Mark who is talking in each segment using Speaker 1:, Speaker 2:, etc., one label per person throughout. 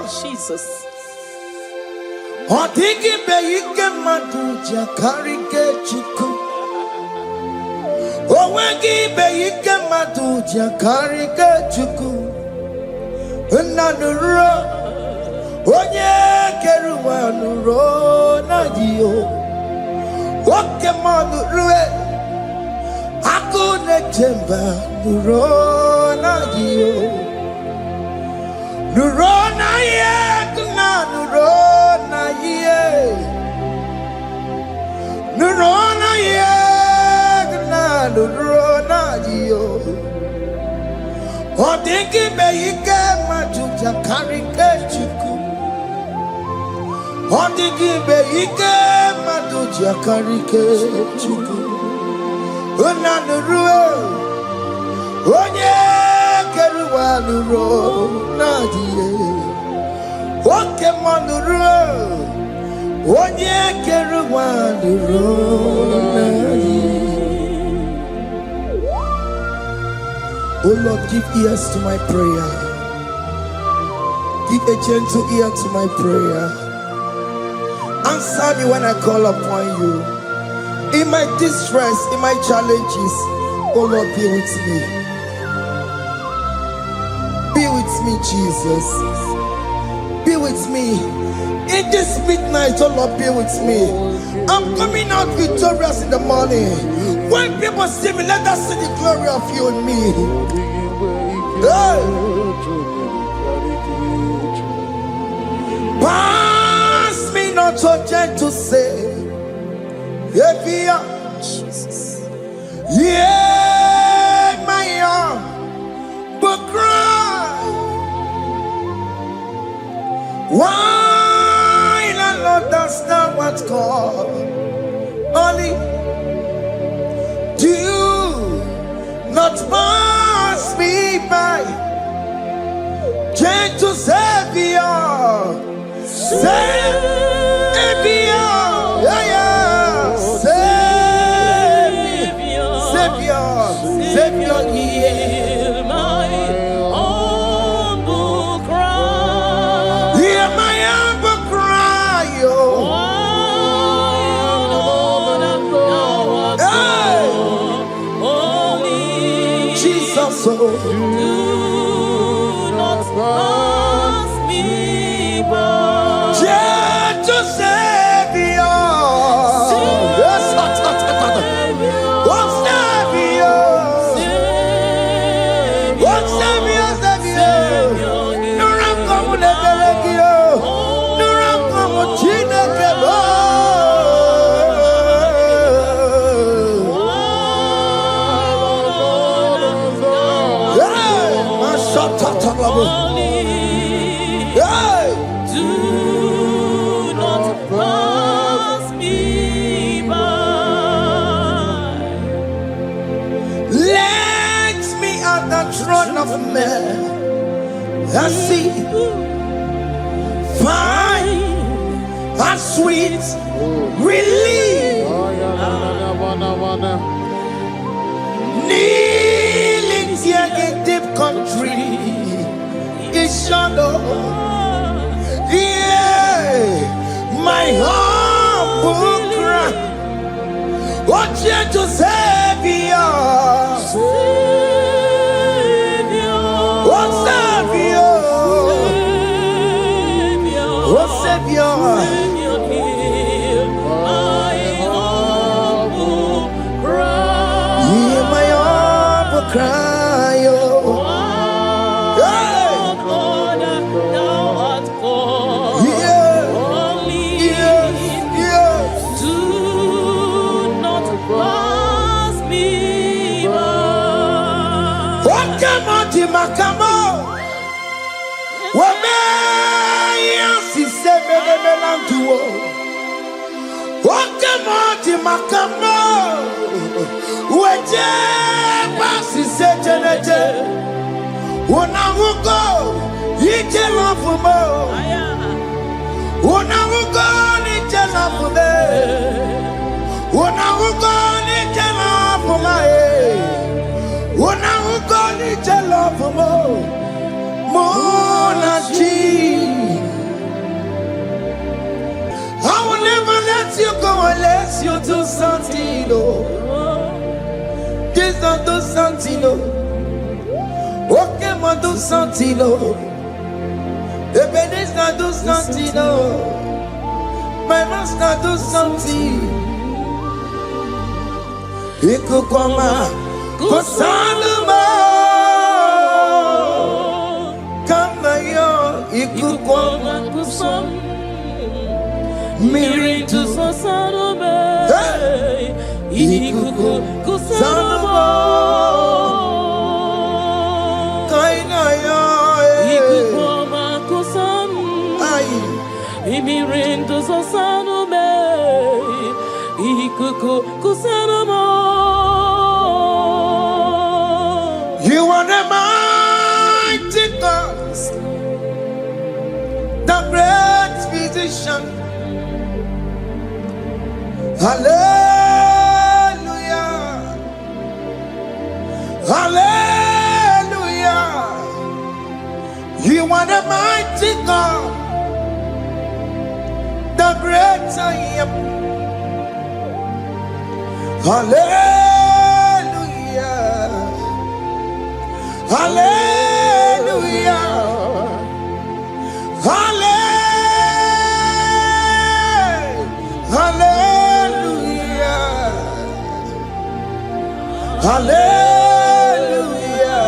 Speaker 1: Jesus.
Speaker 2: Odigi be ike madu jakarike chuku. Owegi be ike madu jakarike chuku. Unanuro onye keruwa nuro na dio. Oke Muo rue akune temba nuro na dio. Nuro na ye kuna nuro na ye. Nuro na ye kuna nuro na dio. Odigi be ike madu jakarike chuku. Odigi be ike madu jakarike chuku. Unanurue onye keruwa nuro na die. Oke Muo nurue onye keruwa nuro na die. Oh Lord, give ears to my prayer. Give a gentle ear to my prayer. Answer me when I call upon you. In my distress, in my challenges, oh Lord, be with me. Be with me, Jesus. Be with me. In this midnight, oh Lord, be with me. I'm coming out victorious in the morning. When people see me, let us see the glory of you in me. Hey. Pass me not so gentle, say. Jesus. Yeah, my arm, but cry. Why not understand what's called? Only do not pass me by. Gentle Savior, Savior, yeah, yeah. Savior, hear my humble cry. Hear my humble cry, oh. Jesus, do not pass me by. Gentle Savior. I see fine and sweet relief. Kneeling here in deep country is shadow. Yeah, my humble cry. What gentle Savior. Savior, hear my humble cry. Hear my humble cry, oh. God, thou art called. Yes. Do not pass me by. Oke Muo makamo. Oke Muo makamo, weje pasi sejeneje, unamugo ije lafumo, unamugo ije lafume, unamugo ije lafume, unamugo ije lafumo, monachi. you do something, oh. Jesus do something, oh. Oke Muo do something, oh. Ebenezer do something, oh. My master do something. Ikukoma kusanuma kama yo ikukoma kusam miritu sasanuma ikukusanuma kaina yo ikukoma kusam miritu sasanuma ikukusanuma. You are the mighty God, the great physician. Hallelujah, hallelujah. You are the mighty God, the great I am. Hallelujah. Hallelujah. Hallelujah. Hallelujah.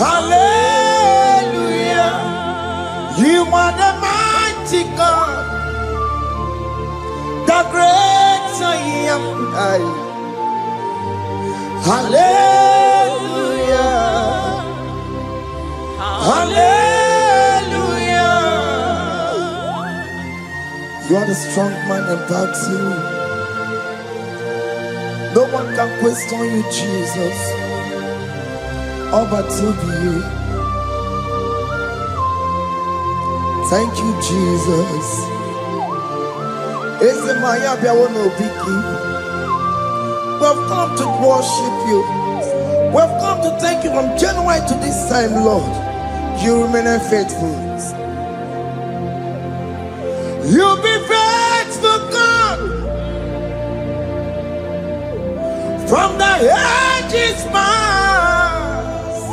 Speaker 2: Hallelujah. You are the mighty God, the great I am. Hallelujah. Hallelujah. You are the strong man in battle. No one can question you, Jesus. All but to you. Thank you, Jesus. Is the Maya Biawono Biki? We've come to worship you. We've come to thank you from January to this time, Lord. You remain faithful. You be faithful, God. From the ages past.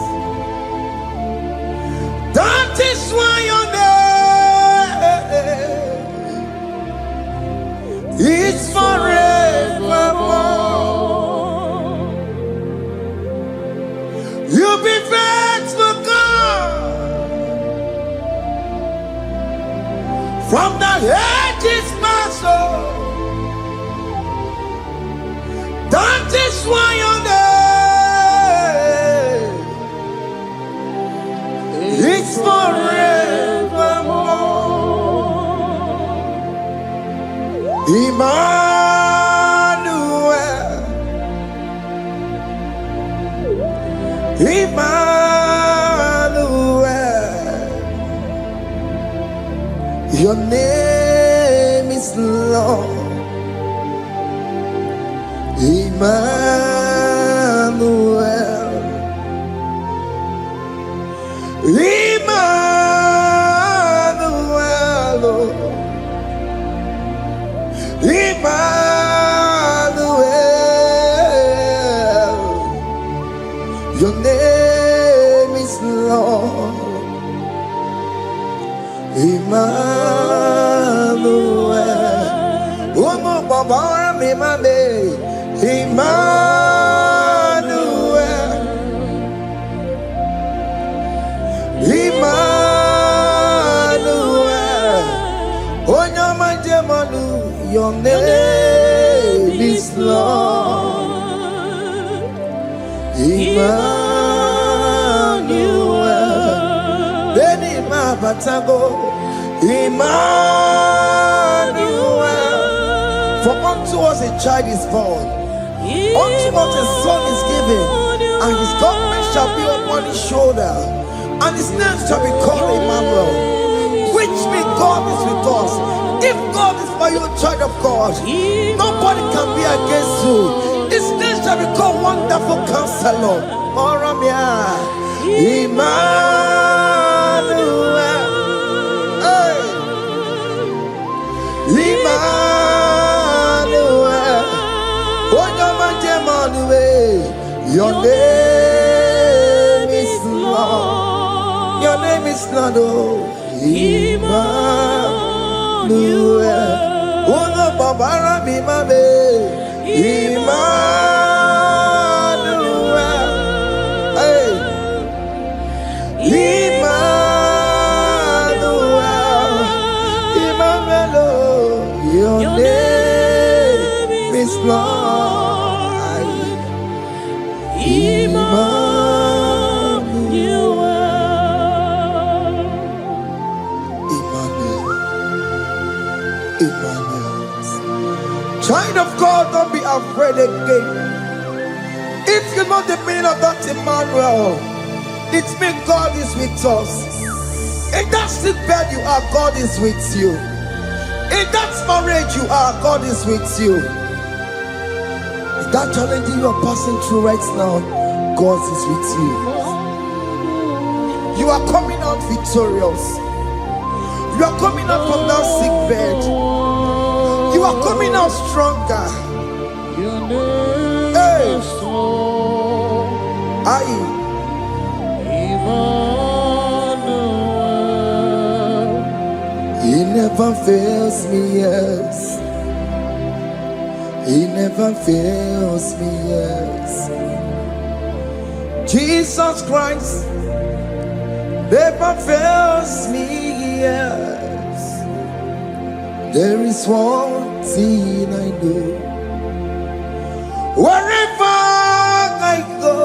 Speaker 2: That is why your name is forevermore. You be faithful, God. From the ages past, that is why your name is forevermore. Emmanuel, Emmanuel, your name is Lord. Emmanuel, Emmanuel, Emmanuel, your name is Lord. Emmanuel, Umo Baba Mimane, Emmanuel, Emmanuel, Onyama Jemanu, your name is Lord. Emmanuel, Beni Mabatago, Emmanuel, for unto us a child is born, unto us a son is given, and his government shall be upon his shoulder, and his name shall be called Emmanuel, which means God is with us. If God is for you, child of God, nobody can be against you. His name shall be called Wonderful Counselor. Moramia, Emmanuel, hey. Emmanuel. name is Lord. Your name is Lord. Oh, Emmanuel. Uno babara bimabe. Emmanuel. Hey. Emmanuel. Emmanuel. Your name is Lord. Emmanuel. Emmanuel. Child of God, don't be afraid again. If you know the meaning of that Emmanuel, it means God is with us. In that sick bed you are, God is with you. In that marriage you are, God is with you. In that challenge you are passing through right now, God is with you. You are coming out victorious. You are coming out from that sick bed. You are coming out stronger. Hey. He never fails me, yes. He never fails me, yes. Jesus Christ never fails me, yes. There is one thing I know. Wherever I go,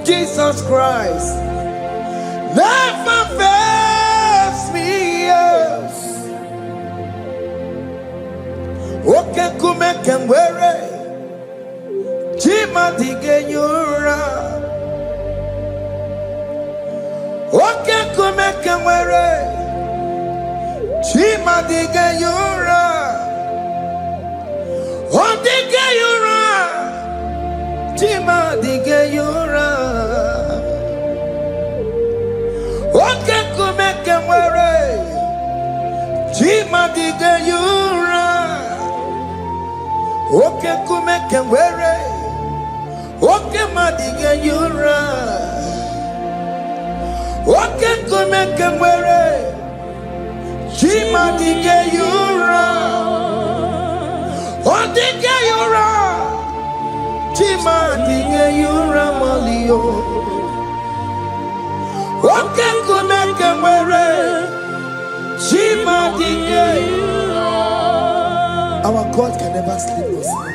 Speaker 2: Jesus Christ never fails me, yes. Oke Muo, Chima dige yura. Oke Muo, Chima dige yura. Odige yura. Chima dige yura. Oke Muo, Chima dige yura. Oke Muo, Oke madige yura. Oke Muo, Chima dige yura. Odige yura. Chima dige yura malio. Oke Muo, Chima dige yura. Our God can never sleep or slumber.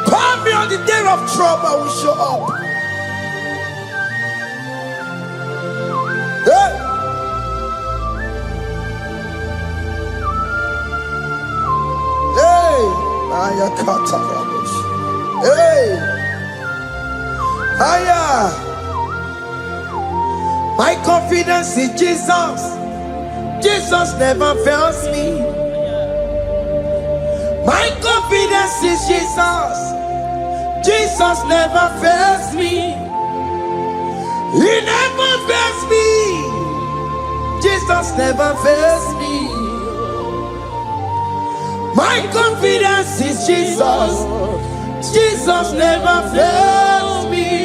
Speaker 2: Call me on the day of trouble, I will show up. Hey! Hey! Aya kata rabosh. Hey! Aya! My confidence in Jesus. Jesus never fails me. My confidence is Jesus. Jesus never fails me. He never fails me. Jesus never fails me. My confidence is Jesus. Jesus never fails me.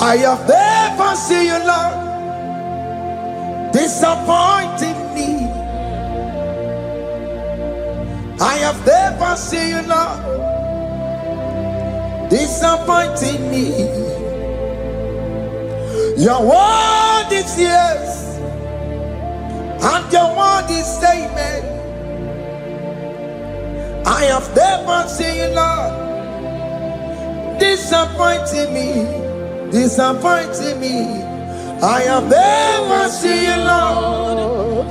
Speaker 2: I have never seen you, Lord, disappointing me. I have never seen you, Lord, disappointing me. Your word is yes, and your word is amen. I have never seen you, Lord, disappointing me. Disappointing me. I have never seen you, Lord,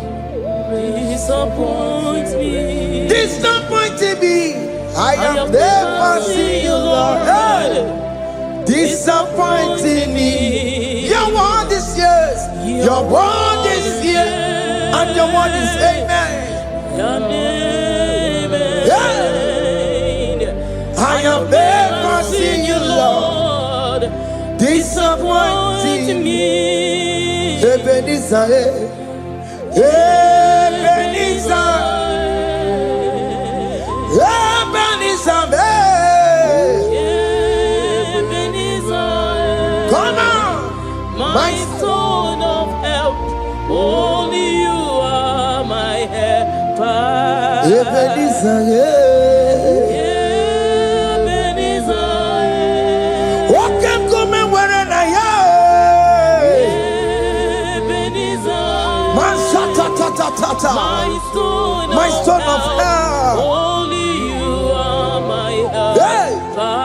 Speaker 2: disappoint me. Disappointing me. I have never seen you, Lord, disappointing me. Your word is yes, your word is yes, and your word is amen. Your name is I have never seen you, Lord, disappointing me. Ebenezer, Ebenezer, Ebenezer, Ebenezer. Come on, my stone of help. Only you are my helper. Ebenezer, Ebenezer. Oke Muo where na ya. Ebenezer. My stone of help. Only you are my helper.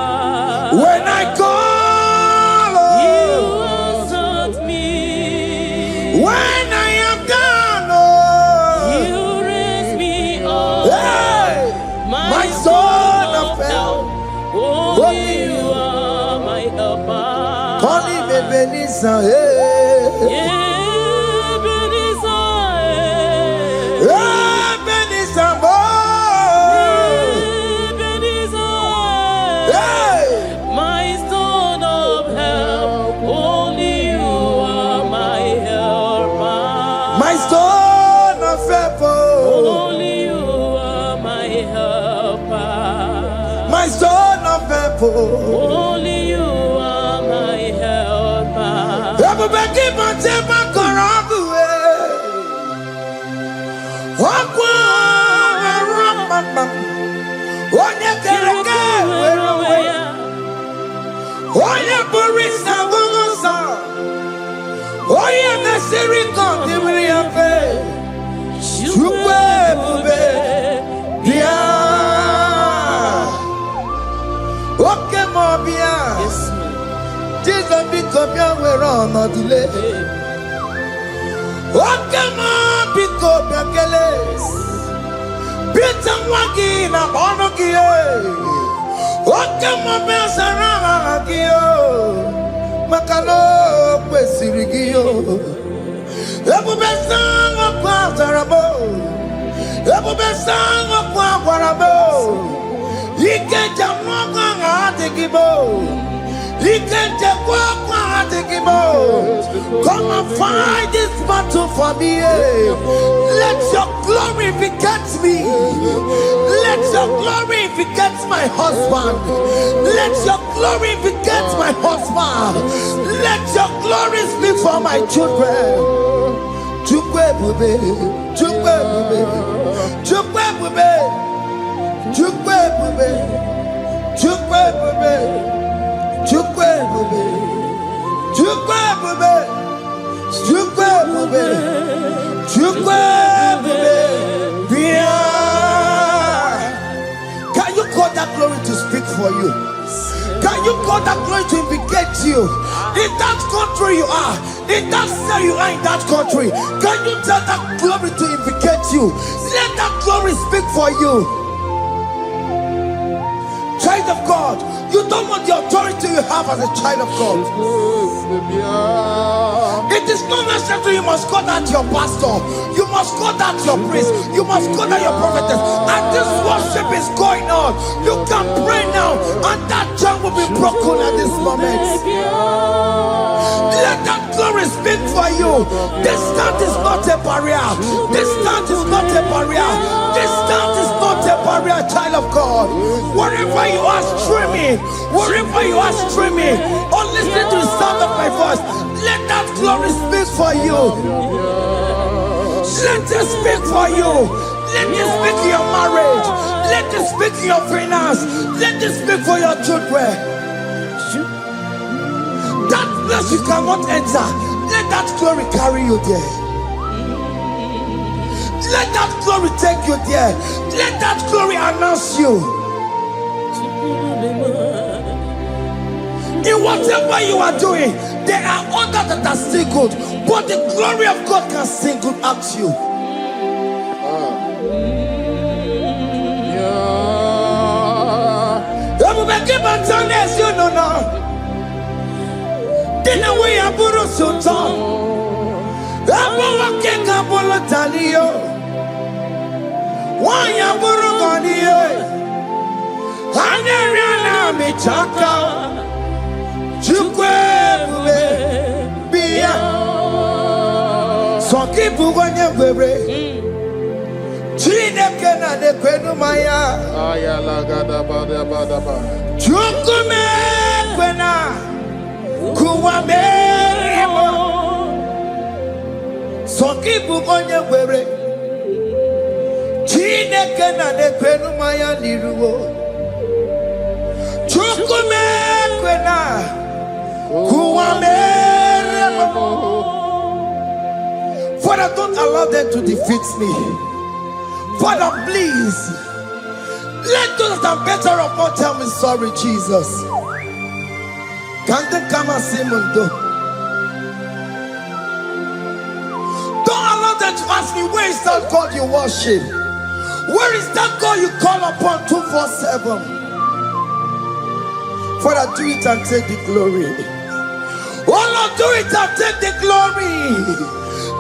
Speaker 2: When I call, you answered me. When I am down, you raise me up. My stone of help. Only you are my helper. Call him Ebenezer. My stone of help, only you are my helper. Everybody but take my corrupt way. Walk one, one you can get away. Oh, you Boris and Gosa. Oh, you the Siri continue your pay. You Oke Muo, Jesus become your way on a delay. Oke Muo, become your geles. Peter Wagina, Onogie. Oke Muo, Saragio. Macano, Pesirigio. Ebu Besang of Quatarabo. Ebu Besang of Quatarabo. He can't jump on He can't jump on Come and fight this battle for me. Let your glory beget me. Let your glory beget my husband. Let your glory beget my husband. Let your glory speak for my children. Chukwe bube, chukwe bube, chukwe bube. Chukwe bube, chukwe bube, chukwe bube, chukwe bube, chukwe bube, chukwe bube. Can you call that glory to speak for you? Can you call that glory to indicate you? In that country you are, in that city you are, in that country, can you tell that glory to indicate you? Let that glory speak for you. Child of God, you don't want the authority you have as a child of God. It is not necessary you must call that your pastor, you must call that your priest, you must call that your prophetess. And this worship is going on. You can pray now, and that chain will be broken at this moment. Let that glory speak for you. Distance is not a barrier. Distance is not a barrier. Distance is not a barrier, child of God. Wherever you are streaming, wherever you are streaming, or listening to the sound of my voice, let that glory speak for you. Let it speak for you. Let it speak in your marriage. Let it speak in your finance. Let it speak for your children. That place you cannot enter, let that glory carry you there. Let that glory take you there. Let that glory announce you. In whatever you are doing, there are others that are still good, but the glory of God can single out you. You know now. Didn't we have Buru Sultan? Abu Waking Abula Talio. Why Aburu Gania? Aneriana michaka Chukwe Bia Soki Buganya Were Chineke na de kwenu maya Ayala gada bada bada ba Chukume kwena Kuwa meremo Soki Buganya Were Chineke na de kwenu maya niruwo Chukume kwena Kuwa meremo. Father, don't allow them to defeat me. Father, please, let those that are better off not tell me sorry, Jesus. Can't they come and see me? Don't allow them to ask me, where is that God you worship? Where is that God you call upon 247? Father, do it and take the glory. Oh Lord, do it and take the glory.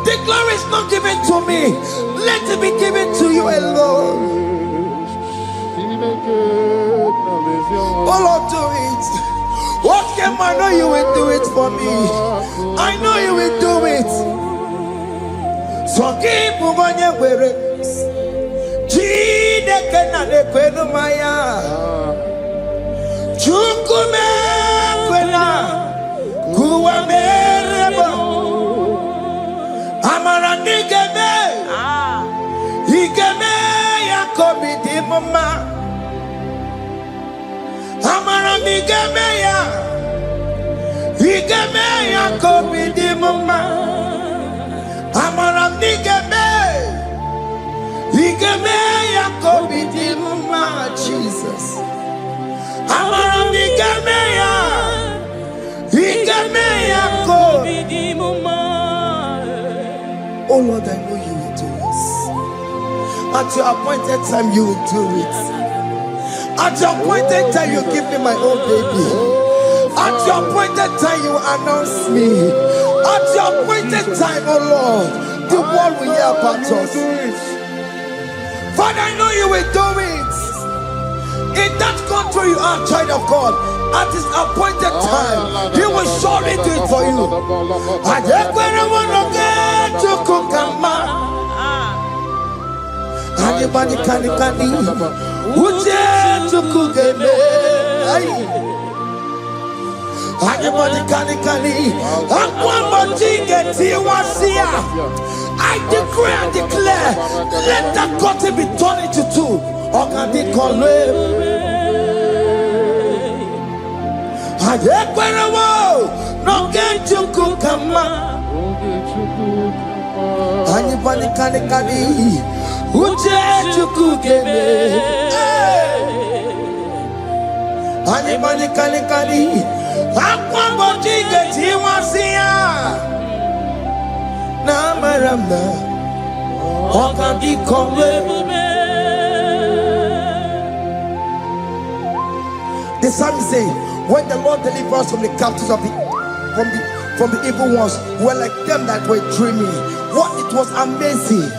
Speaker 2: The glory is not given to me. Let it be given to you alone. Oh Lord, do it. Okay, I know you will do it for me. I know you will do it. So keep moving where it is. Chineke na de kwenu maya. Chukume kwena kuwa merebo. Amara nigeme, igeme ya kobi di mama. Amara nigeme ya, igeme ya kobi di mama. Amara nigeme, igeme ya kobi di mama. Jesus. Amara nigeme ya, igeme ya kobi di mama. Oh Lord, I know you will do this. At your appointed time, you will do it. At your appointed time, you give me my own baby. At your appointed time, you announce me. At your appointed time, oh Lord, the world will hear about us. Father, I know you will do it. In that country, you are a child of God. At his appointed time, he will surely do it for you. Anybody can Uje tukugeme. Anybody can I decree and declare, let that curtain be torn into two. No get to cook Anybody can Uche to cook Anybody can Aqua get you was here. Namaramba Oka di Congo. The psalmist say, when the Lord delivers us from the captives of from the evil ones, we're like them that were dreaming. What it was amazing.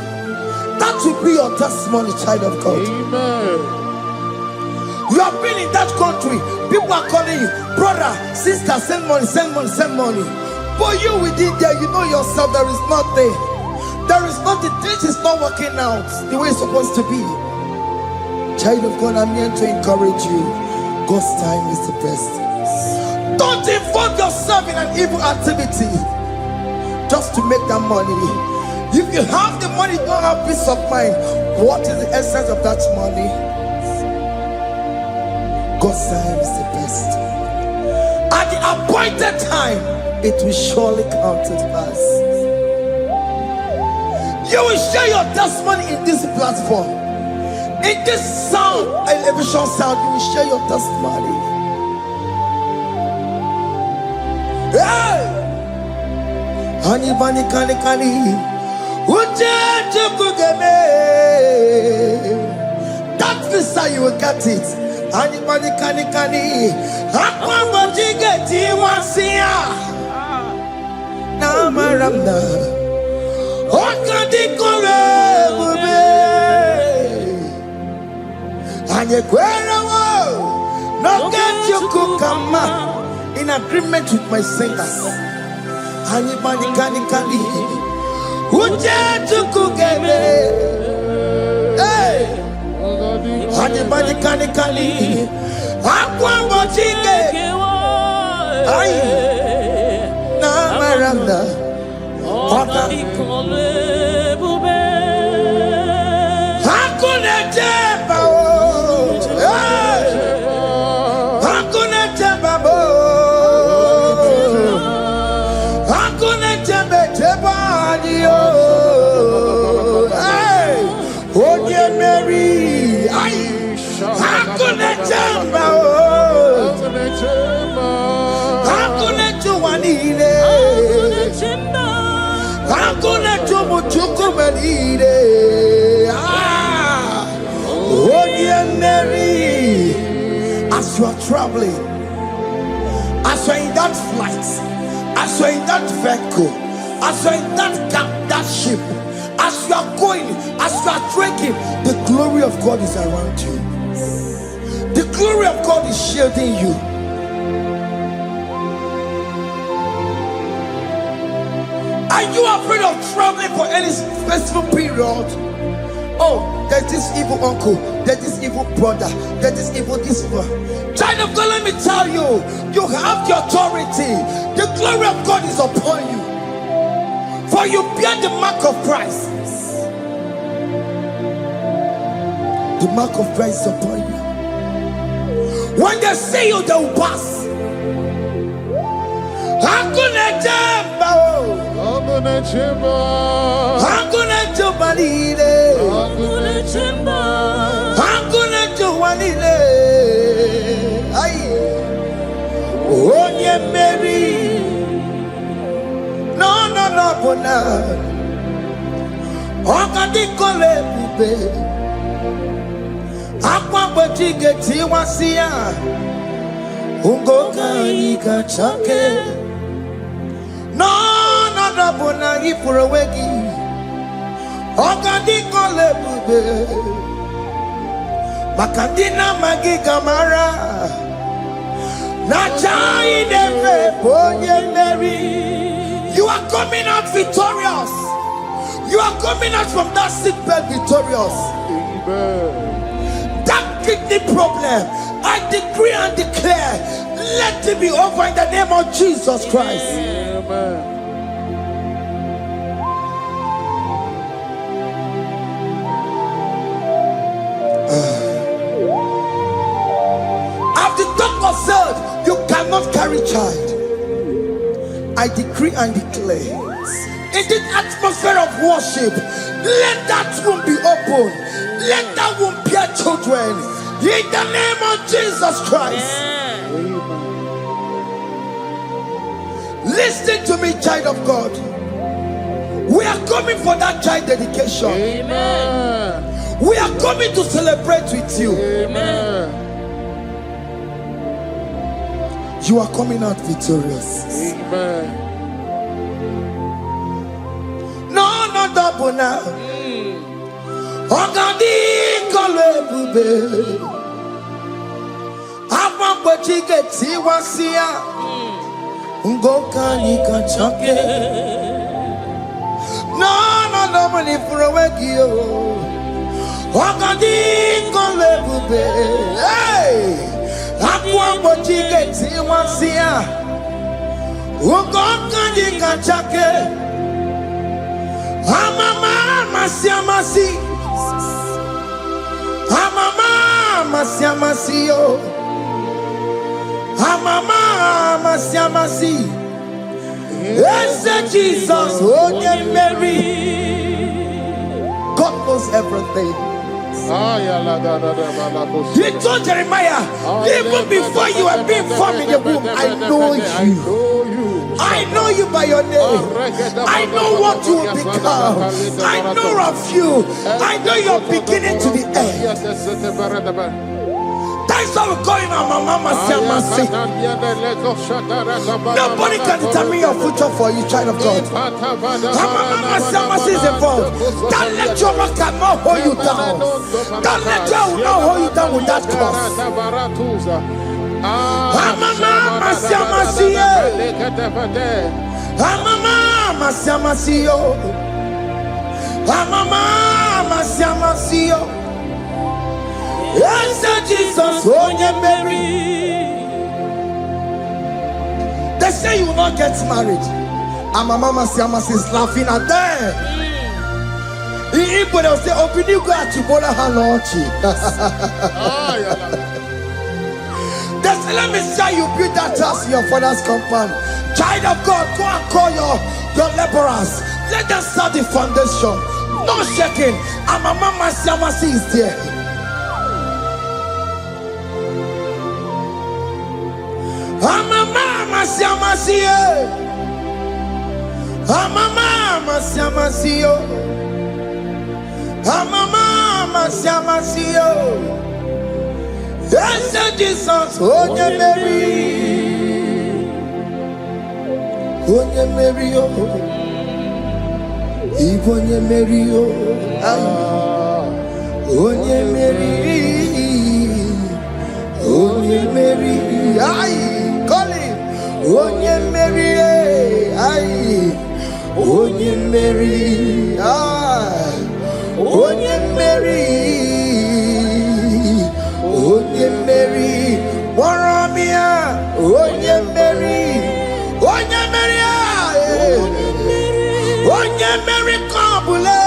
Speaker 2: That will be your testimony, child of God. Amen. You have been in that country. People are calling you, brother, sister, send money, send money, send money. But you within there, you know yourself, there is nothing. There is nothing. This is not working out the way it's supposed to be. Child of God, I'm here to encourage you. God's time is the best. Don't involve yourself in an evil activity just to make that money. If you have the money, don't have peace of mind. What is the essence of that money? God's time is the best. At the appointed time, it will surely come to pass. You will share your testimony in this platform. In this sound, elevation sound, you will share your testimony. Hey! Honey, bunny, kani, kani. That visa, you will get it. Honey, bunny, kani, kani. Aqua, what you get, you want to see ya. Namaramna. Oka di kore, bube. Anye kwera wo. No get you kukama. In agreement with my singers. Anybody can Uje to kugeme. Hey. Anybody can Aqua watching. Ay. Na maranda. Oka. Hakuna jeba. Hakuna jeba. Hakuna jeba. Hey. Oh dear Mary. Ay. Hakuna jeba. Hakuna juanile. Hakuna jumuchukumelile. Oh dear Mary. As you are traveling, as you are in that flight, as you are in that vehicle, as you are in that ship, as you are going, as you are trekking, the glory of God is around you. The glory of God is shielding you. Are you afraid of traveling for any specific period? Oh, there's this evil uncle, there's this evil brother, there's this evil this one. Child of God, let me tell you, you have the authority. The glory of God is upon you. For you bear the mark of Christ. The mark of Christ is upon you. When they see you, they will pass. Hakuna jamba. Hakuna jamba. Hakuna jubalile. Hakuna jamba. Hakuna jubalile. Ay. Onye Mary. No, bona. Okadi kole bube. Akwa bojige tiwasia. Ungoka ika chake. No, bona ipurowegi. Okadi kole bube. Makadina magiga mara. Nachai neve bonye Mary. You are coming out victorious. You are coming out from that sick bed victorious. Amen. That kidney problem, I decree and declare, let it be over in the name of Jesus Christ. Amen. As the doctor said, you cannot carry child. I decree and declare, in this atmosphere of worship, let that womb be open. Let that womb bear children. In the name of Jesus Christ. Amen. Listen to me, child of God. We are coming for that child dedication. Amen. We are coming to celebrate with you. Amen. You are coming out victorious. Amen. No, double now. Ogadi kole bube. Apa bojige tiwasia. Ungoka nika chake. No, money for a wegio. Ogadi kole bube. Hey. Akwa bojige tiwasia. Ungoka nika chake. Amama masiamasi. Amama masiamasi yo. Amama masiamasi. Yes, Jesus, oh yeah, Mary. God knows everything. He told Jeremiah, even before you were being formed in the womb, I know you. I know you by your name. I know what you will become. I know of you. I know your beginning to the end. That's how we're going on, Mama Siamasi. Nobody can determine your future for you, child of God. Mama Siamasi is involved. Don't let your rock not hold you down. Don't let your not hold you down with that cross. Amama masiamasiyo. Amama masiamasiyo. Amama masiamasiyo. Yes, Jesus, oh yeah, Mary. They say you will not get married. And my mama Siamasi is laughing at them. In Igbo, they'll say, open you go at Chibola Hanochi. They say, let me see you build that house in your father's compound. Child of God, go and call your laborers. Let them start the foundation. No shaking. And my mama Siamasi is there. Amama Siamasiyo. Amama Siamasiyo. Amama Siamasiyo. Yes, Jesus, Onye Mary. Onye Mary, Onye Mary, Onye Mary, Onye Mary, call him. Onye Mary, Onye Mary, Onye Mary, Onye Mary, Waramia, Onye Mary, Onye Mary, Onye Mary, Kabule,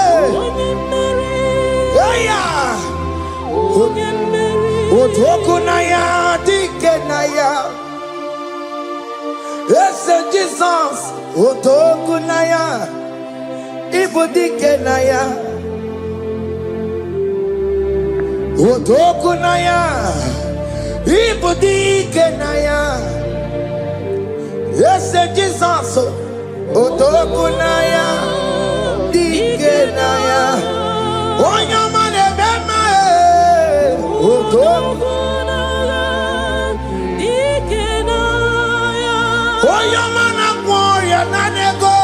Speaker 2: Onye Mary, Otokunaya, Dikenaya. Yes, Jesus, Otokunaya, Ibudikenaya, Otokunaya, Ibudikenaya. Yes, Jesus, Otokunaya, Dikenaya. Onyamane bema, Otokunaya, Dikenaya. Oyamana warrior nanego.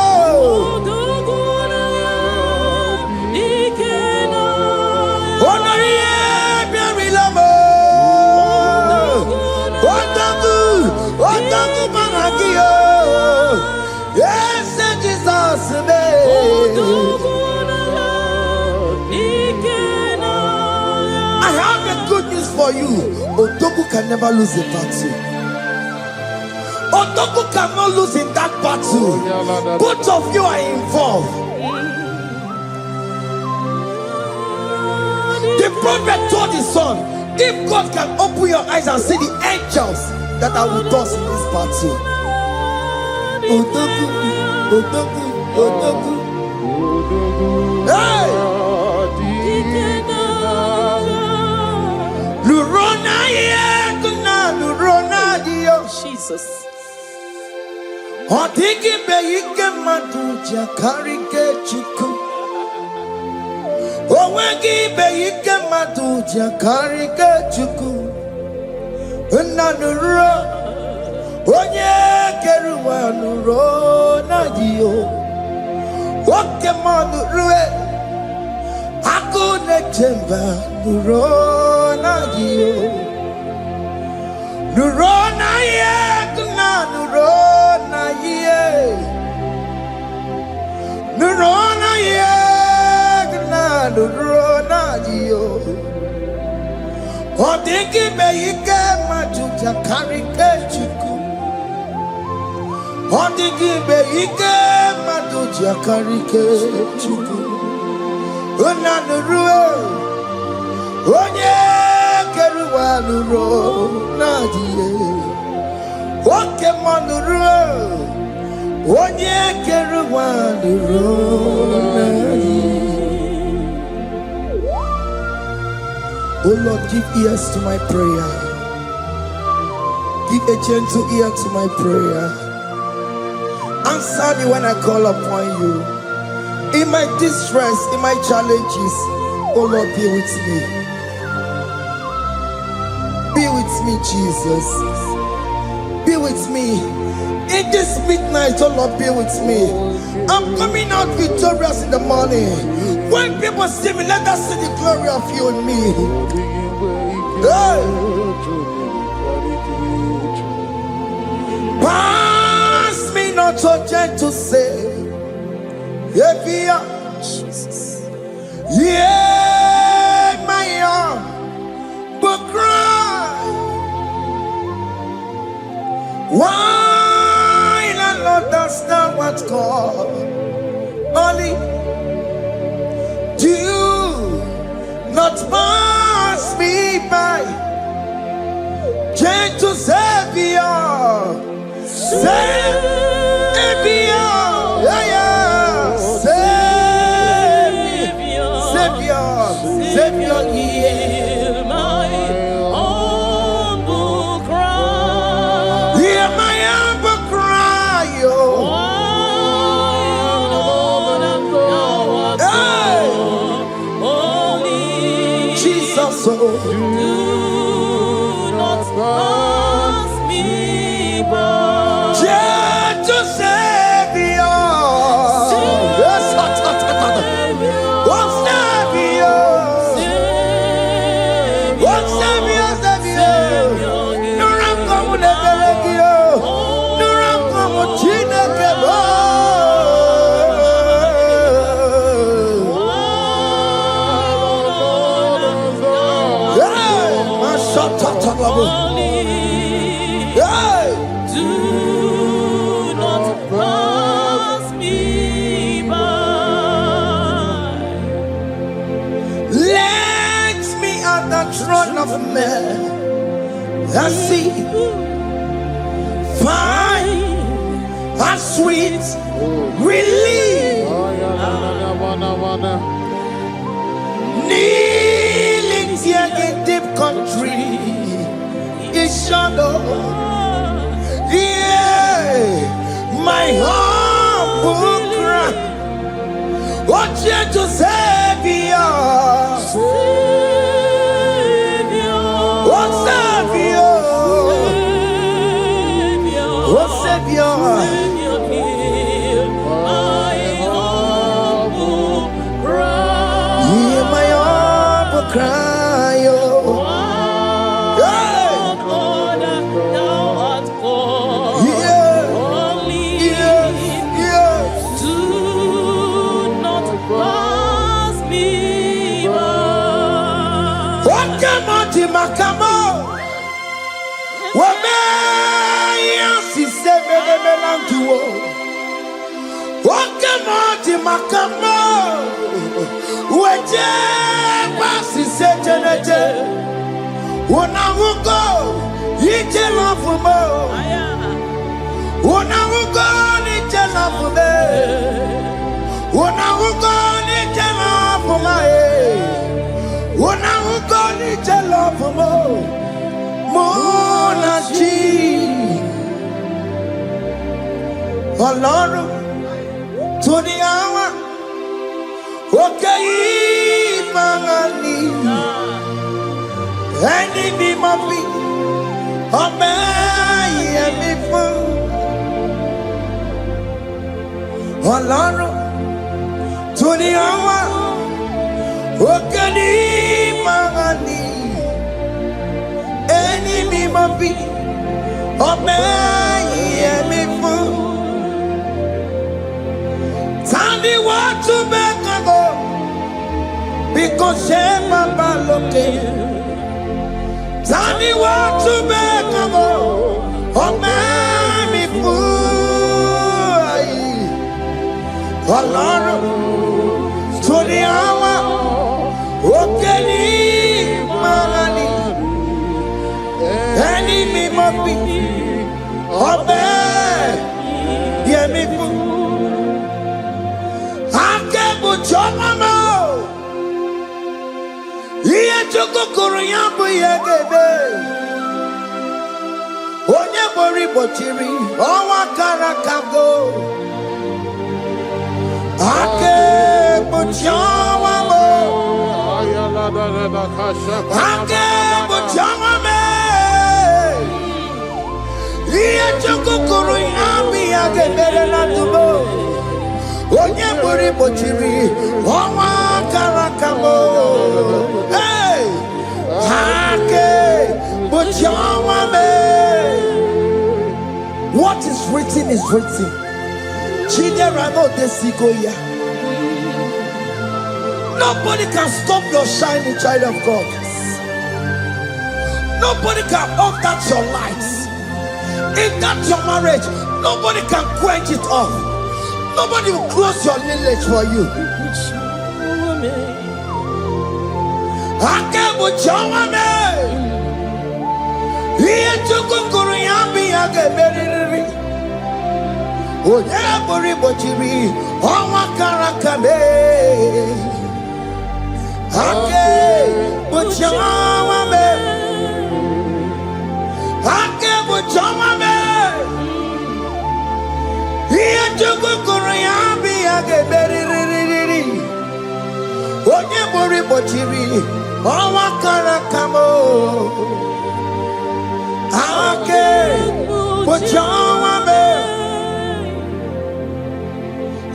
Speaker 2: Onoye biarilamo. Otaku managio. Yes, Jesus me. I have a good news for you. Otoku can never lose a battle. Otoku cannot lose in that battle. Both of you are involved. The prophet told his son, if God can open your eyes and see the angels that are with us in this battle. Otoku, Otoku, Otoku. Hey! Lurona yekuna, Lurona dio. Jesus. Otiki beike maduja karike chuku. Owegi beike maduja karike chuku. Unanuro. Onye keruwa nuro na dio. Oke Muo nurue. Akune chemba nuro na dio. Nuro na ye kuna nuro. Nurona yegna nurona dio. Odingi beike majuja karike chuku. Odingi beike majuja karike chuku. Una nurue. Onye keruwa nurona dio. Oke Muo nurue. Onye keruwa nurona. Oh Lord, give ears to my prayer. Give a gentle ear to my prayer. Answer me when I call upon you. In my distress, in my challenges, oh Lord, be with me. Be with me, Jesus. Be with me. In this midnight, oh Lord, be with me. I'm coming out victorious in the morning. When people see me, let us see the glory of you in me. Hey. not so gentle say, Jesus. Yeah, my arm, but cry. Why not understand what's called? Only do not pass me by. Gentle Savior, Savior, yeah, Savior,
Speaker 1: hear my humble cry.
Speaker 2: Hear my humble cry, oh.
Speaker 1: Only
Speaker 2: Jesus, oh.
Speaker 1: do not pass me by.
Speaker 2: Gentle Savior, yes,
Speaker 1: do not pass me by.
Speaker 2: Let me at the throne of men and see, find a sweet relief. Kneeling here in deep country is shadow. Yeah, my humble cry. Oh, gentle Savior, oh Savior, oh Savior,
Speaker 1: hear my humble cry.
Speaker 2: hear my humble cry, oh. Oke Muo makamo, wameya sise melantuo. Oke Muo makamo, weje sise jeneje. Unahugo ije lafumo, unahugo ije lafume, unahugo ije lafume. Unahugo ije lafumo, monaji. Ọlọ́run tó ní àwa òkè ìmọ̀rànì ẹni bí mo fi ọbẹ̀ yẹn mi fún. Ọlọ́run tó ní àwa òkè ìmọ̀rànì ẹni bí mo fi ọbẹ̀ yẹn mi fún. Tani wọ́n tún bẹ́ẹ̀ kankan bí kò ṣe bàbá lókè. Tani wọ́n tún bẹ́ẹ̀ kankan ọmọ mi fún ayé. Ọlọ́run tó ní àwa òkè ní ìmọ̀rànì ẹni mímọ́ bí ọbẹ̀ yẹn mi fún. Chomamo, iye chokokoro yambu yegebe. Onye mori bochiri, owa karakago. Ake bochawamo, ake bochawame. Iye chokokoro yambu yegebe na tubo. Onye mori bochiri, owa karakamo. Hey, hake bochawame. What is written is written. Nobody can stop your shining, child of God. Nobody can off that your lights. In that your marriage, nobody can quench it off. Nobody will close your lineage for you.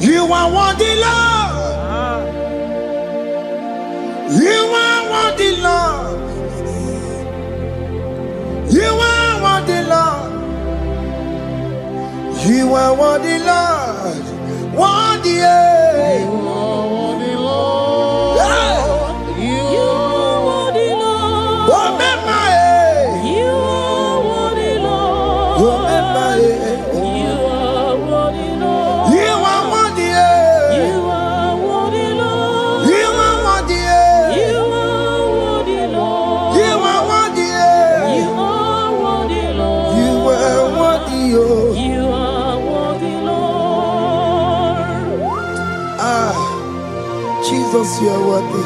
Speaker 2: You are worthy, Lord. You are worthy, Lord. You are worthy, Lord. You are worthy, Lord. Worthy,
Speaker 1: You are worthy, Lord. You are worthy, Lord. You are worthy, Lord. You are worthy, Lord.
Speaker 2: You are worthy,
Speaker 1: You are worthy, Lord.
Speaker 2: you are worthy,
Speaker 1: You are worthy, Lord.
Speaker 2: you are worthy,
Speaker 1: You are worthy, Lord.
Speaker 2: you are worthy,
Speaker 1: You are worthy, Lord.
Speaker 2: Jesus, you are worthy.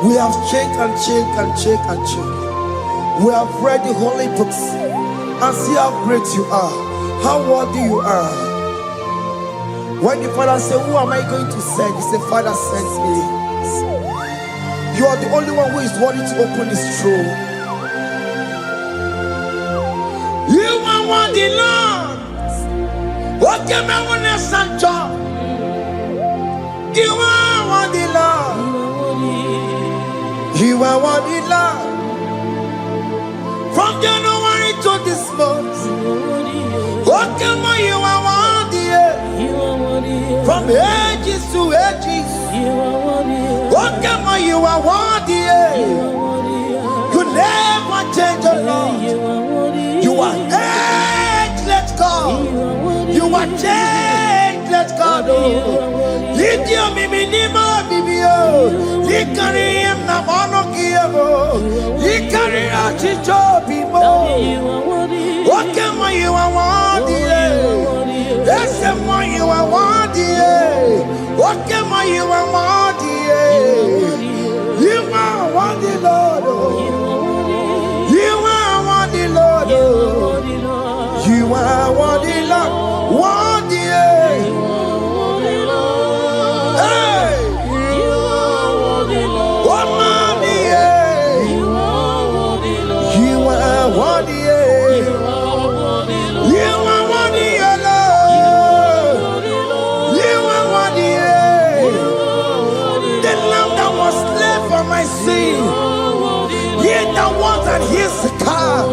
Speaker 2: We have checked and checked and checked and checked. We have read the holy books and see how great you are, how worthy you are. When the Father said, "Who am I going to send?" He said, "Father, send me." You are the only one who is worthy to open this throne. You are worthy, Lord. Oke Muo Sancho. You are worthy, Lord. You are worthy, Lord. From January to this month, Oke Muo, you are worthy. From ages to ages, Oke Muo, you are worthy. You never change, oh Lord. You are ageless God. You are changeless God. Lidio miminimo bibio. Likari em na mono kiemo. Likari achicho bimo. Oke Muo, you are worthy. Ese Muo, you are worthy. Oke Muo, you are worthy. You are worthy, Lord. You are worthy, Lord. You are worthy, Lord. Worthy. Hey. Oh, mommy, you are worthy. You are worthy, Lord. You are worthy. The lamb that was slain for my sin. He that was and he's the car.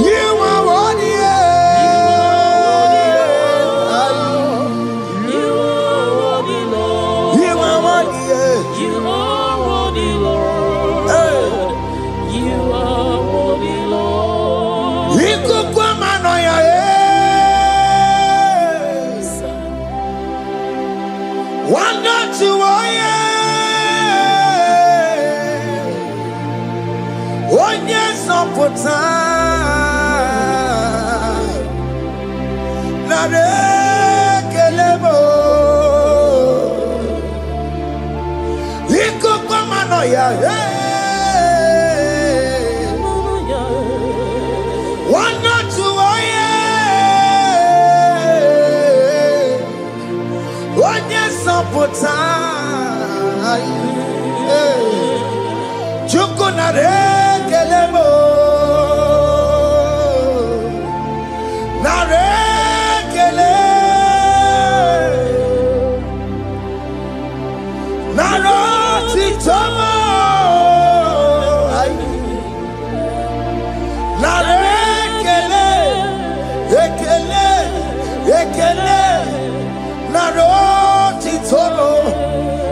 Speaker 2: You are worthy. You are worthy. One not to one yes on put kelebo one not to one yes on put Chukunare kelebo Ekele Naro Titolo.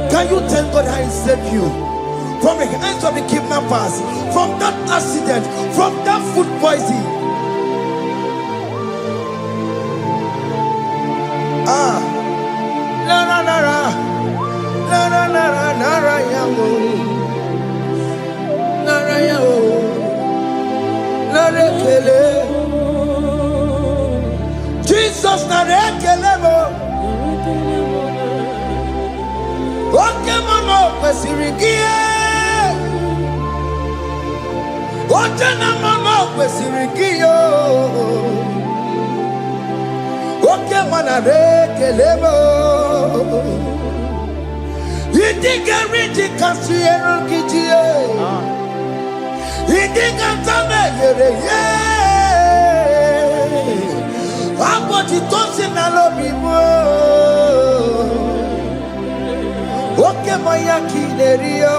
Speaker 2: Can you thank God I saved you from the hands of the kidnappers, from that accident, from that food poisoning? Ah, Nara Nara Nara Nara Nara Yamu Nara Yamu Nara Kele Jesus Nara Kele Mo Oke Muo Kwesirigie Ojana Muo Kwesirigie Oke Muo Nara Kele Mo Idiga Riji Kasiero Kijie Idiga Tame Yere Ye Aboti Tosi Nalobi Mo Oke Moya Kinerio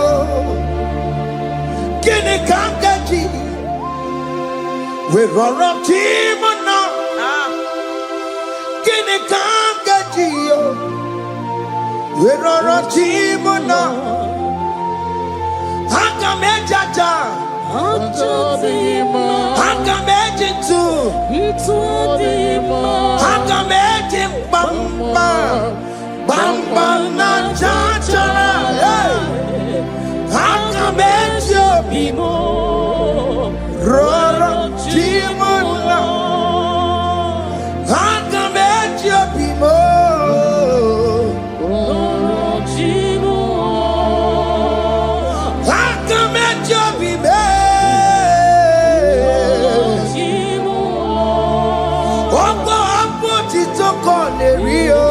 Speaker 2: Kini Kangaji We Roro Timona Kini Kangaji We Roro Timona Hakamejaja Hakamejitu Hakamejim Bamba Bamba na chachara Hakamejio Bimo Roro Chimona Hakamejio Bimo Roro Chimona Hakamejio Bimo Ogo Apo Titoko Nerio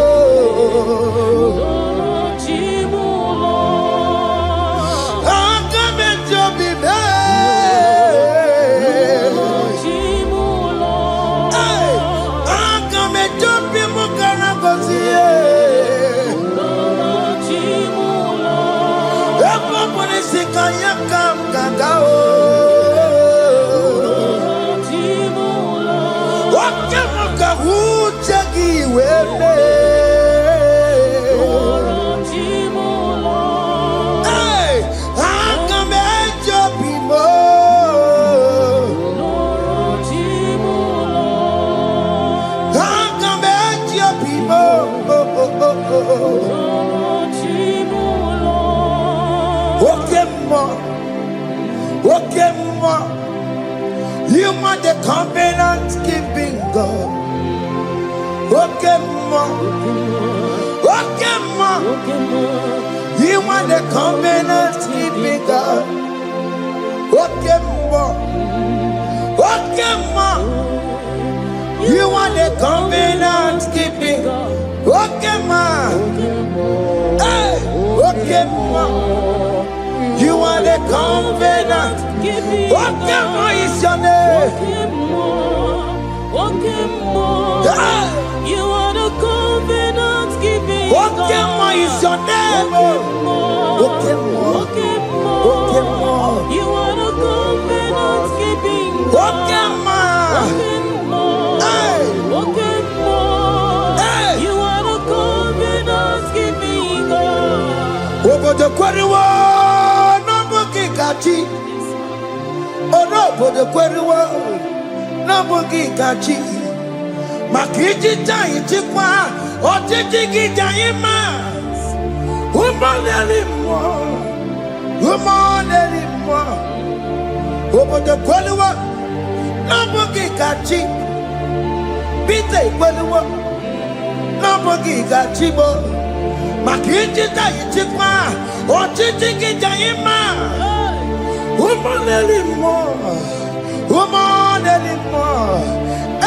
Speaker 2: Oke Muo, you are the covenant keeping God. Oke Muo, you are the covenant keeping God. Oke Muo, you are the covenant keeping God. Oke Muo, you are the covenant. Oke Muo is your name.
Speaker 1: Oke Muo, you are the covenant keeping God.
Speaker 2: Oke Muo is your name. Oke Muo,
Speaker 1: you are the covenant keeping God.
Speaker 2: Oke Muo,
Speaker 1: you are the covenant keeping God.
Speaker 2: Obodo kweriwo n'obugi kachi. Obodo kweriwo n'obugi kachi. Maka ijija ichikwa ọchịchị gị jaghị mma. Ụmụneli mmụọ. Obodo kweriwo n'obugi kachi. Peter kweriwo n'obugi kachi bo. Maka ijija ichikwa ọchịchị gị jaghị mma. Ụmụneli mmụọ.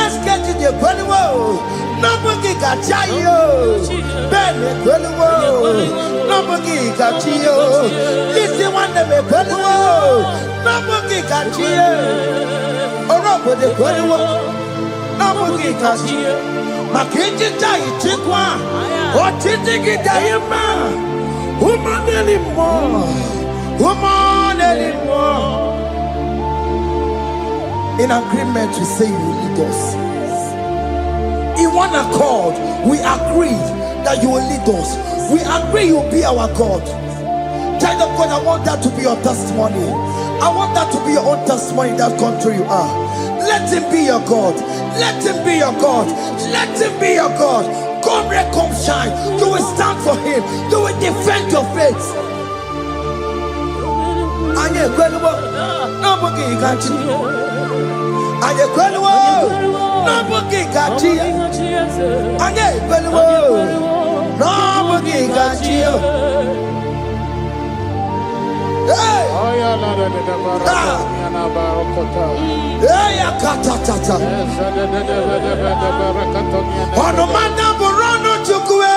Speaker 2: Eskeji je kweliwo n'obugi kachi yo. Bene kweliwo n'obugi kachi yo. Isi nwanne m kweliwo n'obugi kachi yo. Orobodo kweliwo n'obugi kachi yo. Maka ijija ichikwa ọchịchị gị jaghị mma. Ụmụneli mmụọ. In agreement, we say you lead us. in one accord, we agreed that you will lead us. We agree you will be our God. Child of God, I want that to be your testimony. I want that to be your own testimony in that country you are. Let him be your God. Let him be your God. Let him be your God. Come rain, come shine. You will stand for him. You will defend your faith. Anye kwelwo, nobody can cheat. Anye kwelwo, nobody can cheat. Anye kwelwo, nobody can cheat. Hey! Hey, akatata. Ono manda borono chukwe.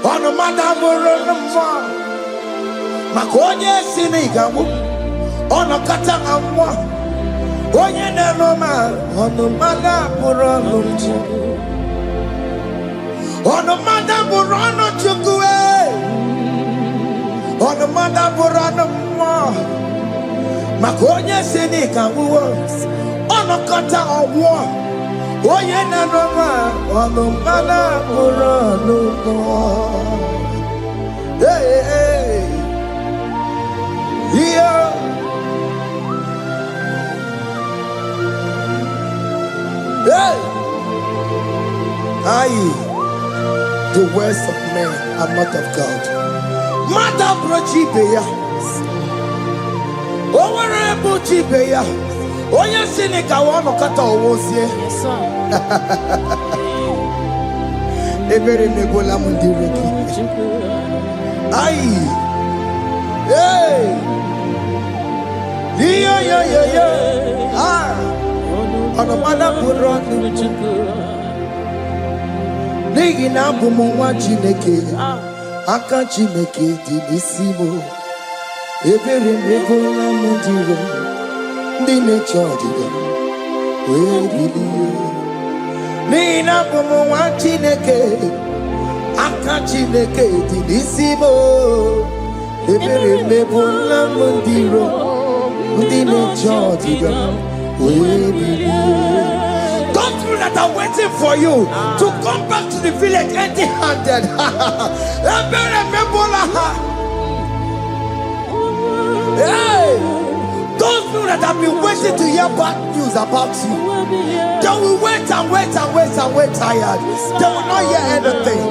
Speaker 2: Ono manda borono mwa. Makonye sinigamu. Ono kata amwa. Onye nenoma. Ono manda borono chukwe. Ono manda borono chukwe. Ono manda borono mwa. Makonye sinigamu. Ono kata amwa. Onye nenoma. Ono manda borono mwa. Hey, hey. Yeah. Hey. The words of men are not of God. Mata brochibeya. Owere brochibeya. Oya sinika wano kata owosie.
Speaker 1: Yes, sir.
Speaker 2: Ebere nebola mundireki. Aye. Hey! Yeah. Ah! On a mother put on the Nigi na bumu wa chineke. Aka chineke di nisimo. Ebere mebola mundiro. Dine chodiga. We believe. Nigi na bumu wa chineke. Aka chineke di nisimo. Ebere mebola mundiro, mundine chodiga, we believe. Don't you that are waiting for you to come back to the village empty-handed. Ebere mebola. Hey, those people that have been waiting to hear bad news about you, they will wait and wait tired. They will not hear anything.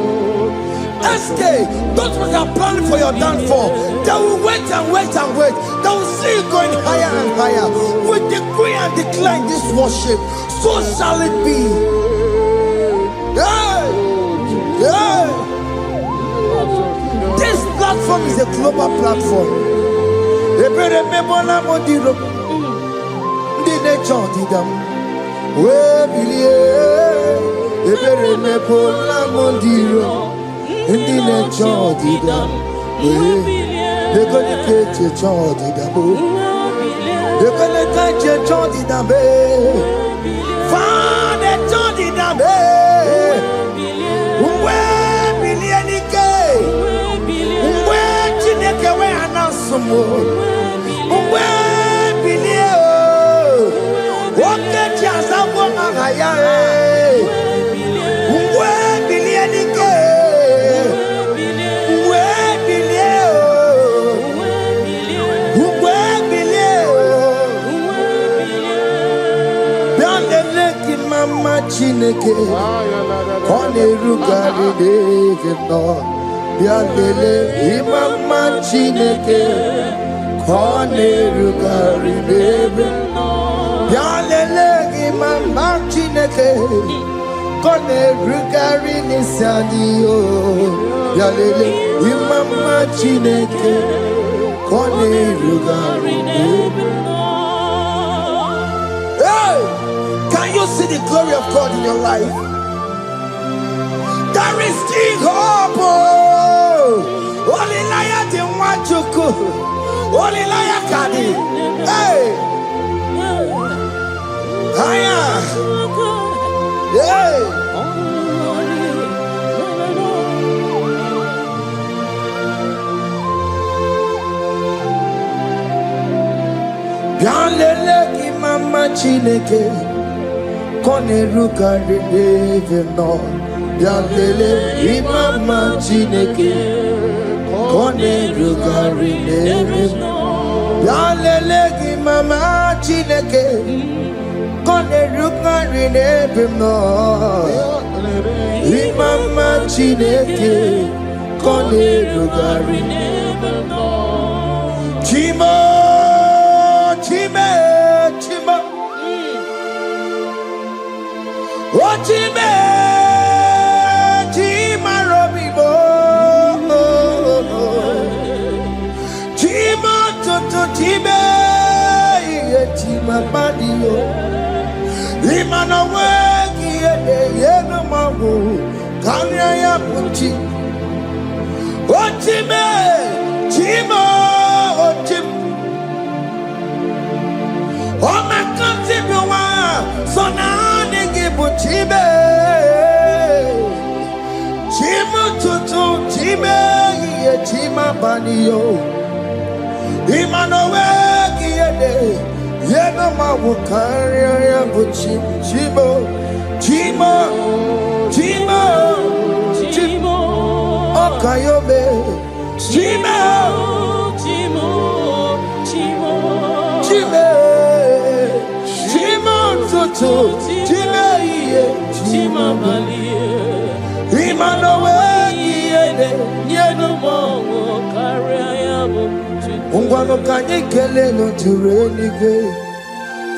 Speaker 2: SK, those who are planning for your downfall, they will wait and wait. They will see you going higher and higher. We decree and declare in this worship, so shall it be. Yeah. This platform is a global platform. Ebere mebola modiro, ndi nature didam. We believe. Ebere mebola modiro. Indi ne chodi da, de kone keche chodi da bo, de kone keche chodi da be, fa de chodi da be, uwe bilieni ke, uwe chineke we anasumo, uwe bilie o, oke chiasa wonga ngaya e, uwe bilieni ke. Mama Chineke, Kone Rugari David no, Biandele, Mama Chineke, Kone Rugari David no, Biandele, Mama Chineke, Kone Rugari Nisadio, Biandele, Mama Chineke, Kone Rugari David no. Can you see the glory of God in your life? There is still hope. Only liar didn't want you to. Only liar can. Hey. Higher. Hey. Bianlele ki mama Chineke. Koneruka Rebe no Yalele Imama Chineke Koneruka Rebe Yalele Imama Chineke Koneruka Rebe no Imama Chineke Koneruka Rebe no Chimo Chime Chimo Ochime, Chima Robibo, Chima Toto Chime, Chima Badio, Imana Wagi, Yeno Mabu, Kanya Puchi, Ochime, Chima, Ochim, Oh my country, so now. Chibe, Chima Tutu, Chime, Chima Banio, Imanowe, Yenoma Wukaria, Chibo, Chima, Chima, Chimo, Okayobe, Chima, Chimo, Chimo, Chime, Chima Tutu, Chime. Chima Malie, Imanowe, Yeno Carriamo, Ungwano Kanyekele no Turenike,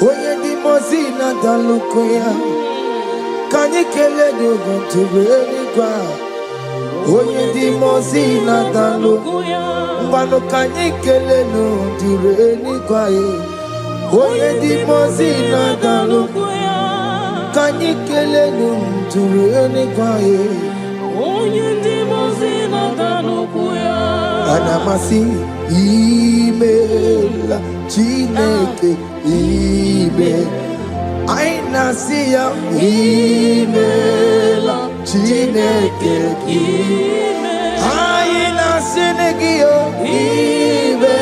Speaker 2: Oye di Mozina Dalukoya, Kanyekele no Turenika, Oye di Mozina Dalukoya, Ungwano Kanyekele no Turenika, Oye di Mozina Dalukoya. Kanyikele nunturene kwae onye ndi mozina danukuya anamasi imela Chineke ime aina siya imela Chineke ime aina sinegio ime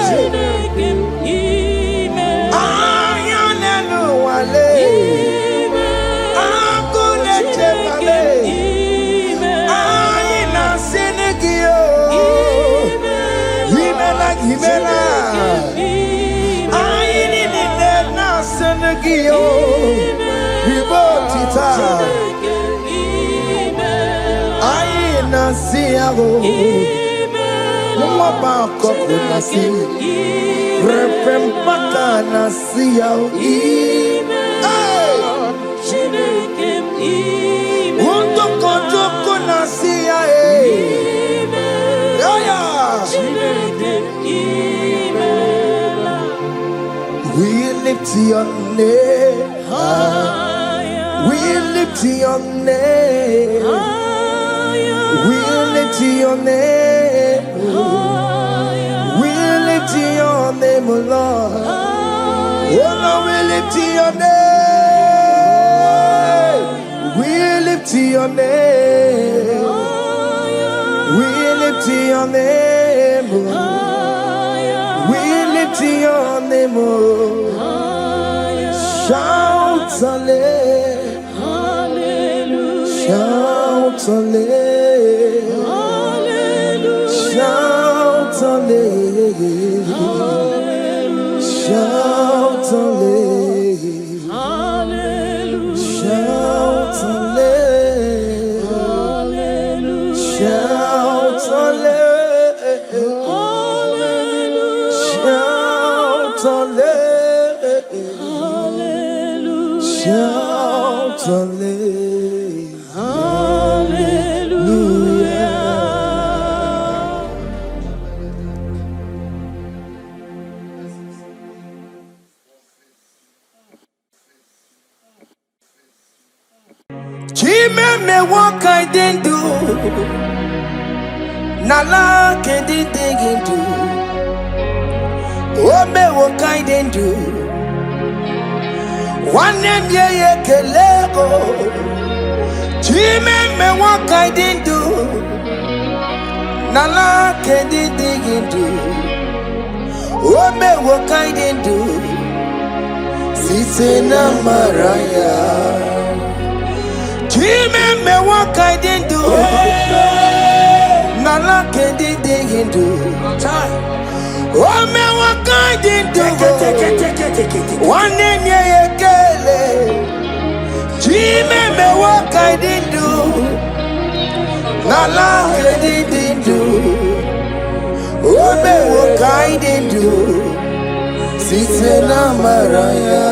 Speaker 2: Chineke ime ayanelu wale Himela, I need it now, Senegio, Ribotita, I Nasiago, Mumabako, Nasi, Repempaka Nasiao, Wundoko Nasia, we lift your name higher. We lift your name higher. We lift your name higher. We lift your name, Lord. Oh no, we lift your name. We lift your name. We lift your name, we lift your name, shout hallelujah, shout hallelujah, shout hallelujah, shout hallelujah, shout hallelujah, shout hallelujah. Shout hallelujah. Chime me what I didn't do, Nala can't dig into. Oh me what I didn't do. One name ye kelego. Chime me what I didn't do. Nala can't dig into. Oh me what I didn't do. Site na maraya. Chime me what I didn't do. Nala didn't do. Oh me what I didn't do. One name ye kele. Chime me what I didn't do. Nala didn't do. Oh me what I didn't do. Site na maraya.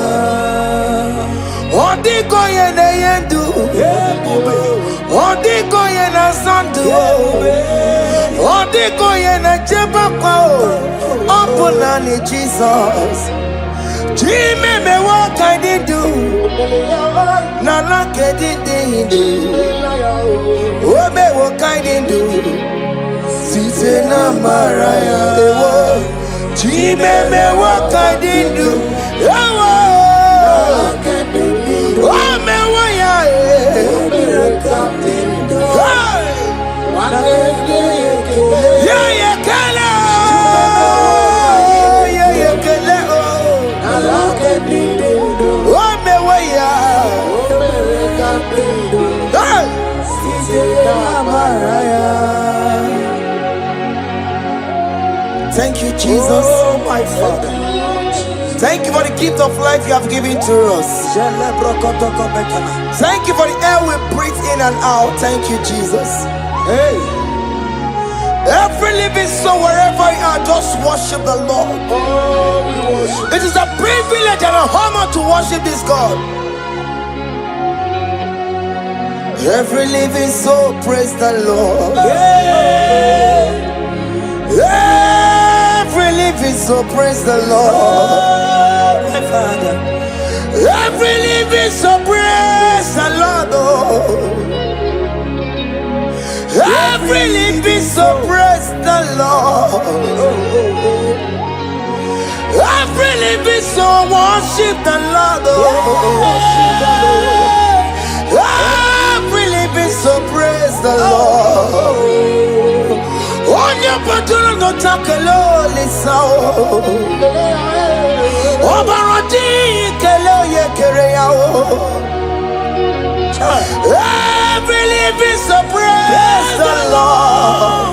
Speaker 2: Odiko ye na yendu. Odiko ye na sandu. Odiko ye na chepakwa. Opuna ni Jesus. Chime me what I did do. Nala didn't do. Oh me what I did do. Site na maraya. Chime me what I did do. Oh me what ya. Yeah yeah kala. Yeah yeah kala. Oh me what ya. Thank you, Jesus.
Speaker 3: Oh, my Father.
Speaker 2: Thank you for the gift of life you have given to us. Thank you for the air we breathe in and out. Thank you, Jesus.
Speaker 3: Hey.
Speaker 2: Every living soul, wherever you are, just worship the Lord.
Speaker 3: Oh, we worship.
Speaker 2: It is a privilege and an honor to worship this God. Every living soul, praise the Lord.
Speaker 3: Hey.
Speaker 2: Every living soul, praise the Lord.
Speaker 3: Oh, my Father.
Speaker 2: Every living soul, praise the Lord. Oh. Every living soul, praise the Lord. Every living soul, worship the Lord. Every living soul, praise the Lord. On your patron, no takelo, listen. Obarati, kelo, ye kereao. Every living soul, praise the Lord.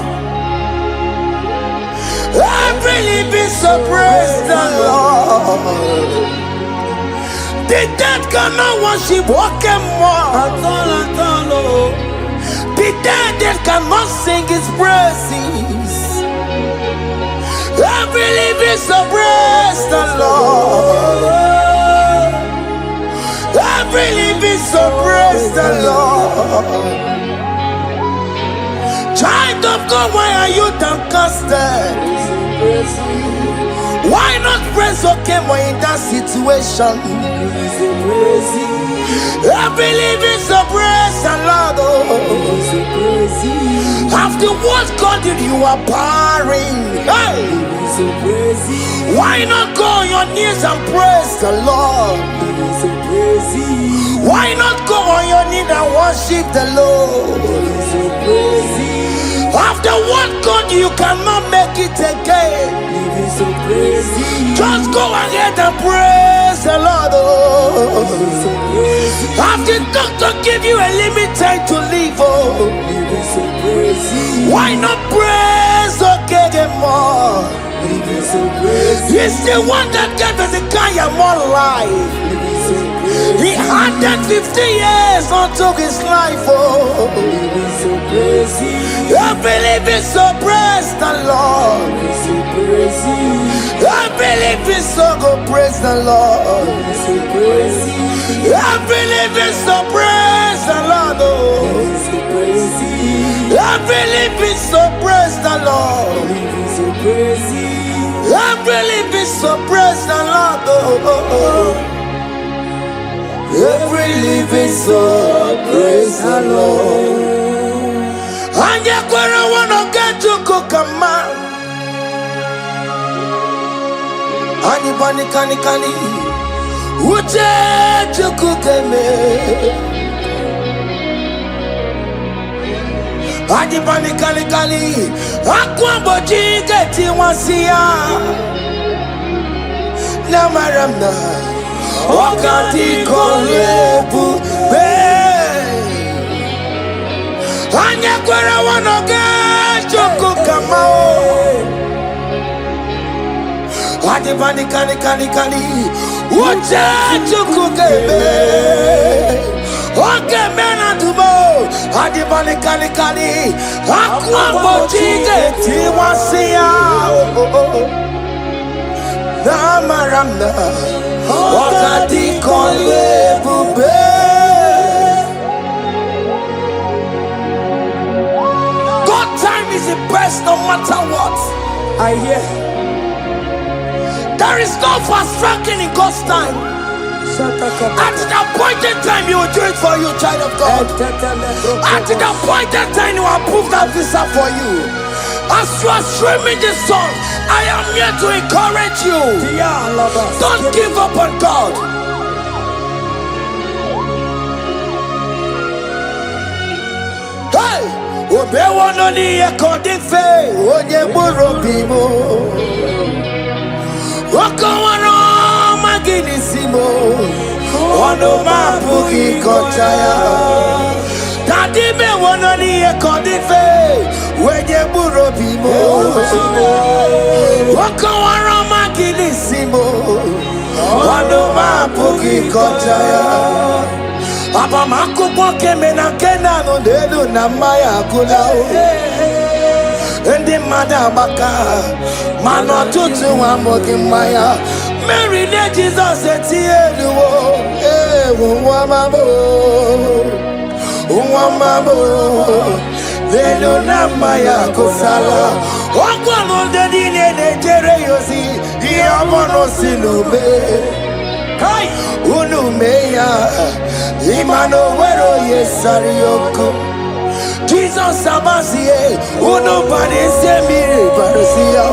Speaker 2: Every living soul, praise the Lord. The dead cannot worship Oke Muo. The dead cannot sing his praises. Every living soul, praise the Lord. Every living soul, praise the Lord. Child of God, why are you downcasted? Why not praise Oke Muo in that situation? Every living soul, praise the Lord. After what God did, you are barren. Hey. Why not go on your knees and praise the Lord? Why not go on your knees and worship the Lord? After what God, you cannot make it again. Just go ahead and praise the Lord. After doctor give you a limited to live, why not praise Oke Muo? He's the one that gave Hezekiah more life. He added 50 years onto his life. Every living soul, praise the Lord. Every living soul, go praise the Lord. Every living soul, praise the Lord. Every living soul, praise the Lord. Every living soul, praise the Lord. Every living soul, praise the Lord. And you want to get to cook a man. Anybody can Uche to cook a man. Anybody can Aquamboji get in one see ya. Namaramna. Wakati kolebu be Anya kwere wanoge Joko kamao Adi bani kani Uche joko kebe Oke mena tubo Adi bani kani Akwa mojige tiwasiya Namaramna Wakati kolebu be God time is the best no matter what. I hear. There is no fast tracking in God's time. At the appointed time, He will do it for you, child of God. At the appointed time, He will approve that visa for you. As you are streaming this song, I am here to encourage you. Don't give up on God. Hey! Obe wono ni according faith, onye buru bimo. Oko wano magini simo, ono mapugi kochaya. Daddy me wono ni according faith, onye buru bimo. Oko wano magini simo, ono mapugi kochaya. Aba makubo keme na kena no delu na maya kula Ndi mada baka mano tutu wa mogi maya Mary ne Jesus eti eluwo Uwa mabo Delu na maya kusala Wakwa no dedi ne jere yosi Iya mono sinube Kai unumeya Imano wero yesarioko Jesus abasiye Unubani semire barusiya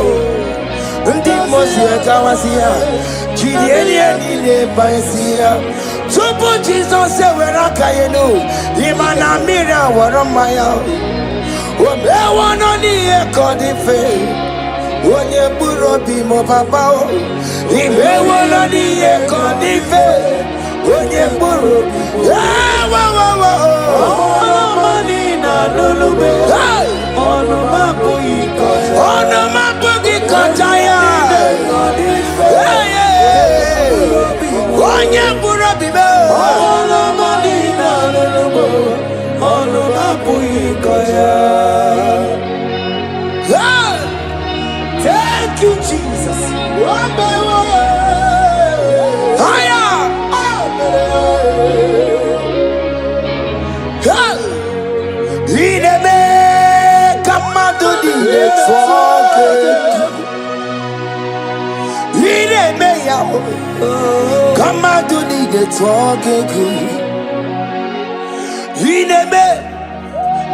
Speaker 2: Ndi mosie kawasiya Chidielie nile baesiya Tupu Jesus wera kayenu Imana mira waromaya Obe wano niye kodife Onye buro bimo babao Ibe wano niye kodife Onye buru Ono mani na lulube Ono mapu ikochaya Onye buru bibe Ono mani na lulube Ono mapu ikochaya. Thank you, Jesus. Come out to the talking good.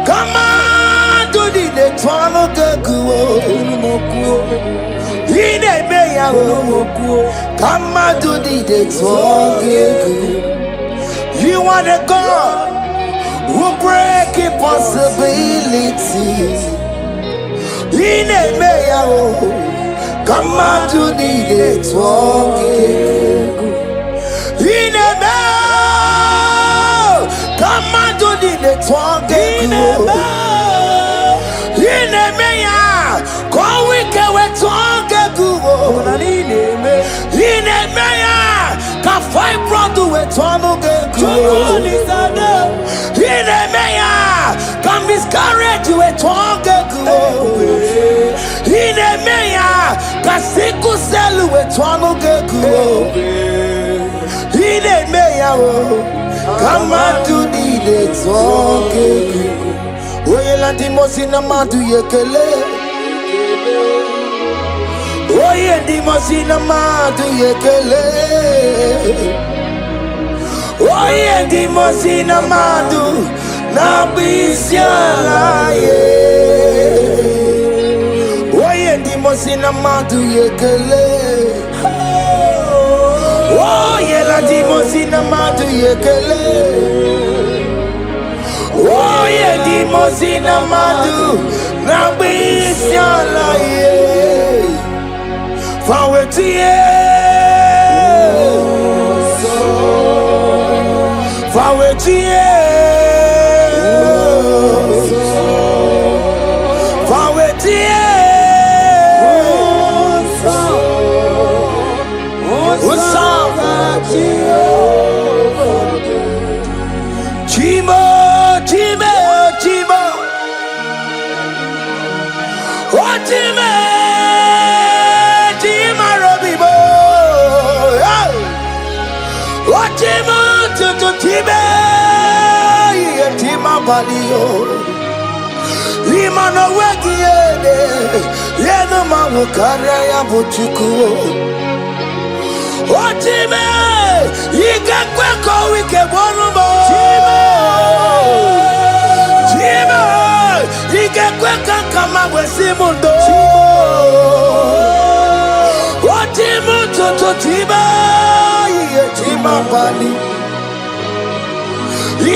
Speaker 2: Come out to the talking good. Come out to the talking good. You are the God who break impossibilities. Come out to the talking good. Come out to the talking good. Go wike we talking good. Can fight brother we talking good. Can miscarriage we talking good. Kasiku selu etwano geku Hine meya o Kama tu di de toke Oye lanti mosi na madu yekele Oye di mosi na madu yekele Oye di mosi na madu Na bisiala ye Dimosina madu yekele Oh yela dimosina madu yekele Oh ye dimosina madu Na bisiala ye Fawetie Imano wegiede yeno mawu karaya buchuku Otime yigakwe ko wike bonumo Chima yigakwe kankama wesimundo Otimu toto tiba chima bali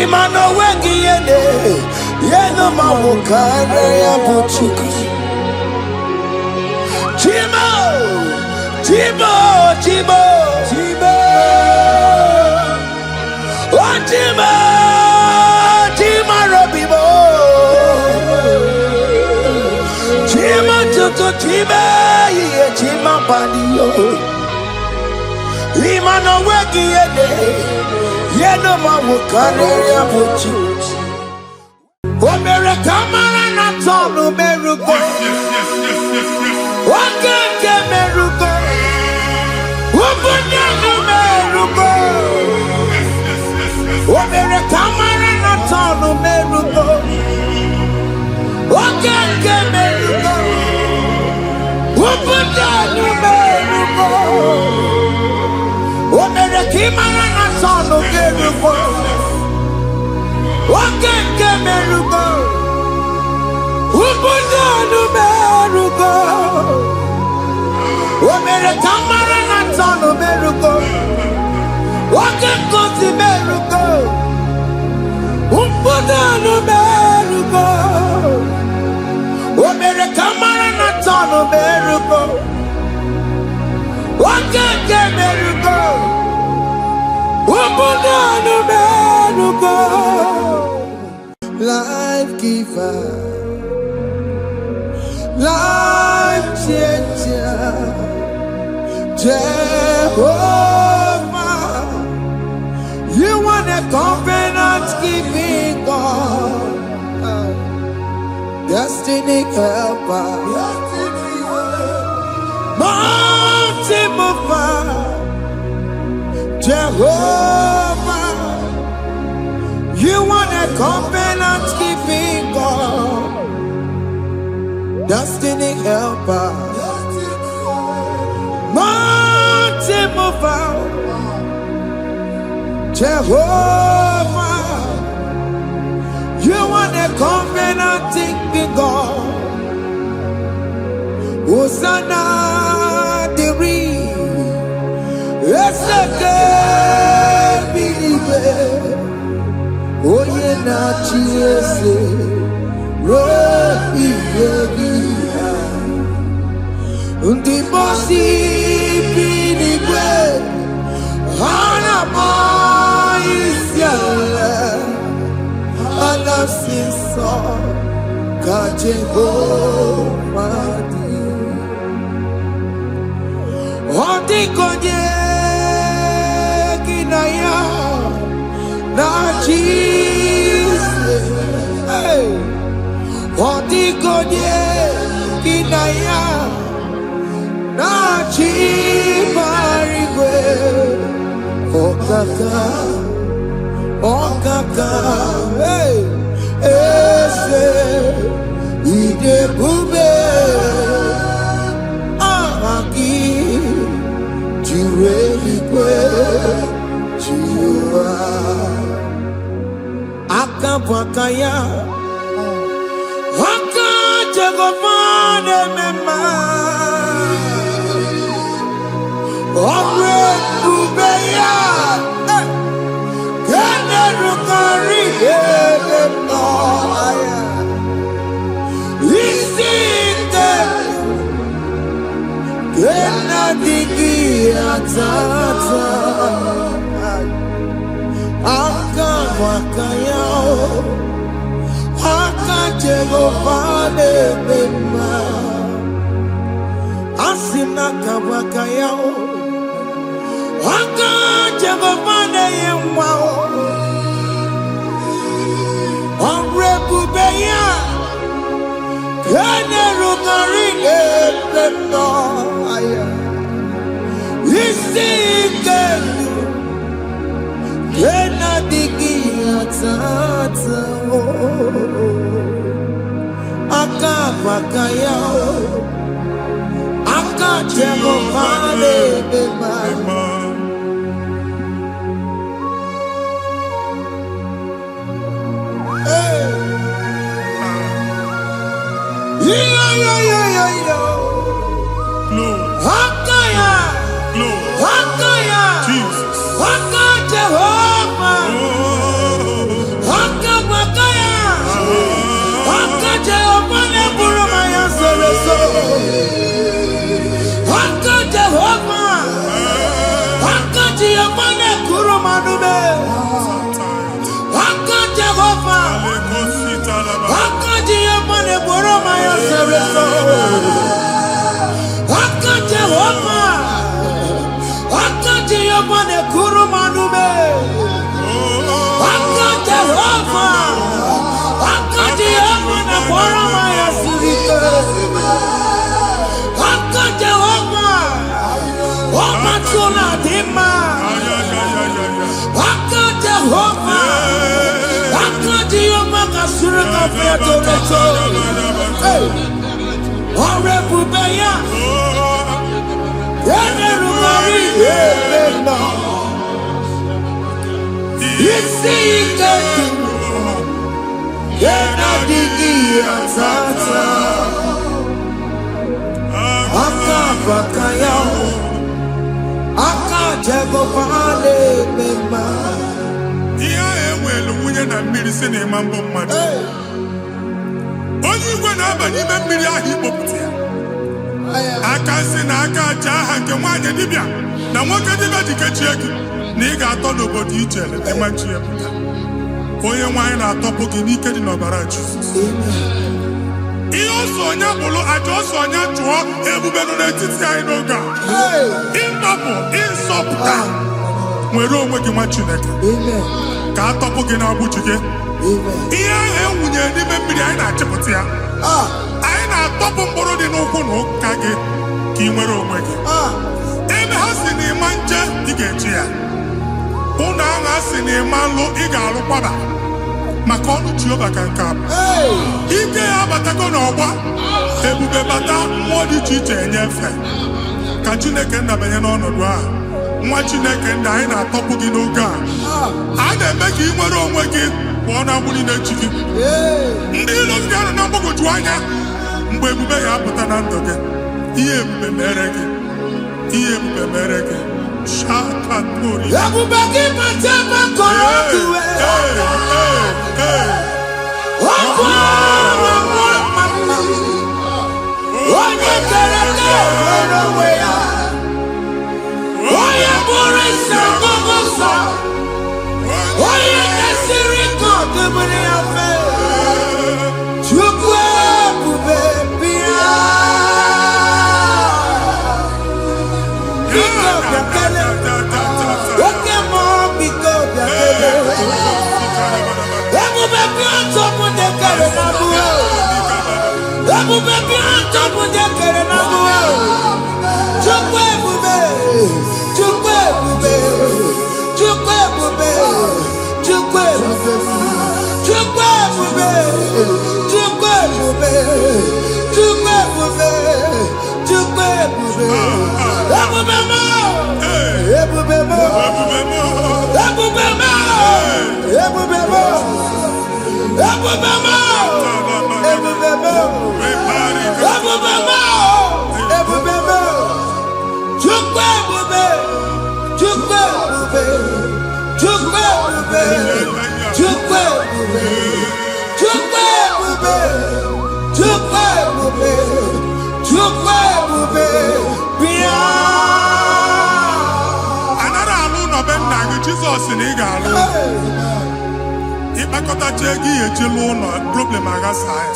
Speaker 2: Imano wegiede yeno mawu karaya buchuku Chima Chimo, Chimo, Chimo, oh Chimo, Chimo Robibo, Chimo Tutu Chimo, yeah Chimo Padio, Lima no weki yede, yeno mawukane ya buchi. Omere kamara na tonu merugo, wakeke merugo. Omere kamara na tonu merugo Okeke merugo Ubudanu merugo Omere kimara na tonu merugo Okeke merugo Ubudanu merugo Omere kamara na tonu merugo Oke kosi merugo Umpudanu merugo Omere kamara na tonu merugo Oke ke merugo Umpudanu merugo Life giver Life changer Jehovah You want a covenant keeping God, destiny helper, mountain mover, Jehovah. You want a covenant keeping God, destiny helper, mountain mover. Jehovah, you want a covenant keeping God. Hosanna, Diri, Eseke, Bilibe, Oyena, Chiese, Robi, Yogia, Undibosi, Bilibe, Hanama. Anasiso ka Jehovah di Odi konye kinaya na Jesus Odi konye kinaya na Chibarigwe Okaka Okaka, hey, ese, ide bube, ahaki, jure ikwe, jiwa, akabwakaya, haka jegofane mema, omre bubeya. Aka bakayao aka Jehovah nebema asina kabakayao aka Jehovah neyemwao onrebubeya kene rugari ebema aya isikelu kena digi atata aka bakayao aka Jehovah nebema
Speaker 3: Jesus.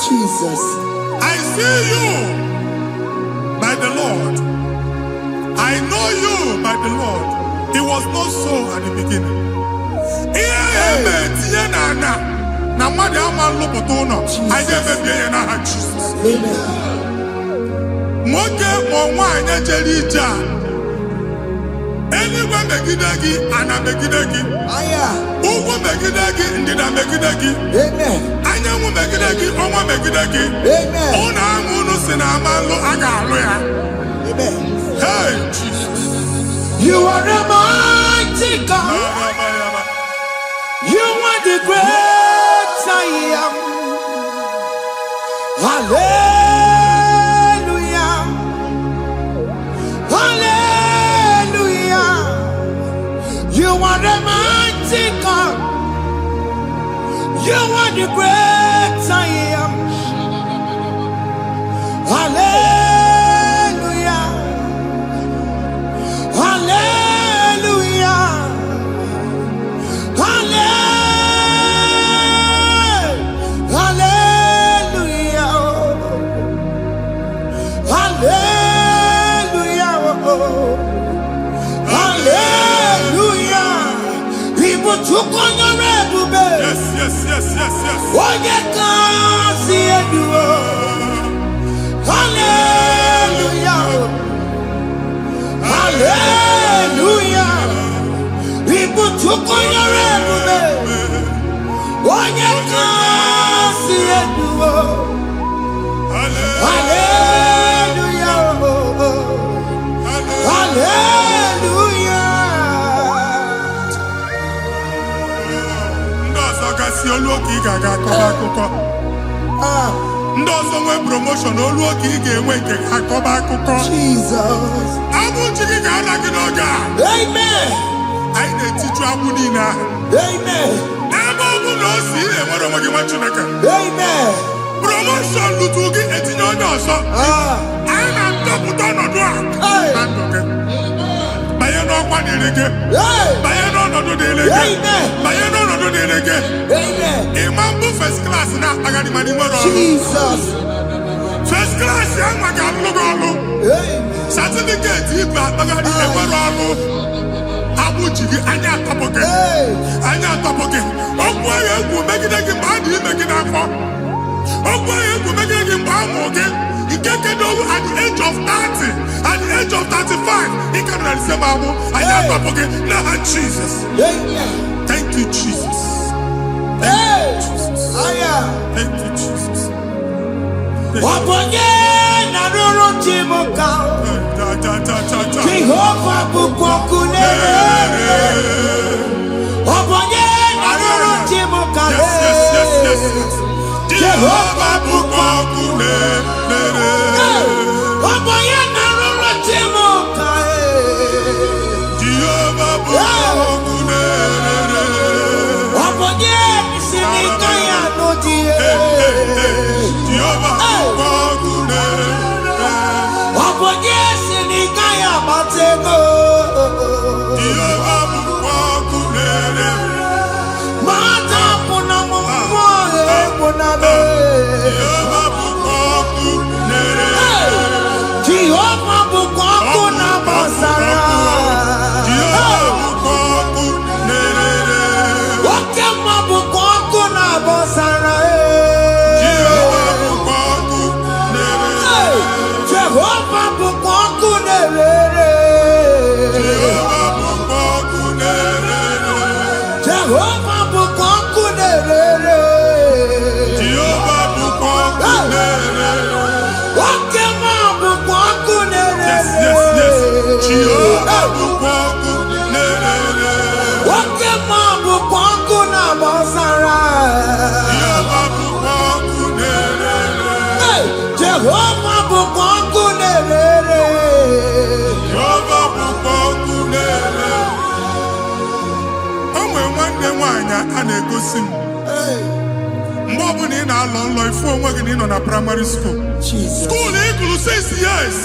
Speaker 2: Jesus.
Speaker 3: I see you by the Lord. I know you by the Lord. It was not so at the beginning. Anyone megidagi, ana megidagi. Uwo megidagi, ndina megidagi.
Speaker 2: Amen.
Speaker 3: Anyanwu megidagi, onwa megidagi.
Speaker 2: Amen.
Speaker 3: Ona amunu sinamalo aga aloya.
Speaker 2: Amen.
Speaker 3: Hey, Jesus.
Speaker 2: You are a mighty God. You are the great I am. Hallelujah. Hallelujah. You are the mighty God. You are the great I am. Hallelujah. Hallelujah. Hallelujah. Hallelujah. Hallelujah. People took on your red.
Speaker 3: Yes, yes, yes, yes, yes.
Speaker 2: Oh, you can't see it. Hallelujah. Hallelujah. People took on your red. Oh, you can't see it. Hallelujah. Hallelujah.
Speaker 3: Ndọsọgasị olu oge ị ga-akọba akụkọ. Ndọsọ nwe promotion olu oge ị ga-enwe nke akọba akụkọ.
Speaker 2: Jesus.
Speaker 3: Abụchi gị ga-ala gị n'oge a.
Speaker 2: Amen.
Speaker 3: Anyị na-etiju agbụ niile ahụ.
Speaker 2: Amen.
Speaker 3: Ebe ọ bụ na o si ị na-enwere onwe gị nwa Chineke.
Speaker 2: Amen.
Speaker 3: Promotion lutu gị etinye onye ọzọ. Anyị na-atọpụta ọnọdụ a na ndụ gị. Banye n'ọkwa dịrị gị. Banye n'ọnọdụ dịrị gị. Banye n'ọnọdụ dịrị gị. Ịma mbụ first class na-akpagharị ma n'ime ọrụ.
Speaker 2: Jesus.
Speaker 3: First class ya nwa ga-alụ gị ọlụ. Certificate ibu akpagharị enwere ọlụ. Agbụ ji gị anya atọpụ gị. Anya atọpụ gị. Okwu ahụ egwu megide gị mgbe a dị ime gị n'afọ. Okwu ahụ egwu megide gị mgbe a mụrụ gị. At the age of 30, at the age of 35, he can receive Abu. I am not forget. Now, Jesus. Thank you, Jesus. Thank you, Jesus. Thank you, Jesus. Jehovah Bukokune. Mgbe ọ bụla ị na-alọ nlọ ifu onwe gị na ị nọ na primary school. School ịgụrụ 6 years.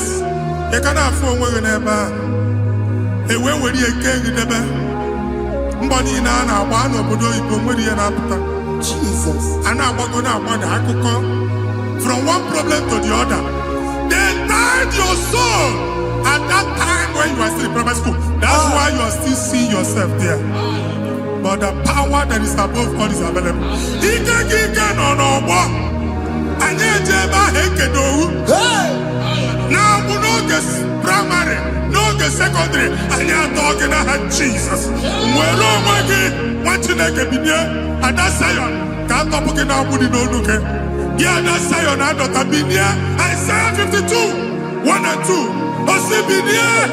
Speaker 3: Ị ka na-afụ onwe gị n'ebe a. Ewe were ike gị debe. Mbọ niile a na-agba n'obodo oyibo nwere ihe na-apụta.
Speaker 2: Jesus.
Speaker 3: And I'm going to from one problem to the other. They tied your soul at that time when you are still in primary school. That's why you are still seeing yourself there. But the power that is above all is available. Now we know this primary, no the secondary, and you're talking about Jesus. Well, oh my God, what you like a video? And that's Zion. Can't talk about it no look. Yeah, that's Zion. I don't have been here. Isaiah 52, 1 and 2. But see, been here,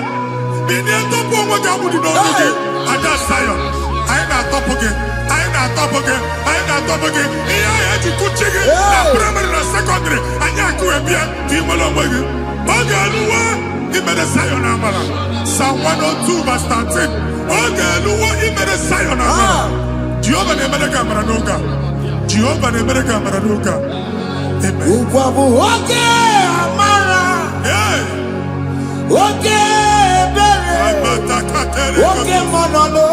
Speaker 3: don't put what I would know. And that's Zion. I ain't not top again. I ain't not top again. I ain't not top again. Yeah, I had to put chicken. Primary and secondary. And you have to be a team along with you. Okay, he made a Zion Amala. Psalm 102 verse 13. Okay, he made a Zion Amala. Jehovah the America Maranuka. Jehovah the America Maranuka. Amen.
Speaker 2: Okay, Amara.
Speaker 3: Yeah.
Speaker 2: Okay, okay, Monolo.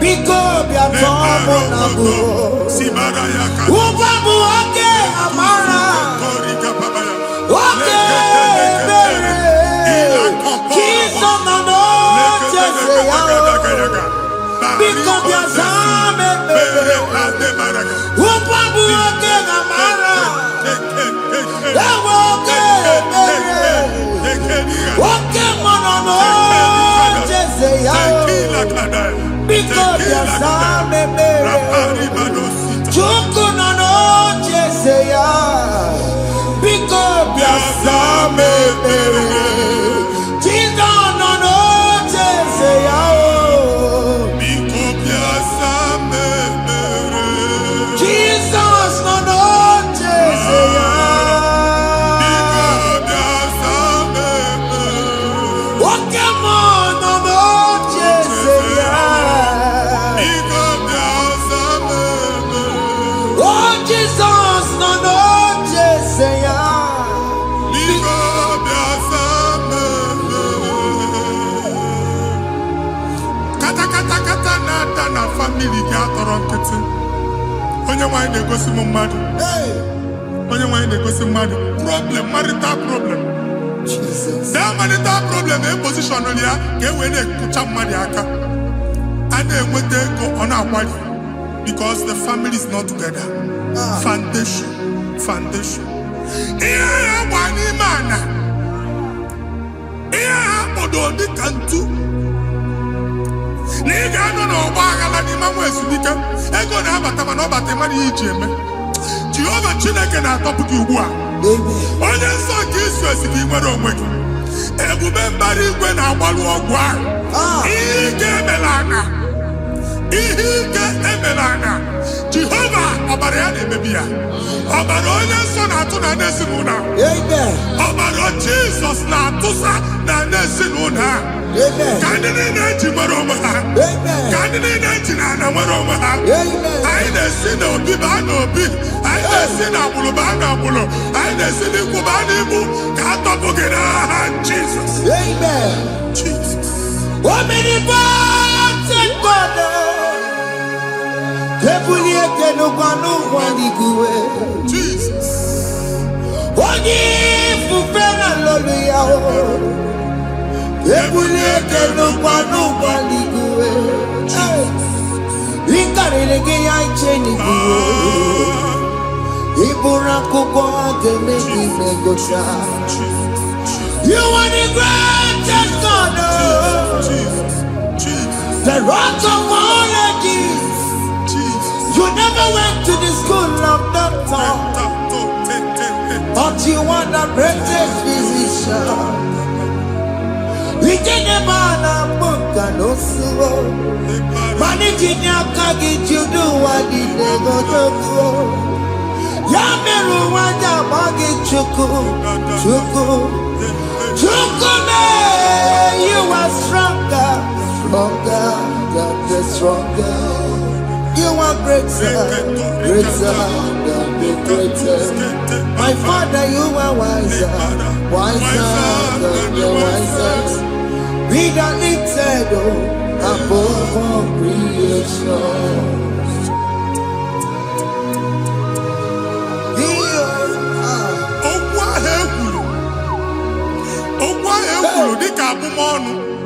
Speaker 2: Because we are talking. Okay, Amara.
Speaker 3: Problem, marital problem.
Speaker 2: Jesus.
Speaker 3: That marital problem, a position on here, get when they put up Mariaka. And then when they go on our body, because the family is not together. Foundation. Yeah, one man. Yeah, but on the cantu. Nigga, no, Bagala, the man was unique. I go to have a taman about the money, Jim. Jehovah Chineke na top you onye nsọ nke Israel si nwere onwe gị ebube mbara igwe na-agbalụ ọgwụ ahụ ihe ike emela anya Jehova ọbara ya na-emebi ya ọbara onye nsọ na-atụ na n'ezinụlọ ọbara Jizọs na-atụsa na n'ezinụlọ ka ndị niile ji nwere onwe ha ka ndị niile ji na ana nwere onwe ha anyị na-esi na obi baa na obi anyị na-esi na agbụrụ baa na agbụrụ anyị na-esi n'ikwu baa n'ikwu ka a tọpụ gị n'aha Jizọs. Jesus.
Speaker 2: You are the greatest God, the rock of all ages. You never went to the school of doctor, but you are the greatest physician. We didn't man a book and also managing your carriage, you do what you never do. Yameru wanja magi chuku. You are stronger, stronger. You are greater than the greatest. My Father, you are wiser than the wisest. Be the lifted above all creation.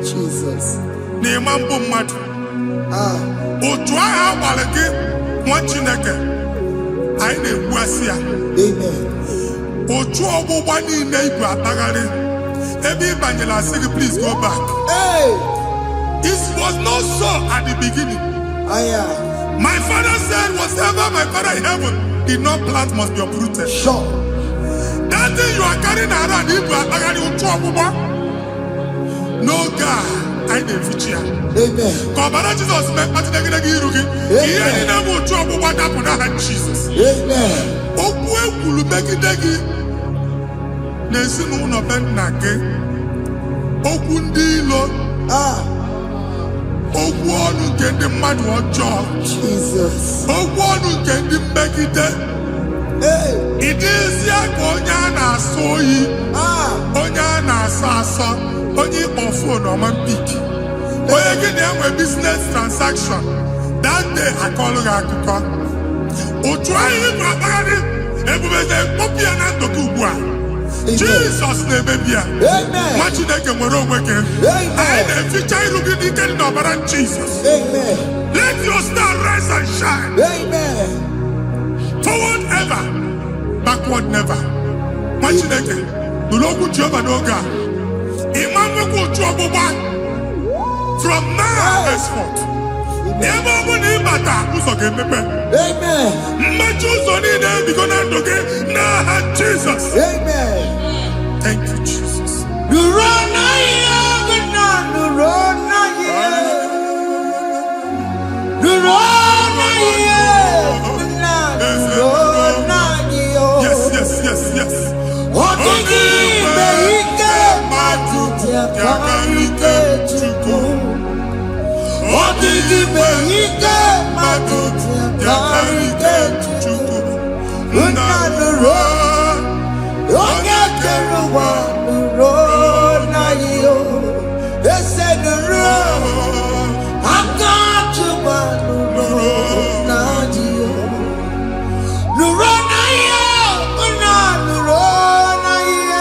Speaker 2: Jesus.
Speaker 3: N'imambu mmadụ. Otu agha agbara gị nwa Chineke anyị na-ekwu asị ya.
Speaker 2: Amen.
Speaker 3: Otu ọgbụgba niile ibu akpagharị ebe ị banyere asị gị please go back.
Speaker 2: Hey.
Speaker 3: It was not so at the beginning. My father said whatever my father in heaven did not plant must be uprooted.
Speaker 2: Sure.
Speaker 3: That thing you are carrying around ibu akpagharị otu ọgbụgba. No God, I didn't reach here.
Speaker 2: Amen.
Speaker 3: Kọbara Jesus mee kpatịna gị iru gị. Ihe ndị na-eme otu ọgbụgba dapụ n'aha Jesus.
Speaker 2: Amen.
Speaker 3: Okwu ekwuru megide gị n'ezinụlọ be nna gị. Okwu ndị ilo. Okwu ọnụ nke ndị mmadụ ọjọọ.
Speaker 2: Jesus.
Speaker 3: Okwu ọnụ nke ndị mmegide. Ị dịzie ka onye a na-asọ oyi. Onye a na-asọ asọ. Onye ịkpọ phone ọma mpik. Onye gị na-enwe business transaction. That day akọlụ gị akụkọ. Otu anyị bụ akpagharị ebubeze mkpọpụ ya na ndụ gị ugbu a. Jesus na-emebi ya. Nwa Chineke nwere onwe gị. Anyị na-eficha iru gị n'ike dị n'ọbara Jesus. Let your star rise and shine. Forward ever, backward never. Nwa Chineke nụrụ okwu Jehova n'oge a. From now henceforth, ebe ọ bụ na ịbata ụzọ ga-emepe. Mmechi ụzọ niile ebigo na ndụ gị n'aha Jesus. Thank you, Jesus. Yes, yes, yes, yes.
Speaker 2: Yakarike Chukwu. Odigi Behike Maduti Yakarike Chukwu. Unanuro Oge Keruwa Nuro na yo. Ese nuro Akachuwa Nuro na yo. Nuro na yo. Unanuro na yo.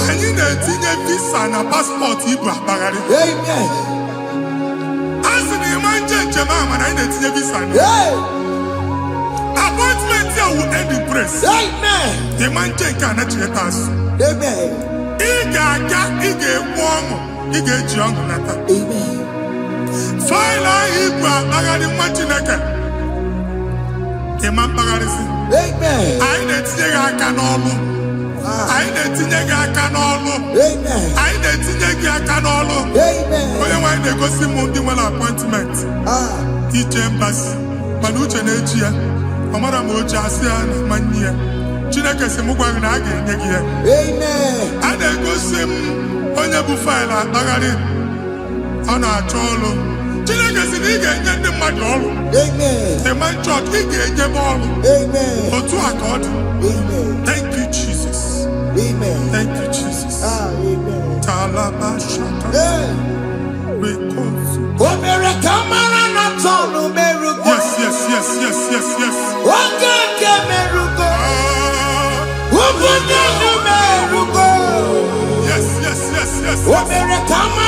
Speaker 3: Anyị na-etinye visa na paspọtụ ibu akpagharị.
Speaker 2: Amen.
Speaker 3: Asị na ịma njem ama na anyị na-etinye visa na. Appointment here will end in praise.
Speaker 2: Amen.
Speaker 3: Ịma njem nke a na-echeta azụ.
Speaker 2: Amen.
Speaker 3: Ị ga-aga, ị ga-ekwu ọṅụ, ị ga-eji ọṅụ nata.
Speaker 2: Amen.
Speaker 3: Faịlụ ahụ ibu akpagharị nwa Chineke. Ịma mkpagharịsị.
Speaker 2: Amen.
Speaker 3: Anyị na-etinye gị aka n'ọlụ. Anyị na-etinye gị aka n'ọlụ. Anyị na-etinye gị aka n'ọlụ. Onye nwaanyị na-egosi m ndị nwere appointment ije mbasi mana uche na-eji ya ọ mara ma oche asị ya na manye ya. Chineke sị m gwa gị na a ga-enye gị ya. A na-egosi m onye bụ faịlụ akpagharị ọ na-achọ ọrụ. Chineke sị na ị ga-enye ndị mmadụ ọrụ. Ịma nchọt ị ga-enye m ọrụ. Otu a ka ọ dị. Thank you, Jesus. Thank you, Jesus. Talabashaka. Yes, yes, yes, yes, yes, yes. Yes, yes, yes, yes, yes.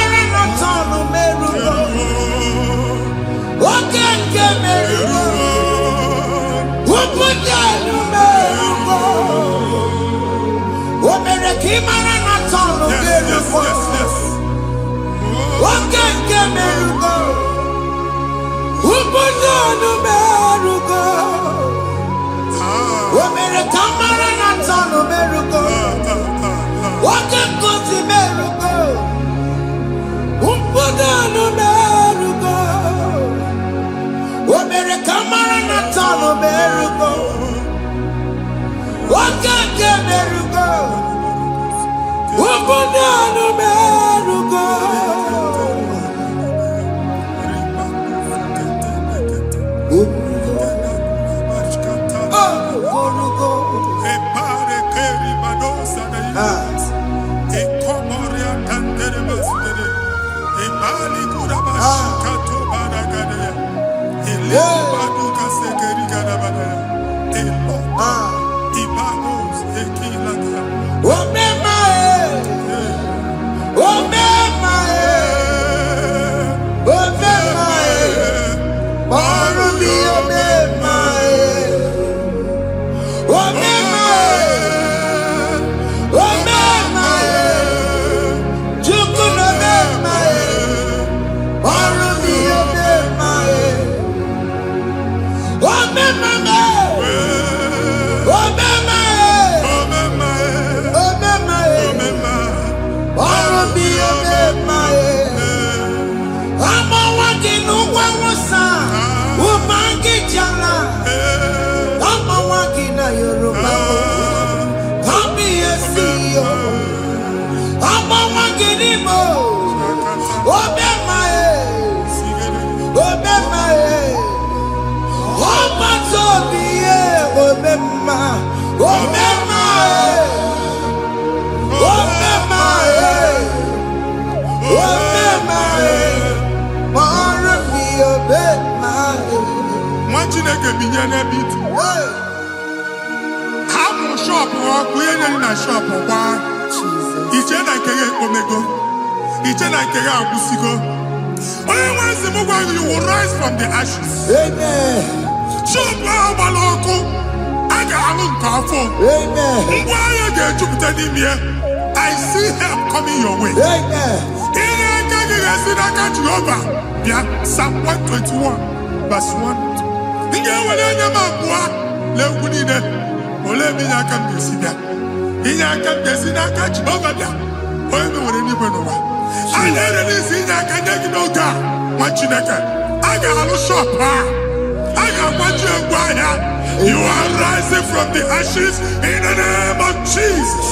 Speaker 3: You will rise from the ashes.
Speaker 2: Amen.
Speaker 3: I see help coming your way.
Speaker 2: Amen.
Speaker 3: Psalm 121, verse 1. You are rising from the ashes in the name of Jesus.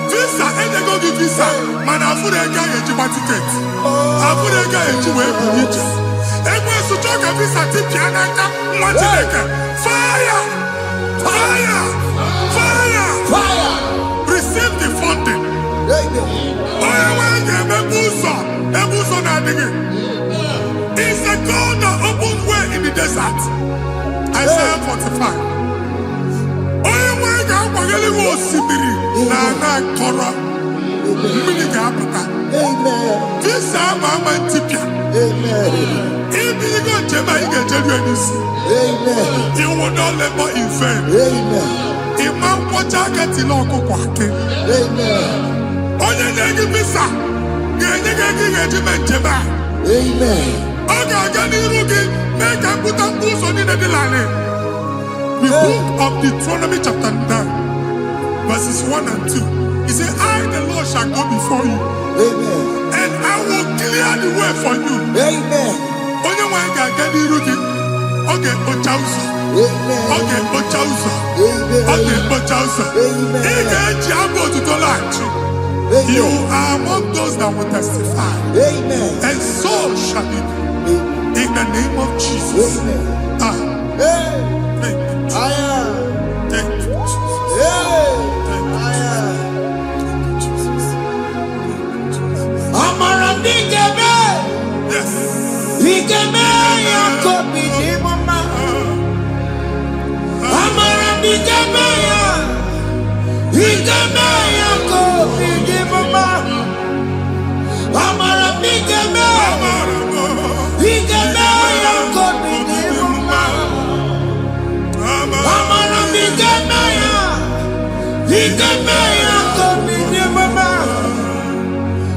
Speaker 3: Visa, and they go give visa. Man, I put a guy in my ticket. I put a guy in my ticket. And when you talk a visa, tip Yanaka, fire! Fire! Fire!
Speaker 2: Fire!
Speaker 3: Receive the funding. It's a God that opens way in the desert. Isaiah 45. This Amen. If you go to my you will not labor in vain. Imam Pochaka Tiloko Kwake. Onye negi visa, The book of Deuteronomy chapter 9, verses 1 and 2. He said, I, the Lord, shall go before you. And I will clear the way for you. Onye wanga gani rugi. Okay, Ochausa. Okay, Ochausa. Okay, Ochausa. You are among those that will testify. And so shall it be. In the name of Jesus. Thank you, Jesus. Thank you, Jesus.
Speaker 2: Yes.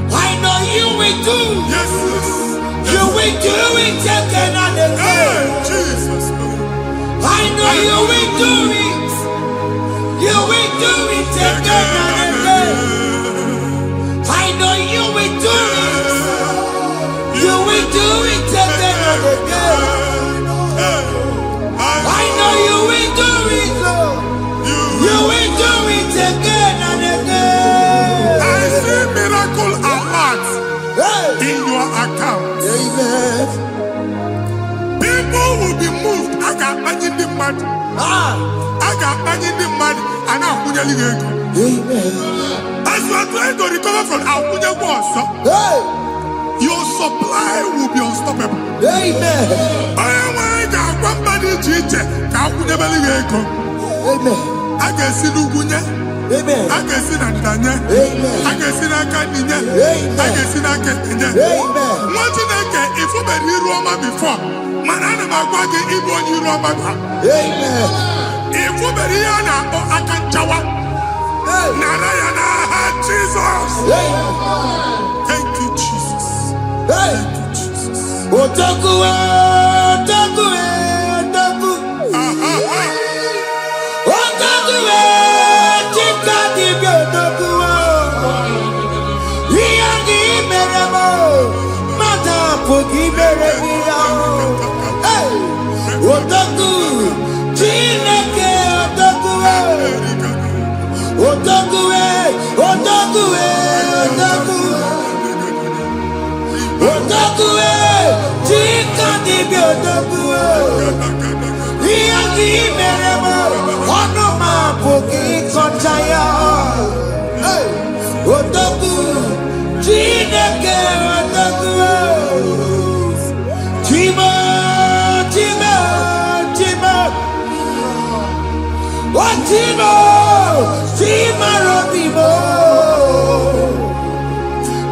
Speaker 2: I know you will do.
Speaker 3: Yes,
Speaker 2: You will do it again and again.
Speaker 3: Jesus.
Speaker 2: I know you will do it. You will do it again and again. I know you will do it. You will do it again and again. I know you will do it, Lord. You will do it again and again.
Speaker 3: I see miracle alert in your account.
Speaker 2: Amen.
Speaker 3: People will be moved. I got money in the mud. I got money in the mud. And I'm going to
Speaker 2: Amen.
Speaker 3: as you are trying to recover from Abuja Boss, your supply will be unstoppable.
Speaker 2: Amen.
Speaker 3: I got one body teacher.
Speaker 2: Amen.
Speaker 3: I can see Lugunya.
Speaker 2: Amen.
Speaker 3: I can see Nandanya.
Speaker 2: Amen.
Speaker 3: I can see Nakaninya.
Speaker 2: Amen.
Speaker 3: I can see Nakaninya.
Speaker 2: Amen.
Speaker 3: What did I get if you were here Roma before? Manana Magwagi Ibo ni Roma.
Speaker 2: Amen.
Speaker 3: If you were here now, I can chawa. Narayana, Jesus. Thank you, Jesus. Thank you, Jesus.
Speaker 2: Otaku, Otaku, Otaku. Otaku, Chika di Otaku. Iyagi meremo, mata pogi meremia. Otaku, Chineke Otaku. Otaku, Otaku, Otaku. Otaku, Chika di Otaku. Iyagi meremo, onoma pogi kontaya. Otaku, Chineke Otaku. Chima, Chima, Chima. What Chima? Chima Robimo.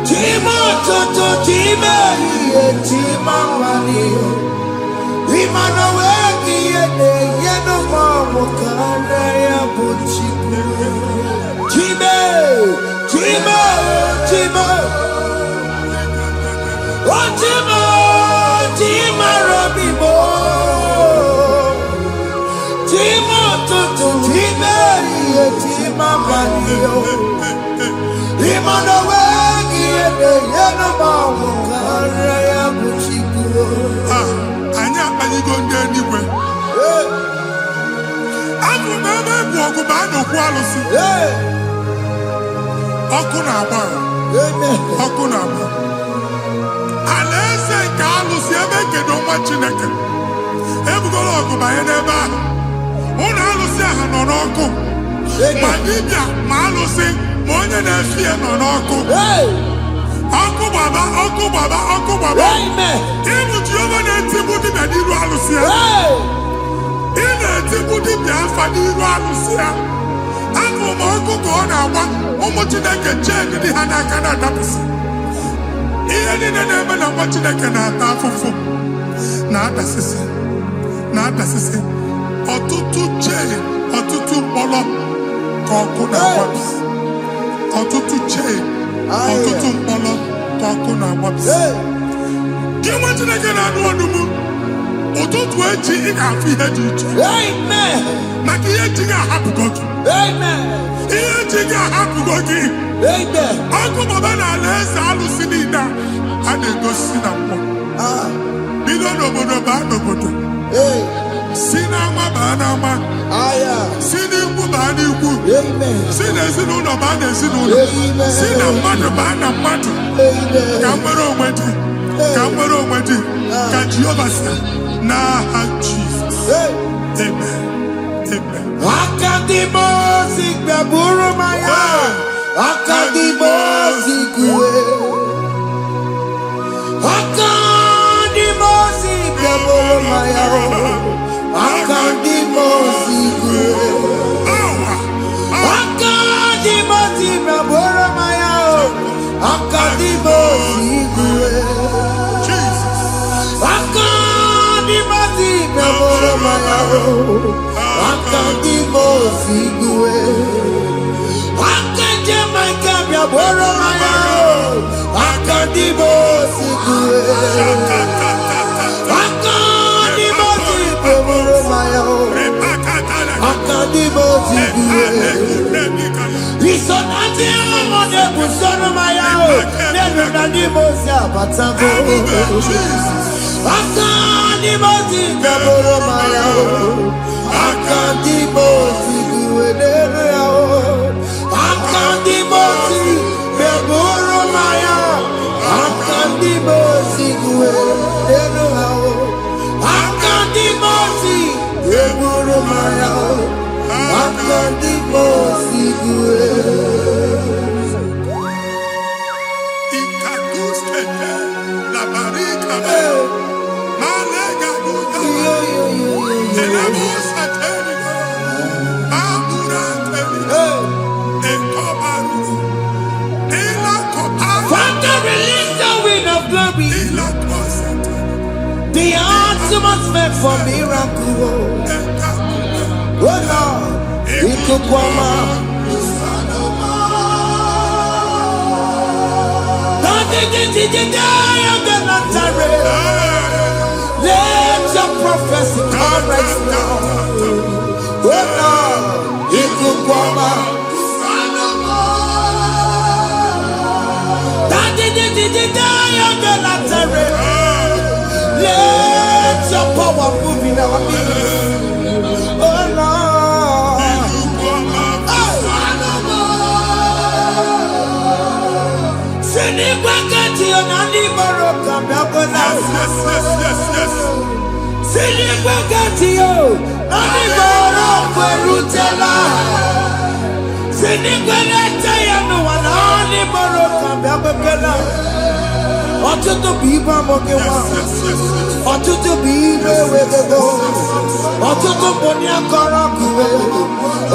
Speaker 2: Chima Toto, Chima, Chima Mani. Imano weki yene, yeno mamo kanda ya buchiku. Chima, Chima, Chima. Oh Chima, Chima Robimo. Chima Toto, Chima, Chima Mani. Imano weki yene, yeno mamo kanda ya buchiku.
Speaker 3: Anya Panigo anywhere. I'm from Bano Quality. Okunaba. Okunaba. Alese Carlos Yameke don't watch in a can. Ebugolo by a neighbor. One Alusia Hanoko. Madibia, Malusi, Monia Nefia Nonoko. Uncle Baba, Uncle Baba, Uncle Baba.
Speaker 2: Amen.
Speaker 3: Even Giovanni and Timothy Nadiru Alusia. In a Timothy Biafadiru Alusia. Uncle Mongo Gona, Omotinaka Jen, the Hanakana Dapis. Ian in a name of Motinaka Tafu. Not assistant. Not assistant. Or tutu chain, or tutu polo, Kokuna Waps. Or tutu chain. Ọtụtụ mkpọrọ ka ọkụ na-agbapụsị. Gị nwetụ na gị na-anụ ọnụmụ, ụtụtụ echi ị ga-afụ ihe dị iche. Maka ihe echi ga-ahapụgo gị. Ihe echi ga-ahapụgo gị. Ọkụ baba na ala eze alụsị niile a na-egosi na mmụọ. Bido n'obodo baa n'obodo. Si n'ama baa n'ama. Si n'ikwu baa n'ikwu. Si n'ezinụlọ baa n'ezinụlọ. Si na mmadụ baa na mmadụ. Ka nwere onwe dị. Ka nwere onwe dị. Ka Jehova si n'aha Jizọs. Amen. Amen.
Speaker 2: Akadimosi gbaburu maya. Akadimosi kue. Akadimosi gbaburu maya. Akadimosi kue. Akadimosi gbaburu maya. Akadimosi kue. Akandimo Sigue. Akanje Maikabia Boromaya. Akandimo Sigue. Akandimo Sigue Boromaya. Akandimo Sigue. Isonati amone Busoromaya. Akandimo Siabatako. Akandimo Sigue Boromaya. Akandimo Sigue Derao. Akandimo Sigue Boromaya. Akandimo Sigue Derao. Akandimo Sigue Boromaya. Akandimo Sigue.
Speaker 3: Ikakuskete la barika. Malega duta. Elamos aterigo. Abura aterigo. Ekobaru. Ela koparu.
Speaker 2: Father, release the wind of glory.
Speaker 3: Ela kosete.
Speaker 2: The atmosphere for miracle. Oh Lord, Ikukwama. Let your prophecy come right now. Oh Lord, Ikukwama. Let your power move in our midst. Oh Lord. Sinibagati onani baroka biakola.
Speaker 3: Yes.
Speaker 2: Sinibagati yo nani baroka rutela. Sinibagati ya no nani baroka biakola. Otutu biba mokewa. Otutu bibe wegego. Otutu bonia karakuwe.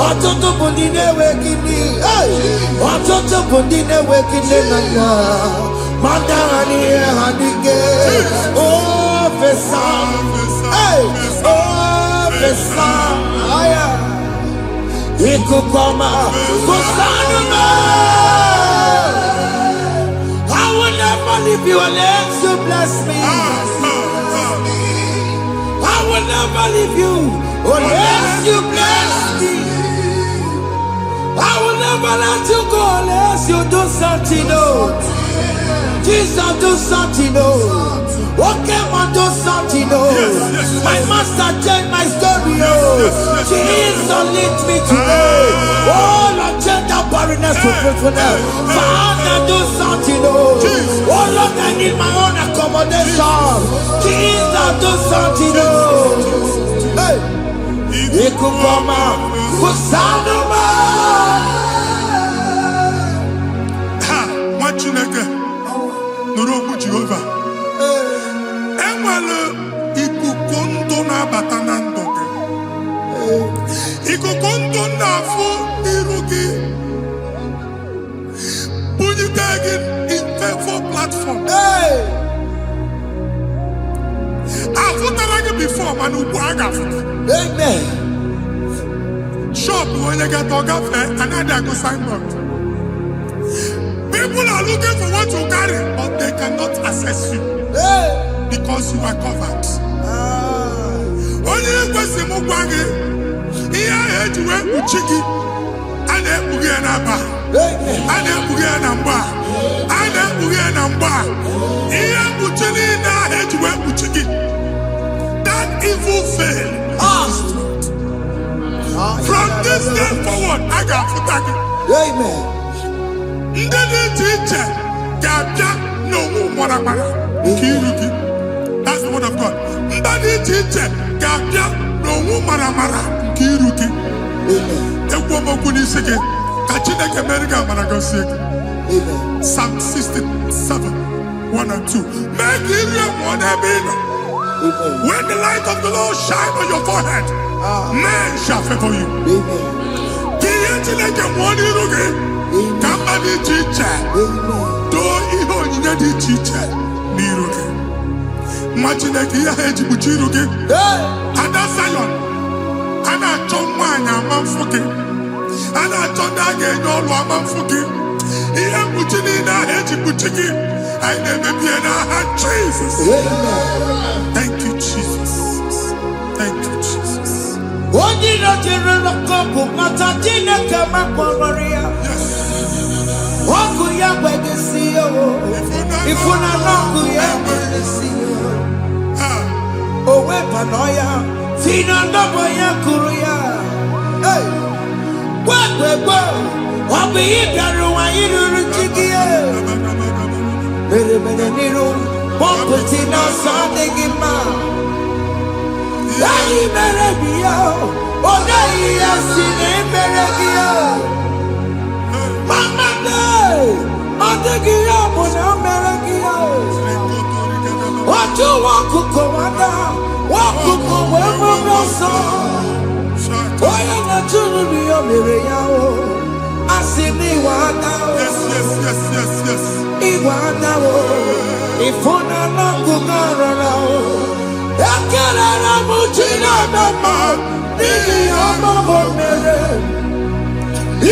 Speaker 2: Otutu bondine wekini. Otutu bondine wekini nana. Mandani hanike. Oh fesa. Oh fesa. Aya. Ikukoma. Kusanuma. I will never leave you unless you bless me. I will never leave you unless you bless me. I will never let you go unless you do something. Oh, Jesus, do something. Oh, Oke Muo, do something. Oh, my master changed my story. Oh, Jesus, lead me today. Oh, Lord, change that barrenness to fruitfulness. Father, do something. Oh, Lord, I need my own accommodation. Jesus, do something. Oh, hey, Ikukoma, Kusanuma.
Speaker 3: Chineke nụrụ okwu Jehova. Enwere ikuku ndụ na-abata na ndụ gị. Ikuku ndụ na-afụ iru gị. Bunyite gị infevo platform. Afụtara gị before mana ugbu a ga-afụta.
Speaker 2: Amen.
Speaker 3: Shop onye ga-atọ gafee anaghị agụ signboard. People are looking for what you carry, but they cannot access you because you are covered. Only kwesị m gwa gị ihe ahụ eji wee kpuchi gị a na-ekpughe ya na aba, a na-ekpughe ya na mgba, a na-ekpughe ya na mgba. Ihe mkpuchi niile ahụ eji wee kpuchi gị, that evil veil. From this day forward, a ga-afụta gị.
Speaker 2: Amen.
Speaker 3: Ndị dị iche iche ga-abịa n'onwe maramara nke iru gị. That's the word of God. Ndị dị iche iche ga-abịa n'onwe maramara nke iru gị. Egwu okwu n'isi gị ka Chineke mere gị amara gọzie gị. Psalm 67, 1 and 2. Mee ka iru enwe n'ebe ị nọ. When the light of the Lord shine on your forehead, men shall favor you. Ka ihe Chineke nwụọ n'iru gị. Ka mma dị iche iche doo ihe onyinye dị iche iche n'iru gị. Nwa Chineke ihe ha eji kpuchi iru gị. Ada Zion a na-achọ nwaanyị ama mfụ gị, a na-achọ ndị a ga-enye ọrụ ama mfụ gị, ihe mkpuchi niile ahụ eji kpuchi gị anyị na-emebie n'aha Jesus. Thank you Jesus. Thank you Jesus.
Speaker 2: Onye na-ejere n'ọkụ mata Chineke makpọrọ ọkụ ya gbegesi ifuna n'ọkụ ya gbegesi o wepụta ya si na ndọbọ ya kụrụ ya gwagbegbo ọ bụ ihe bịara ụwa iruru chi gị mere mere n'iru pọmpụti n'ọsọ adịghị mma anyị mere bi ya ọ naghị ya si na emere gị ya mama ọ dịghị ya bụ na o mere gị ya otu nwaọkụkọ nwada nwaọkụkọ wee bụrụ ọsọ onye na-achụrụ ya mere ya asị m ịwa ada ịwa ada ịfụ na n'ọkụkọ rọrọ ekelere m Chineke ma n'ihi ya ọmụmụ mere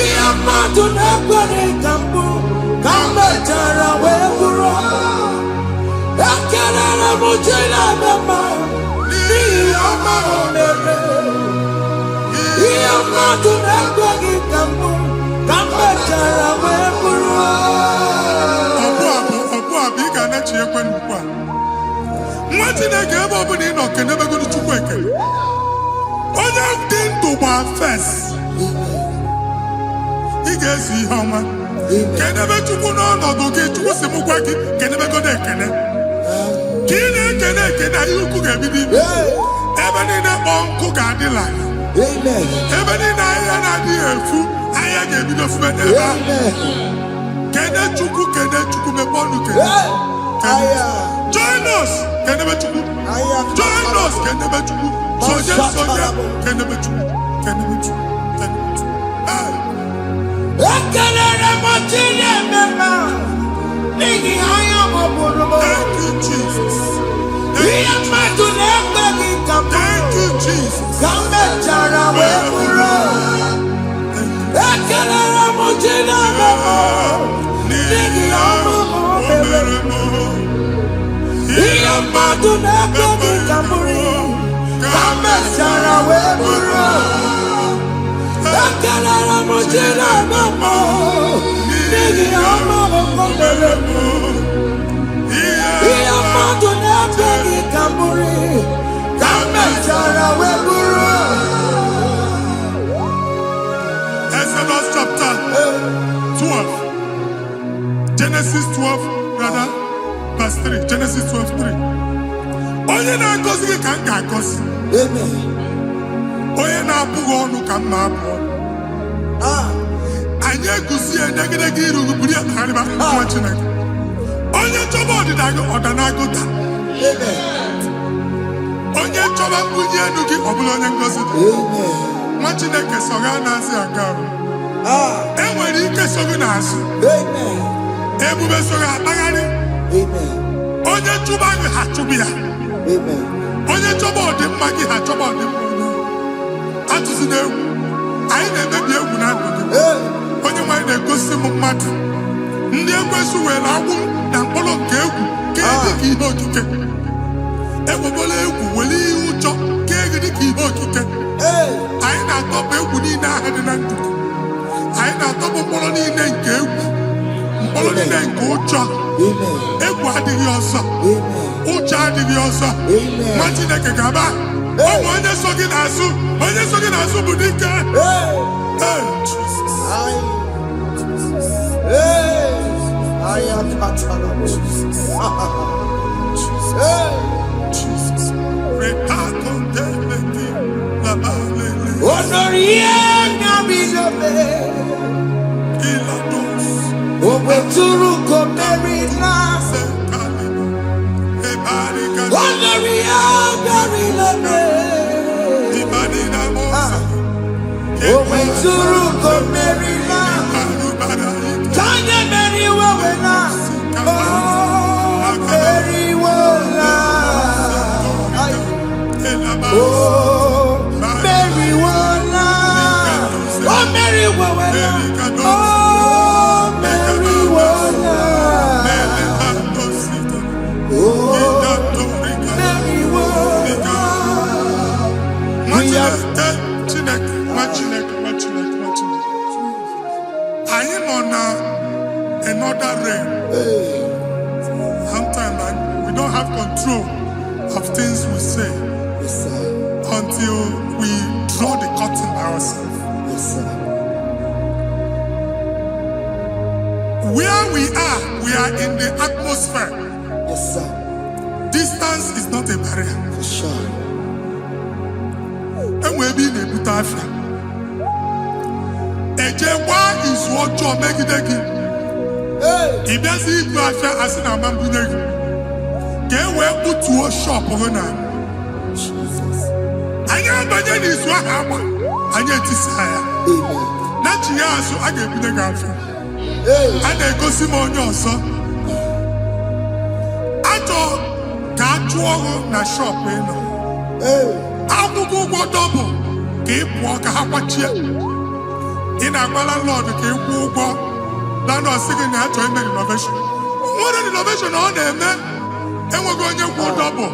Speaker 2: ihe mmadụ na-ekwere ka mbụ ka m mechara wee bụrụ ekelere m Chineke ma n'ihi ya ọmụmụ mere ihe mmadụ na-ekweghị ka mbụ ka m mechara wee bụrụ
Speaker 3: ọbụ ị ga na-echi ekwe nnukwu a nwa Chineke ebe ọ bụla ị nọ kenebegoro Chukwu ekele onye dị ndụ gba fes ị ga-ezu ihe ọma kenebe Chukwu n'ọnọdụ gị Chukwu si m gwa gị kenebegodo ekene ka ị na-ekene ekene ihe ukwu ga-ebido ime ebe niile kpọọ nkụ ga-adịla ebe niile ahịa na-adịghị efu ahịa ga-ebido fume n'ebe ahụ kene Chukwu mepe ọnụ kene join us kenebe Chukwu join us kenebe Chukwu sonye kenebe Chukwu
Speaker 2: ekelere m Chineke ma n'ihi anya m bụrụ m
Speaker 3: thank you Jesus
Speaker 2: ihe mmadụ na-ekweghị ka m
Speaker 3: thank you Jesus
Speaker 2: ka m mechara wee bụrụ ekelere m Chineke ma n'ihi ọmụmụ mere ihe mmadụ na-ekweghị ka m bụrụ ka m mechara wee bụrụ ekelere m Chineke ma n'ihi ọmụmụ mere ihe mmadụ na-ekweghị ka m bụrụ ka m mechara wee bụrụ
Speaker 3: Exodus chapter 12 Genesis 12 rather verse 3 Genesis 12:3 onye na-agọzi gị ka m ga-agọzi onye na-abụghị ọnụ ka m na-abụ ọnụ anyị eguzie negedege iru buru ya narịba nwa Chineke onye chọba ọdịda gị ọdanagụta onye chọba mbunye elu gị ọ bụla onye ngozi dị nwa Chineke so ga na-azị aga arụ enwere ike so gị n'azụ ebube so ga akpagharị onye chụba gị ha chụbụ ya onye chọba ọdịmma gị ha chọba ọdịmma atụzi n'egwu anyị na-emebi egwu na ndụ gị onye nwanyị na-egosi m mmadụ ndị ekwesu were agbụ na mkpọrọ nke egwu kee dị ka ihe okike ekwebola egwu were ihe ụjọ kee gị dị ka ihe okike anyị na-atọpụ egwu niile ahụ dị na ndụ gị anyị na-atọpụ mkpọrọ niile nke egwu mkpọrọ niile nke ụjọ egwu adịghị ọzọ ụjọ adịghị ọzọ nwa Chineke ga-aba ọmụ onye so gị n'azụ bụ dike
Speaker 2: Oh, Mary,
Speaker 3: don't have control of things we say
Speaker 2: Yes, sir.
Speaker 3: until we draw the curtain by ourselves.
Speaker 2: Yes, sir.
Speaker 3: Where we are in the atmosphere.
Speaker 2: Yes, sir.
Speaker 3: Distance is not a barrier.
Speaker 2: For sure.
Speaker 3: And we'll be in a good affair. Ejekwa is what you make it again.
Speaker 2: Hey.
Speaker 3: If you see it, as in a man, get where put to a shop over now.
Speaker 2: Jesus.
Speaker 3: I am by then is what happened. I get this higher.
Speaker 2: Amen.
Speaker 3: Not you, so I get the girlfriend.
Speaker 2: Hey.
Speaker 3: And I go see my own son. I thought, can't you na shop, you know?
Speaker 2: Hey.
Speaker 3: I will go double. Keep walk a half a chair. In a landlord, keep walk. Landlord singing that to make innovation. What an innovation on them, man. And we're going to go double.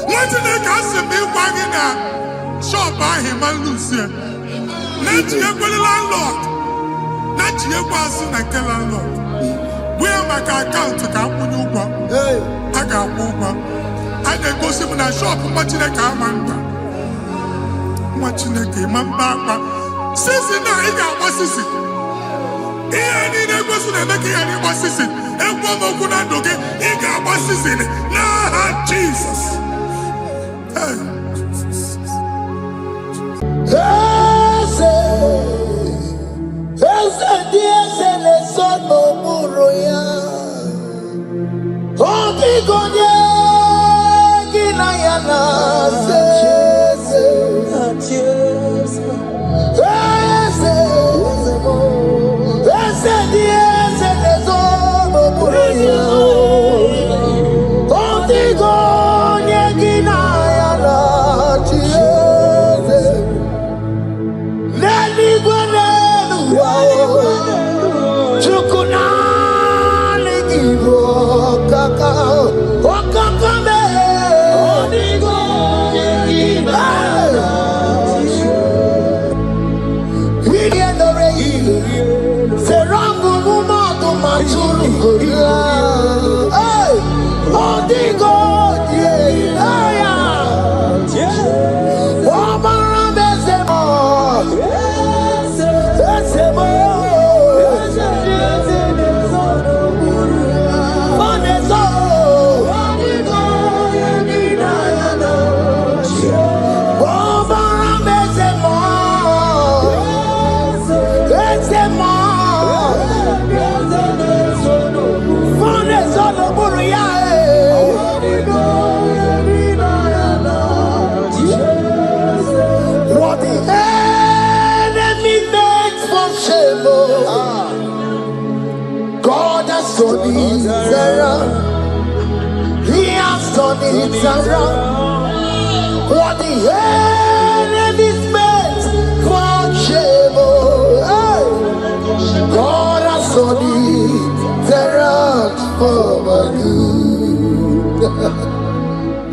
Speaker 3: What did they cast me wagging at? Shop by him and Lucia. Not you, landlord. Not you, was in a landlord. Where my account to come when you go?
Speaker 2: Hey.
Speaker 3: I got woman. I then go see when I shop, much in a car man. Much in a game, man. Since now, I got what's this? Here, I need a person and make any what's this? And one more good and okay, he got what's this in it. Nah, Jesus. Hey.
Speaker 2: He has turned it around. What the enemy's meant for shame, hey. God has turned it around for my good.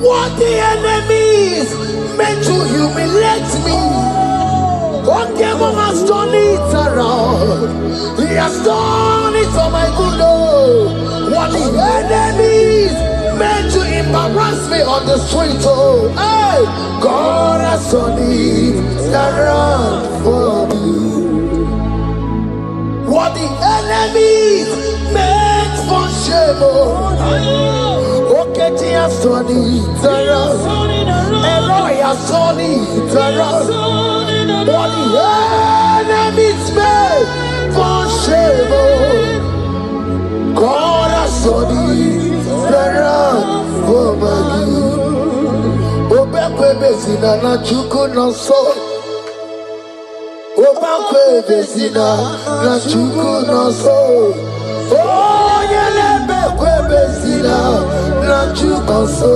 Speaker 2: What the enemy's meant to humiliate me, Oke Muo has turned it around. He has done it for my good. What the enemies meant to embarrass me on the street, oh, hey, God has turned it around for me. What the enemies meant for shame, oh, Oke has turned it around. Elroy has turned it around. What the enemies meant for shame, oh, God has turned it around for my good. Obekwe bezina na chuku no so. Obekwe bezina na chuku no so. Oh, yelebekwe bezina na chuku so.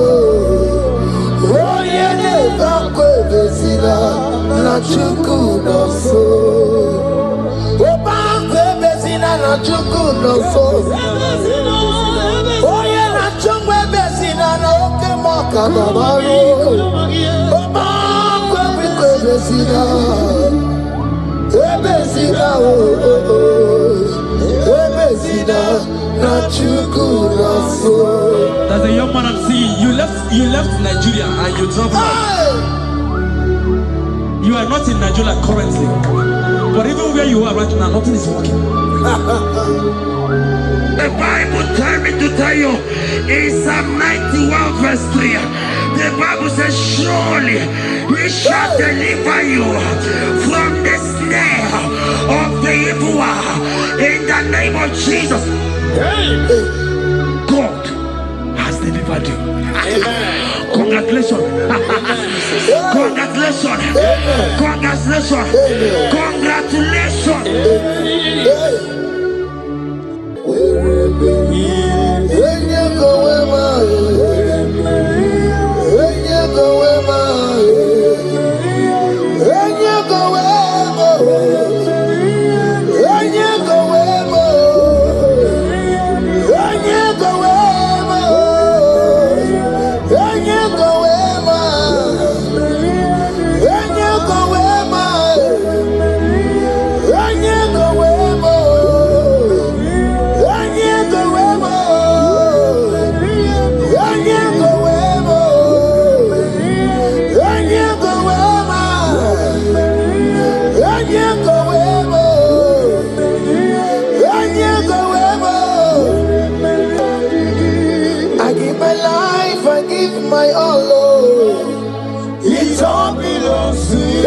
Speaker 2: Oh, yelebekwe bezina na chuku no so. Obekwe bezina na chuku no so. Oh, yeah, na chungwe bezina na Oke Muo kanabaro. Obekwe bezina. Ebezina, oh, oh, oh. Ebezina na chuku na so.
Speaker 4: There's a young man I'm seeing. You left Nigeria and you traveled out. You are not in Nigeria currently. But even where you are right now, nothing is working.
Speaker 3: The Bible tells me to tell you in Psalm 91 verse 3. The Bible says, surely he shall deliver you from the snare of the evil one. In the name of Jesus. God has delivered you. Congratulations. Congratulations. Congratulations. Congratulations.
Speaker 2: My all, Lord, it all belongs to you.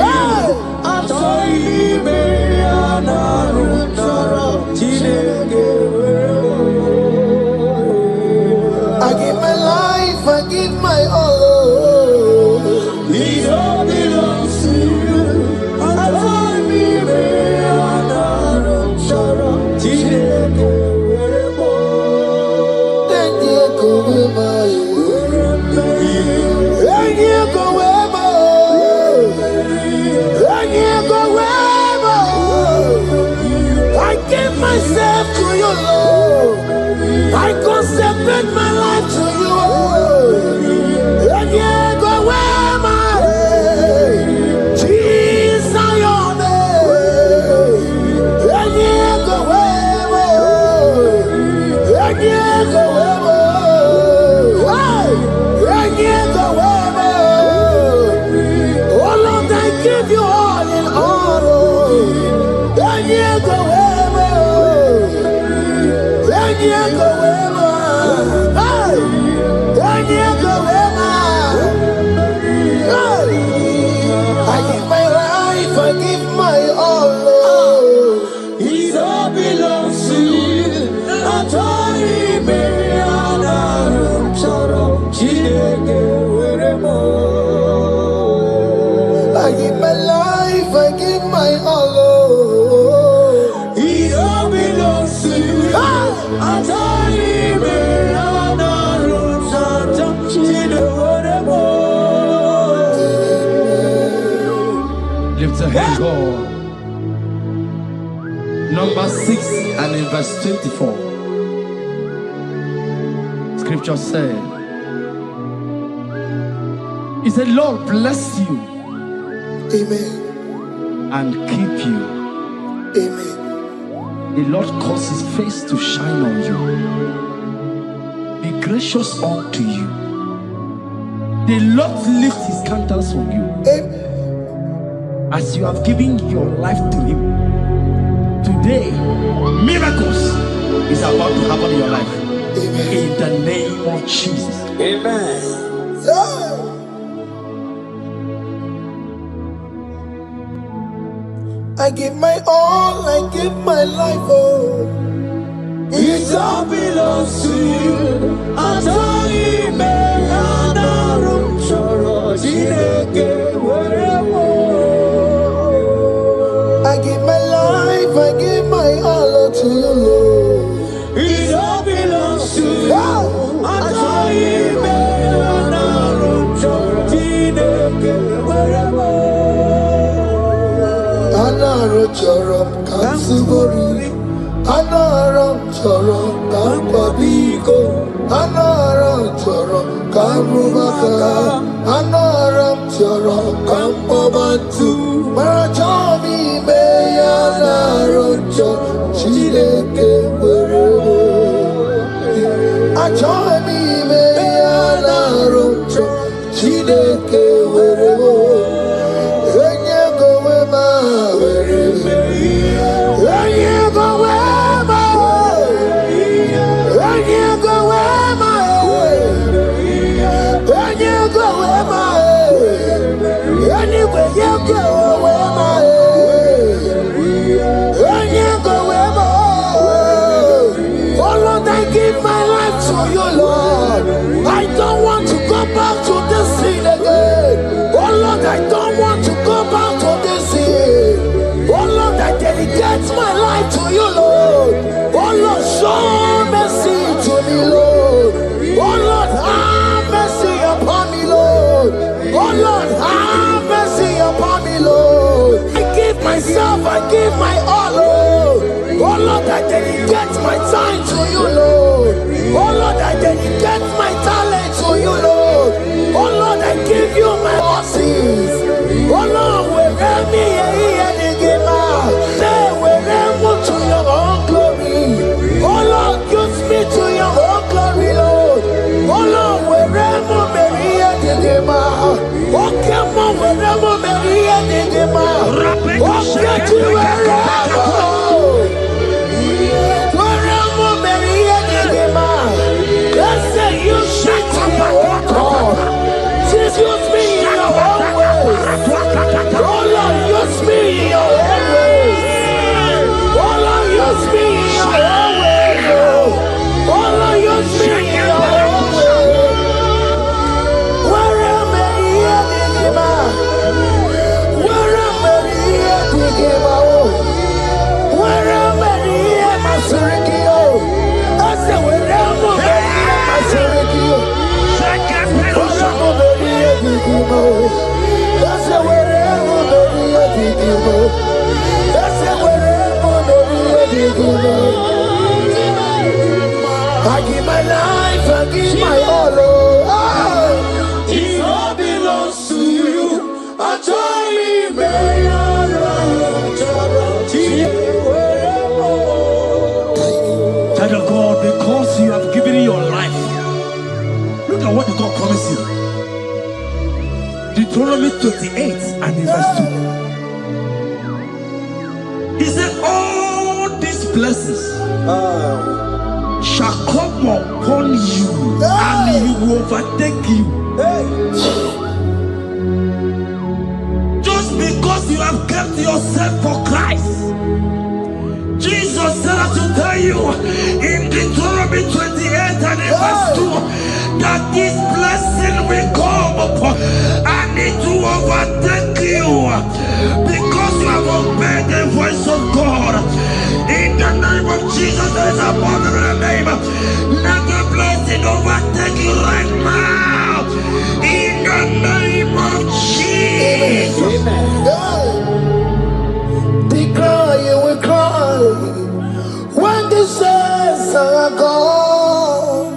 Speaker 2: I give my life, I give my all, Lord. It all belongs to you. Myself to you, Lord. I consecrate my life to you, and you go where my Jesus, your name, and you go where, and you go where, and you go where. Oh Lord, I give you all in all, and you go where. I give my life, I give my all, Lord. It all belongs to you. I give my life, I give my all, Lord. It all belongs to you.
Speaker 4: Lift a hand, God. Number 6 and in verse 24. Scripture said, He said, Lord bless you.
Speaker 2: Amen.
Speaker 4: And keep you.
Speaker 2: Amen.
Speaker 4: The Lord cause his face to shine on you. Be gracious unto you. The Lord lift his countenance on you.
Speaker 2: Amen.
Speaker 4: As you have given your life to him, today miracles is about to happen in your life.
Speaker 2: Amen.
Speaker 4: In the name of Jesus.
Speaker 2: Amen. I give my all, I give my life, oh. It all belongs to you. I give my life, I give my all to you, Lord. It all belongs to you. Anaram kansubori, anaram chorom kampabiko, anaram chorom karubaka, anaram chorom kampabantu, marachomi me anaram chorom chileke werebo, achomi me Chineke weremo. Onye go wema weremo. Onye go wema. Onye go wema. Onye go wema. Anyway you go wema. Onye go wema. Oh Lord, I give my life to you, Lord. I don't want to go back to this sin again. Oh Lord, I don't want to go back to this sin. Oh Lord, I dedicate my life to you, Lord. Oh Lord, show mercy to me, Lord. Oh Lord, have mercy upon me, Lord. Oh Lord, have mercy upon me, Lord. I give myself, I give my all, Lord. Oh Lord, I dedicate my time to you, Lord. Oh Lord, I dedicate my talent to you, Lord. Oh Lord, I give you my horses. Oh Lord, wherever me and the gamer, say wherever to your own glory. Oh Lord, use me to your own glory, Lord. Oh Lord, wherever me and the gamer. Oke Muo, wherever me and the gamer. Oke to wherever. Use me in your own ways. Oh Lord, use me in your own ways. Oh Lord, use me in your own ways. Oh Lord, use me in your own ways. Where am I here, Digima? Where am I here, Digima? Where am I here, Masurikio? I said, where am I here, Masurikio? I give my life, I give my all. It all belongs to you. I join
Speaker 4: Child of God, because you have given your life, look at what God promised you. Deuteronomy 28 and verse 2. He said, all these blessings shall come upon you and he will overtake you. Just because you have kept yourself for Christ. Jesus said to tell you in Deuteronomy 28 and verse 2 that this blessing will come upon and it will overtake you because you have obeyed the voice of God. In the name of Jesus, there is above every name. Let the blessing overtake you right now. In the name of Jesus.
Speaker 2: Declare you will cry when the saints are gone.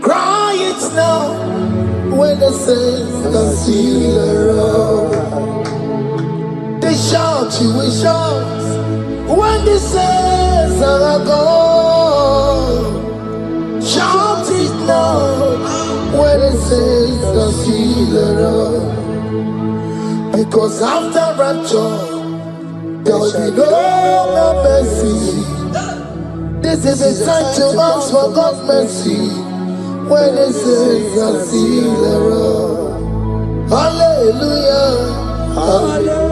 Speaker 2: Cry it now when the saints are still around. They shout, you will shout when the saints are gone. Shout it now when the saints are still around. Because after rapture, there will be no more mercy. This is a time to ask for God's mercy when the saints are still around. Hallelujah, hallelujah,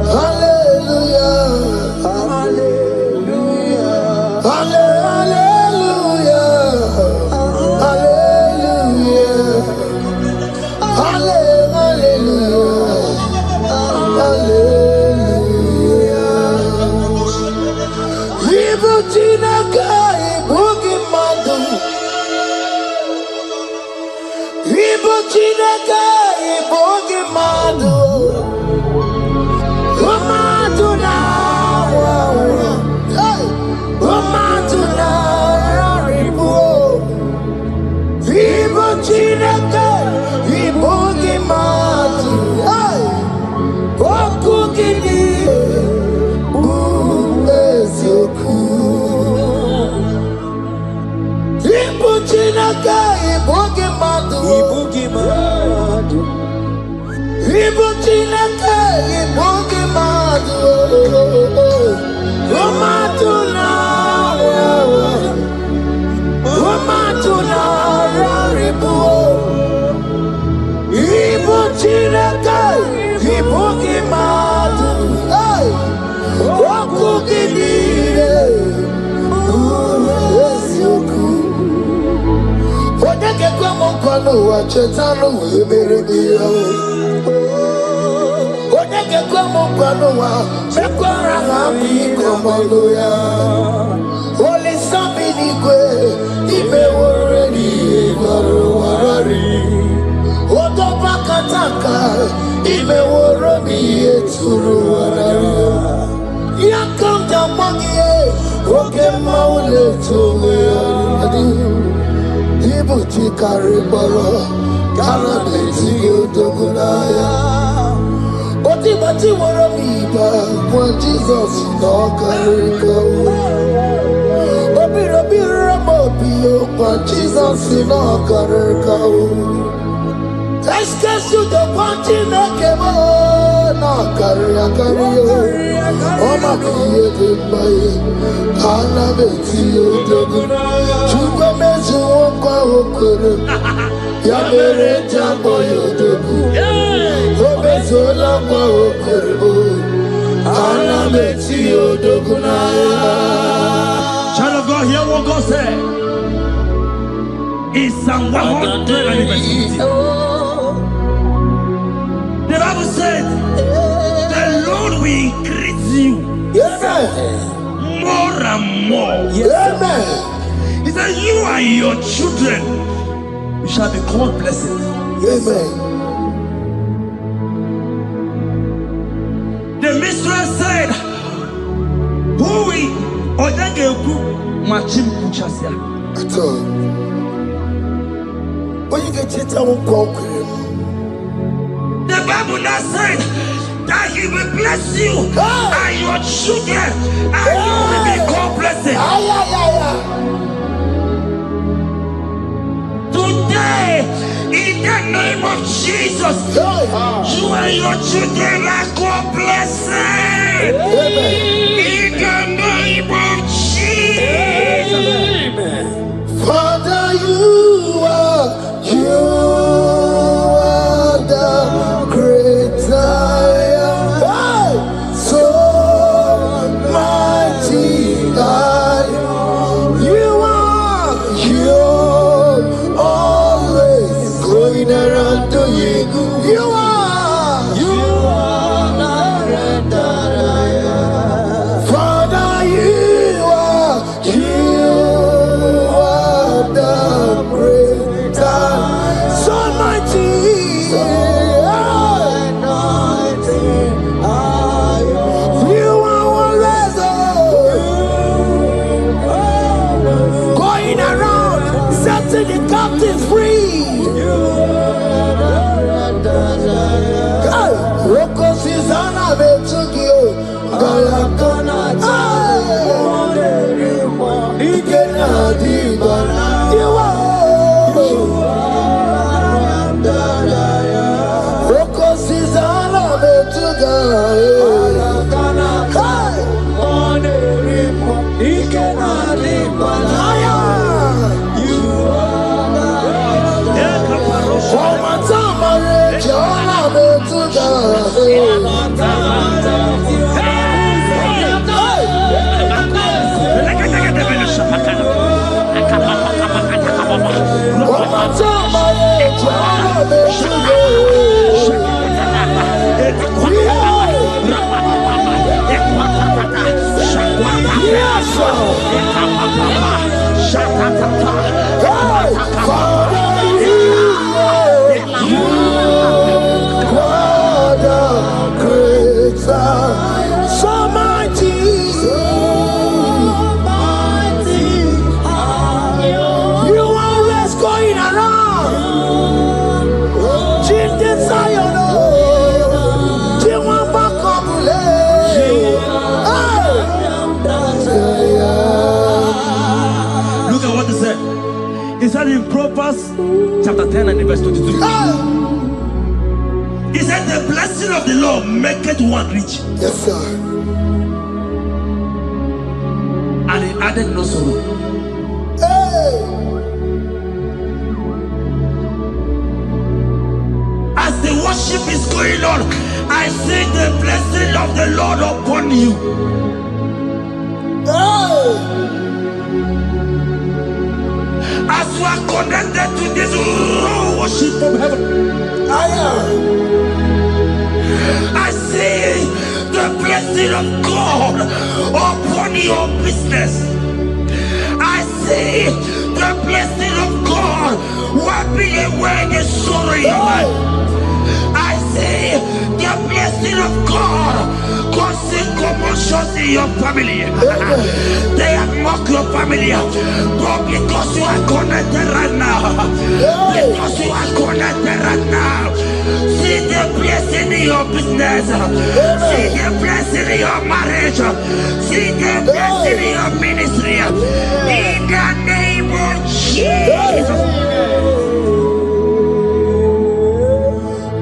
Speaker 2: hallelujah, hallelujah, hallelujah, hallelujah, hallelujah. Ibu Chineke, Ibu Gimadu, Romatuna, Romatuna, Raribu, Ibu Chineke, Ibu Gimadu, Oku Gidire, Esioku. Odeke kwa mkono wa chetano wemeredia. Odeke kwa mkono wa mekwara hapi komodo ya. Ole sabi nikwe ibe woredi warari. Odo bakataka ibe worobi eturu warari. Yakamta mwangie Oke Muo le towe adi. Ibu chikari bolo, kala beti odogunaya. Oti bati woro miba, when Jesus no karika. Obiro biro mobio, when Jesus no karika. Eskesu do panchi no kemo, no karia kario. Oma kiye de baye, kala beti odogunaya. Chupa mezu okwa okoro, ya mere jambo yodogu. Obezola kwa okoro, kala beti odogunaya.
Speaker 4: Child of God, hear what God said. In Psalm 150. The Bible said, the Lord will increase you more and more.
Speaker 2: Amen.
Speaker 4: He said, you and your children, you shall be called blessed.
Speaker 2: Amen.
Speaker 4: The mistress said, who will Odageku Machim Kuchasia?
Speaker 2: At all. When you get it, I won't walk with him.
Speaker 4: The Bible now said that He will bless you and your children, and you will be called blessed. Today, in the name of Jesus, you and your children are called blessed. In the name of Jesus.
Speaker 2: Father, you are the great I am. So mighty God, you are always going around to you. You are the great I am. Father, you are the great I am. So mighty. You are always going around setting the captives free. Roko Susanna Betugio, Galakona, you are. Roko Susanna Betugio,
Speaker 4: He said in Proverbs chapter 10 and verse 22. He said, the blessing of the Lord maketh one rich.
Speaker 2: Yes, sir.
Speaker 4: And he added no sorrow.
Speaker 2: Hey.
Speaker 4: As the worship is going on, I see the blessing of the Lord upon you.
Speaker 2: Hey.
Speaker 4: As you are connected to this raw worship from heaven, I see the blessing of God upon your business. I see the blessing of God wiping away the sorrow in your life. I see the blessing of God causing commotions in your family. They have mocked your family, but because you are connected right now, because you are connected right now, see the blessing in your business, see the blessing in your marriage, see the blessing in your ministry. In the name of Jesus.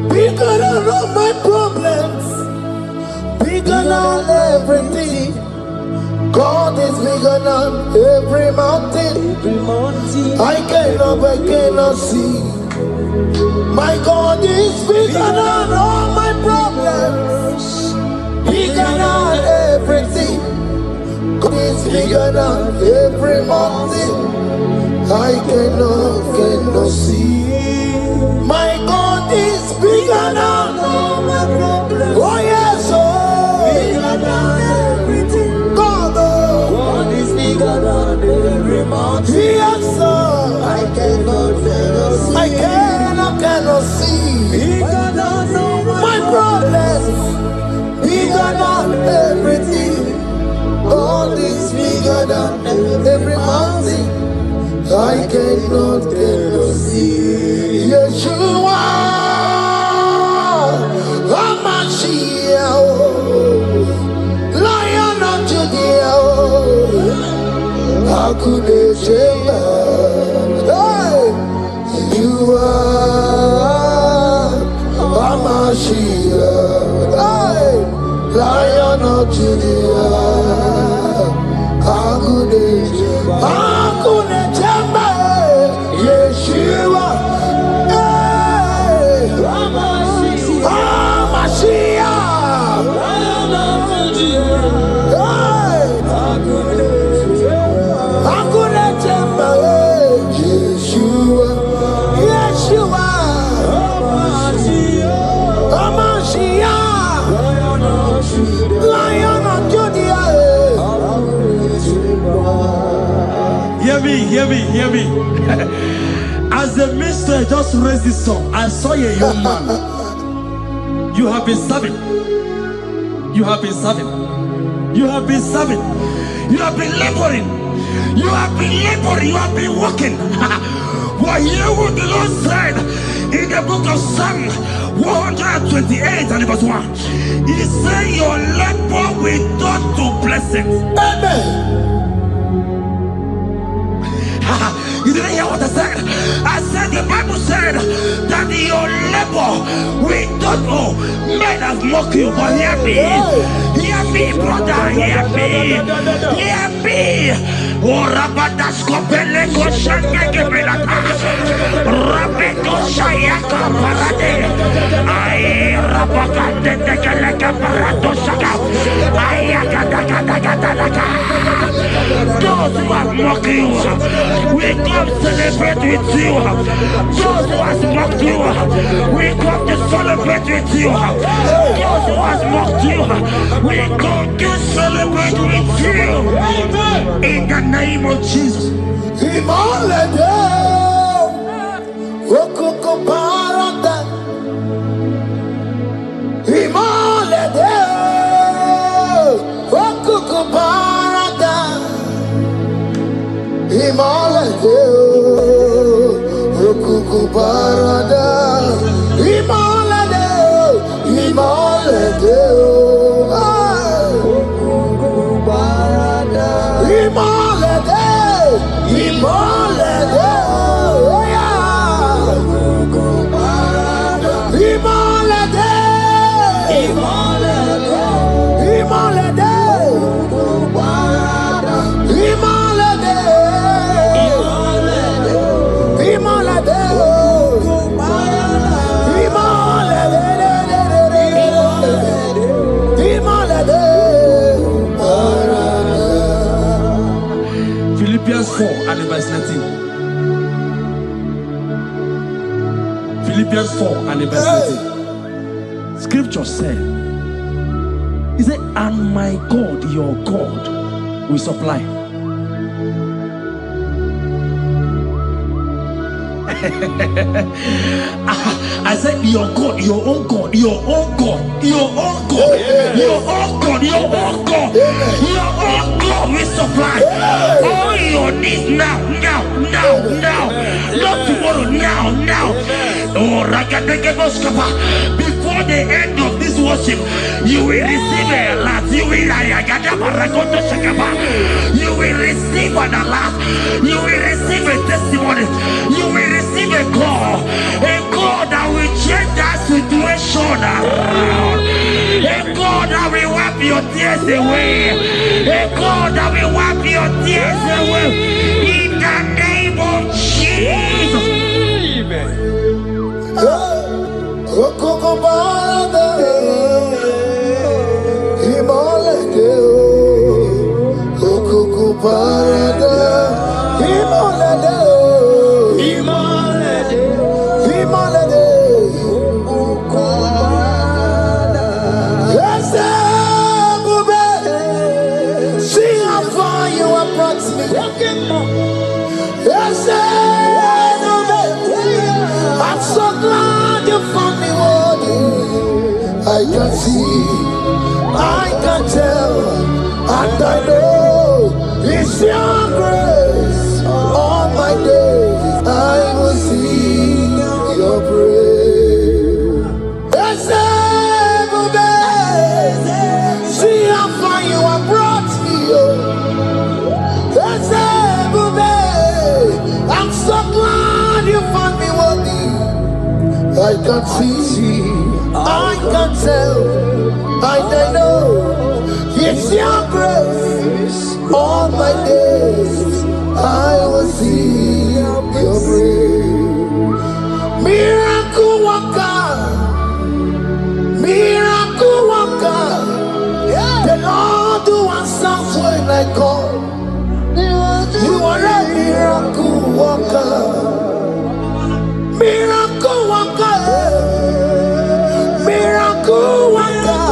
Speaker 2: Bigger than all my problems, bigger than everything. God is bigger than every mountain. I cannot see. My God is bigger than all my problems, bigger than everything. God is bigger than every mountain. I cannot see. My God is bigger than all my problems. Oh yes, oh, bigger than everything. God is bigger than every mountain. Yes, sir. I cannot see. I cannot see. Bigger than all my problems. Bigger than everything. God is bigger than every mountain. I cannot see. Yeshua, Hamashiach, Lion of Judea, Hakudesheba. Hey, you are Hamashiach, hey, Lion of Judea, Hakudesheba. Yeshua, hey, Mashiach, Yeshua, Yeshua, Mashiach, Lion of Judea.
Speaker 4: Hear me. As the minister just raised this song, I saw a young man. You have been serving. You have been serving. You have been serving. You have been laboring. You have been laboring. You have been working. But hear what the Lord said in the book of Psalm 128 and verse 1. He said, your labor will turn to blessings.
Speaker 2: Amen.
Speaker 4: You didn't hear what I said? I said the Bible said that your labor will not know. Men have mocked you, but hear me. Hear me, brother. Hear me. Hear me. Oh, Rabadas Kopeleko Shangeke Belata. Rabeko Shayaka Parade. I Rabakande Tekeleka Parato Shaka. Ayakadakadakadaka. Those who have mocked you, we come celebrate with you. Those who have mocked you, we come to celebrate with you. Those who have mocked you, we come to celebrate with you. In the name of Jesus.
Speaker 2: Imalede, Okoko Parada. Imalede, Okoko Parada. Imalede, Okoko Parada. Imalede, Imalede, Okoko Parada. Imalede, Imalede.
Speaker 4: Philippians 4 and verse 13. Scripture said, he said, and my God, your God, will supply. I said, your God, your own God, your own God, your own God, your own God, your own God, your own God will supply all your needs now, now, now, now, not tomorrow, now, now. Oh, before the end of this worship, you will receive a lot. You will receive an alert. You will receive a testimony. You will receive a God that will change that situation around. A God that will wipe your tears away. A God that will wipe your tears away. In the name of Jesus.
Speaker 2: I'm so glad you found me worthy. I can see, I can tell, and I know it's your grace. All my days I will sing your praise. See how far you have brought me. I'm so glad you found me worthy. I can see, I can tell, and I know it's your grace. All my days I will see your praise. Miracle worker, miracle worker. The Lord who answers when I call. You are a miracle worker. Miracle worker. Miracle worker.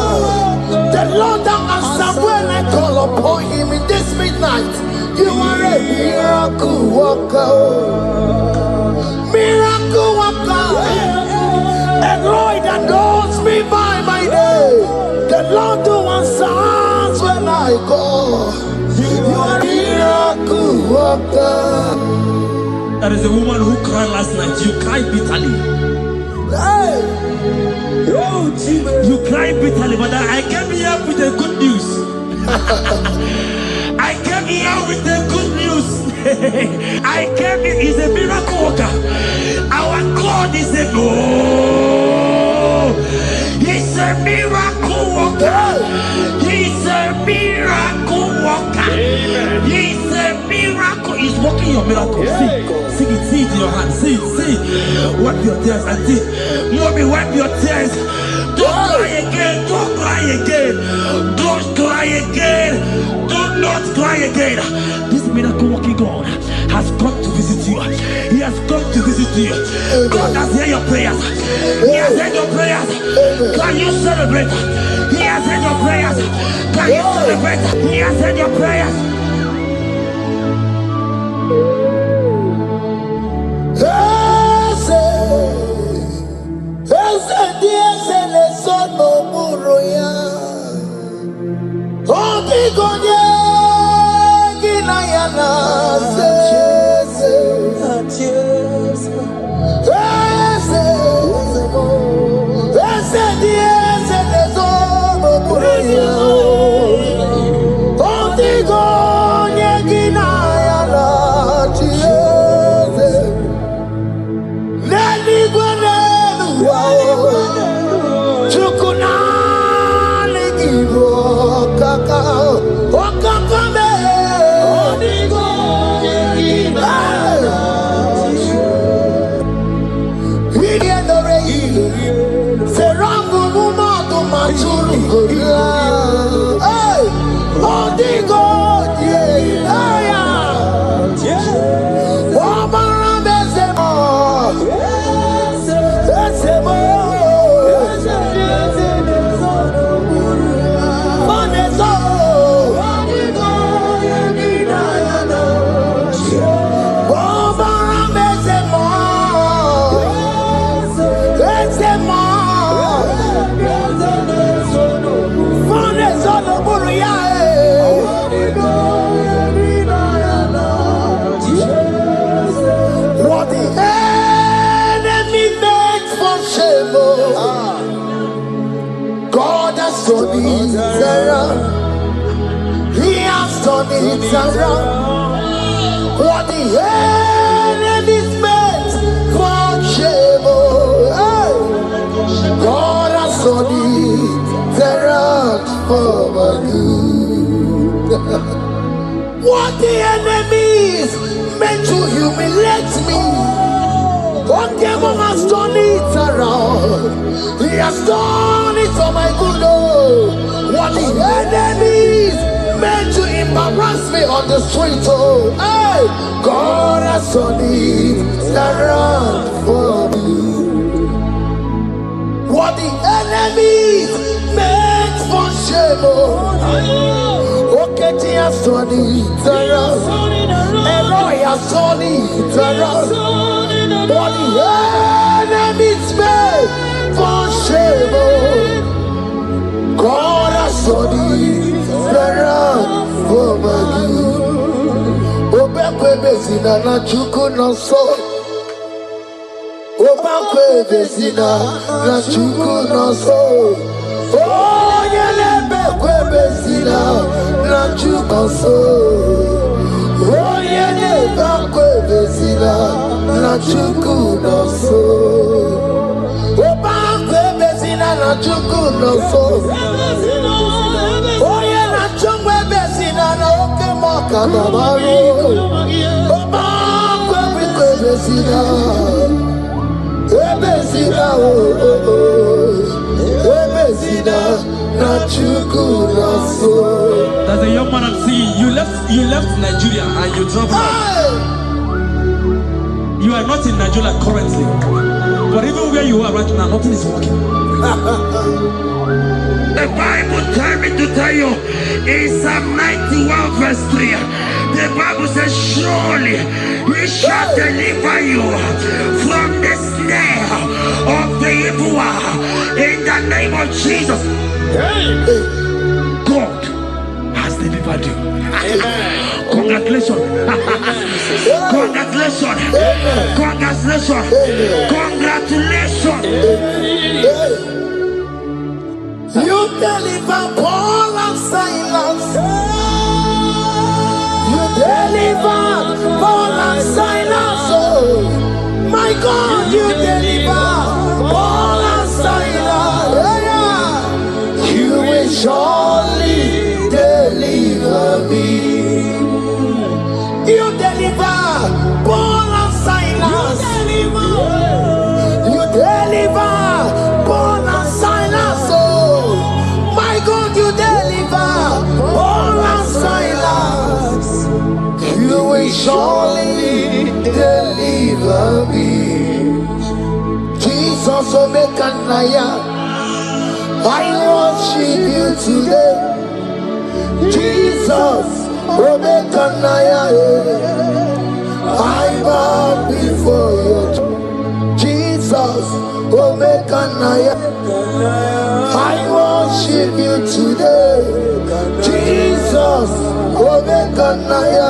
Speaker 2: The Lord that answers when I call upon him in this midnight. You are a miracle worker. Miracle worker. And Lord that knows me by my name. The Lord who answers when I call. You are a miracle worker.
Speaker 4: There is a woman who cried last night. You cried bitterly.
Speaker 2: Hey.
Speaker 4: You cried bitterly, but I came here with the good news. I came here with the good news. I came here, he's a miracle worker. Our God is a he's a miracle worker. He's a miracle worker. He's a miracle. He's working your miracle. See it, see it in your hand. See it. Wipe your tears and see it. Mommy, wipe your tears. Don't cry again. Don't cry again. Don't cry again. Do not cry again. This miracle working God has come to visit you. He has come to visit you. God has heard your prayers. He has heard your prayers. Can you celebrate? He has heard your prayers. Can you celebrate? He has heard your prayers.
Speaker 2: turned it around. He has turned it around. What the enemies meant for shame, hey, God has turned it around for my good. What the enemies meant to humiliate me, Oke Muo has turned it around. He has done it for my good. Oh, what the enemies meant to embarrass me on the street, oh, hey, God has turned it around for me. What the enemies meant for shame, oh, Oke has turned it around. Eloi has turned it around. What the enemies meant for shame, oh, God has turned it around for my good. Obekwe bezina na chuku no so. Obekwe bezina na chuku no so. Oh, yelebekwe bezina na chuku no so. Oh, yelebekwe bezina na chuku no so. Obekwe bezina na chuku no so. Oh, yeah, na chungwe bezina na Oke Muo kanabaro. Obekwe bezina. Ebezina, oh, oh, oh. Ebezina na chuku no so.
Speaker 4: There's a young man I'm seeing. You left Nigeria and you traveled out. You are not in Nigeria currently, but even where you are right now, nothing is working. The Bible tells me to tell you in Psalm 91 verse 3, the Bible says, surely he shall deliver you from the snare of the evil one. In the name of Jesus, God has delivered you. Congratulations. Congratulations. Congratulations. Congratulations.
Speaker 2: You deliver Paul and Silas. You deliver Paul and Silas. Oh, my God, you deliver Paul and Silas. Yeah. You will surely deliver me. You deliver Paul and Silas. You deliver Paul and Silas. Oh, my God, you deliver Paul and Silas. You will surely deliver me. Jesus, Omekanaya, I worship you today. Jesus, Omekanaya, I bow before you. Jesus, Omekanaya, I worship you today. Jesus, Omekanaya,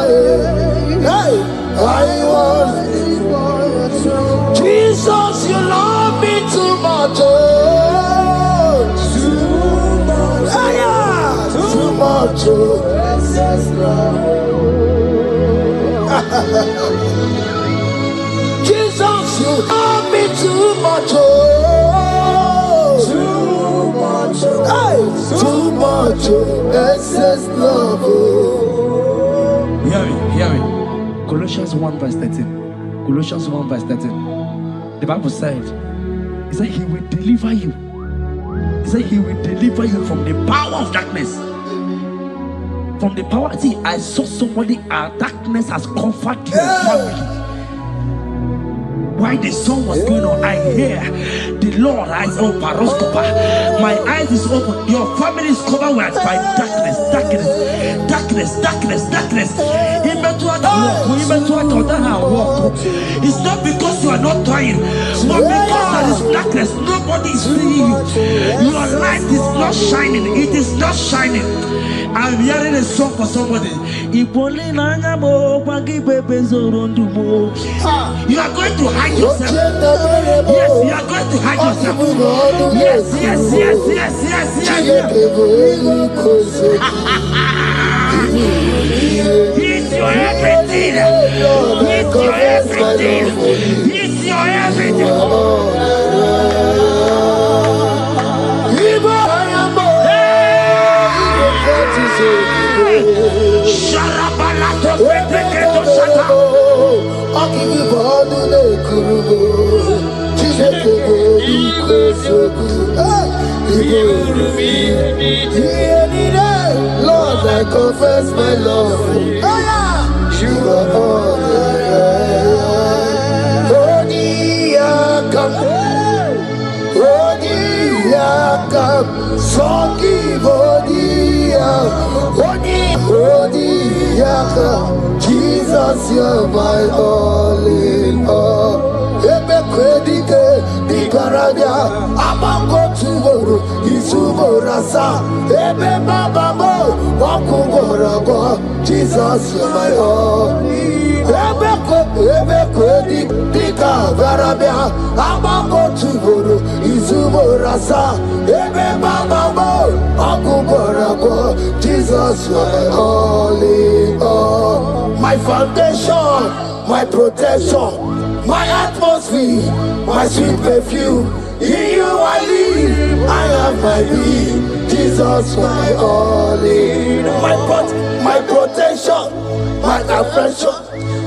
Speaker 2: hey, I worship you. Jesus, you love me too much. Oh, too much. Yeah, too much. Oh, Jesus, you love me too much. Oh, too much. Hey, too much. Excess love. Oh.
Speaker 4: Hear me. Colossians 1 verse 13. Colossians 1 verse 13. The Bible said, he said he will deliver you. He said he will deliver you from the power of darkness. From the power. See, I saw somebody, darkness has covered your family. While the song was going on, I hear the Lord eyes open, paroscopa. My eyes is open. Your family is covered by darkness, darkness, darkness, darkness, darkness. It's not because you are not trying, but because there is darkness, nobody is seeing you. Your life is not shining. It is not shining. I'm hearing a song for somebody. You are going to hide yourself. Yes, you are going to hide yourself. Yes, yes, yes, yes, yes, yes, yes. He's your everything. He's your everything. He's your everything.
Speaker 2: Lord, I confess my love. You are all Jesus, you're my all in all. Ebe kwedike di karabia abango tuboro isuborasa ebe baba mo wakugorabo. Jesus, you're my all. Ebe kwedi di karabia abango tuboro isuborasa ebe baba mo wakugorabo. Jesus, you're my all in all. My foundation, my protection, my atmosphere, my sweet perfume. In you I live, I have my being. Jesus, my all in all. My protection, my affection,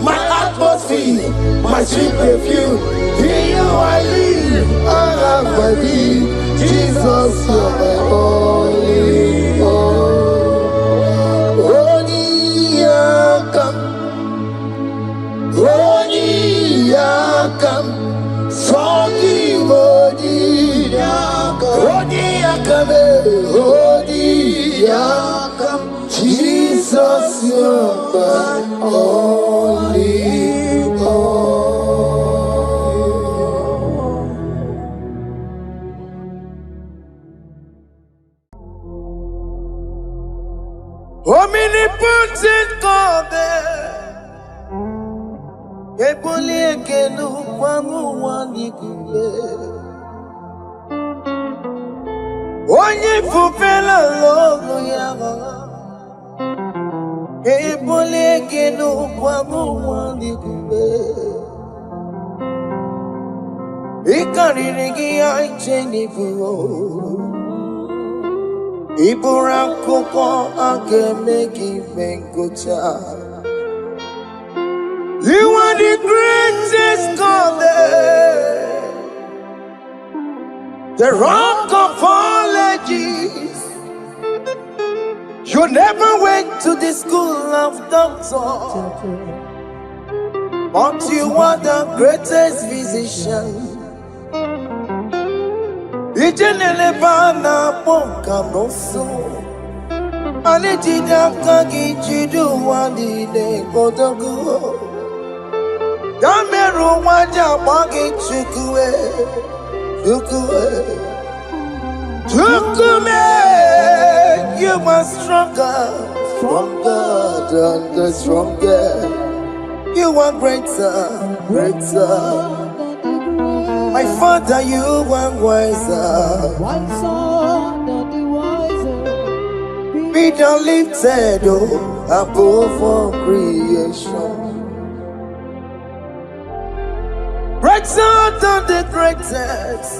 Speaker 2: my atmosphere, my sweet perfume. In you I live, I have my being. Jesus, my all in all. Yakam, Sogi Odi Yakam, Jesus, you're my only all. Omnipotent God, onye fupela logo yaga ebole kenu kwamu wani kube ikariri aicheni buo ibura koko akemeki bengocha. You are the greatest God there, the rock of all ages. You never went to the school of doctor, but you are the greatest physician. Ijenelebana ponka noso, anejidaka gijidu wani ne kodogo. Yameru waja wagi chukue, chukume. You are stronger than the strongest. You are greater. My Father, you are wiser than the wiser. Be thou lifted above all creation. Greater than the greatest,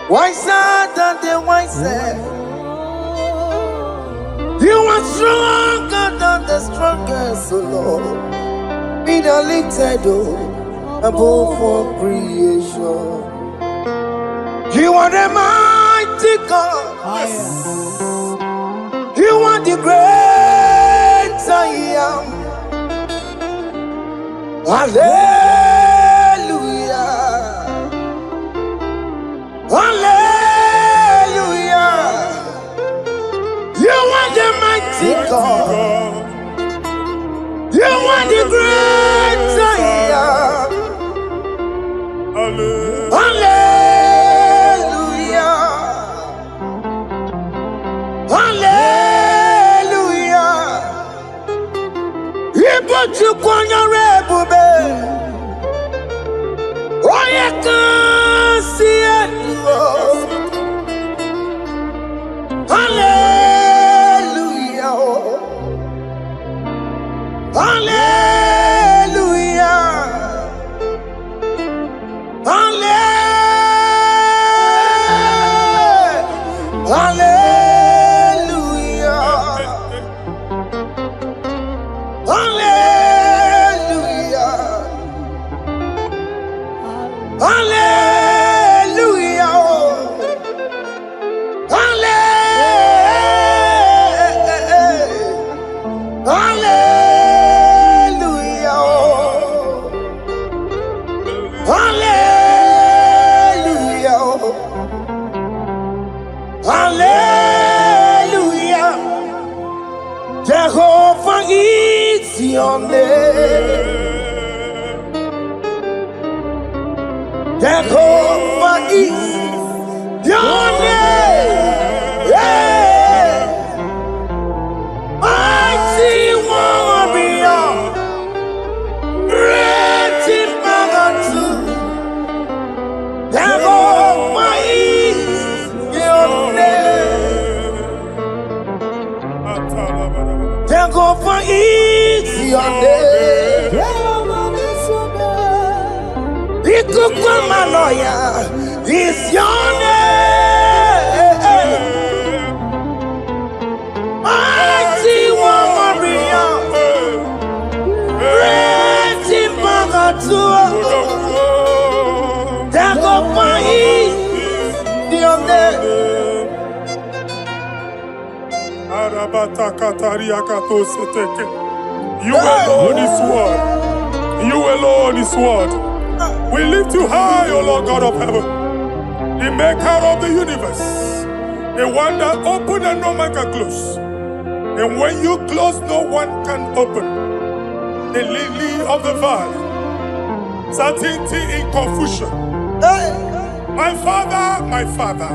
Speaker 2: wiser than the wisest. You are stronger than the strongest, O Lord. Be thou lifted above all creation. You are the mighty God. You are the great I am. Hallelujah, hallelujah. You are the mighty God. You are the great I am. Hallelujah. Hallelujah. Hallelujah. Hallelujah. Hallelujah. Jehovah is your name. Jehovah is your name. Yeah. Mighty warrior, great in magnitude. Jehovah is your name. Jehovah is your name. Ikukumanoya is your name. Mighty warrior, great in magnitude. Jehovah is your name.
Speaker 3: You alone is word. You alone is word. We lift you high, O Lord God of heaven, the maker of the universe, the one that opened and no man can close. And when you close, no one can open. The lily of the valley, certainty in confusion. My Father,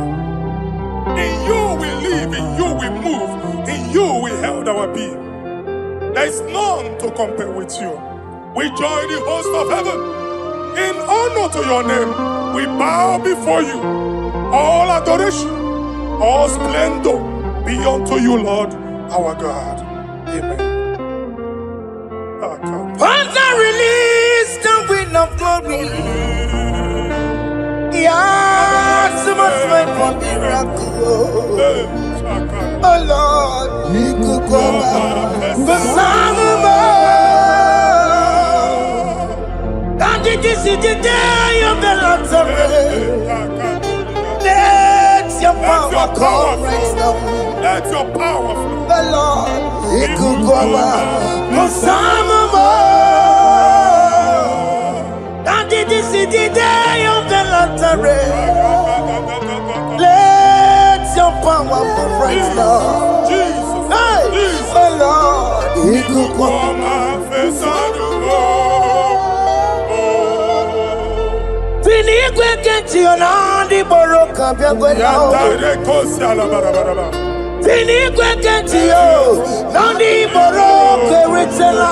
Speaker 3: in you we live, in you we move, in you we held our being. There is none to compare with you. We join the host of heaven. In honor to your name, we bow before you. All adoration, all splendor be unto you, Lord, our God. Amen.
Speaker 2: Father, release the wind of glory. Yeah, so much wait for miracle. Oh Lord, you could come out. The Son of God. This is the day of the Lord's rain. Let your power come right now.
Speaker 3: Let your power flow.
Speaker 2: The Lord, He could come out. The Son of God. This is the day of the Lord's rain. Let your power come right now.
Speaker 3: Jesus,
Speaker 2: hey,
Speaker 3: Jesus.
Speaker 2: The Lord, He could come out. Finigwe kenti onandi boroka biagwela. Finigwe kenti yo nandi boroka ritela.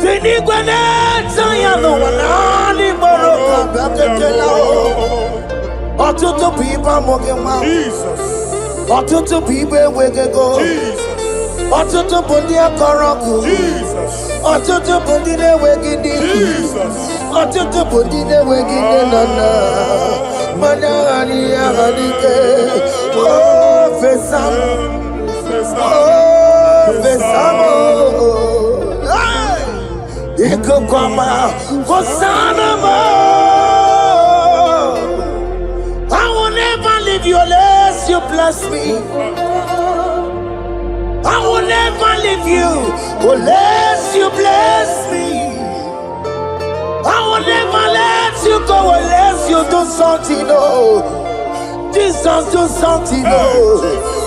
Speaker 2: Finigwe neta yano nandi boroka biagwela. Otutu pipa mogema.
Speaker 3: Jesus.
Speaker 2: Otutu pipa wegego.
Speaker 3: Jesus.
Speaker 2: Otutu bundi akoroku.
Speaker 3: Jesus.
Speaker 2: Otutu bundi ne wegidi.
Speaker 3: Jesus.
Speaker 2: Otutu bundi ne wegidi nana. Manani agadike. Oh fesam. Oh fesam. Iko kwama. Hosanna. I will never leave you unless you bless me. I will never leave you unless you bless me. I will never let you go unless you do something. Oh, Jesus, do something. Oh,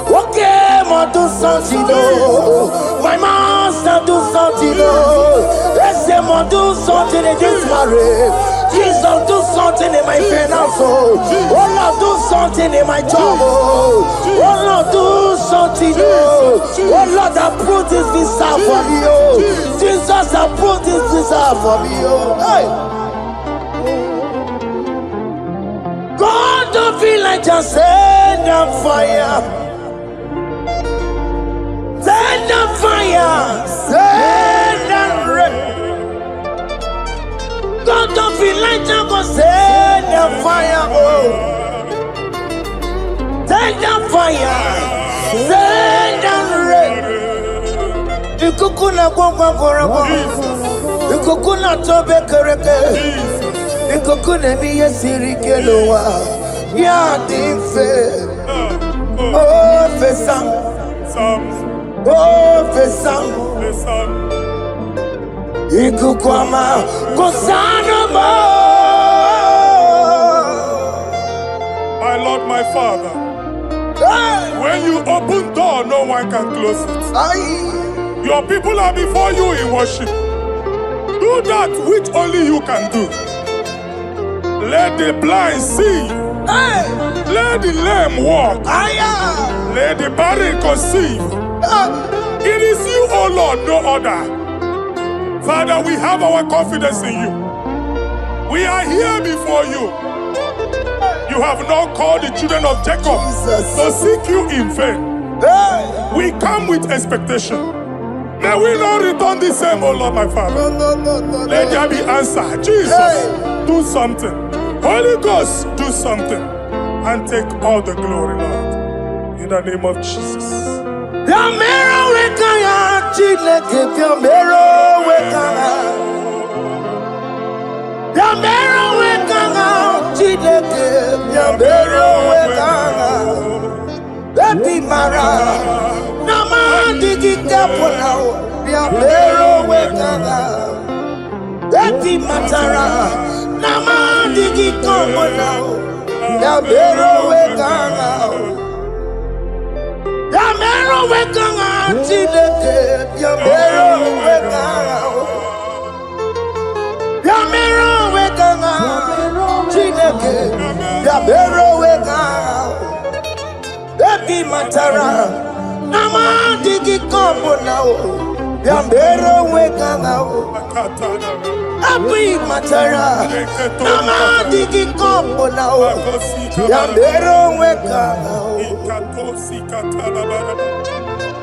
Speaker 2: Oke Muo, do something. Oh, my master, do something. Oh, Oke Muo, do something in this marriage. Jesus, do something in my finance. Oh Lord, do something in my job. Oh Lord, do something. Oh Lord, approve this visa for me. Oh Jesus, approve this visa for me. Oh hey. God, don't feel like just send the fire. Send the fire. Send the rain. God don't feel like I'm gonna send the fire, oh. Send the fire, send the rain. You could not go, you could not tobe kereke. ikuku na-eme ihe siri ike n'ụwa ya dị mfe. Oh, fesam, oh, fesam, ikuku ama kusano mo.
Speaker 3: My Lord, my Father, when you open door, no one can close it. Your people are before you in worship. Do that which only you can do. Let the blind see. Let the lame walk. Let the barren conceive. It is you, O Lord, no other. Father, we have our confidence in you. We are here before you. You have not called the children of Jacob to seek you in vain. We come with expectation. May we not return the same, O Lord, my Father. Let there be answer. Jesus, do something. Holy Ghost, do something. And take all the glory, Lord. In the name of Jesus.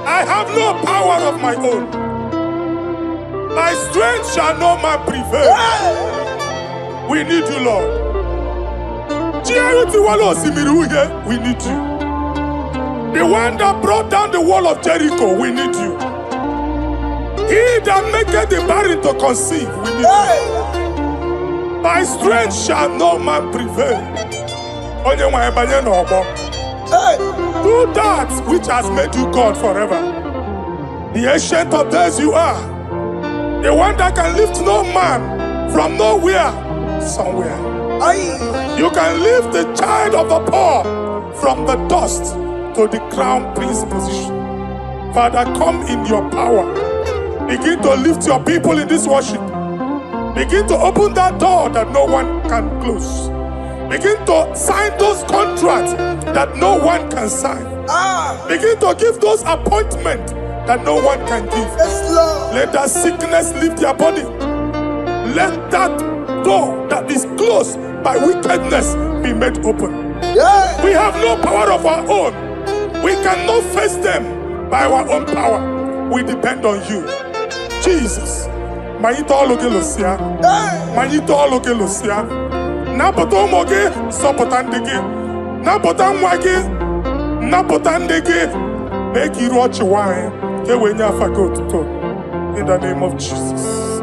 Speaker 3: I have no power of my own. My strength shall not my prevail. We need you, Lord. We need you. The one that brought down the wall of Jericho, we need you. He that maketh the barren to conceive, we need you. My strength shall not man prevail. Do that which has made you God forever. The ancient of days you are. The one that can lift no man from nowhere, somewhere. You can lift the child of the poor from the dust to the crown prince position. Father, come in your power. Begin to lift your people in this worship. Begin to open that door that no one can close. Begin to sign those contracts that no one can sign. Begin to give those appointments that no one can give. Let that sickness leave their body. Let that door that is closed by wickedness be made open. We have no power of our own. We cannot face them by our own power. We depend on you. Jesus. Manito Logelosia. Manito Logelosia. Napotomoge, Sopotandege. Napotamwage. Napotandege. Make you watch wine. In the name of Jesus.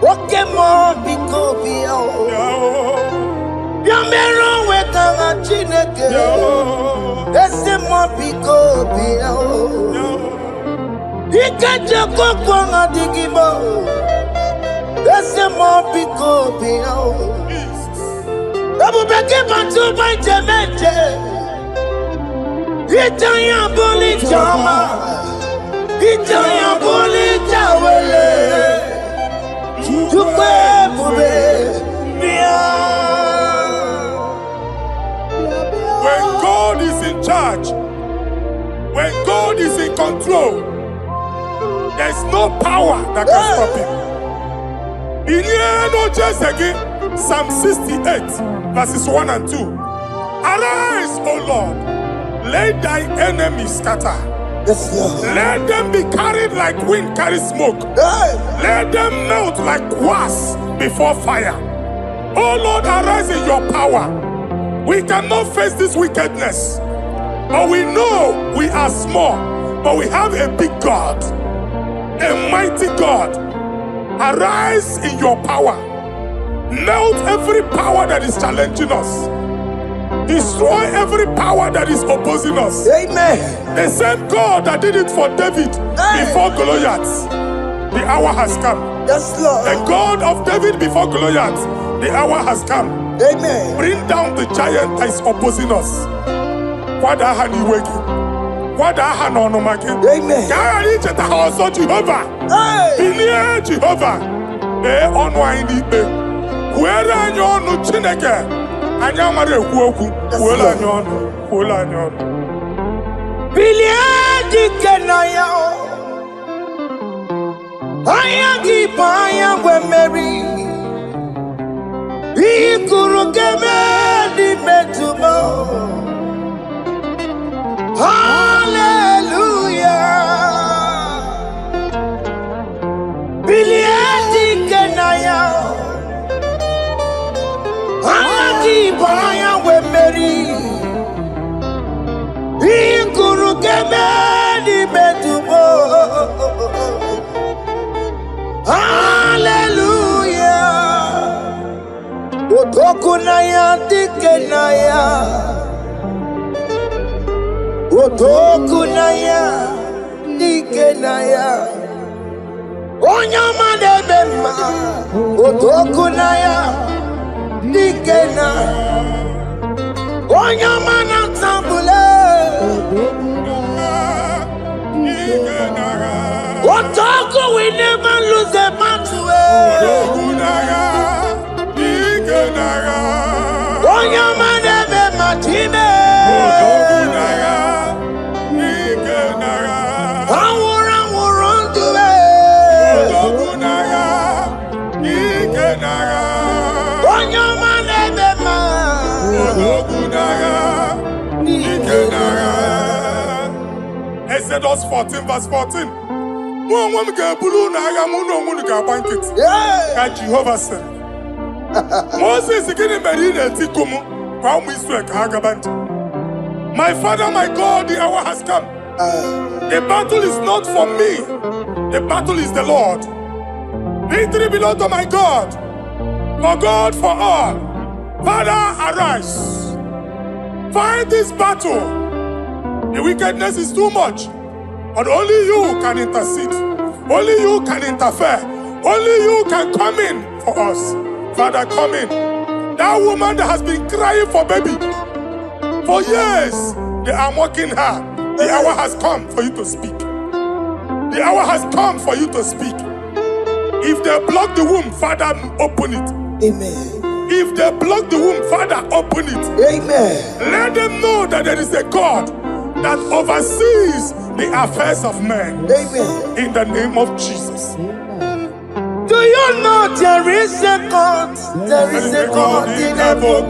Speaker 2: Oke Muo biko bia o. Bia mero wetanga Chineke. Ese Muo biko bia o. Ikaje kokwanga digibo. Ese Muo biko bia o. Abu beke bantu banjemeje. Itanya boli chama. Itanya boli chawele.
Speaker 3: When God is in charge, when God is in control, there's no power that can stop him. Psalm 68, verses 1 and 2. Arise, O Lord, let thy enemies scatter.
Speaker 2: Yes, Lord.
Speaker 3: Let them be carried like wind carries smoke.
Speaker 2: Hey.
Speaker 3: Let them melt like wax before fire. O Lord, arise in your power. We cannot face this wickedness, but we know we are small, but we have a big God, a mighty God. Arise in your power. Melt every power that is challenging us. Destroy every power that is opposing us.
Speaker 2: Amen.
Speaker 3: The same God that did it for David before Goliath, the hour has come.
Speaker 2: Yes, Lord.
Speaker 3: The God of David before Goliath, the hour has come.
Speaker 2: Amen.
Speaker 3: Bring down the giant that is opposing us.
Speaker 2: Amen.
Speaker 3: Jehovah.
Speaker 2: Hey.
Speaker 3: Jehovah. Where are you on Chineke? Anyamare kuoku. Where are you on? Where are you on?
Speaker 2: Biliadi kenaya. Ayagi paya we Mary. Ikuru kemedi metumo. Hallelujah. Biliadi kenaya. Ayagi paya we Mary. Ikuru kemedi metumo. Hallelujah. Otokunaya dikenaya. Otokunaya dikenaya. Onyama debema. Otokunaya dikena. Onyama natambule. Otoku, we never lose a battle. Onyama debema time.
Speaker 3: Exodus 14, verse 14. Jehovah said, Moses my father, my God, the hour has come. The battle is not for me, the battle is the Lord. Victory belongs to my God, for God for all. Father, arise. Fight this battle. The wickedness is too much, but only you can intercede. Only you can interfere. Only you can come in for us. Father, come in. That woman that has been crying for baby for years, they are mocking her. The hour has come for you to speak. The hour has come for you to speak. If they block the womb, Father, open it.
Speaker 2: Amen.
Speaker 3: If they block the womb, Father, open it.
Speaker 2: Amen.
Speaker 3: Let them know that there is a God that oversees the affairs of men.
Speaker 2: Amen.
Speaker 3: In the name of Jesus.
Speaker 2: Do you know there is a God? There is a God in heaven.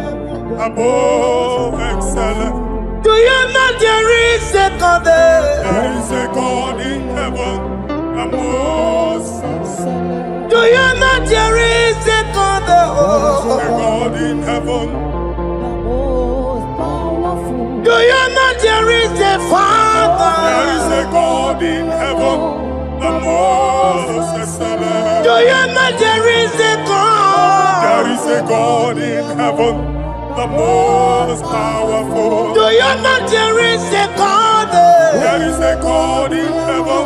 Speaker 3: Above excellent.
Speaker 2: Do you know there is a God there?
Speaker 3: There is a God in heaven. Above excellent.
Speaker 2: Do you know there is a God there?
Speaker 3: There is a God in heaven.
Speaker 2: Do you know there is a Father?
Speaker 3: There is a God in heaven, the most excellent.
Speaker 2: Do you know there is a God?
Speaker 3: There is a God in heaven, the most powerful.
Speaker 2: Do you know there is a God there?
Speaker 3: There is a God in heaven,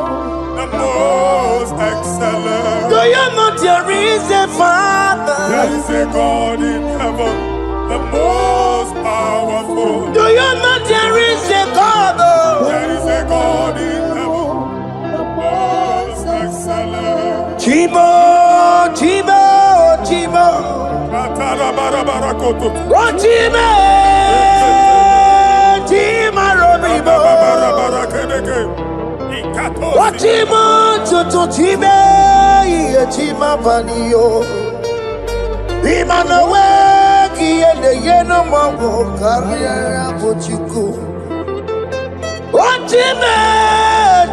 Speaker 3: the most excellent.
Speaker 2: Do you know there is a Father?
Speaker 3: There is a God in heaven, the most powerful.
Speaker 2: Do you know there is a God?
Speaker 3: There is a God in heaven, the most excellent.
Speaker 2: Chimo, Chimo, Chimo. Oh, Chimo, Chimo, Robibo. Oh, Chimo, Chimo, Chimo, Chimo, Chimo, Imanowe kiyende yeno mawo karya bochiko. Ochime,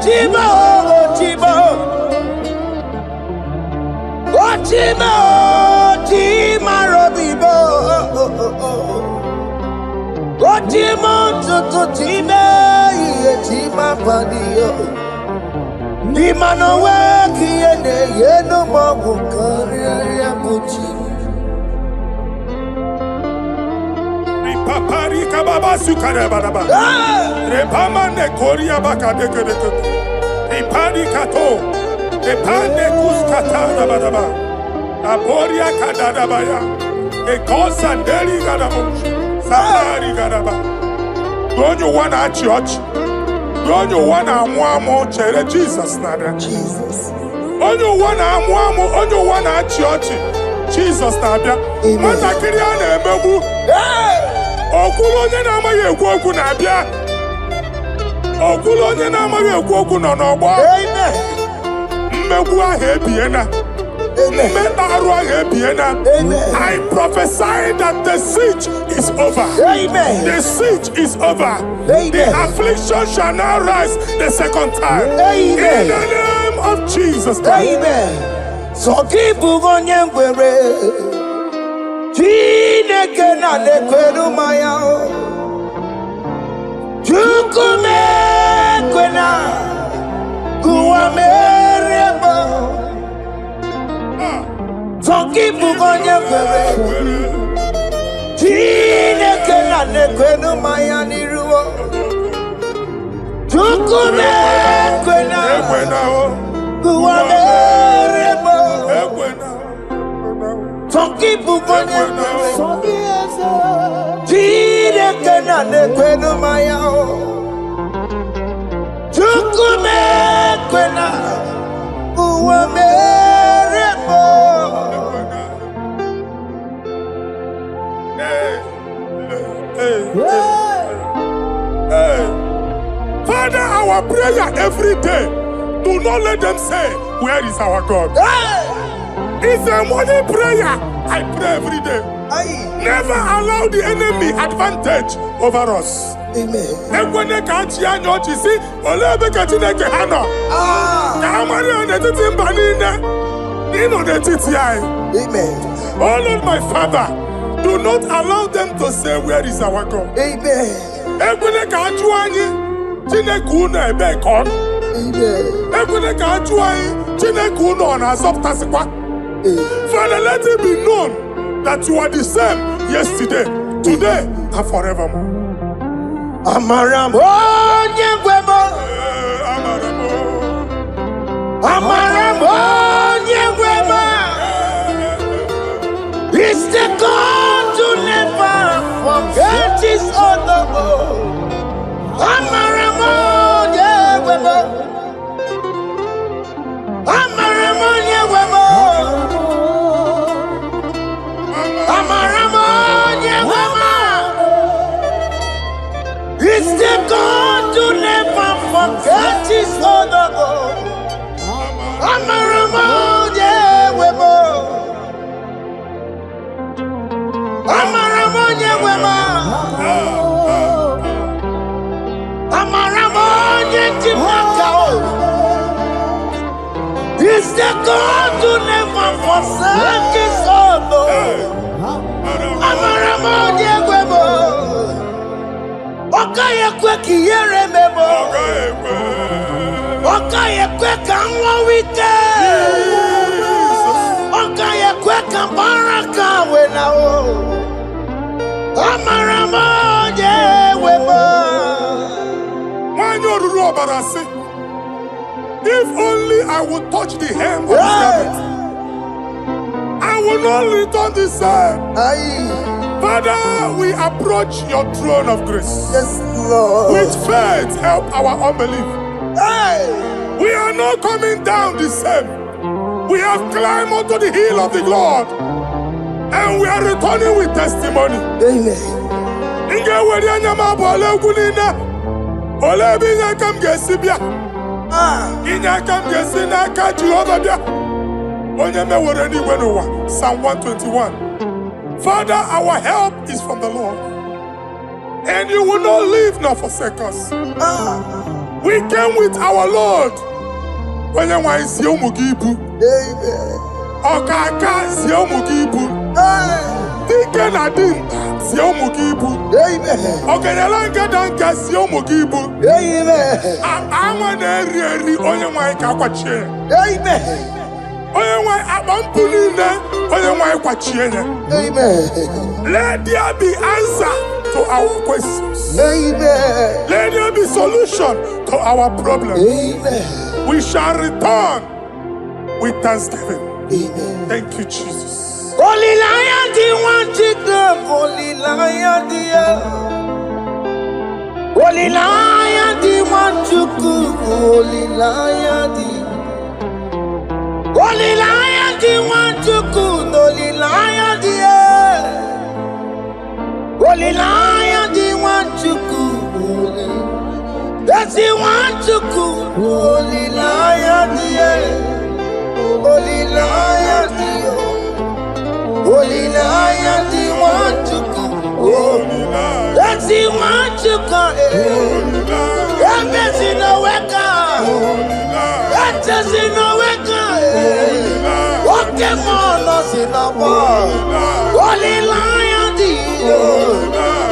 Speaker 2: chimo, chimo. Ochime, chima robibo. Ochimo tutu chime, ye chima padiyo. Imanowe kiyende yeno mawo karya bochiko.
Speaker 3: Papari kababa sukare badaba. Repama ne koria baka deke deke. Repari kato. Repande kuskata badaba. Aboria kadada baya. Ekosa ndeli gadabo. Safari gadaba. Don't you wanna church? Don't you wanna amwamo chere Jesus nada?
Speaker 2: Jesus.
Speaker 3: Don't you wanna amwamo? Don't you wanna church? Jesus nada. Mata kiriane emebu. Okulo onye na-amaghị ekwu okwu na-abịa. Okulo onye na-amaghị ekwu okwu nọ n'ọgbọ. Mmegbu ahụ ebiena. Mmeta arụ ahụ ebiena. I prophesy that the siege is over. The siege is over. The affliction shall now rise the second time. In the name of Jesus Christ.
Speaker 2: Amen. So keep onye ngwere. Chineke na nekwenu maya o. Chukume kwena kuwa merebo. Zongi bugonye kwere. Chineke na nekwenu maya niruo. Chukume kwena kuwa merebo. Zongi bugonye Chineke na nekwenu maya o. Chukume kwena uwa merebo.
Speaker 3: Father, our prayer every day, do not let them say, where is our God? It's a morning prayer. I pray every day. Never allow the enemy advantage over us.
Speaker 2: Amen.
Speaker 3: Amen. Oh Lord, my Father, do not allow them to say, where is our God?
Speaker 2: Amen.
Speaker 3: Father, let it be known that you are the same yesterday, today, and forevermore.
Speaker 2: Amaramo nyegwemo. Amaramo nyegwemo. It's the God to never forget his honor. Amaramo nyegwemo. Amaramo nyegwemo. Amaramo nyegwemo. It's the God to never forget his honor. Amaramo nyegwemo. Amaramo nyegwemo. Amaramo nyegwemo. It's the God to never forsake his honor. Amaramo nyegwemo. Okaye kwe kiyere mebo. Okaye kwe kanwa wite. Okaye kwe kambaraka wenao. Amaramo nyegwemo.
Speaker 3: If only I would touch the hem of his garment, I will not return the same. Father, we approach your throne of grace.
Speaker 2: Yes, Lord.
Speaker 3: With faith, help our unbelief. We are not coming down the same. We have climbed onto the hill of the Lord, and we are returning with testimony.
Speaker 2: Amen.
Speaker 3: Psalm 121. Father, our help is from the Lord. And you will not leave nor forsake us. We came with our Lord. Amen. Okaka si omugibu. Dike na din si omugibu. Ogenyalanga danka si omugibu. Awa na eri onye nwanyị ka kwachie. Onye nwanyị akpampuli na onye nwanyị kwachie ya. Let there be answer to our questions. Let there be solution to our problems. We shall return with thanksgiving. Thank you, Jesus.
Speaker 2: Holy Lion, the one to come. Holy Lion, Holy Lion, the one to come. Holy Lion, Holy Lion, the one to come. Holy Lion, Holy Lion, the one to come. That's the one to come. Holy Lion, Holy Lion, Holy Lion, the one to come. That's the one to come. That's in the wake. That's in the wake. Oke Muo in the world. Holy Lion,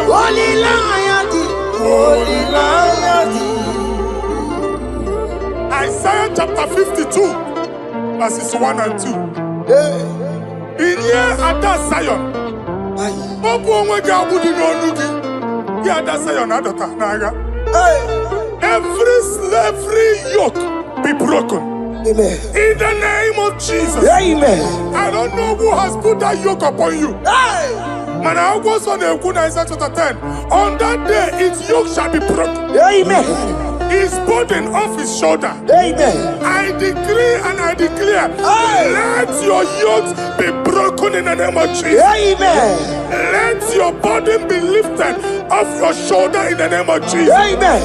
Speaker 2: Holy Lion, Holy Lion.
Speaker 3: Isaiah chapter 52, verses 1 and 2. In here at that Zion, every slavery yoke be broken.
Speaker 2: Amen.
Speaker 3: In the name of Jesus.
Speaker 2: Amen.
Speaker 3: I don't know who has put that yoke upon you. Man, I was on the Isaiah chapter 10. On that day, its yoke shall be broken.
Speaker 2: Amen.
Speaker 3: His burden off his shoulder.
Speaker 2: Amen.
Speaker 3: I decree and I declare, let your yokes be broken in the name of Jesus.
Speaker 2: Amen.
Speaker 3: Let your burden be lifted off your shoulder in the name of Jesus.
Speaker 2: Amen.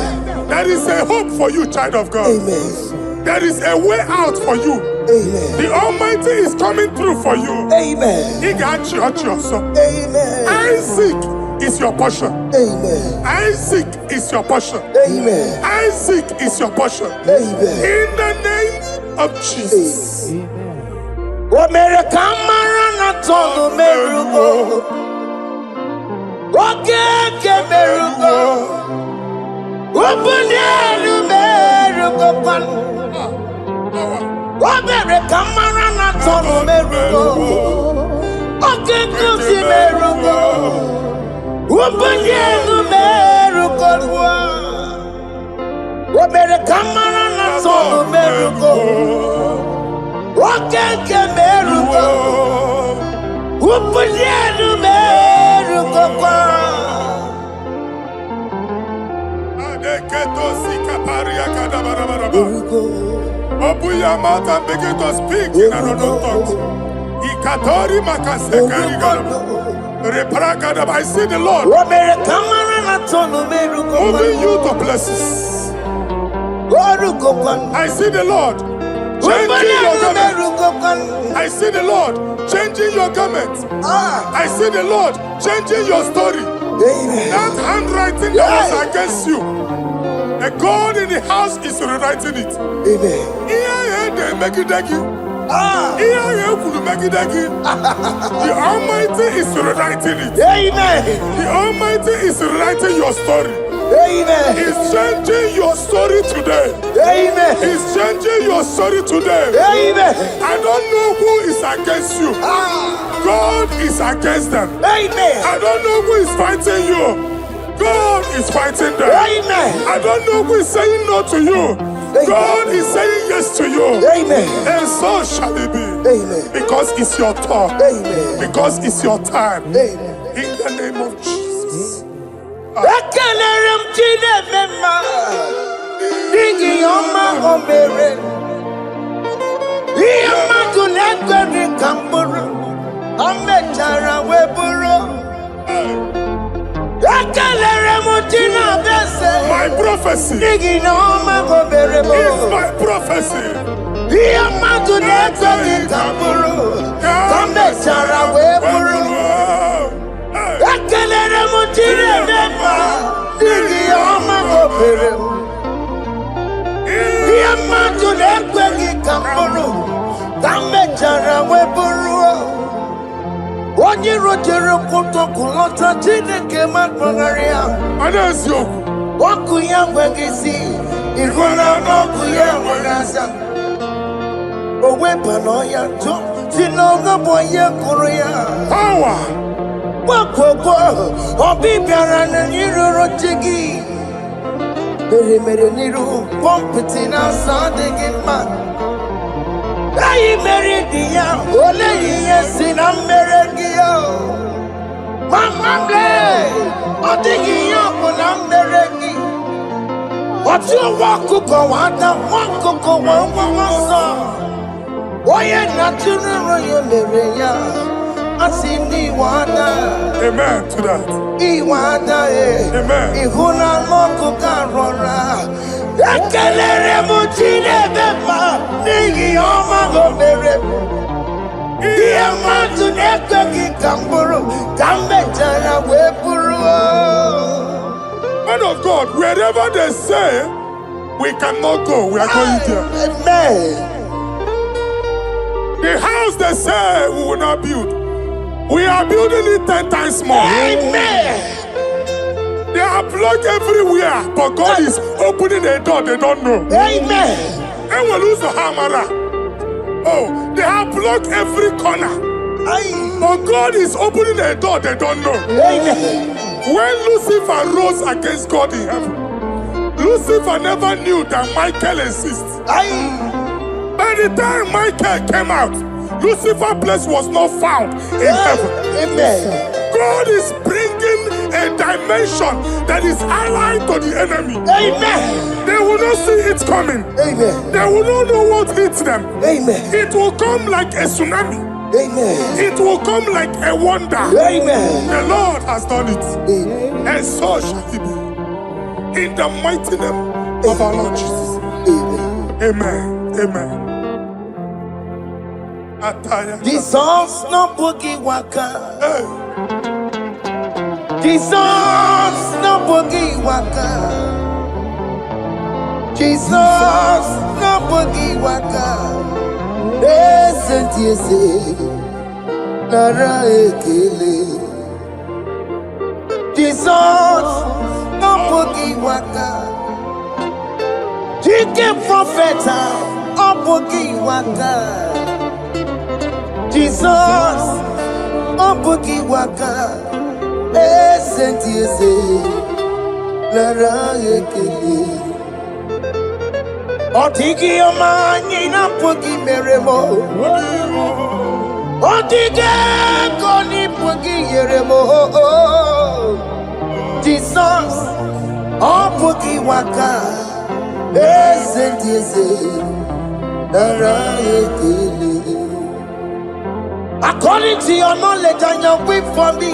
Speaker 3: There is a hope for you, child of God.
Speaker 2: Amen.
Speaker 3: There is a way out for you.
Speaker 2: Amen.
Speaker 3: The Almighty is coming through for you.
Speaker 2: Amen.
Speaker 3: He got you.
Speaker 2: Amen.
Speaker 3: Isaac is your portion.
Speaker 2: Amen.
Speaker 3: Isaac is your portion.
Speaker 2: Amen.
Speaker 3: Isaac is your portion.
Speaker 2: Amen.
Speaker 3: In the name of Jesus. Open your mouth and begin to speak in another tongue. I see the Lord moving you to places. I see the Lord changing your garment. I see the Lord changing your garment. I see the Lord changing your story. That handwriting that was against you, the God in the house is rewriting it.
Speaker 2: Amen.
Speaker 3: The Almighty is rewriting it.
Speaker 2: Amen.
Speaker 3: The Almighty is rewriting your story.
Speaker 2: Amen.
Speaker 3: He's changing your story today.
Speaker 2: Amen.
Speaker 3: He's changing your story today.
Speaker 2: Amen.
Speaker 3: I don't know who is against you. God is against them.
Speaker 2: Amen.
Speaker 3: I don't know who is fighting you. God is fighting them.
Speaker 2: Amen.
Speaker 3: I don't know who is saying no to you. God is saying yes to you.
Speaker 2: Amen.
Speaker 3: And so shall it be.
Speaker 2: Amen.
Speaker 3: Because it's your turn.
Speaker 2: Amen.
Speaker 3: Because it's your time.
Speaker 2: Amen.
Speaker 3: In the name of Jesus. My prophecy is my prophecy.
Speaker 2: onye rojere kwụtọkwụlọta Chineke makpagharị ya ọkụ ya nweghị isi ịhụ na ọkụ ya nweghị asa o weba n'ọya jụ si n'ọga bụ onye kụrụ ya gbakwokwo ọbịbịara na iruru chi gị mere n'iru pọmpụtị na asa adịghị mma anyị mere dị ya ole ihe si na mmere gị ya mama ọ dịghị ihe ọ bụ na mmere gị ọtụ nwa ọkụkọ nwata nwa ọkụkọ nwa nwa nsọ onye na-atụrụ ya mere ya asị n'iwe ada
Speaker 3: Amen to that.
Speaker 2: iwe ada ịhụ na anụ ọkụkọ arọra ekelere m Chineke ma n'ihi ọma o mere ihe mmadụ na-ekweghị ka m bụrụ ka m mechara wee bụrụ.
Speaker 3: Man of God, wherever they say we cannot go, we are going there.
Speaker 2: Amen.
Speaker 3: The house they say we will not build, we are building it 10 times more.
Speaker 2: Amen.
Speaker 3: They are blocked everywhere, but God is opening a door they don't know.
Speaker 2: Amen.
Speaker 3: And we lose the hammer. Oh, they have blocked every corner, but God is opening a door they don't know.
Speaker 2: Amen.
Speaker 3: When Lucifer rose against God in heaven, Lucifer never knew that Michael exists. By the time Michael came out, Lucifer's place was not found in heaven.
Speaker 2: Amen.
Speaker 3: God is bringing a dimension that is allied to the enemy.
Speaker 2: Amen.
Speaker 3: They will not see it coming.
Speaker 2: Amen.
Speaker 3: They will not know what hits them.
Speaker 2: Amen.
Speaker 3: It will come like a tsunami.
Speaker 2: Amen.
Speaker 3: It will come like a wonder.
Speaker 2: Amen.
Speaker 3: The Lord has done it.
Speaker 2: Amen.
Speaker 3: And so shall it be. In the mighty name of our Lord Jesus.
Speaker 2: Amen.
Speaker 3: Amen. Amen.
Speaker 2: Jesus no boogie waka.
Speaker 3: Hey.
Speaker 2: Jesus no boogie waka. Jesus no boogie waka. Esentiese nara ekele. Jesus no boogie waka. Chike profeta no boogie waka. Jesus no boogie waka. Esentiese nara ekele. Otigi omani na pogi meremo. Otige koni pogi yeremo. Jesus, oh pogi waka. Esentiese nara ekele. According to your knowledge and your will for me,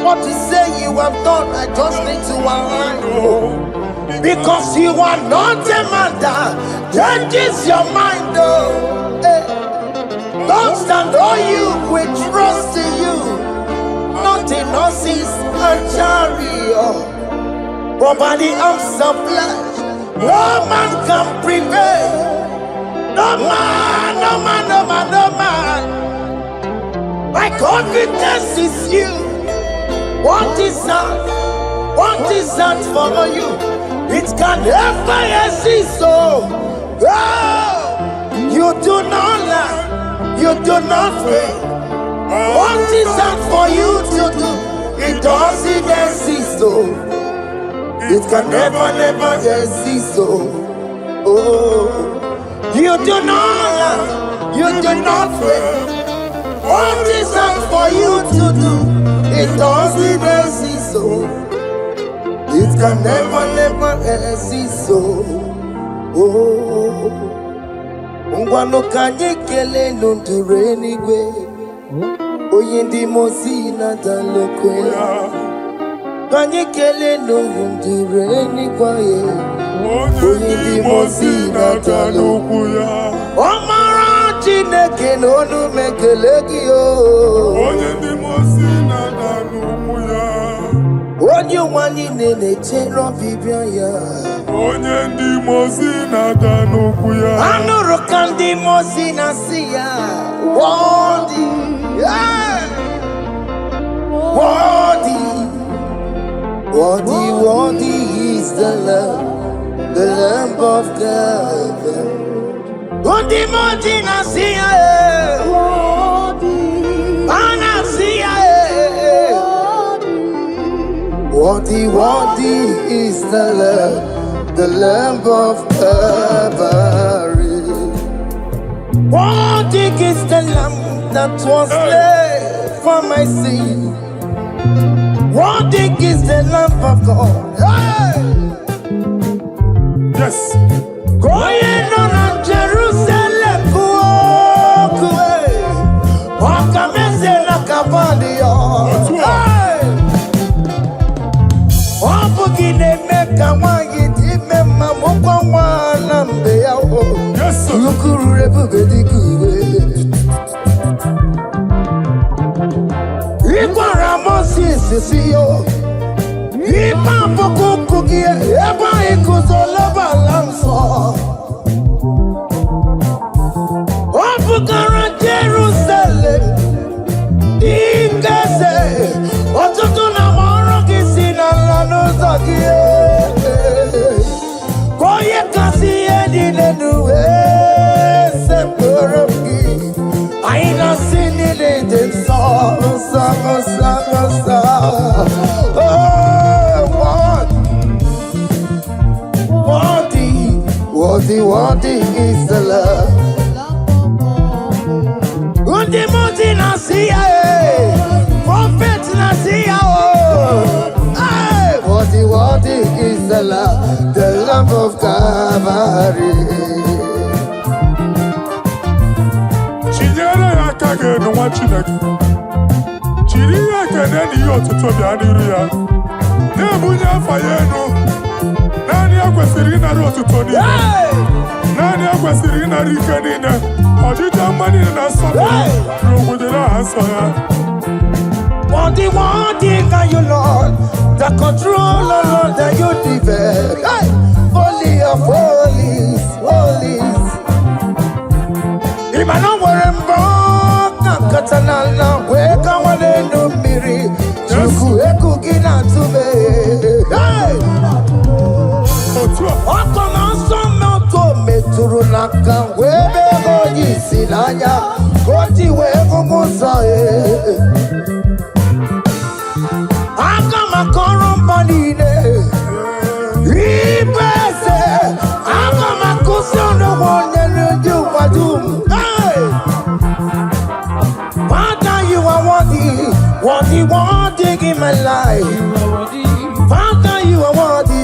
Speaker 2: what you say you have done, I just need to align. Because you are not a man that changes your mind, oh. Don't stand on you, we trust in you. Not in horses and chariot, but by the arms of flesh, no man can prevail. No man, no man, no man, no man. My confidence is you. What is that? What is that for you? It can never exist, so you do not lie, you do not fail. What is that for you to do? It doesn't exist, so it can never, never exist, so you do not lie, you do not fail. What is that for you to do? It doesn't exist, so it can never, never exist, so ngwano kanye kele nundure enigwe oye ndi mozi na dalokwe kanye kele nundure enigwe oye ndi mozi na dalokwe omara Chineke n'onu mekele gị o
Speaker 3: Onye ndị mozi na dalokwe
Speaker 2: onye ụwa niile na-echere ọbịbịa ya.
Speaker 3: Onye ndị mozi na-ada n'okwu ya.
Speaker 2: Anụrụ ka ndị mozi na-asị ya. Worthy, the Lamb of God. Undimoti nasia, anasia. Worthy is the Lamb of Calvary. Worthy is the Lamb that was slain for my sin. Worthy is the Lamb of God. Hey!
Speaker 3: Yes.
Speaker 2: Going on Jerusalem, walk a message like a body. Hey!
Speaker 3: Yes, sir.
Speaker 2: Jerusalem, I ain't not seen it in song. Worthy is the love. Undimoti nasia, prophet nasia. Worthy is the Lamb of Calvary.
Speaker 3: Chinyere ya aka ga-enu nwa Chineke. Chiri ya ekene n'ihe otuto bịa n'iru ya. Na-ebunye afa ya enu. Naanị ya kwesịrị ịnara otuto niile. Naanị ya kwesịrị ịnara ike niile. Ọjịja mma niile na nsọpụrụ n'obodo aha nsọ ya.
Speaker 2: Worthy are you, Lord, the control, Lord, that you develop. Hey! Holy of holies. Imano warembo, katanala, weka wanenu miri, chuku eku gina tume. Hey! Oko nanso moko meturu naka, webe hoji silanya, koti weku musa. Akama korombanine, ibese. Akama kusono wonye juwadum. Hey, Father, you are worthy in my life. Father, you are worthy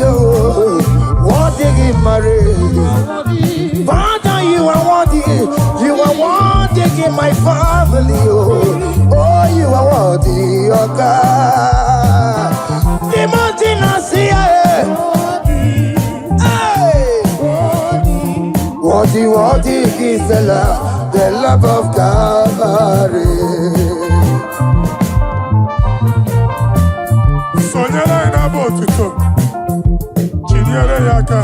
Speaker 2: in my race. Father, you are worthy in my family. Oh, you are worthy, oh God. Worthy is the love of Calvary.
Speaker 3: Sonyere anyị na-abụ otuto. Chinyere ya aka.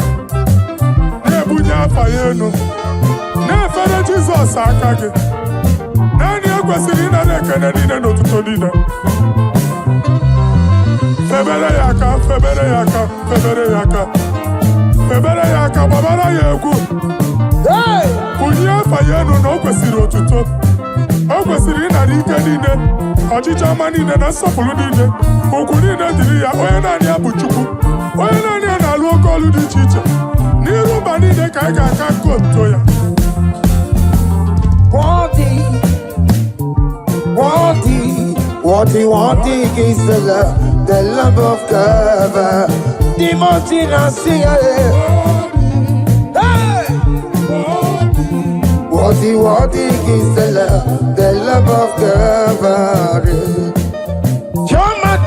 Speaker 3: Na-ebunye afa ya enu. Na-efere Jizọs aka gị. Naanị ya kwesịrị ịnara ekene niile n'otuto niile. Febere ya aka, febere ya aka, febere ya aka. Febere ya aka, gbabara ya egwu. Bunye afa ya enu na o kwesịrị otuto. O kwesịrị ịnara ike niile, ọchịchị ọma niile na nsọpụrụ niile. Ugwu niile dịrị ya, onye naanị ya bụ Chukwu. Onye naanị ya na-alụ oke ọlụ dị iche iche. N'iru mba niile ka anyị ga-aka nke otuto ya.
Speaker 2: Worthy is the Lamb of God. The mountain I see. Worthy is the Lamb of God. Chama,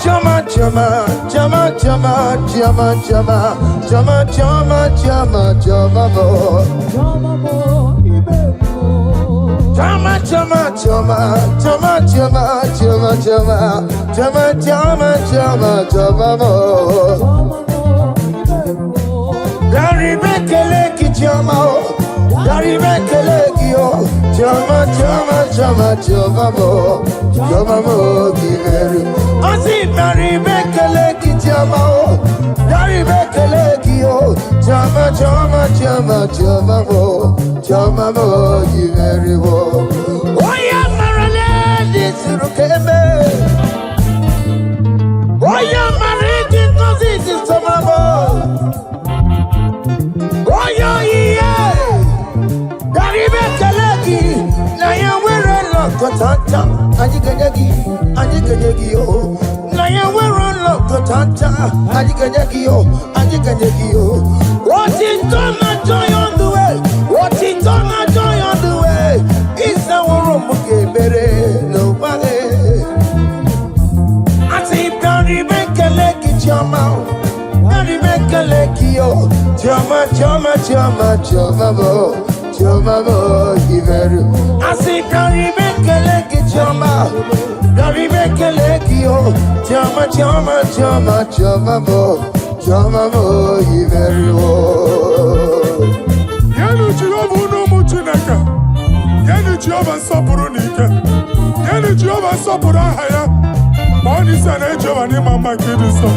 Speaker 2: Dari Kelekio, Jama, Jama, Jama, Jama, Mo, Jama, Mo, you very well. Oh, yeah, Marilyn, this is Rukeme. Oh, yeah, Marilyn, because it is Tomamo. Oh, yeah, Daribe Keleki, Naya, we're a lot of Tanta, Anigagi, oh. Naya, we're a lot of Tanta, Anigagi, oh. What is done, I joy on the way. What is done, I joy on the way. It's our room, okay, nobody. I say, Daribe Keleki, Jama, Daribe Keleki, oh. Jama, Jama, Jama, Jama, Mo. Jama, Mo, Iveru. I say, Daribe Keleki, Jama, Daribe Keleki, oh. Jama, Jama, Jama, Jama, Mo. Jama, Mo, Iveru.
Speaker 3: Yenu Jehova unu muchineke. Yenu Jehova nsọpụrụ n'ike. Yenu Jehova nsọpụrụ aha ya. Ma ọ dị ise na Jehova n'ime mma nke dị nsọ.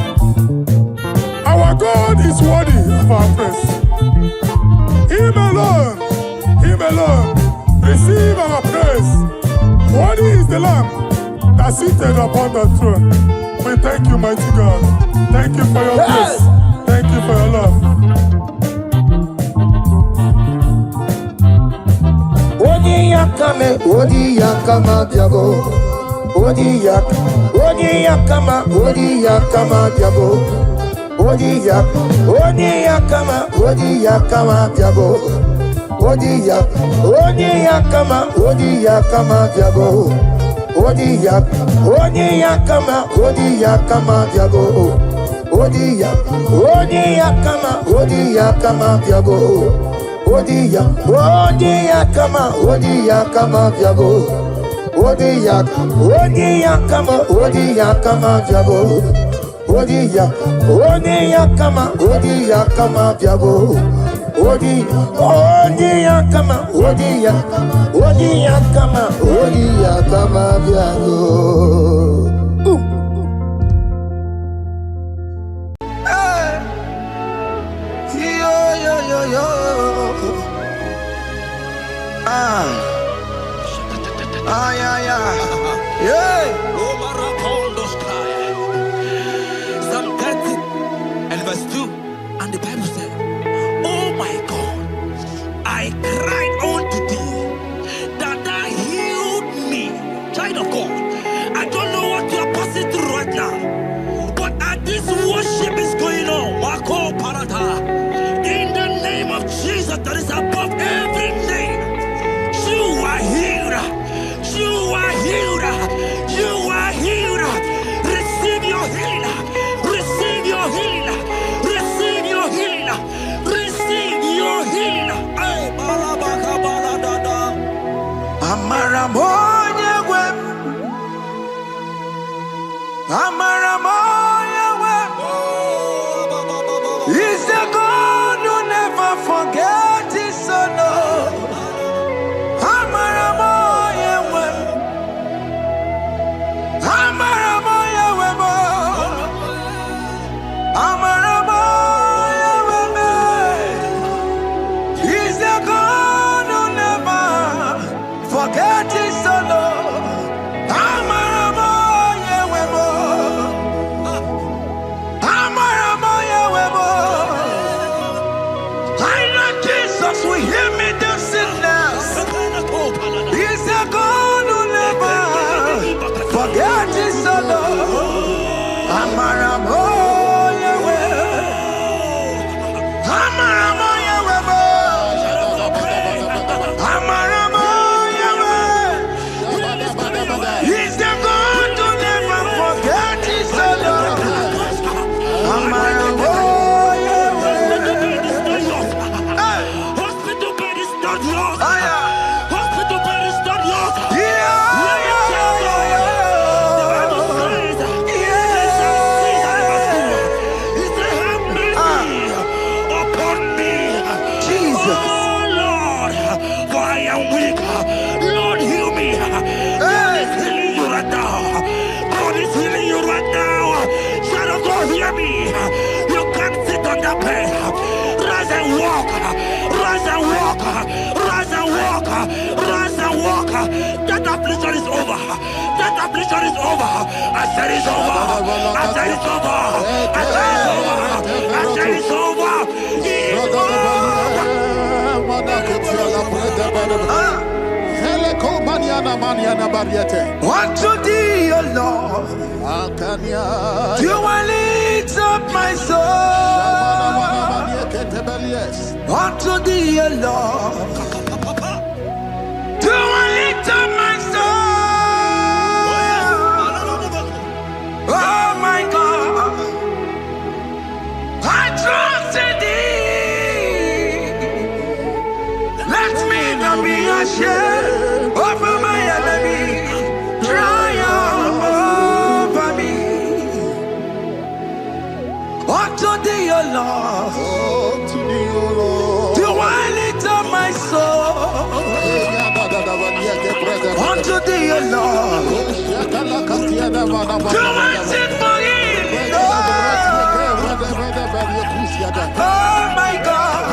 Speaker 3: Our God is worthy of our praise. Him alone, receive our praise. Worthy is the Lamb that seated upon the throne. We thank you, mighty God. Thank you for your grace. Thank you for your love.
Speaker 2: Odi yakama diabo. Odi yakama diabo. Odi yakama diabo. Odi yakama diabo. Odi yakama diabo. Odi yakama diabo. Odi yakama diabo. Odi yakama diabo. Odi yakama diabo. Odi yakama diabo.
Speaker 4: Psalm 30 and verse 2, and the Bible said, oh my God, I cried unto thee, that thou healed me. Child of God, I don't know what you are passing through right now, but as this worship is going on, Wako Parata, in the name of Jesus that is above every name, you are healed. You are healed. You are healed. Receive your healing. Receive your healing. Receive your healing. Receive your healing.
Speaker 2: Amaramoya web. Amaramoya web. He's the God who never forgets his son. Amaramoya web. Amaramoya web. Amaramoya web. He's the God who never forgets his son. Amaramoya web.
Speaker 4: That affliction is over. That affliction is over. I said it's over. I said it's over. I said it's over. I said it's over.
Speaker 2: Unto thee, O Lord, do I lift up my soul. Unto thee, O Lord, do I lift up my soul. Oh my God, I trust in thee. Let me not be ashamed over my enemy. Triumph over me. Unto thee, O Lord, do I lift up my soul. Unto thee, O Lord, do I sing for him. Oh my God,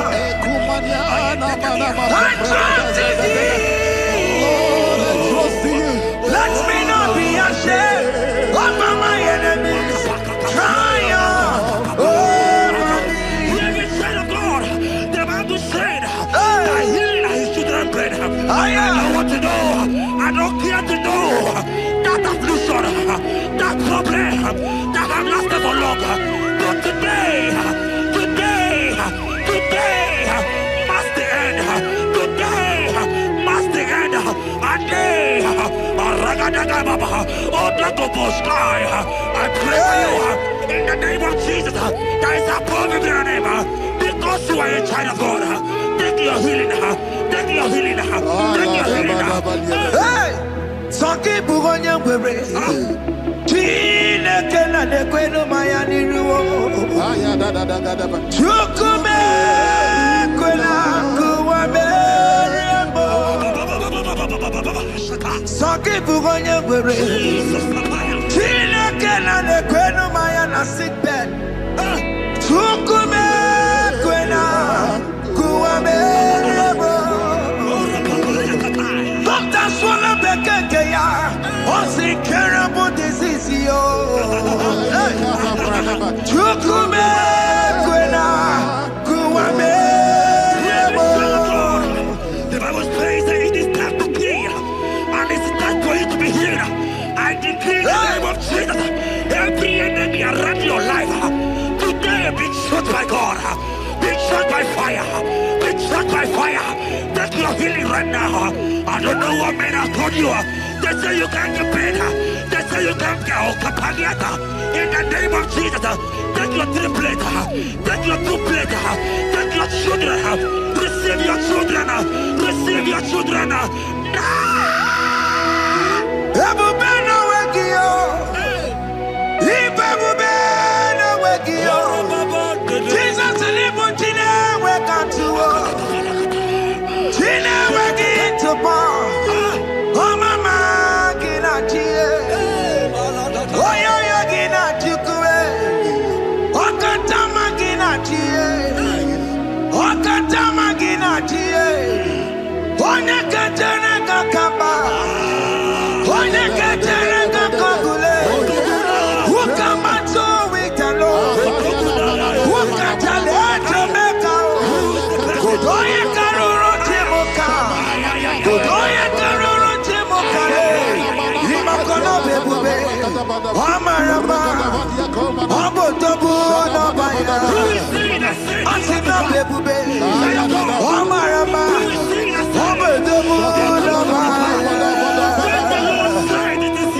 Speaker 2: I trust in thee. Let me not be ashamed over my enemies. Triumph over me.
Speaker 4: Hear the said of God. The Bible said, I heal his children bread. I don't want to know. I don't care to know. That affliction, that problem, that have lasted for long. But today, must the end. Today, must the end. And day, I pray for you in the name of Jesus. There is a problem in your name. Because you are a child of God. Take your healing. Take your healing. Take your healing.
Speaker 2: Hey, Soki Bugonya Were. Tina Kena de Queno Mayani Ruo. Chukume Quena Kuame. Soki Bugonya Were. Tina Kena de Queno Mayana sick bed. Chukume Quena Kuame. Doctor Swallow Bekeya. What's the terrible disease? Chukume Quena Kuame.
Speaker 4: The Bible says that it is time to kill, and it is time for you to be healed. I decree in the name of Jesus, every enemy around your life, today be shot by God, be shot by fire, be shot by fire. Take your healing right now. I don't know what men have told you. They say you can't get paid. They say you can't get Okapagiata. In the name of Jesus, take your triplet, take your two-plate, take your children, receive your children, receive your children.
Speaker 2: Ebubena Wekio. Ibebubena Wekio. Jesus Libutine Wekantuo. Tina Wekitupo. Oh mama Ginachie. Oh yo Ginachukue. Okatama Ginachie. Okatama Ginachie. Onye Katana Kakaba. Onye Katana Kakogule. Ukamato Witalo. Ukatale Jamaica. Godoye Karuro Timoka. Godoye Karuro Timoka. Imakono Bebube. Amarama. Abotobu Nabaya. Asina Bebube. Amarama. Abotobu Nabaya.
Speaker 4: When the Lord said it is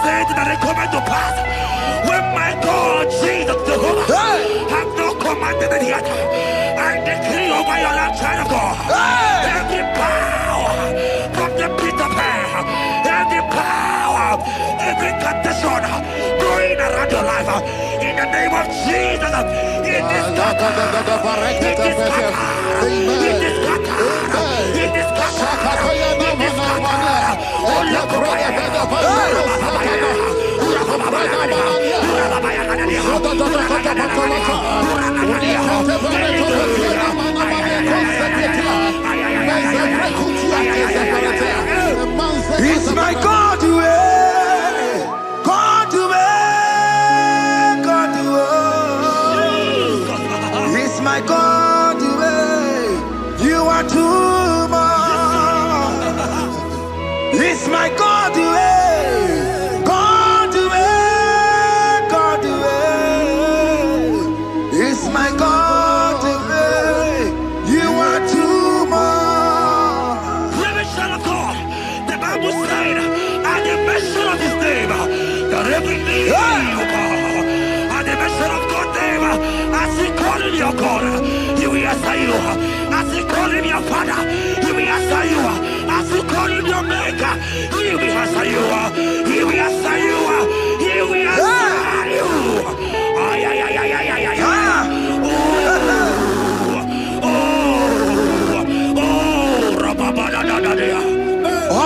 Speaker 4: said that it come to pass. When my God, Jesus Jehovah, have not commanded it yet, I decree over your life, child of God, every power from the pit of hell, every power, every condition going around your life, in the name of Jesus, it is scattered, it is scattered, it is scattered, it is scattered, it is scattered.
Speaker 2: It's my God to God to God to It's my God to you are too much. It's my God to God to God to It's my God to you are too much.
Speaker 4: Revelation of God. The Bible said, at the mention of his name, that every knee will bow. At the mention of God's name, as he call him your God, he will answer you. As he call him your Father, he will answer you. As he call him your Maker, he will answer you. He will answer you. He will answer you. Ay, ay, ay, ay, ay, ay, ay.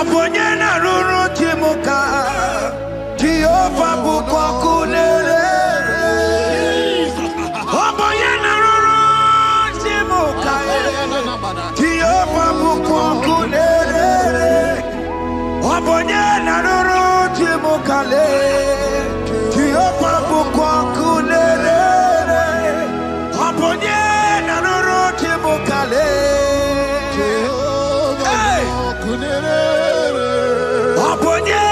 Speaker 2: Oponyena ruru timuka Jehova bukwa kunere Oponyena ruru timuka Jehova bukwa kunere Oponyena ruru timuka le Jehova bukwa kunere Oponyena ruru timuka le Oponye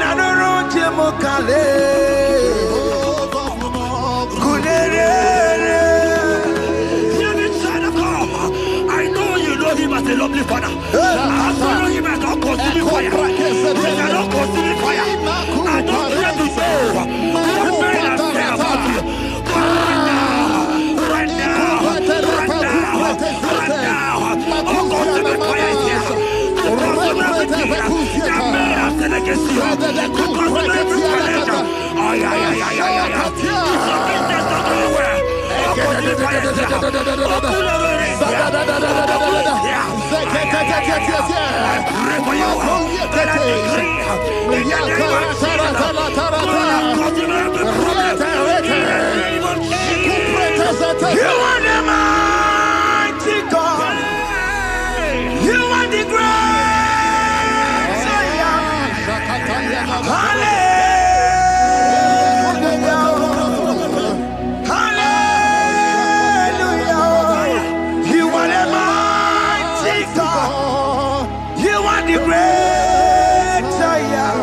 Speaker 2: na nuru timukale kunere.
Speaker 4: I know you know him as a lovely father. I follow him as God consuming fire. He cannot consuming fire. I don't care to know what men have said about you. But right now, oh, consuming fire is here. Everything that men have said against you, because of every challenge, business not going well. I pray for you that I decree in the name of Jesus,
Speaker 2: You are the mighty God. You are the great. Hallelujah. Hallelujah. You are the mighty God. You are the great I am.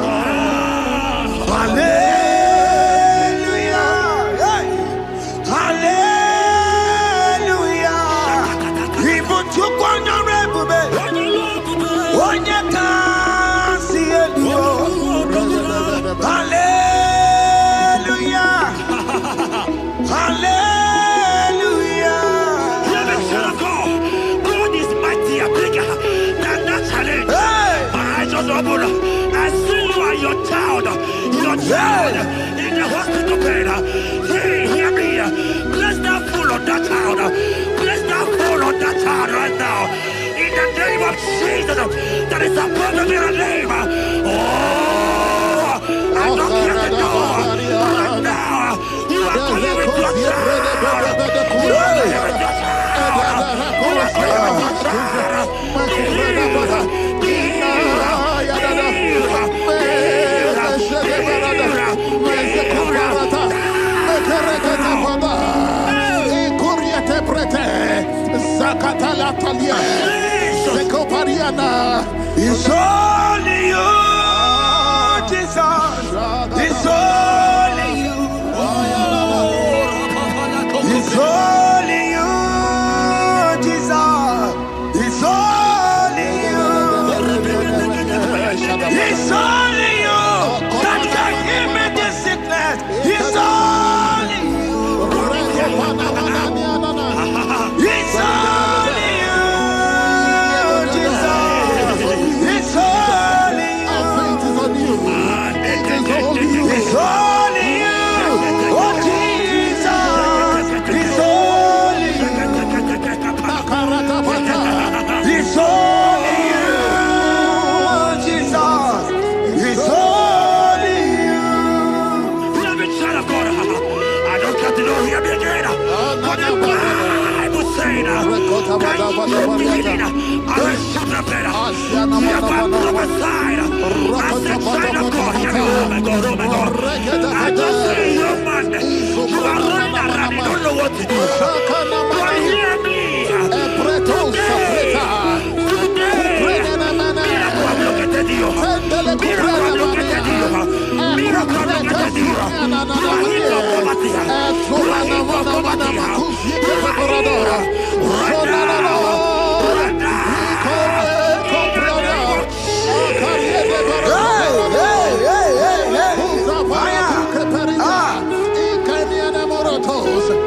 Speaker 2: Hallelujah. Hallelujah. Even to Hallelujah. Hallelujah.
Speaker 4: God is mighty and bigger than that challenge. I just open. I see you and your child in the hospital bed. Hear me. Bless that fool on that child. Bless that fool on that child right now. In the name of Jesus, that is above every name. I don't hear the door. Right now, you are calling with your child. You are calling with your child. You are calling with
Speaker 2: It's only you, Jesus. It's only you. It's only you, Jesus. It's only you. It's only you that can
Speaker 4: just see you, man. You are running around, you don't know what to do. But hear me.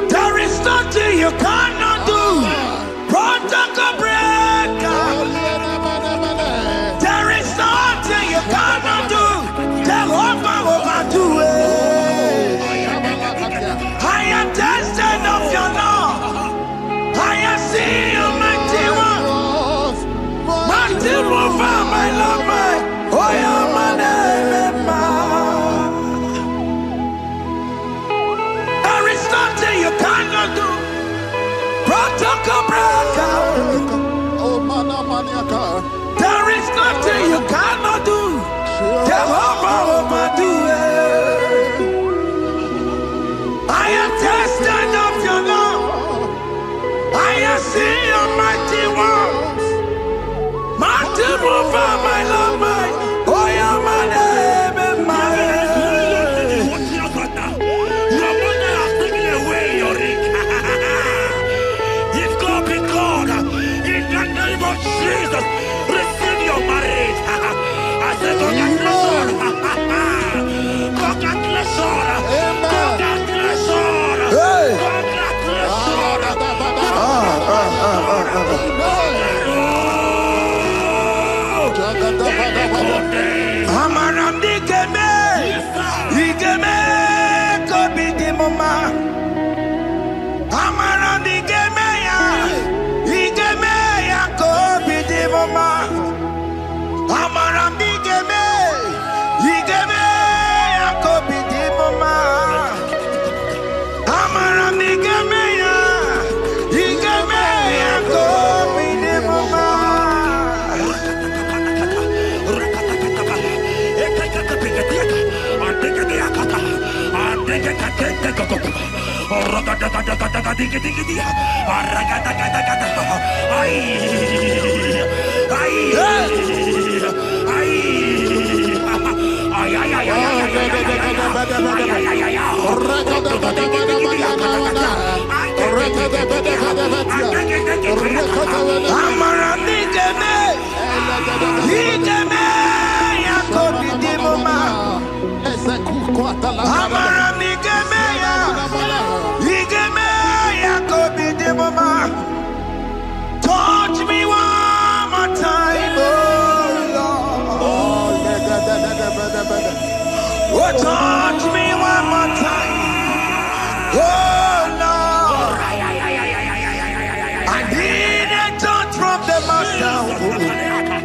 Speaker 2: There is nothing you cannot do. Protocol breaker. There is nothing you cannot do. Jehovah overdo it. I am tested of your love. I have seen you, mighty one. Mighty mover, my love, my. Oh, yeah, my name, there is nothing you cannot do. Protocol breaker. There is nothing you cannot do. Jehovah overdo it. I am tested of your love. I have seen your mighty ones. Mighty mover, my love, my. Oh, yeah, my name and my.
Speaker 4: Your mother has taken away your ring. If God be God, in the name of Jesus, receive your marriage. I say congratulations. Congratulations. Congratulations.
Speaker 2: Hey.
Speaker 4: Congratulations.
Speaker 2: Amaram digeme, digeme, kobi di mama. Amaram digeme ya, digeme ya kobi di mama. Amaram digeme, digeme ya kobi di mama. Amaram digeme ya, digeme ya kobi di mama. Touch me one more time, oh Lord. Oh, touch me one more time, oh Lord. I need a touch from the Master.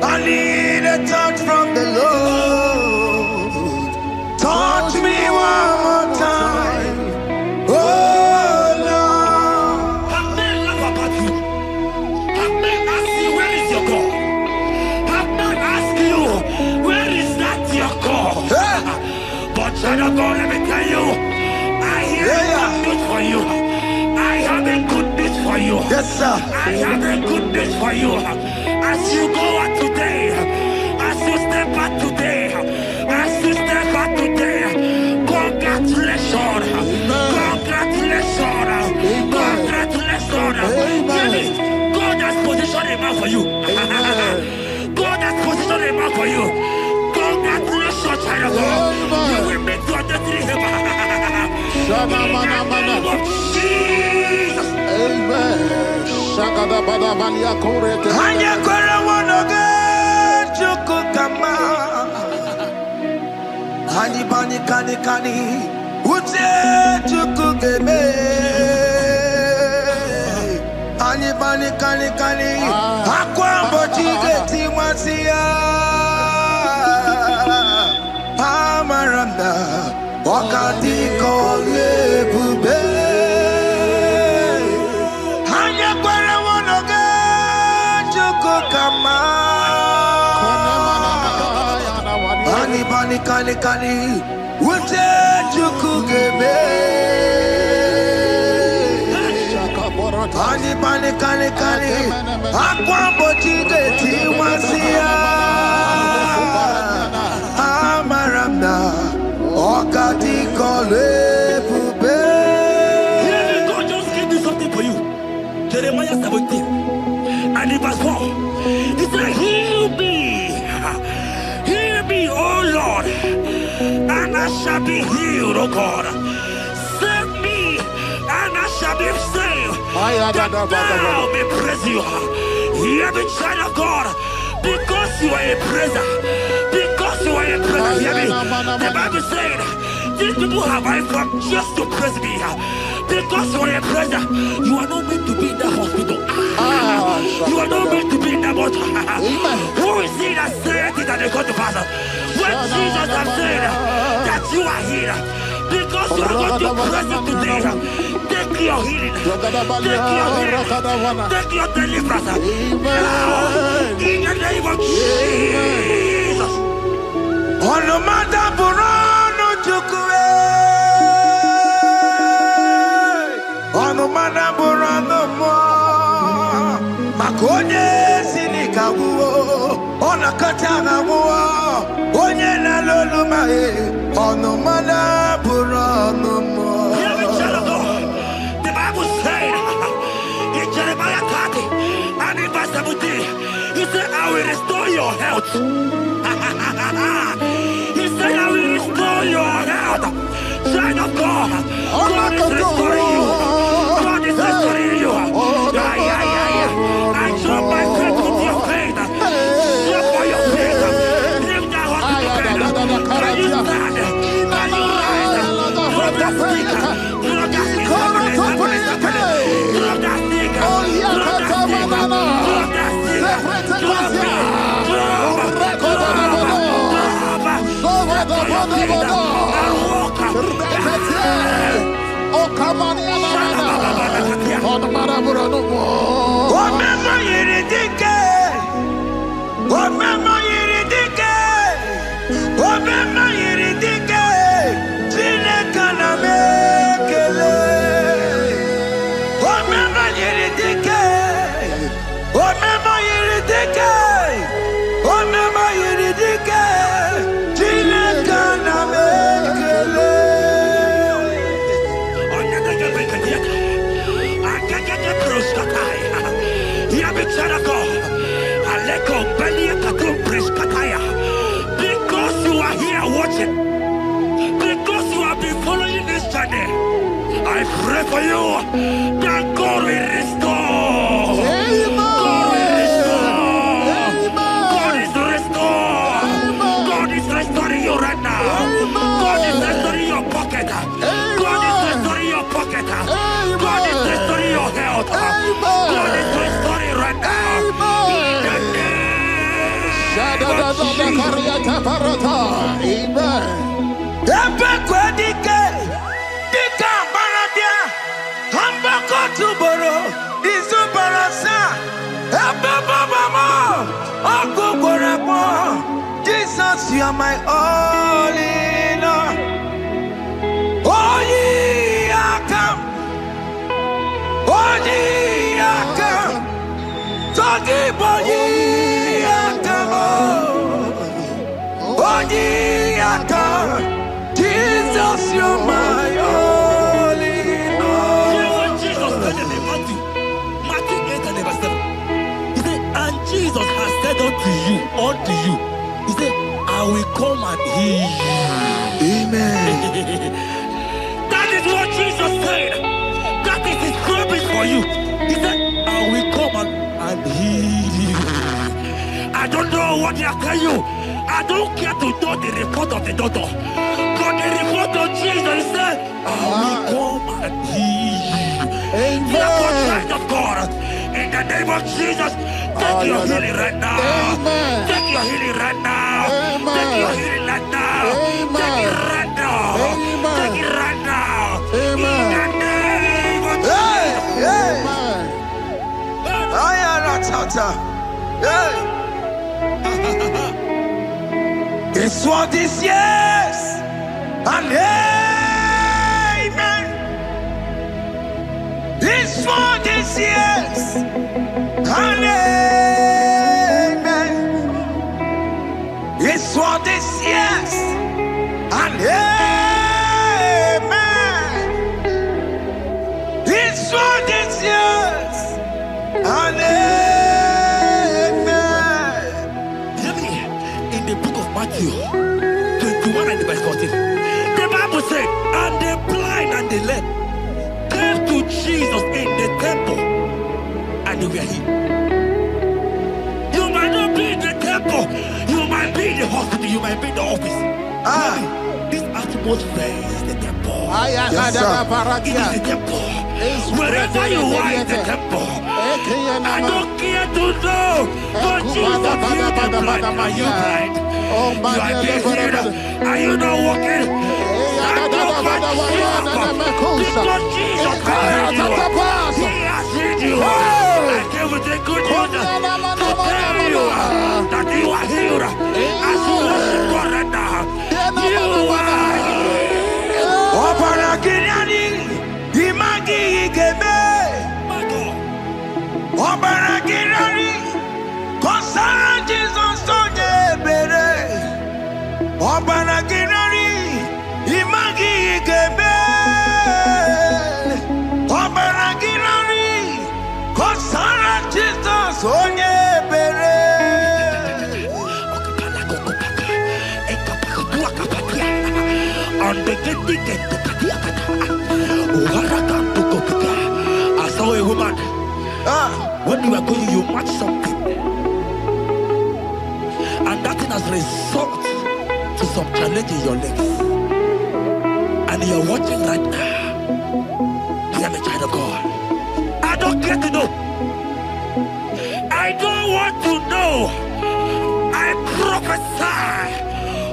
Speaker 2: I need a touch from the Lord. Touch me one more time, oh Lord.
Speaker 4: Have men laugh about you. Have men ask you, where is your God? Have men ask you, where is that your God? But child of God, let me tell you, I have a good news for you. I have a good news for you.
Speaker 2: Yes, sir.
Speaker 4: I have a good news for you. As you go out today, as you step out today, as you step out today, congratulations. Congratulations. Congratulations. God has positioned a man for you. God has positioned a man for you. Congratulations, child of God. You will make your destiny helper. In the name of Jesus.
Speaker 3: Amen.
Speaker 2: Hanya kwara wanoge chukukama. Hani bani kani kani uche chukugeme. Hani bani kani kani akwa mbochige timasia. Amaranda wakati kole bube. Hanya kwara wanoge kani Ute chukugeme Pani kani Akwa bochige tiwasia Amaramna Okati kole pube.
Speaker 4: God just gave me something for you. Jeremiah 17 and in verse 4. He said, heal me, O Lord, and I shall be healed, O God. Save me, and I shall be saved. That thou may praise you. Hear me, child of God, because you are a praiser. Because you are a praiser, hear me. The Bible said, these people have I come just to praise me. Because you are a praiser, you are not meant to be in the hospital. You are not meant to be in the bottle. Who is he that said it and they come to pass? When Jesus has said that you are here, because you are going to praise him today, take your healing, take your deliverance. In the name of Jesus.
Speaker 2: On the matter Burano Chukwe. On the matter Burano Mo. Makonye Sinikawo. On a Katana War. Onye na Loluma. On the matter Burano Mo.
Speaker 4: The Bible said in Jeremiah 30 and in verse 17, he said, I will restore your health. He said, I will restore your health. Child of God, God is restoring you. God is restoring you. I drop my faith with your faith. Drop for your faith. Leave that hospital bed. Can you stand? Can you rise? Drop that stick. Drop that stick. Drop that stick. Drop that stick. Drop that stick. Because you are here watching, because you have been following this journey, I pray for you that God will restore. God will restore. God is restored. God is restoring you right now. God is restoring your pocket. God is restoring your pocket. God is restoring your health. God is restoring right now.
Speaker 2: Jesus, you are my all in all. Oh, ye are come. Oh, ye are come. Talking about ye are come. Oh, ye are come. Jesus, you are my all in all.
Speaker 4: You know what Jesus said in Matthew 8 and verse 7? He said, and Jesus has said unto you, he said, I will come and heal you.
Speaker 2: Amen.
Speaker 4: That is what Jesus said. That is his promise for you. He said, I will come and heal you. I don't know what they are telling you. I don't care to know the report of the doctor. But the report of Jesus, he said, I will come and heal you. Therefore, child of God, in the name of Jesus, take your healing right now.
Speaker 5: Amen.
Speaker 4: Take your healing right now.
Speaker 5: Amen.
Speaker 4: Take your healing right now.
Speaker 5: Amen.
Speaker 4: Take it right now.
Speaker 5: Amen.
Speaker 4: Take it right now.
Speaker 5: Amen.
Speaker 4: In the name of Jesus.
Speaker 2: Hey,
Speaker 5: Amen.
Speaker 2: I am not tata. Hey. This world is yes and amen. This world is yes and amen. This world is yes and amen. This world is yes and amen.
Speaker 4: Hear me. In the book of Matthew 21 and verse 14, the Bible said, and the blind and the lame came to Jesus in the temple, and they were healed. You might not be in the temple, you might be in the hospital, you might be in the office. This atmosphere is the temple.
Speaker 2: Yes, sir.
Speaker 4: It is the temple. Wherever you are in the temple, I don't care to know. But Jesus healed the blind. Are you blind? You are being healed. Are you not walking? Stand up and because Jesus has healed you. He has healed you. I came with the good news to tell you that you are healed. As you worship God right now, you are I saw a woman. When you are going, you match something, and that thing has resulted to some challenge in your legs, and you are watching right now. Hear me, child of God. I don't care to know. I don't want to know. I prophesy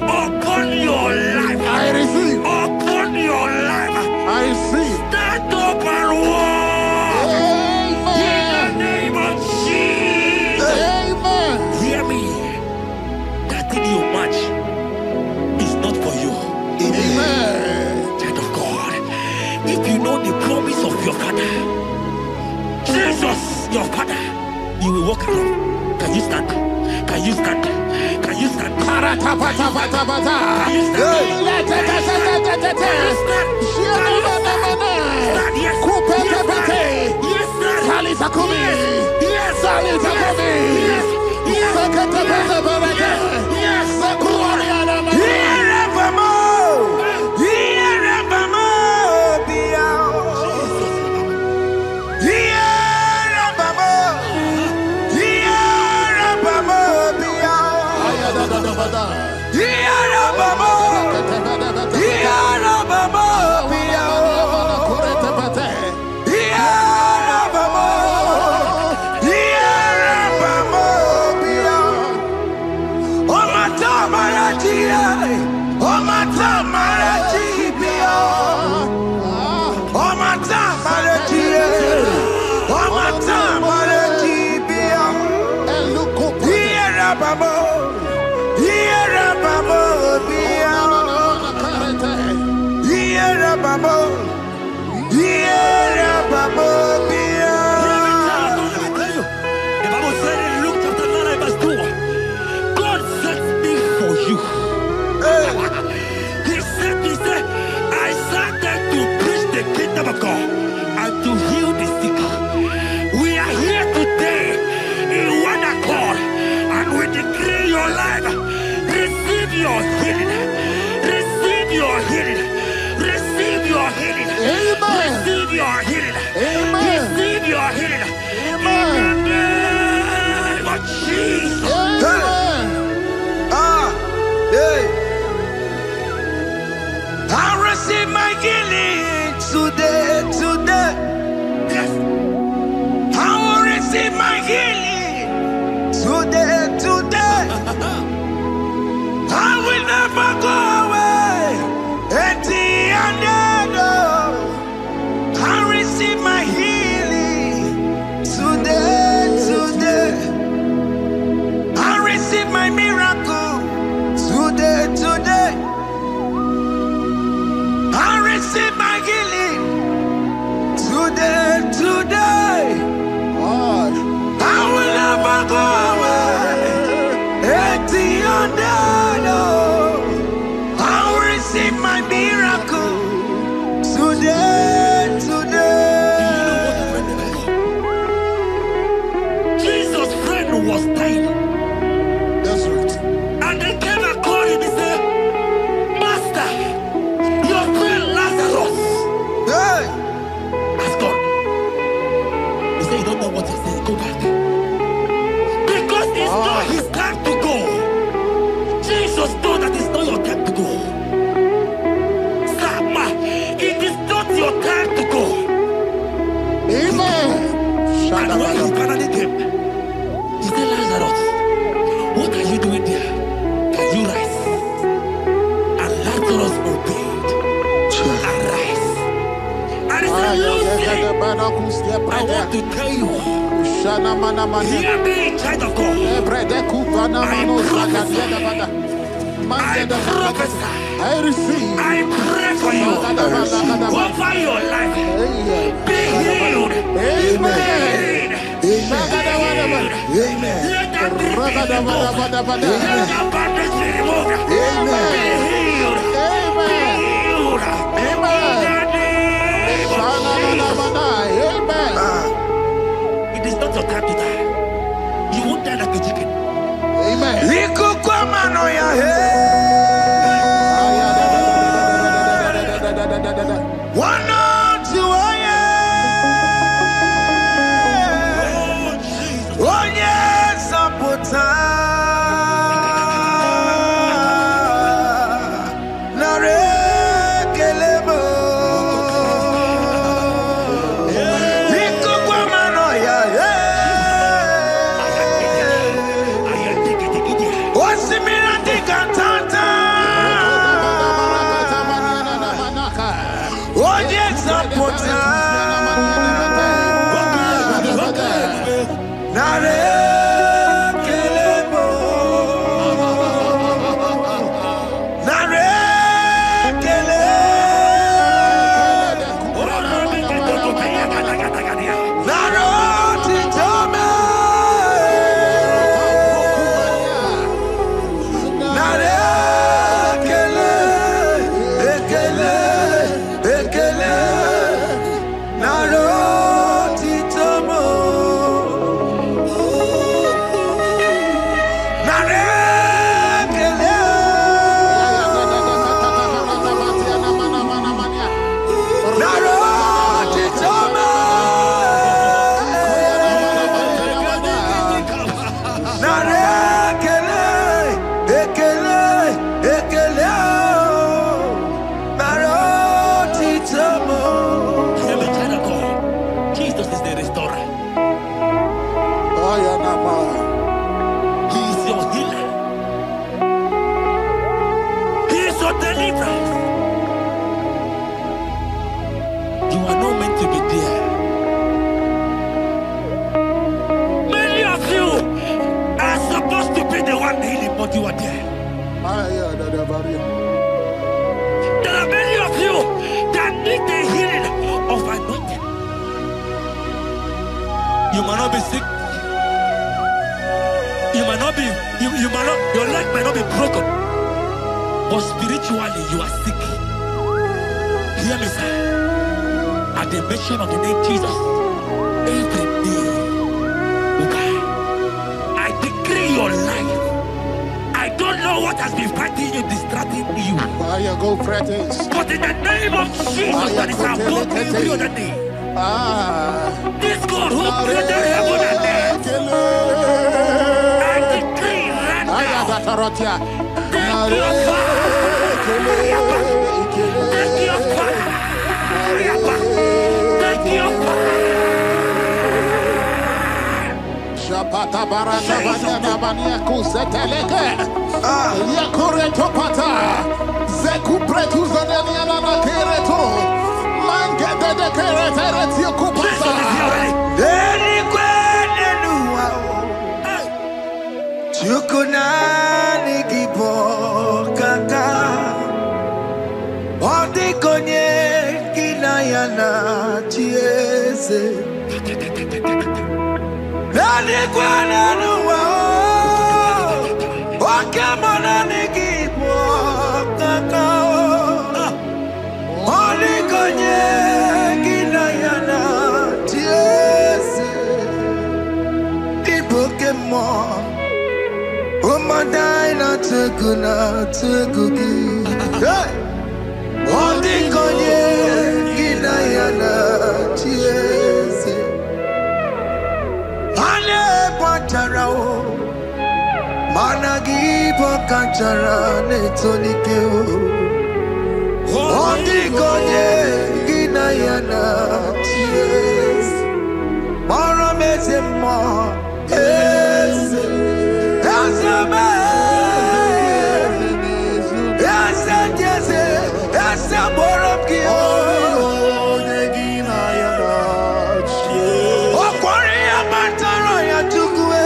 Speaker 4: upon your life.
Speaker 5: I receive.
Speaker 4: Upon your life.
Speaker 5: I receive.
Speaker 4: Stand up and walk. In the name of Jesus.
Speaker 5: Amen.
Speaker 4: Hear me. That thing you match is not for you.
Speaker 5: Amen.
Speaker 4: Child of God. If you know the promise of your father, Jesus, your father, you will walk around. Can you stand? Can you stand? Can you stand? Can you stand? Can you stand? Yes. Of God and to heal the sick. We are here today in one accord, and we decree your life. Receive your healing. Receive your healing. Receive your healing.
Speaker 5: Amen.
Speaker 4: Receive your healing.
Speaker 5: Amen.
Speaker 4: Receive your healing.
Speaker 5: Amen.
Speaker 4: In the name of Jesus.
Speaker 5: Amen.
Speaker 2: I receive my healing today.
Speaker 4: Yes.
Speaker 2: I will receive my healing today. I will never go away empty-handed. I receive my healing today. I receive my miracle today. Today, I will never go away. Empty on that, I will receive my miracle. Today.
Speaker 4: Jesus' friend was dying.
Speaker 5: That's right.
Speaker 4: And they came and called him and said, Master, your friend Lazarus has gone. He said, you don't know what he said. Go back. Because it's not his time to go. Jesus knows that it's not your time to go. Sama, it is not your time to go.
Speaker 5: Amen.
Speaker 4: And when he finally came, he said, Lazarus, what are you doing there? Can you rise? And Lazarus obeyed and rise. And he said, Lucy, I want to tell you, hear me in child of God. I
Speaker 5: receive.
Speaker 4: I pray for you. Over your life. Be healed.
Speaker 5: Amen.
Speaker 2: Amen.
Speaker 4: Let that be removed. Let that badness be removed. Be healed. Be healed. It is not your time to die. You won't die like a chicken.
Speaker 5: Amen.
Speaker 4: You are there. There are many of you that need the healing of anointing. You might not be sick. You might not be, you might not, your leg might not be broken. But spiritually you are sick. Hear me, sir. At the mention of the name Jesus, every day will die. I decree your life. I don't know what has been fighting you, distracting you.
Speaker 5: Go practice.
Speaker 4: But in the name of Jesus, that is above every other name. This God who created heaven and earth, I decree right now, take your fire. Take your fire. Take your fire.
Speaker 5: Shapata barana banya banya kuseteleke. Yakore topata. Zeku pretu zadenia na kereto. Mangede de keretere tio kupasa.
Speaker 2: Deni kwene nuwa. Chukunani gibo kaka. Odi konye kinayana chie. Oke Muo Igbo Oligonye Ginayana Tiese Oke Muo Umadai na tegugi Oligonye Ginayana Tiese Ale Patarao Managi Bokachara Netonike Odigonye Ginayana Ties Marameze Mo Eze Ezebe Eze Jeze Eze Borobki Ginayana Ties Okwari Amataro ya Tukwe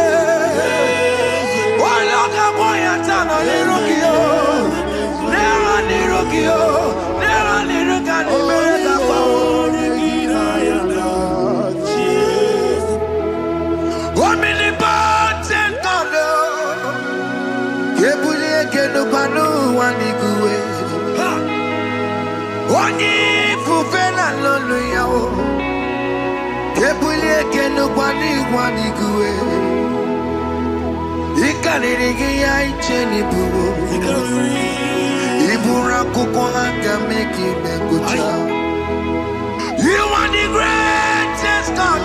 Speaker 2: You are the greatest God,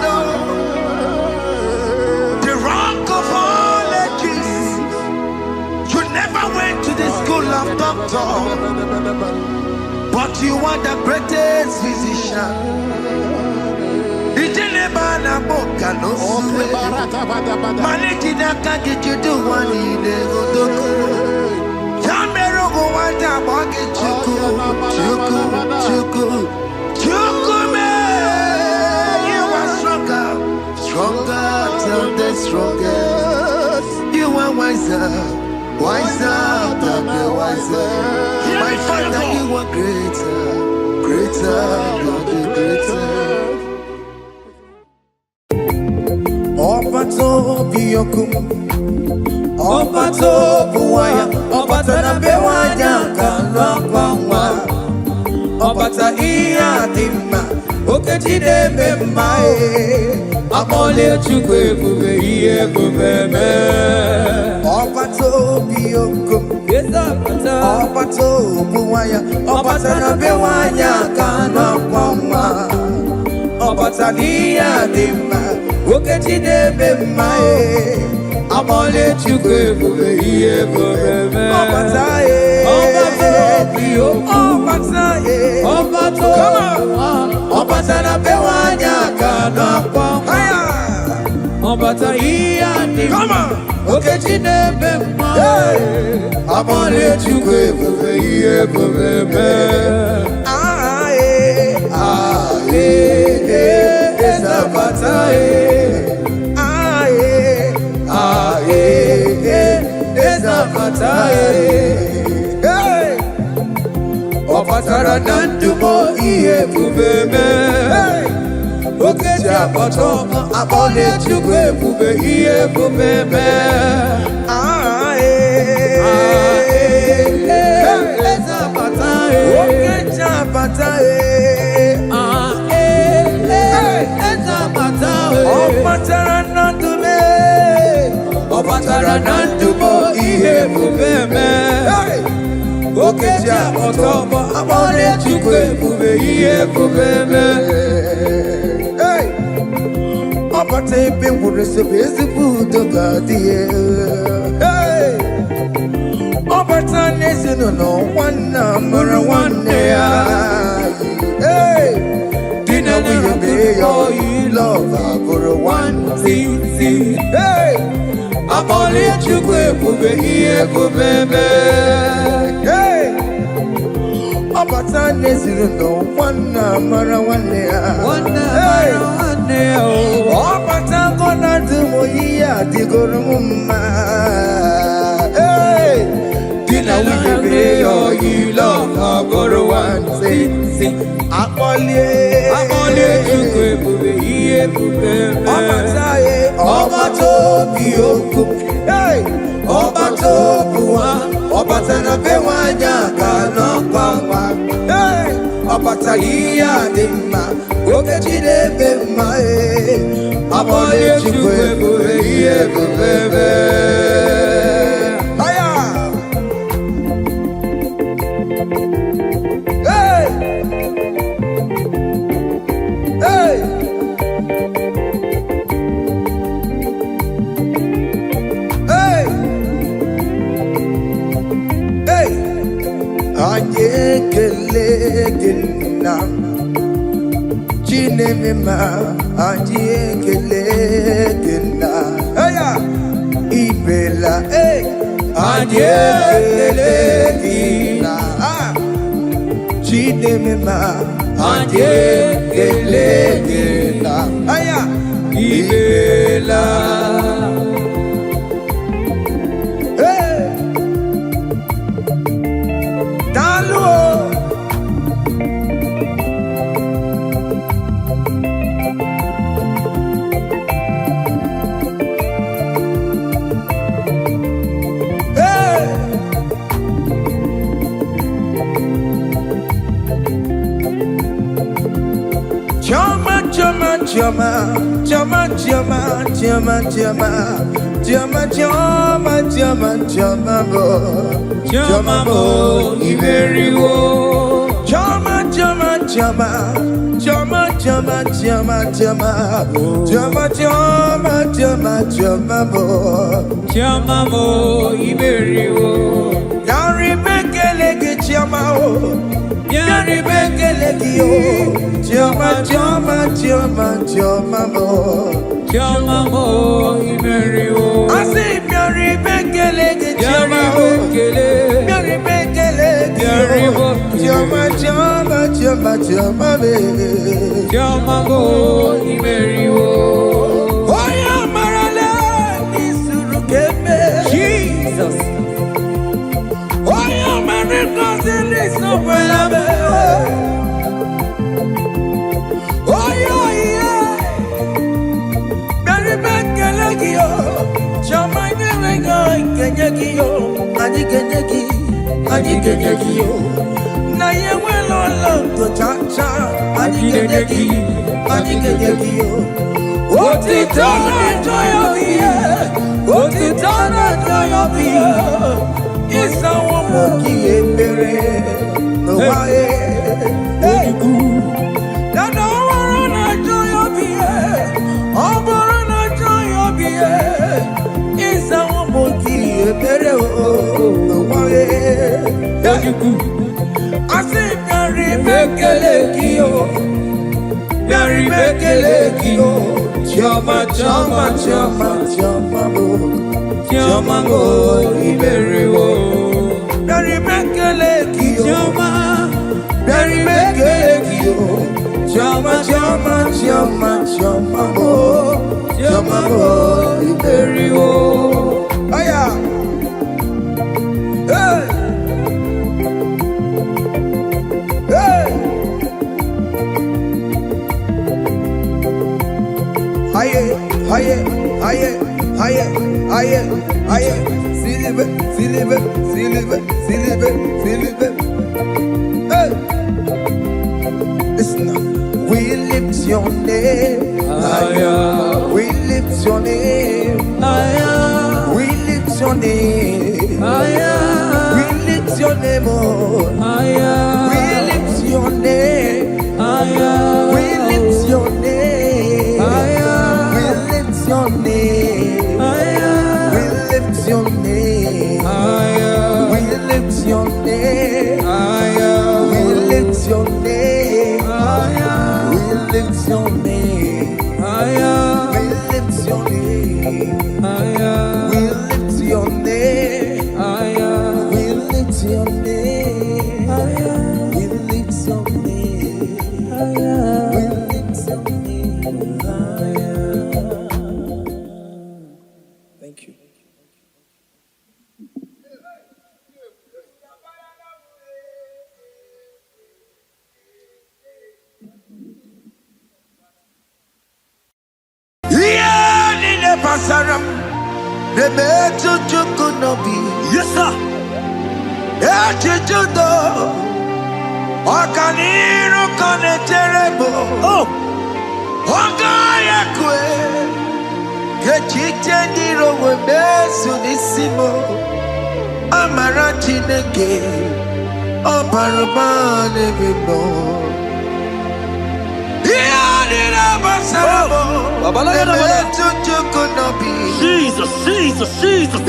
Speaker 2: the rock of all ages. You never went to the school of doctor, but you are the greatest physician. Bana boka no suwe Maniki naka gijudu wani negodoku Yamero go wata bagi chuku me You are stronger than the strongest You are wiser than the wiser My Father, you are greater than the greatest Obato biyokum Obato buwaya Obata na bewanya Kalwa kwa Obata iya dimma Oke jide memae Amole chukwe bube iye bubeme Obato biyokum Obato buwaya Obata na bewanya Kalwa kwa Obata iya dimma Oke jide mae Amole chukwe bube iye bubeme Obatae Obata na bewanya kana kwa Obata iya ni Oke jide mae Amole chukwe bube iye bubeme Ezabatae Opatara nandumo iye bubeme Oke jabato abole chukwe bube iye bubeme Ezabatae Oke jabatae Opatara nandume Opatara nandumo iye bubeme Oke jabato abole chukwe bube iye bubeme Opata ebe nwere sebe ezigbo udo ga-adịghị Opata n'ezinụlọ nwanne mara nwanne ya Di na nwunye mee ya oyi love abụrụ nwanne Abọlị chukwu ebube ihe ebubeme Opata n'ezinụlọ nwanne mara nwanne ya Opata gọna dụmụ ihe adịgoro m mma Di na nwunye mee ya oyi love abụrụ nwanne Akpọlie chukwu ebube Ọba tó bí òkú, ọba tó bù wá, ọba tẹ̀lé fẹ́ wá jà kàná pàpà. Ọba tá yíyá dé mà, òkè jíde fẹ́ mà abọ́lé chukwu ebube ihe ebube. Anyị ekele gị nna Chinemema, anyị ekele gị nna Ibela, anyị ekele gị nna Chinemema, anyị ekele gị nna Ibela. Chama, chama, chama, chama, chama, chama, chama, chama, chama, bo, chama, bo, iberiwo. Chama, chama, chama, chama, chama, chama, chama, chama, chama, chama, chama, bo, chama, bo, iberiwo. Yari bekele ke chama o. Yari bekele ki o. Chama, chama, chama, chama, mo, chama, mo, iberiwo. Asi yari bekele ke chama o. Yari bekele ki o. Chama, chama, chama, chama, me, chama, mo, iberiwo. Oya marale ni suru keme. Jesus. Oya marale ni suru keme. Anyikenyeki na yewe lolo to chacha anyikenyeki otitana joyo biye otitana joyo biye isa wo moki ebere no wae oyiku dada woro na joyo biye oboro na joyo biye isa wo moki ebere o no wae. I say, Mary, make a legio, Mary, make a legio, Chama, Chama, Chama, Chama, Chama, Iberiwo, Mary, make a legio, Chama, Mary, make a legio, Chama, Chama, Chama, Chama, Chama, Iberiwo. Aya, hey. Aye, Silver. Hey, listen now. We lift your name higher. We lift your name higher. We lift your name higher. We lift your name higher. We lift your name higher. We lift your name higher. Your name higher. We lift your name higher. We lift your name higher. We lift your name higher. We lift your name higher. We lift your name higher. We lift your name higher. We lift your name higher. We lift your name higher. We lift your name higher. Thank you. basaram. Nemetu chukunobi.
Speaker 4: Yes, sir.
Speaker 2: Echichudo. Okaniru kaneterebo.
Speaker 4: Oh.
Speaker 2: Ogayakwe. Kechiche niro webesu nisimo. Amara Chineke. Obarubane bimo.
Speaker 4: Jesus, Jesus, Jesus.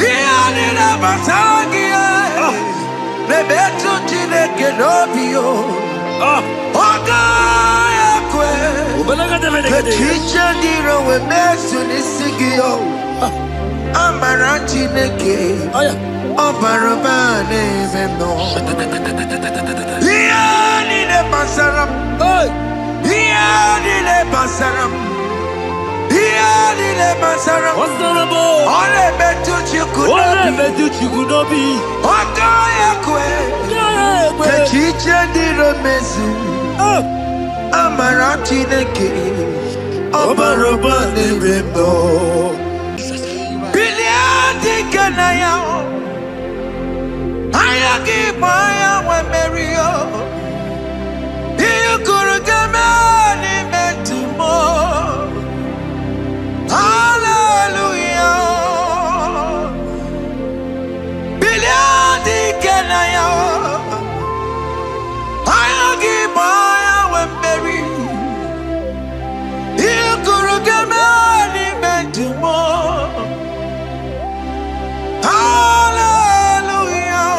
Speaker 4: What's the rubble?
Speaker 2: Ole betu
Speaker 4: chikunobi.
Speaker 2: Kechiche diro mezu. Amara Chineke. Obaroba nebendo. Biliadi kanaya. Ayagi maya wa merio. Iyukuru gamani metumo. Hallelujah. Biliadi kanaya. Ayagi maya wa merio. Iyukuru gamani metumo. Hallelujah.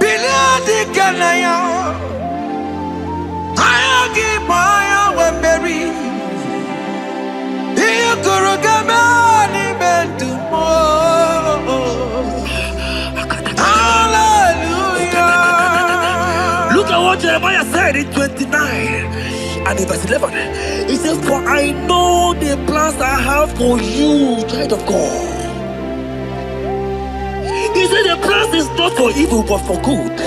Speaker 2: Biliadi kanaya. Ayagi maya wa merio.
Speaker 4: Look at what Jeremiah said in 29 and in verse 11. He says, for I know the plans I have for you, child of God. He said the plans is not for evil but for good.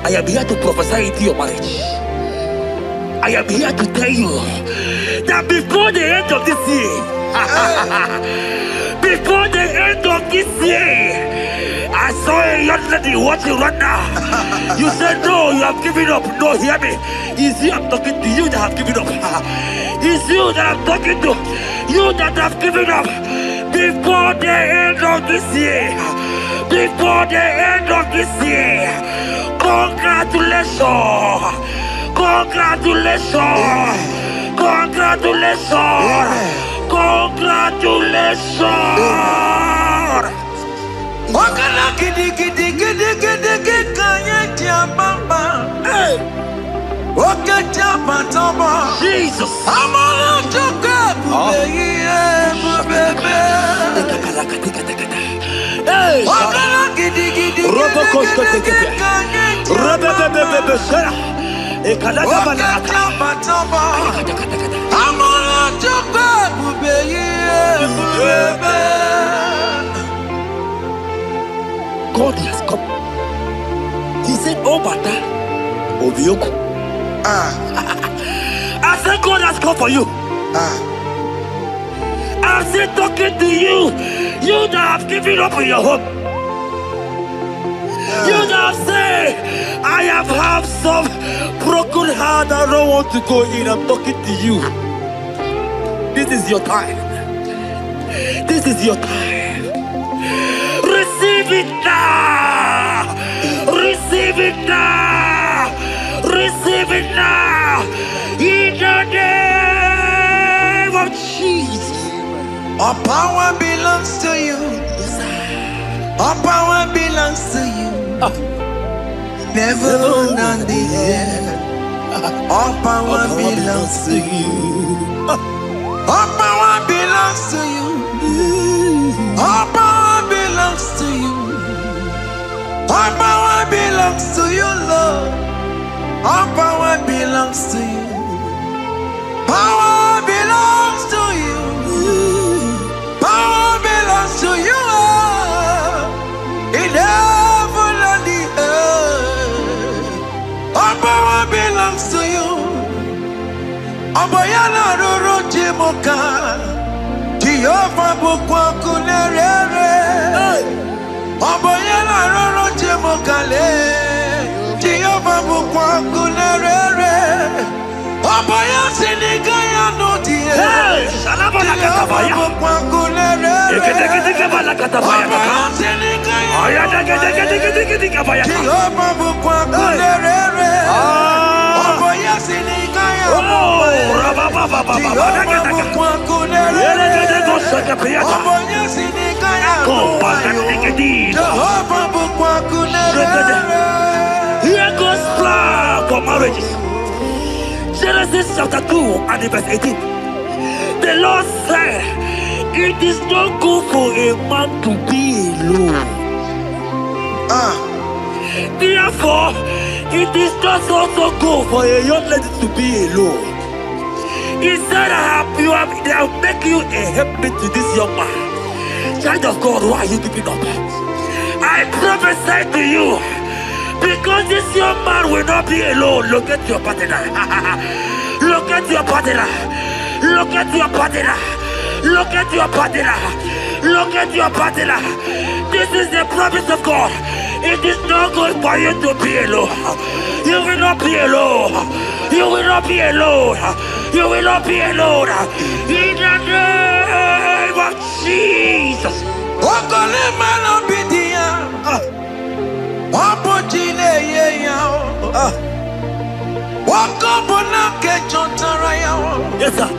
Speaker 4: I am here to prophesy into your marriage. I am here to tell you that before the end of this year, before the end of this year, I saw a young lady watching right now. You said no, you have given up. No, hear me. It's you I'm talking to, you that have given up. It's you that I'm talking to, you that have given up. Before the end of this year, before the end of this year, congratulations. Congratulations! Congratulations! Congratulations!
Speaker 2: Wakala gidi gidi gidi gidi gidi kanya bamba. Hey, wakata batoma.
Speaker 4: Jesus!
Speaker 2: Amala choka bubebe.
Speaker 4: Hey!
Speaker 2: Wakala gidi gidi gidi gidi kanya wakata batoma. Amala choka bubebe.
Speaker 4: God has come. He said, oh, Bata, Obioku. I said, God has come for you. I said, talking to you, you that have given up on your hope. You that have said, I have had some broken heart, I don't want to go in. I'm talking to you. This is your time. This is your time. Receive it now! Receive it now! Receive it now! In the name of Jesus!
Speaker 2: All power belongs to you. All power belongs to you. Never on the air. All power belongs to you. All power belongs to you. All power belongs to you. All power belongs to you, Lord. All power belongs to you. Power belongs to you. Power belongs to you. In heaven and the earth. All power belongs to you. Oboyana Roro Jimoka. Jehovah bukwakulerere. Oboyela roro jemokale. Jehovah bukwakulerere. Oboya sinigaya no die.
Speaker 4: Salabala katabaya.
Speaker 2: Bukwakulerere.
Speaker 4: Ekebala katabaya.
Speaker 2: Oboya sinigaya.
Speaker 4: Aya dege kabaya.
Speaker 2: Jehovah bukwakulerere. Oboya sinigaya.
Speaker 4: Here goes plan for marriages. Genesis chapter 2 and verse 18. The Lord said, it is not good for a man to be alone. Therefore, it is not also good for a young lady to be alone. He said, they have make you a helpmate to this young man. Child of God, why are you giving up? I prophesy to you, because this young man will not be alone. Look at your partner. Look at your partner. Look at your partner. Look at your partner. Look at your partner. This is the promise of God. It is not good for you to be alone. You will not be alone. You will not be alone. You will not be alone. In the name of Jesus. Yes, sir.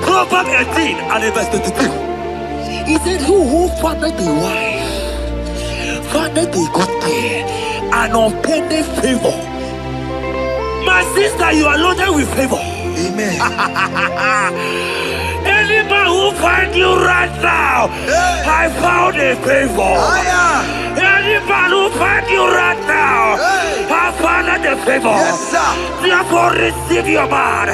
Speaker 4: Proverbs 18 and verse 22. He said, who findeth a wife, findeth a good thing, and obtaineth favor. My sister, you are loaded with favor.
Speaker 2: Amen.
Speaker 4: Any man who finds you right now, I found a favor. Any man who finds you right now, I found a favor.
Speaker 2: Yes, sir.
Speaker 4: Therefore, receive your man.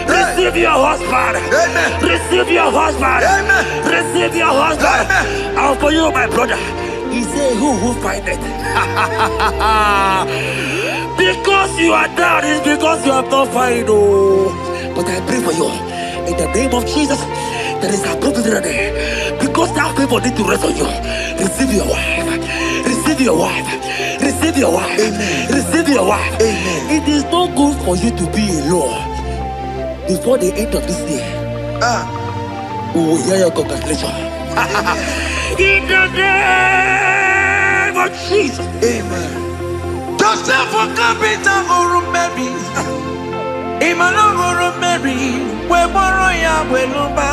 Speaker 4: Receive your husband.
Speaker 2: Amen.
Speaker 4: Receive your husband.
Speaker 2: Amen.
Speaker 4: Receive your husband.
Speaker 2: Amen.
Speaker 4: And for you, my brother, he said, who find it? Because you are down, it's because you have not found. Oh. But I pray for you. In the name of Jesus, there is a provision. Because that favor need to rest on you. Receive your wife. Receive your wife. Receive your wife.
Speaker 2: Amen.
Speaker 4: Receive your wife.
Speaker 2: Amen.
Speaker 4: It is not good for you to be alone. Before the end of this year, we will hear your congratulations. In the name of Jesus.
Speaker 2: Amen. Joseph for capital or Mary. Emmanuel or Mary. We borrow ya weluba.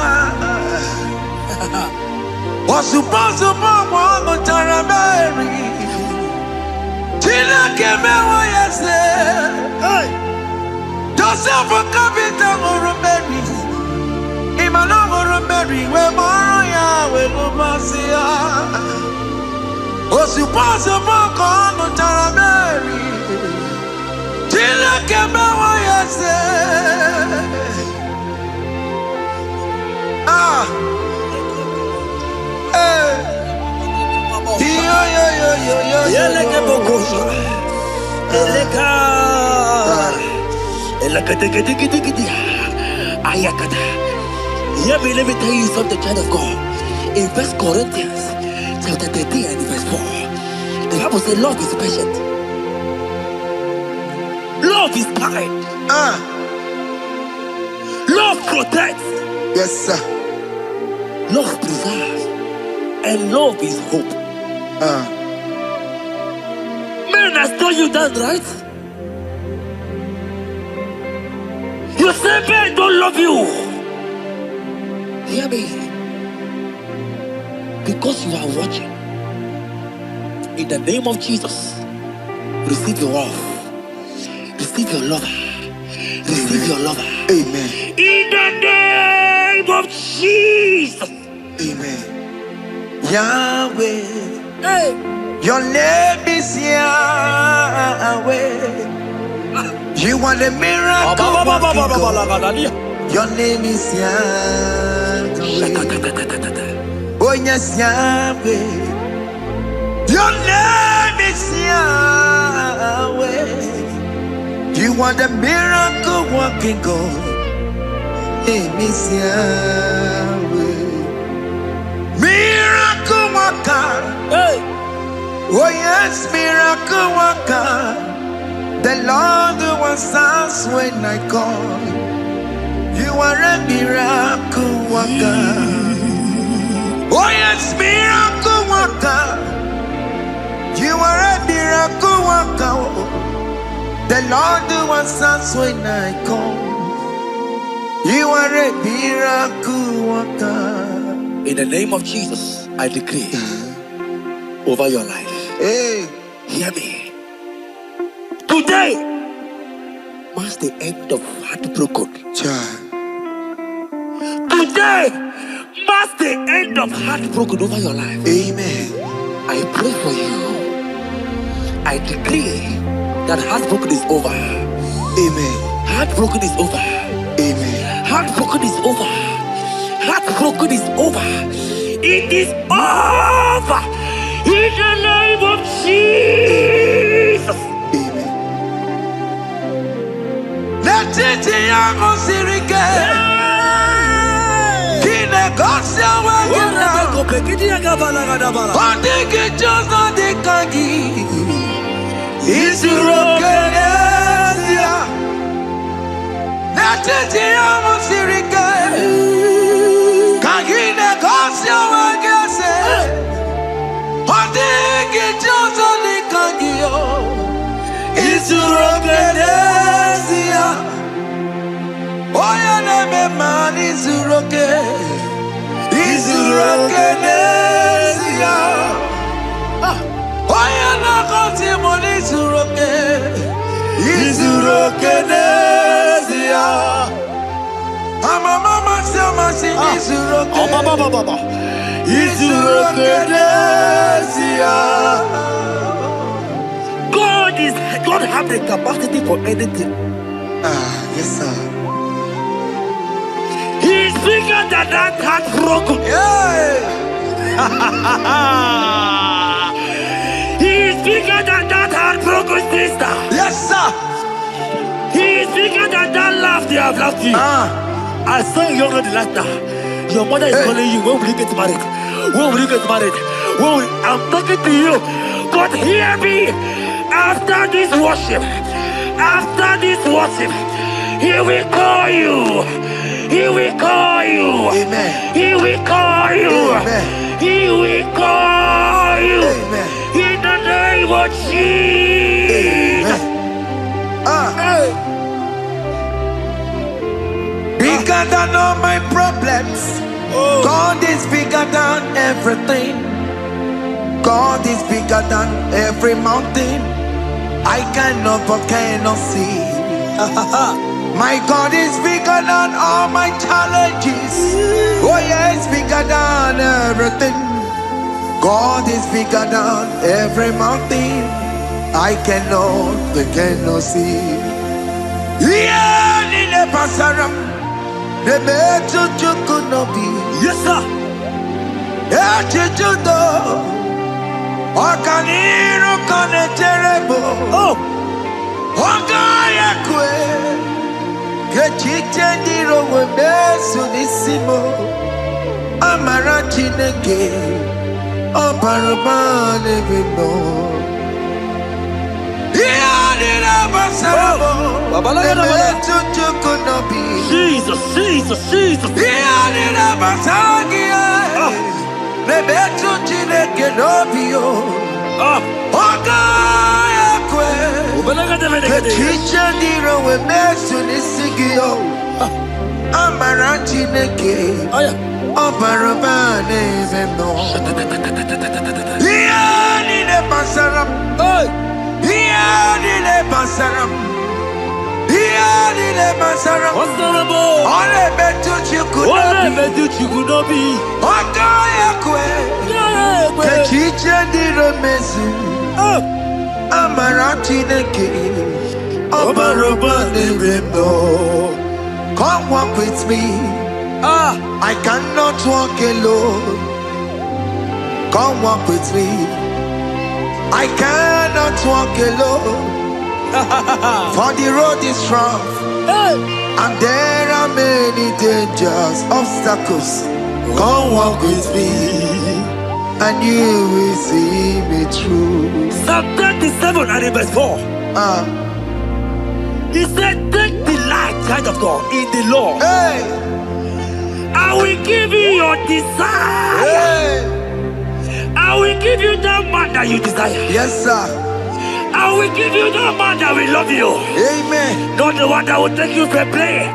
Speaker 2: Was supposed to borrow on Taramari. Tina came away, yes. Joseph for capital or Mary. Emmanuel or Mary. We borrow ya weluba. Was supposed to borrow on Taramari. Tina came away, yes.
Speaker 4: Let me tell you something, child of God. In 1 Corinthians chapter 13 and verse 4, the Bible says love is patient. Love is kind. Love protects.
Speaker 2: Yes, sir.
Speaker 4: Love preserves. And love is hope. Men has told you that, right? You say men don't love you. Hear me. Because you are watching. In the name of Jesus, receive your love. Receive your lover. Receive your lover.
Speaker 2: Amen.
Speaker 4: In the name of Jesus.
Speaker 2: Amen. Yahweh.
Speaker 4: Hey.
Speaker 2: Your name is Yahweh. You are the miracle working God. Your name is Yahweh. Oh yes, Yahweh. Your name is Yahweh. You are the miracle working God. Name is Yahweh. Miracle worker.
Speaker 4: Hey.
Speaker 2: Oh yes, miracle worker. The Lord who answers when I call. You are a miracle worker. Oh yes, miracle worker. You are a miracle worker. The Lord who answers when I call. You are a miracle worker.
Speaker 4: In the name of Jesus, I decree over your life.
Speaker 2: Hey,
Speaker 4: hear me. Today marks the end of heartbroken.
Speaker 2: child.
Speaker 4: Today marks the end of heartbroken over your life.
Speaker 2: Amen.
Speaker 4: I pray for you. I decree that heartbroken is over.
Speaker 2: Amen.
Speaker 4: Heartbroken is over.
Speaker 2: Amen.
Speaker 4: Heartbroken is over. Heartbroken is over. It is over. In the name of Jesus.
Speaker 2: Amen. Let it be your sirike. Kine gosia wagina. Ondigi jozo dikagi. Isurokenesia. Let it be your sirike. Kine gosia wagese. Ondigi jozo dikagi. Isurokenesia. Oya neme man isuroke. Isurokenesia. Oya na konti mon isuroke. Isurokenesia. Ama mama sama si isuroke. Isurokenesia.
Speaker 4: God have the capacity for anything.
Speaker 2: Yes sir.
Speaker 4: He's bigger than that heartbroken.
Speaker 2: Yeah.
Speaker 4: He's bigger than that heartbroken sister.
Speaker 2: Yes sir.
Speaker 4: He's bigger than that laugh they have laughed you. I saw you the laughter. Your mother is calling you. When will you get married? When will you get married? I'm talking to you. But hear me. After this worship, he will call you. He will call you.
Speaker 2: Amen.
Speaker 4: He will call you.
Speaker 2: Amen.
Speaker 4: He will call you.
Speaker 2: Amen.
Speaker 4: In the name of Jesus.
Speaker 2: Bigger than all my problems. God is bigger than everything. God is bigger than every mountain. I cannot but cannot see. My God is bigger than all my challenges. Oh yes, bigger than everything. God is bigger than every mountain. I cannot see. Yeah, in the pasaram, the better you could not be.
Speaker 4: Yes, sir.
Speaker 2: Okaniro kane terrible.
Speaker 4: Oh,
Speaker 2: Ogaya kwe. Kechite ndiro webesu nisimo. Amara chineke. Oparubane bino. Iyadira basarabo. Nebetu chukunobi.
Speaker 4: Jesus.
Speaker 2: Iyadira basagia. Nebetu chineke nobio. Ogaya kwe. Kechiche ndiro webesu nisigio. Amara chineke. Oparubane bino. Iyadira basaram. Iyadira basaram. Ole betu chikunobi. Ogaya kwe. Kechiche ndiro mesu. Amara chineke. Obarubane bino. Come walk with me. I cannot walk alone. Come walk with me. I cannot walk alone. For the road is rough, and there are many dangers, obstacles. Come walk with me, and you will see me through.
Speaker 4: Psalm 37 and verse 4. He said, take delight, child of God, in the Lord.
Speaker 2: Hey,
Speaker 4: I will give you your desire.
Speaker 2: hey,
Speaker 4: I will give you that man that you desire.
Speaker 2: yes, sir.
Speaker 4: I will give you that man that will love you.
Speaker 2: Amen.
Speaker 4: Not the one that will take you to play.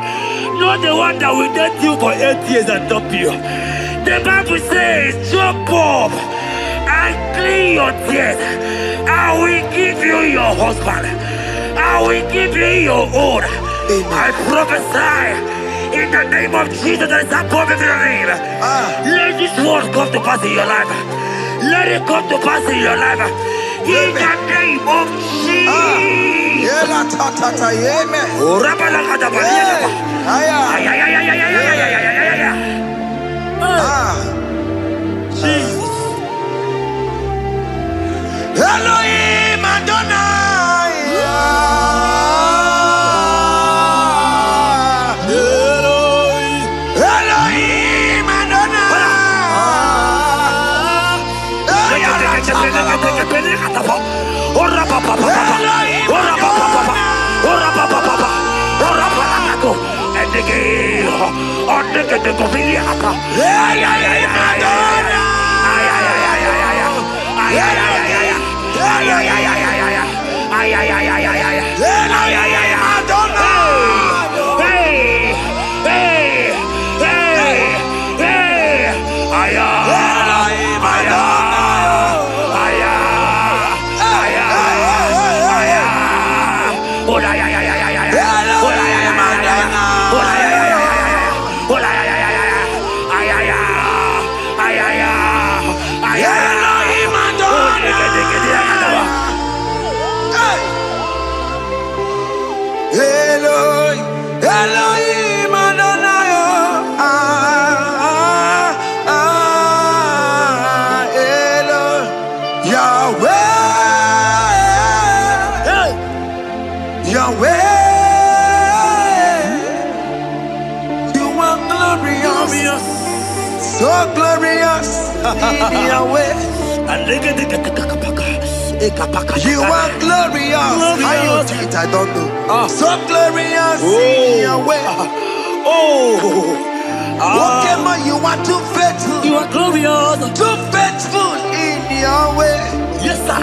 Speaker 4: Not the one that will date you for 8 years and dump you. The Bible says, jump up and clean your tears. I will give you your husband. I will give you your own. I prophesy in the name of Jesus that is above every name. Let this word come to pass in your life. Let it come to pass in your life. In the name of Jesus. Jesus.
Speaker 2: Elohim Adonai. Elohim Elohim Adonai. Yahweh. Yahweh. You are glorious. So glorious in Yahweh. You are glorious. How you do it, I don't know. So glorious in your way. Oke Muo, you are too faithful.
Speaker 4: You are glorious.
Speaker 2: Too faithful in your way.
Speaker 4: Yes, sir.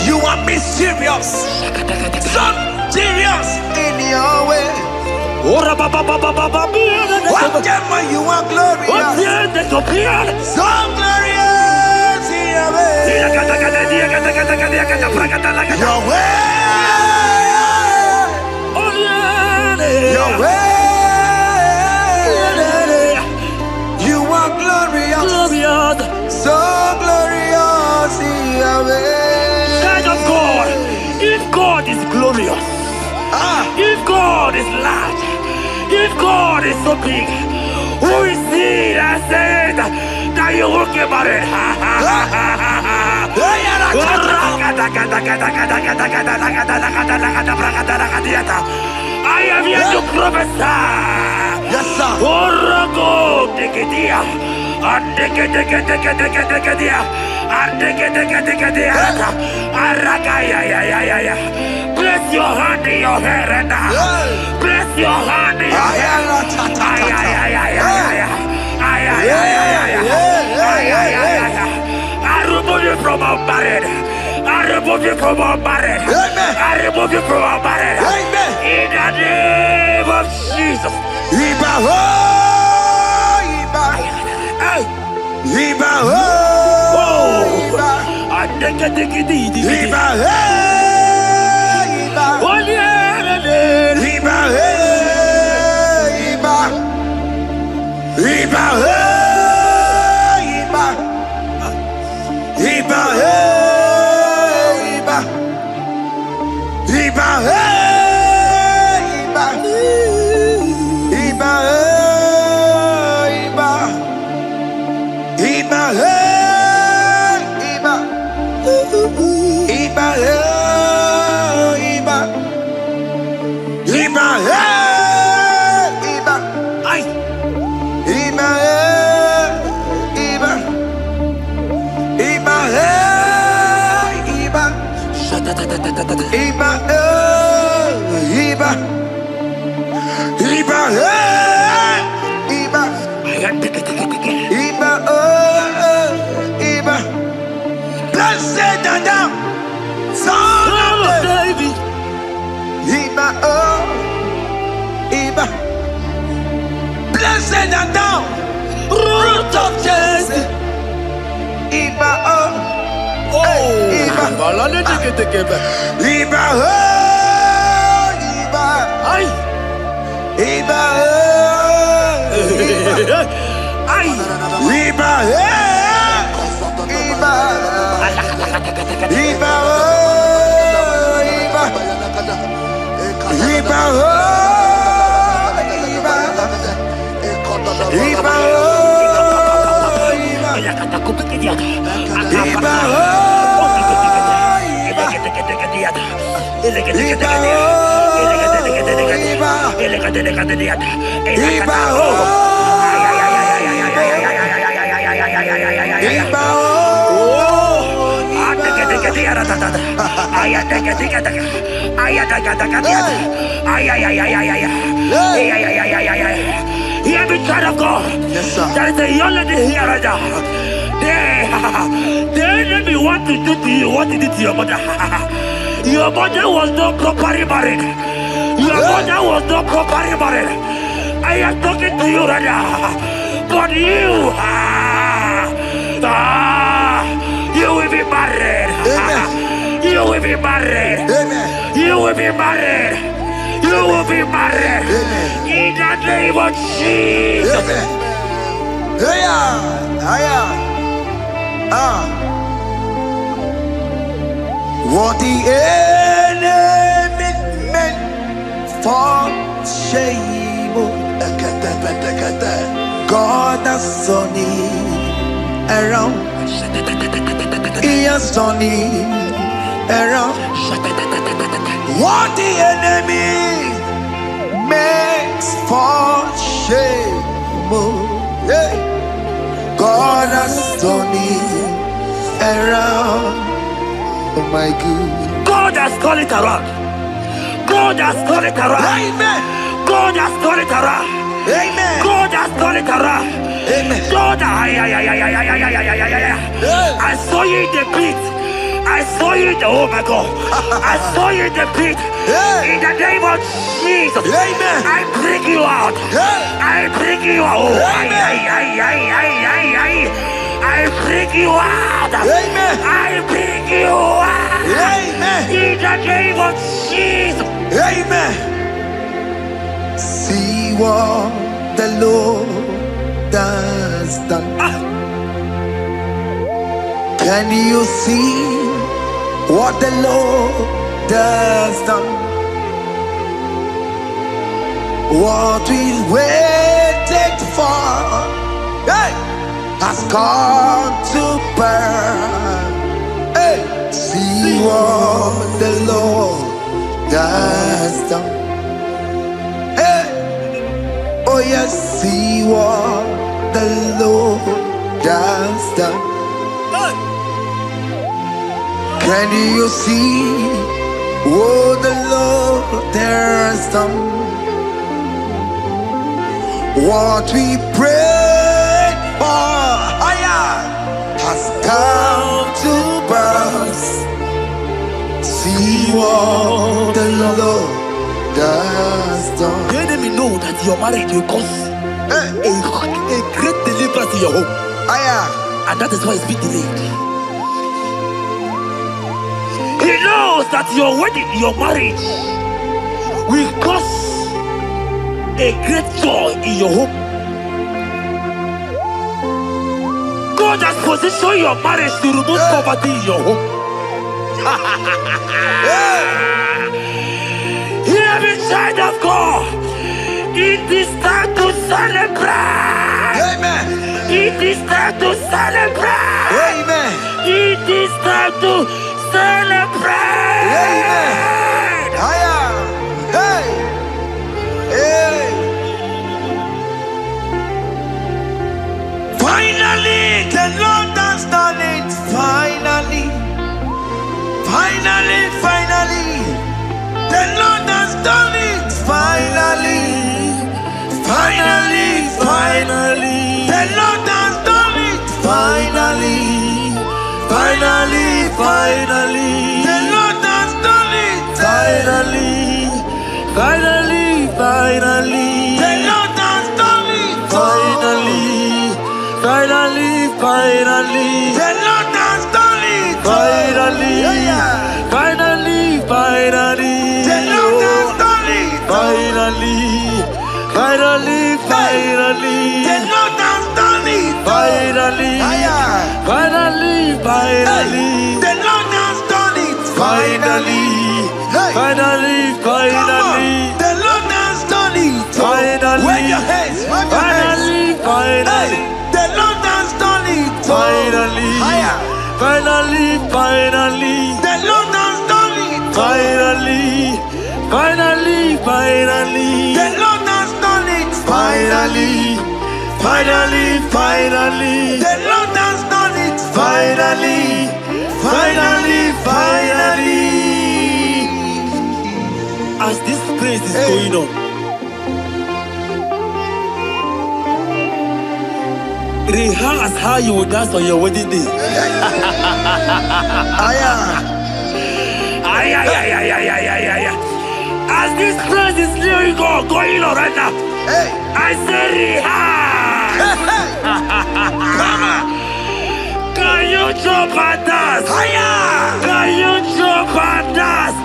Speaker 2: You are mysterious. So serious in your way. Oke Muo, you are glorious. So glorious in your way. Your way. Your way. You are glorious. So glorious in your way.
Speaker 4: Child of God, if God is glorious, if God is large, if God is so big, who is he that said that you will get married? I am here to prophesy.
Speaker 2: Yes, sir.
Speaker 4: Place your hand in your hair now. Place your hand in your hair. I remove you from our marriage. I remove you from our marriage. I remove you from our marriage. In the name of Jesus.
Speaker 2: Iba ho, Iba. Iba ho, Iba. Iba ho, Iba. Iba ho, Iba. Iba ho, Iba. Iba ho, Iba. Iba ho, Iba. Iba, Iba, Iba, Iba, Iba, Iba. Blessed and down, son of David. Iba, Iba. Blessed and down, root of Jesse. Iba, Iba, Iba, Iba, Iba, Iba,
Speaker 4: Hear me, child of God.
Speaker 2: Yes, sir.
Speaker 4: There is a young lady here right now. The enemy want to do to you what he did to your mother. Your mother was not properly married. Your mother was not properly married. I am talking to you right now. But you, you will be married.
Speaker 2: Amen.
Speaker 4: You will be married.
Speaker 2: Amen.
Speaker 4: You will be married. You will be married.
Speaker 2: Amen.
Speaker 4: In the name of Jesus.
Speaker 2: Amen. What the enemy meant for shame, God has turned it around. He has turned it around. What the enemy makes for shame, God has turned it around. Oh my God.
Speaker 4: God has turned it around. God has turned it around.
Speaker 2: Amen.
Speaker 4: God has turned it around.
Speaker 2: Amen.
Speaker 4: God has turned it around.
Speaker 2: Amen.
Speaker 4: God, I saw you in the pit. I saw you in the, oh my God. I saw you in the pit. In the name of Jesus.
Speaker 2: Amen.
Speaker 4: I bring you out. I bring you out. Oh, I bring you out.
Speaker 2: Amen.
Speaker 4: I bring you out.
Speaker 2: Amen.
Speaker 4: In the name of Jesus.
Speaker 2: Amen. See what the Lord has done. Can you see what the Lord has done? What we waited for, hey, has come to pass. Hey, see what the Lord has done. Hey, oh yes, see what the Lord has done. Can you see what the Lord has done? What we prayed for has come to pass. See what the Lord has done.
Speaker 4: The enemy know that your marriage will cause a great deliverance in your home. And that is why it's been delayed. He knows that your wedding, your marriage will cause a great joy in your home. God has positioned your marriage to remove poverty in your home. Hear me, child of God. It is time to celebrate.
Speaker 2: Amen.
Speaker 4: It is time to celebrate.
Speaker 2: Amen.
Speaker 4: It is time to celebrate.
Speaker 2: Amen. Hey. Hey. Finally, the Lord has done it. Finally.
Speaker 4: finally, finally, the Lord has done it. Finally, finally, finally, the Lord has done it. Finally, finally, finally, the Lord has done it. Finally, finally, finally, the Lord has done it. Finally, finally, finally, the Lord has done it. Finally, finally, finally, the Lord has done it. Finally, finally, finally, the Lord has done it. Finally, finally, finally, the Lord has done it. Finally, finally, finally, the Lord has done it. Finally, wave your hands, finally, finally, the Lord has done it. Finally, finally, finally, the Lord has done it. Finally, finally, finally, the Lord has done it. Finally, finally, finally, the Lord has done it. Finally, finally, finally. As this praise is going on, rehearse how you will dance on your wedding day. As this praise is going on right now, I say rehearse. Can you jump and dance? Can you jump and dance?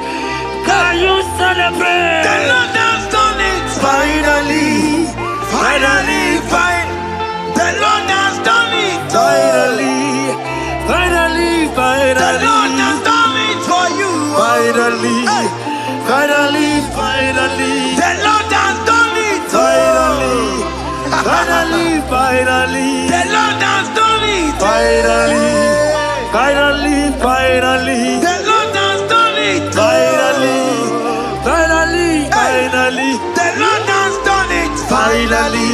Speaker 4: Can you celebrate? The Lord has done it. Finally, finally, finally. The Lord has done it. Finally, finally, finally. The Lord has done it for you. Finally, finally, finally. The Lord has done it. Finally, finally, finally. The Lord has done it. Finally, finally, finally. The Lord has done it. Finally, finally, finally. The Lord has done it. Finally,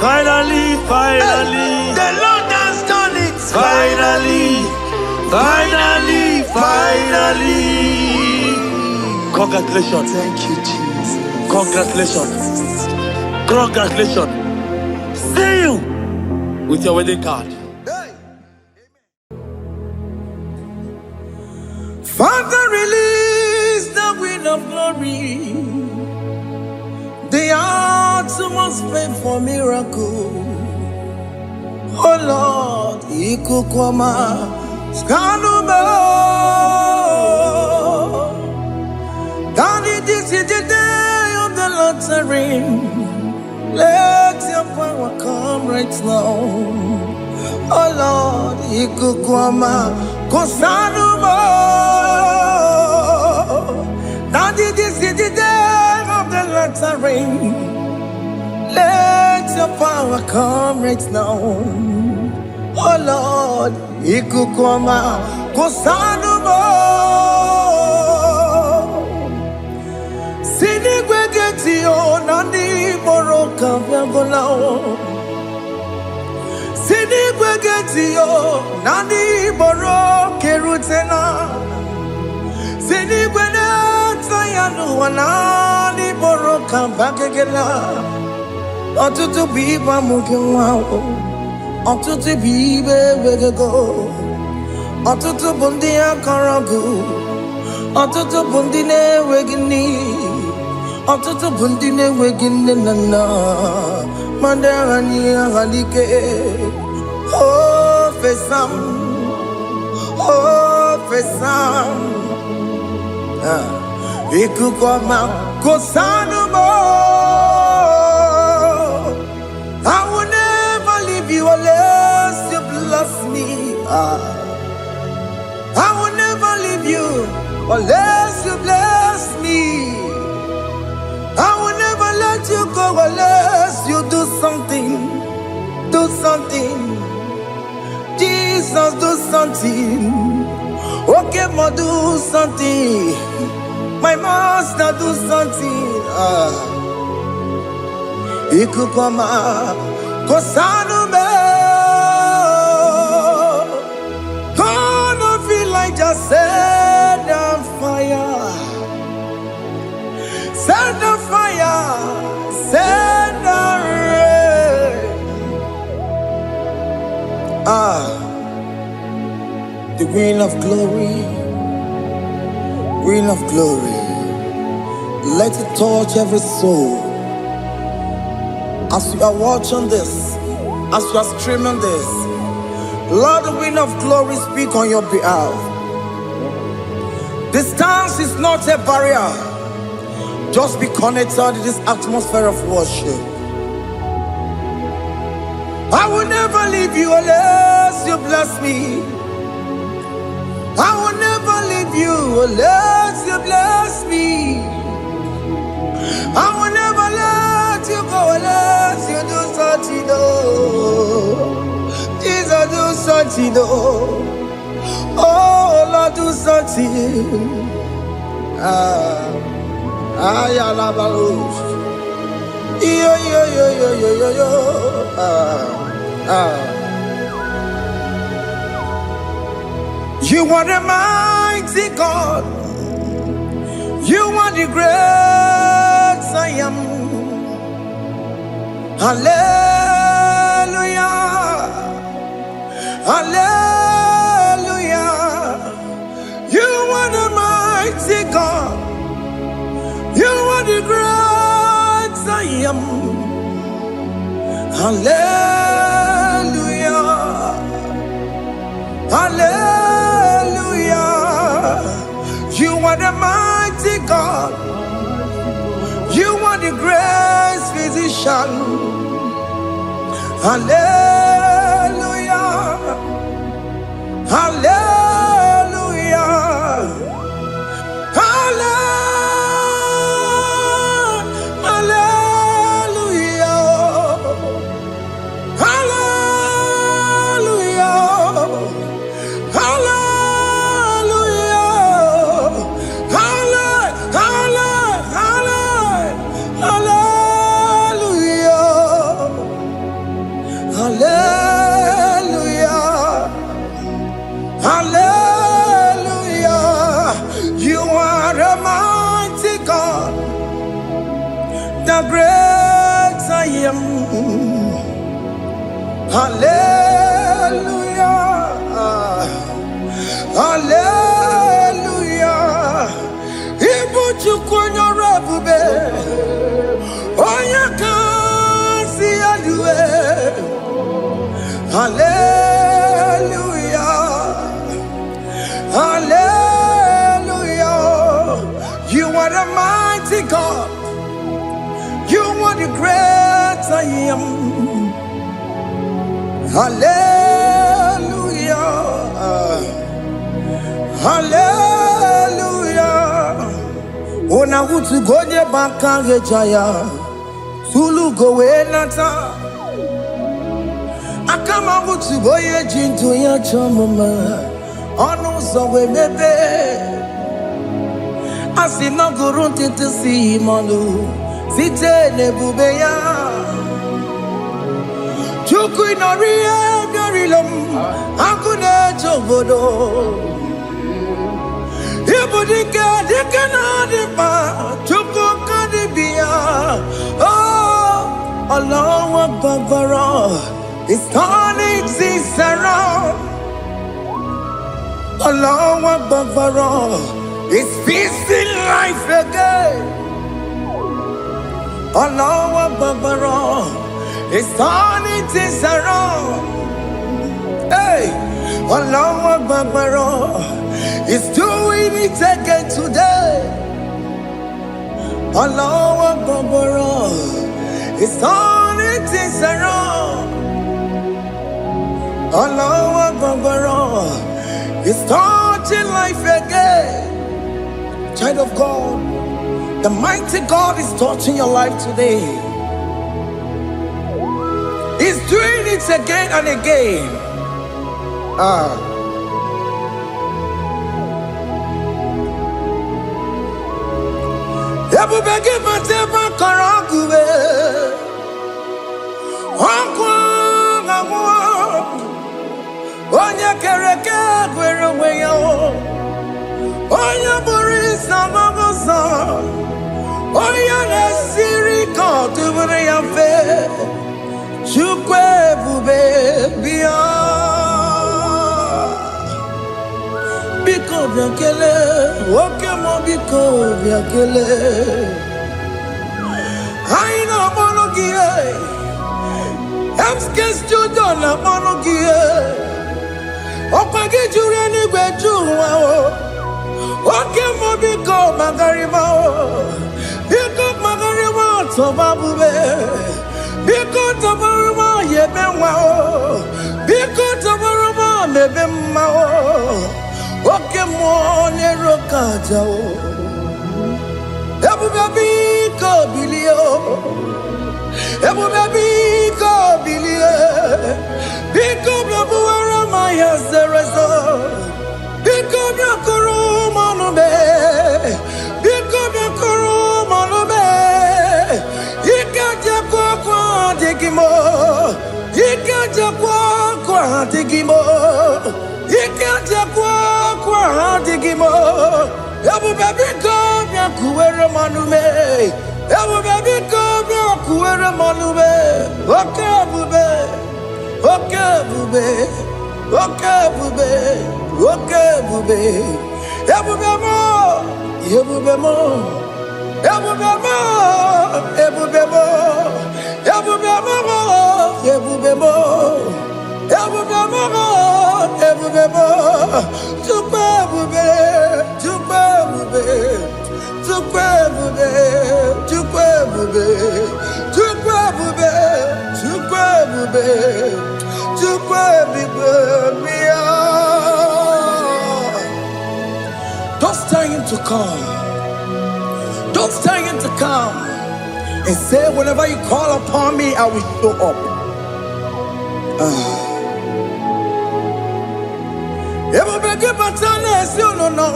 Speaker 4: finally, finally. The Lord has done it. Finally, finally, finally. Congratulations.
Speaker 2: Thank you, Jesus.
Speaker 4: Congratulations. Congratulations. See you with your wedding card.
Speaker 2: Father, release the wind of glory. The hearts must pay for miracle. Oh Lord, Ikukwama, Skanuma. Daddy, this is the day of the lottery. Let your power come right now. Oh Lord, Ikukwama, Kosanuma. Daddy, this is the day of the lottery. Let your power come right now. Oh Lord, Ikukwama, Kosanuma. Sinigwegetio nani boroka vyagolao. Sinigwegetio nani boroke rutena. Sinigweneta yanu wanani boroka bagegela. Otutu biba mukiwao. Otutu bibe wegego. Otutu bundi akaragu. Otutu bundi ne wegini. Otutu bundi ne wegini nana. Mandarani halike. Oh fesam. Oh fesam. Ikukwama kosanuma. I will never leave you unless you bless me. I will never leave you unless you bless me. I will never let you go unless you do something. Do something. Jesus, do something. Oke Muo, do something. My master, do something. Ikukwama, Kosanume. God of Elijah said, Queen of glory, Queen of glory, let it touch every soul. As you are watching this, as you are streaming this, Lord, the Queen of glory, speak on your behalf. Distance is not a barrier. Just be connected to this atmosphere of worship. I will never leave you unless you bless me. I will never leave you unless you bless me. I will never let you go unless you do something. Jesus, do something. Oh, Lord, do something. You are the mighty God. You are the great I am. Hallelujah. Hallelujah. You are the mighty God. You are the great I am. Hallelujah. Hallelujah. You are the mighty God. You are the great physician. Hallelujah. Hallelujah. The great I am. Hallelujah. Hallelujah. Ibu chukwanya rabube. Oya kasi alue. Hallelujah. Hallelujah. You are the mighty God. You are the great I am. Hallelujah. Hallelujah. Ona utu goje bakage jaya. Sulu gowe nata. Akama utu goye jintu ya chomama. Ono sowe mebe. Asina gurunti tisi manu. Site nebubeya Chuku inoria garilom Akune chobodo Ibudika dikana dipa Chuku kadibia Oh Allah Akbar It's turning things around Allah Akbar It's feasting life again Allah Akbar, it's turning things around. Hey, Allah Akbar, it's doing it again today. Allah Akbar, it's turning things around. Allah Akbar, it's touching life again. Child of God, the mighty God is touching your life today. He's doing it again and again. Oya Boris Namagosa, Oya Nesiri Kotubure Yafe, Chukwe Bube Bia. biko biakele, Oke Muo biko biakele. Aina monogie, Emskes judo na monogie. Okwagi jure ni gwejuwa o. Oke Muo biko magarima o. Biko magarima tobabube. Biko tobaruma yebenwa o. Biko tobaruma mebemma o. Oke Muo nerokaja o. Ebube biko bilio. Ebube biko bilie. Biko blabuara maya zerezo. Biko biakoro manube. Biko biakoro manube. Ikaja kwa digimo. Ikaja kwa digimo. Ikaja kwa digimo. Ebube biko biakuere manume. Ebube biko biakuere manume. Oke bube. Oke bube. Oke bube. Oke bube. Ebube mo. Ebube mo. Ebube mo. Ebube mo. Ebube mo. Ebube mo. Ebube mo. Ebube mo. Tukwe bube. Tukwe bube. Tukwe bube. Tukwe bube. Tukwe bube. Tukwe bube. Tukwe bube. Don't tell him to come. Don't tell him to come. And say, whenever you call upon me, I will show up. Ebubeke batane si no.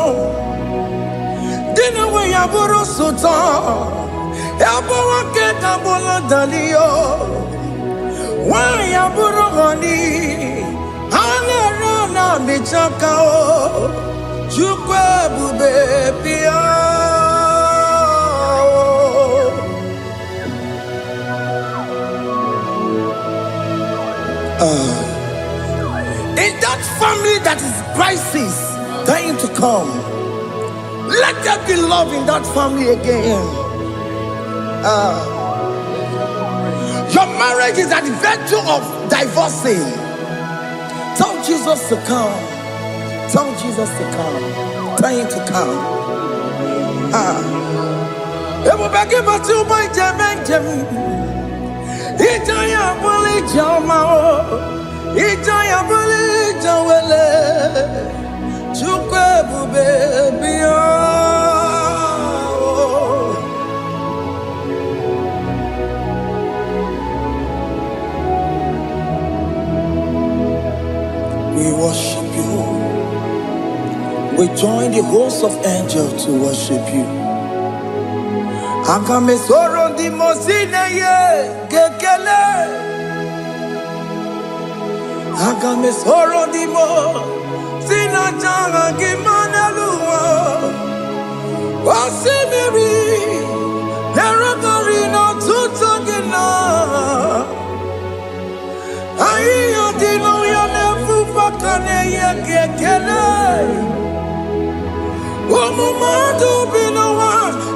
Speaker 2: Dina we yaboro sultan. Yabo wake kabolo dalio. Wa yaboro gani. Hane rana michaka o. Chukwe bube pia. In that family that is crisis, dying to come, let there be love in that family again. Your marriage is at the verge of divorcing. Tell Jesus to come. Tell Jesus to come. Tell him to come. Ebubeke batu boy jemenjem. Ijaya buli jamao. Ijaya buli jawele. Chukwe bube biya. We worship you. We join the host of angels to worship you. Akame soro di mosine ye kekele. Akame soro di mo sina changa kimana luwa. Wasimiri nerokori no tutogina. Ayo dino ya nefu fakane ye kekele. Omumadu binowa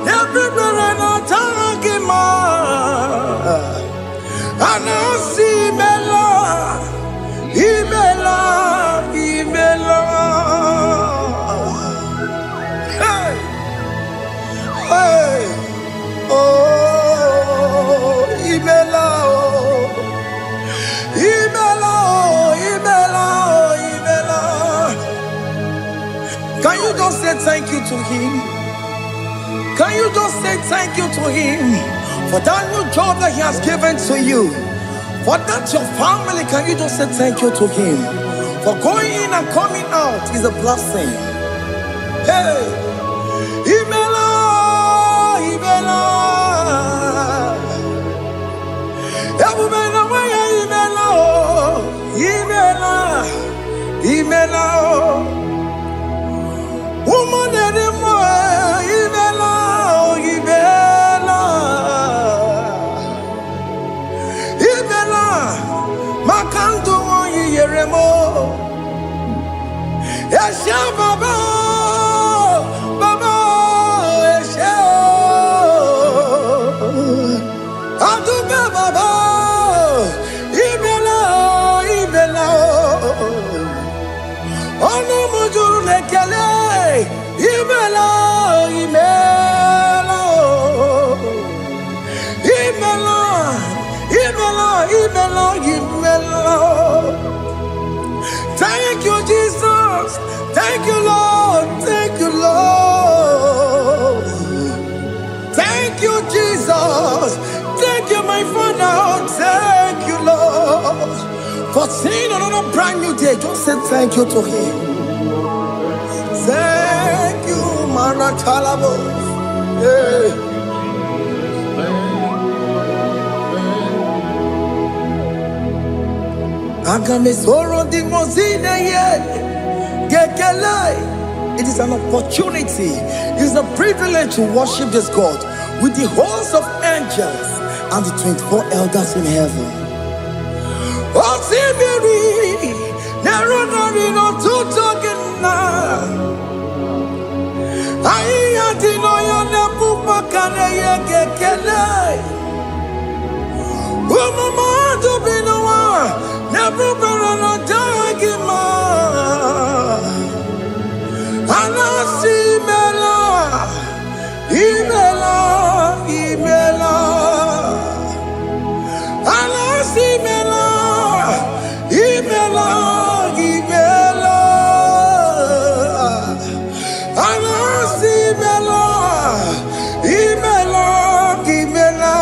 Speaker 2: everywhere na tangima. Anasi mela, imela, imela. Hey, hey, oh, imela, oh, imela, oh, imela, oh, imela. Can you just say thank you to him? Can you just say thank you to him for that new job that he has given to you? For that your family, can you just say thank you to him? For going in and coming out is a blessing. Hey, Imela, Imela, Imela, Imela, Imela, woman anymore, Imela, Imela, Imela, Makanto, Yeremo, Yasha Baba. brand new day, just say thank you to him. Thank you, Maratalabo. Yeah. It is an opportunity, it is a privilege to worship this God with the host of angels and the 24 elders in heaven. Oh, Sibiri, Nerunarino Tutogina. I adino yana pupakane yekele. Umama do binoa, never berana dagima. Anasi mela, imela, imela. Anasi mela, imela, imela. Anasi mela, imela, imela.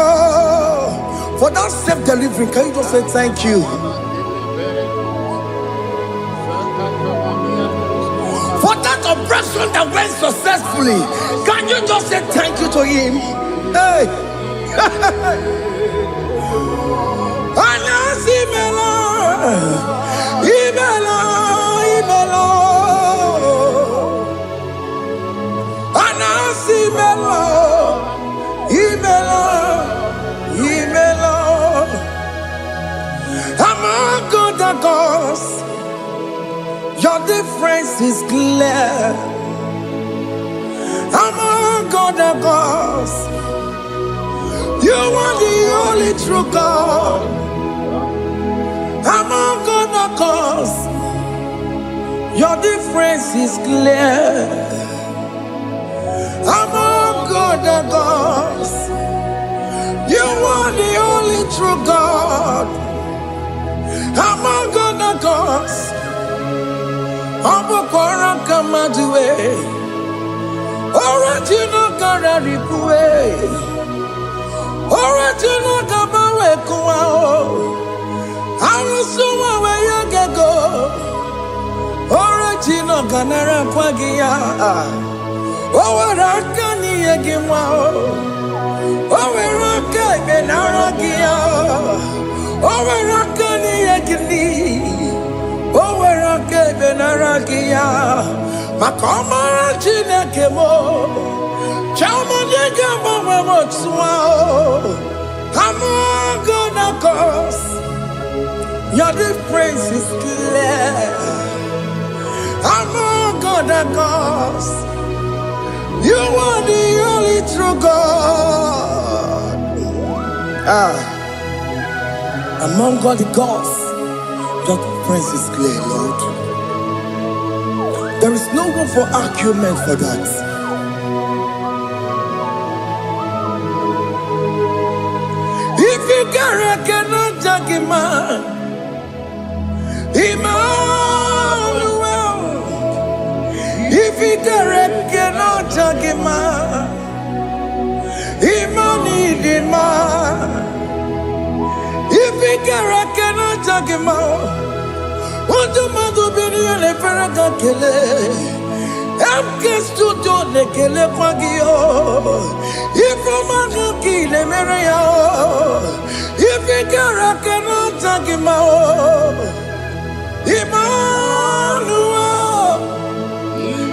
Speaker 2: For that self-delivery, can you just say thank you? For that operation that went successfully, can you just say thank you to him? Hey. Anasi mela, imela, imela. Anasi mela, imela, imela. Among other gods, your difference is clear. Among other gods, you are the only true God. Among other gods, your difference is clear. Among other gods, you are the only true God. Among other gods, Abokora Kamaduwe, original Gararipue, original Kabawe Kuao, Arusuma Wayagego, original Ganara Kwagia, Owarakani Yagimao, Owaraka Benaragia, Owarakani Yagini. Owerake benaragia, makoma chineke mo, chamonega mama motswao. Among other gods, your difference is clear. Among other gods, you are the only true God. Among all the gods, your difference is clear, Lord. There is no room for argument for that. If you cannot judge him, Emmanuel. If you cannot judge him, Emmanuel. If you cannot judge him, what do you do? Le Ferraga Kele, MK Studio Nekele Pagio, if a man kill a Maria, if you cannot take him out, Emmanuel,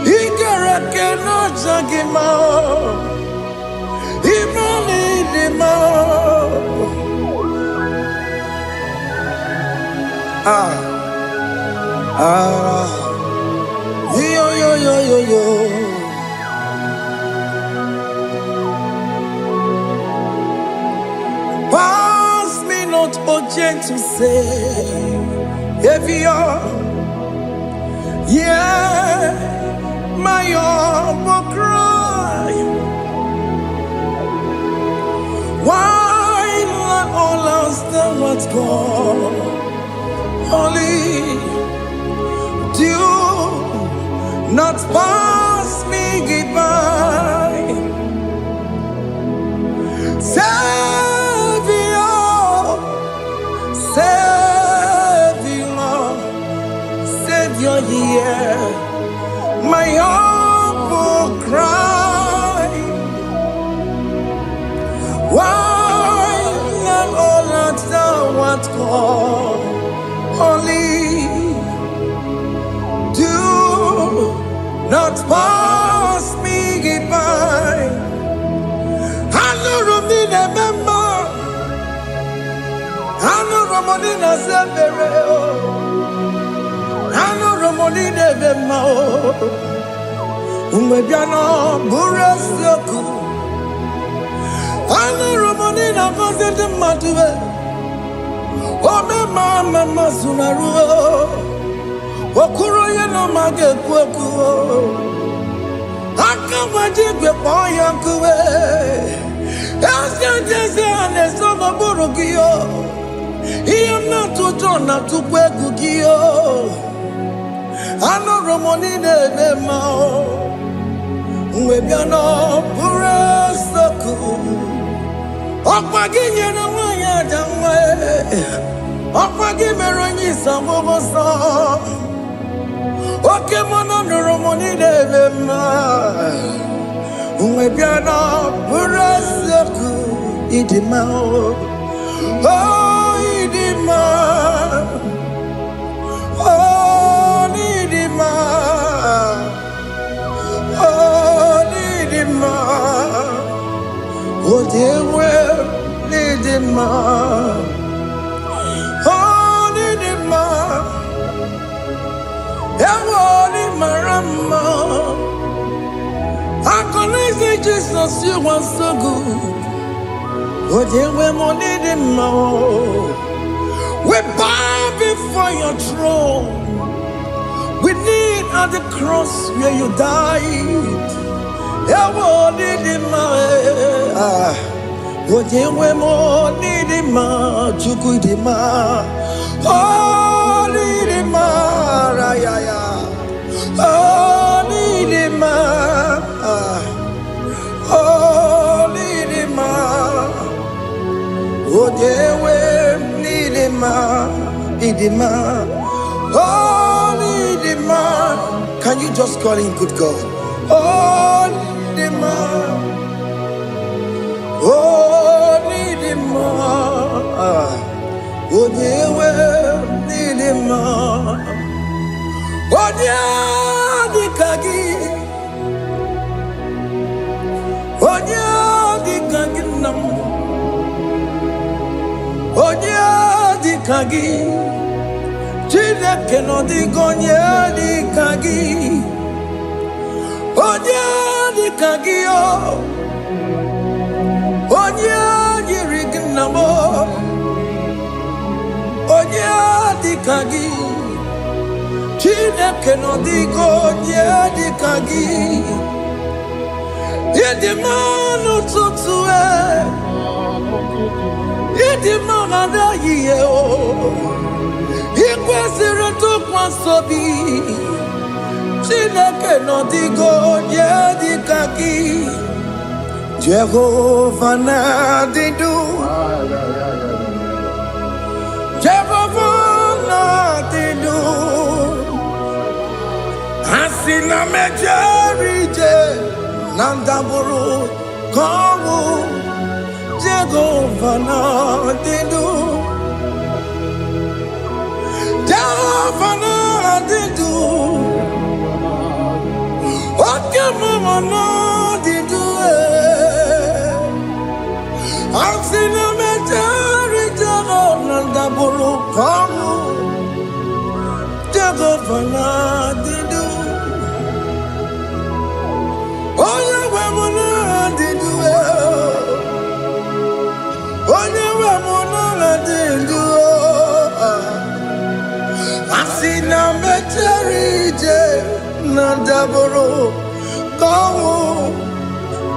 Speaker 2: he cannot take him out, Yo. Pass me not, O gentle Savior. Yeah, my humble cry. Why not all else than what's gone? Only do not pass me goodbye. Savior, call holy. Do not pass me by. Hanurumine member, Hanurumonina Zebereo, Hanurumonine member, Umebiano Burasoku, Hanurumonina Vazet Matue, Ome Mama Sunaru, Okuroya no Mage Kweku. Akamajigwe poyankuwe Askanjese anesomo burugiyo Iyamna tutona tukwegugiyo Ano romonine nemao Mwebiano burasoku Okwaginye na wanya jamwe Okwagimeronyisa mwoboso Oke Muo romonine nema Umebiana burasoku idima oh idima oh idima oh idima oh dewe idima oh idima Ewoli marama I say Jesus, you are so good. Oh, dear, we need him more. We bow before your throne. We need at the cross where you died. Oh, need him more. Oh, dear, we need him more. Chukudima. Oh, need him more. Oh, need him more. Oh, dewe nidima, idima, oh, nidima. Can you just call him good God? Oh, nidima, oh, nidima, oh, dewe nidima, oh, dikagi, oh, dikagi nam. Onya dikagi, Chineke no digonye dikagi. Onya dikagi o, Onya yirignamo. Onya dikagi, Chineke no digonye dikagi. Yedimanu tutue. Idimana yeo, ikwesiri tukwasobi. Chineke no digo yedikaki. Jehovah na didu, Jehovah na didu. Asina mejerije, nandaburu kowu. Jehovah na didu, Jehovah na didu, Oke Muo na didu. Asina mejari Jehovah na daburu kamu, Jehovah na didu, Oye Muo na didu. Asina mecherije na daboro kawo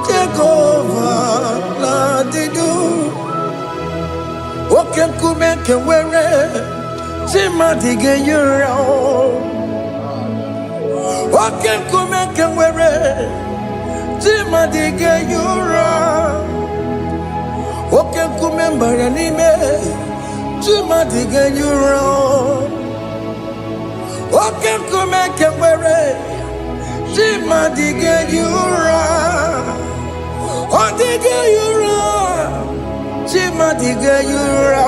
Speaker 2: Jehovah na didu. Oke kume kewere chimadige yura. Oke kume kewere chimadige yura. Oke kumembara nime chimadige yura. Oke kumeke were chimadige yura. Odige yura chimadige yura.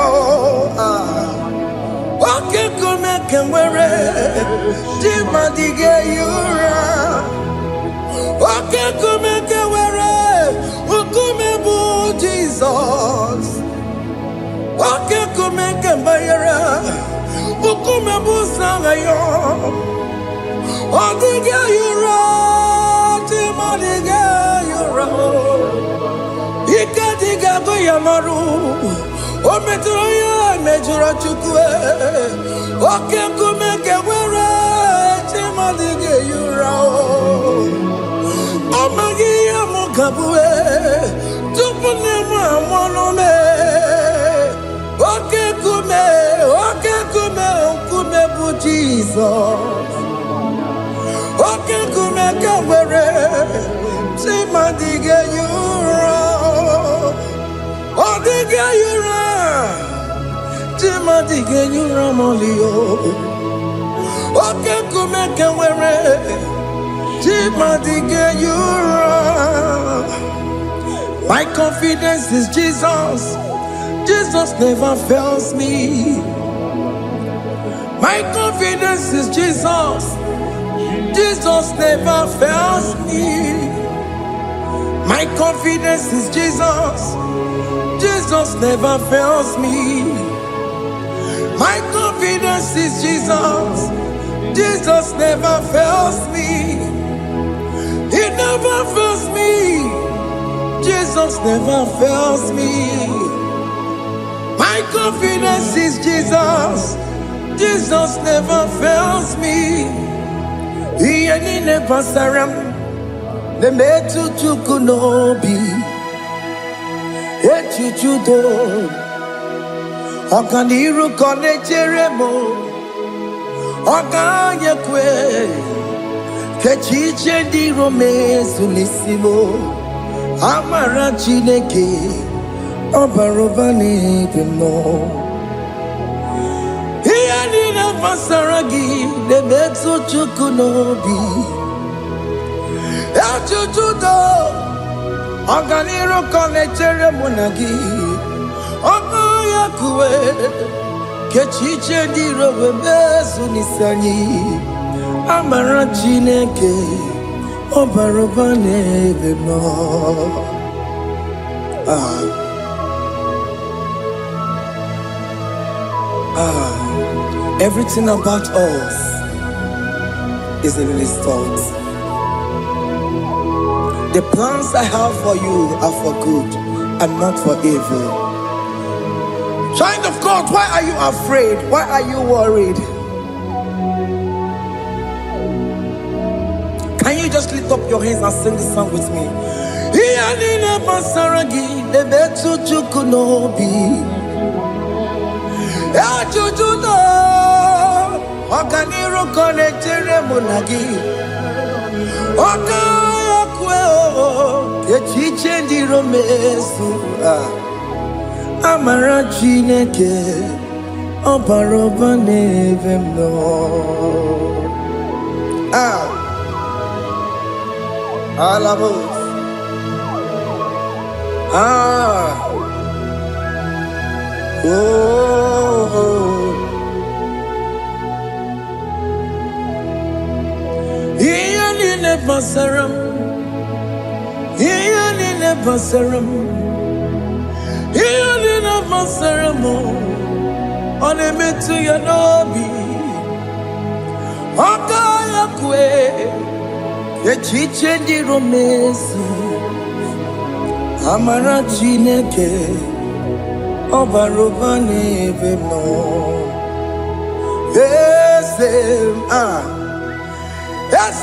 Speaker 2: Oke kumeke were Jimadige yura. Oke kumeke were Ukume bu Jesus. Oke kumeke bayara Ukume bu sangayo. Odige yura Jimadige yura. Ikadiga go yamaru Ometroya mejura chukwe. Oke kumeke were Jimadige yura. Omagiya mukabwe Tupune mwamonome. Oke kume bu Jesus. Oke kume kawere Jimadige yura. Odige yura Jimadige yura molio. Oke kume kawere Jimadige yura. My confidence is Jesus. Jesus never fails me. My confidence is Jesus. Jesus never fails me. My confidence is Jesus. Jesus never fails me. My confidence is Jesus. Jesus never fails me. He never fails me. Jesus never fails me. My confidence is Jesus. Jesus never fails me. He never saram. The metu chukunobi. Echuchudo. Okaniru kone cheremo. Okanyekwe. Kechiche di rome sunisimo. Amara chineke. Obarobani demo. He never saragi. The metu chukunobi. Echuchudo. Oganiro konechere monagi. Okoyakwe. Kechiche di robe sunisani. Amara chineke. Obarobane demo. Everything about us is in His thoughts. The plans I have for you are for good and not for evil. Child of God, why are you afraid? Why are you worried? Can you just lift up your hands and sing this song with me? Oganiro konechere monagi. Okayakwe Kechiche di romesu. Amara chineke. Obarobane vemno. Alamos. Basaram, Iyalina Basaram, Iyalina Basaramo, on a metu yanobi, Okayakwe, Kechiche di romesu, Amara chineke, Obarobane vemno,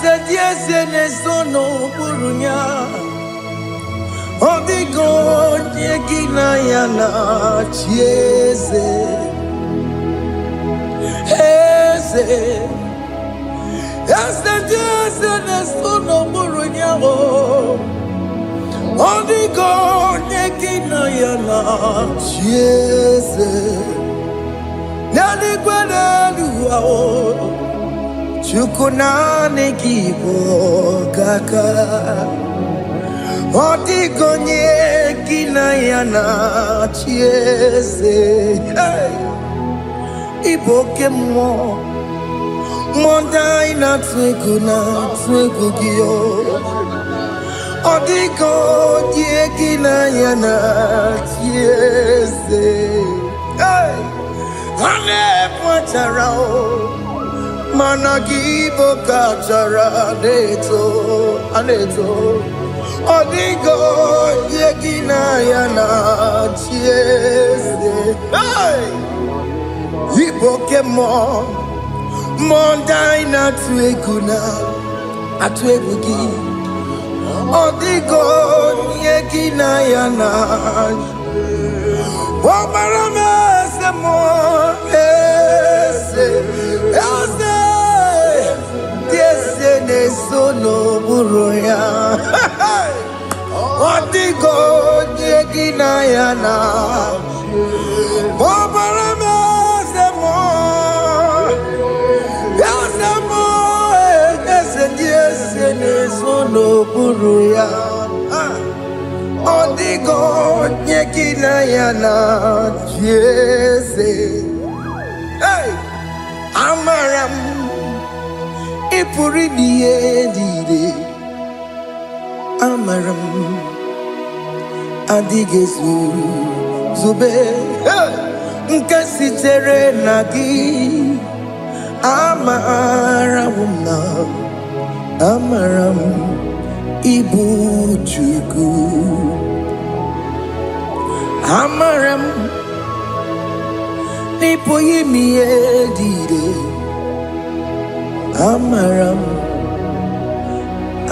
Speaker 2: Ese dieze ne sono burunya. Odigo nyegina yana chieze. Ese dieze ne sono burunya. Odigo nyegina yana chieze. Nani kwenu Chukuna nekibo kaka. Odigonye kinayana chiese. Oke Muo. Mondai na twegu gio. Odigonye kinayana chiese. Ane pwacharao. Managibo kachara aneto. Odigo yegina yana chiese. Oke Muo. Mondai na atwegugi. Odigo yegina yana. Omarame se mo ese ne sono buruya. Odigo yegina yana. Omarame se mo ese ne sono buruya. Odigo yegina yana chiese. Amaram ipuri diye. Amaram adigezu zube. Nkasi tere nagi. Amaram ibu chuku. Amaram nipo yimi edide. Amaram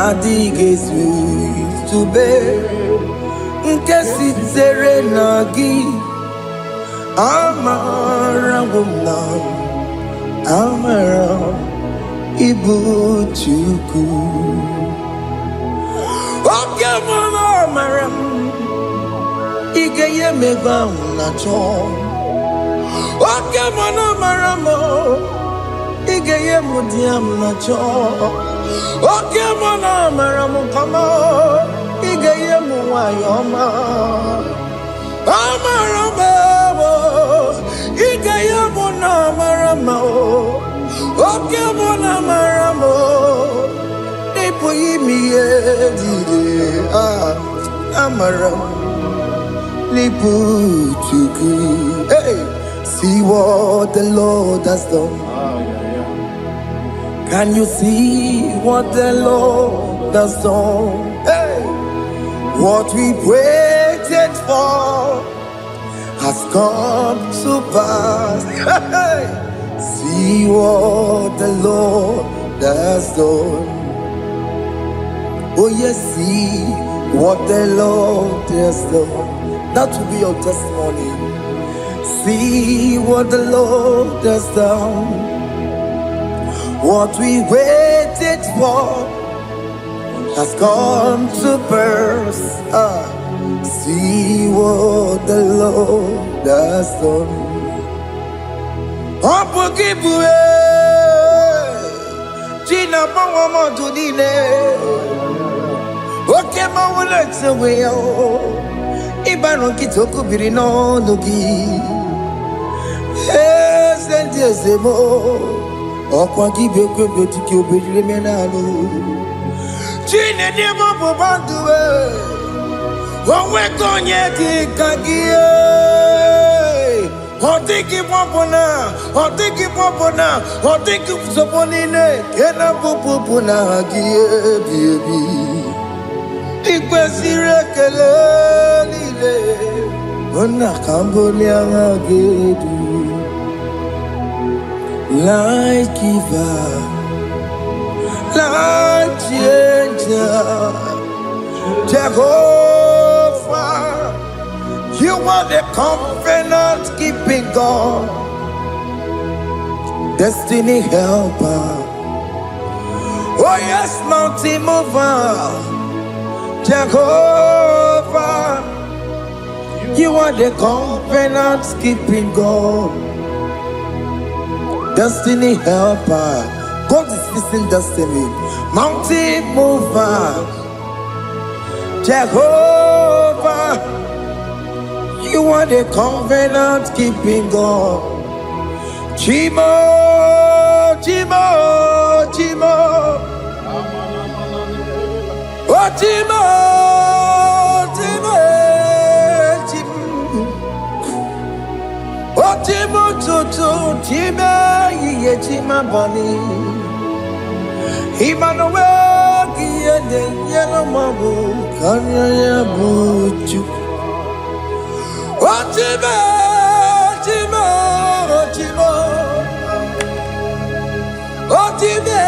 Speaker 2: adigezu zube. Nkesi tere nagi. Amaram ibu chuku. Oke Muo amaram. Igeye meva unacho. Oke Muo maramo. Igeye mudiam nacho. Oke Muo maramo kama. Igeye muwayoma. Amaramo. Igeye muna maramo. Oke Muo maramo. Ipo yimi edide. Amaram. Hey, see what the Lord has done. Can you see what the Lord has done? Hey, what we waited for has come to pass. Hey, see what the Lord has done. Oh yes, see what the Lord has done. That will be your testimony. See what the Lord has done. What we waited for has come to pass. See what the Lord has done. Opokibue, China Pawamo Tudine, Oke Muo let's away. Ibaron kitoku birino nogi. Sentezemo. Okwa kibe kwebe tiki obejile menalo. Chine demo bobanduwe. Onwe konye kikagie. Otiki popona. Otiki soponine. Kena popona gie baby. Ikwesire kelelile. Ona kambolia gedu. Light giver, light changer, Jehovah, you are the covenant keeping God, destiny helper. Oh yes, mountain mover, Jehovah, you are the covenant keeping God. Destiny helper, God is fixing destiny. Mountain mover, Jehovah, you are the covenant keeping God. Chimo, Chimo, Chimo. Oh, Chimo, Chimo, Chimo. Oh, Chimo, Chimo, Chimo, Ye Chima Bani. Emmanuel, Giede, Yellow Mabu, Kanya Buchu. Oh, Chimo, Chimo, Chimo. Oh, Chimo,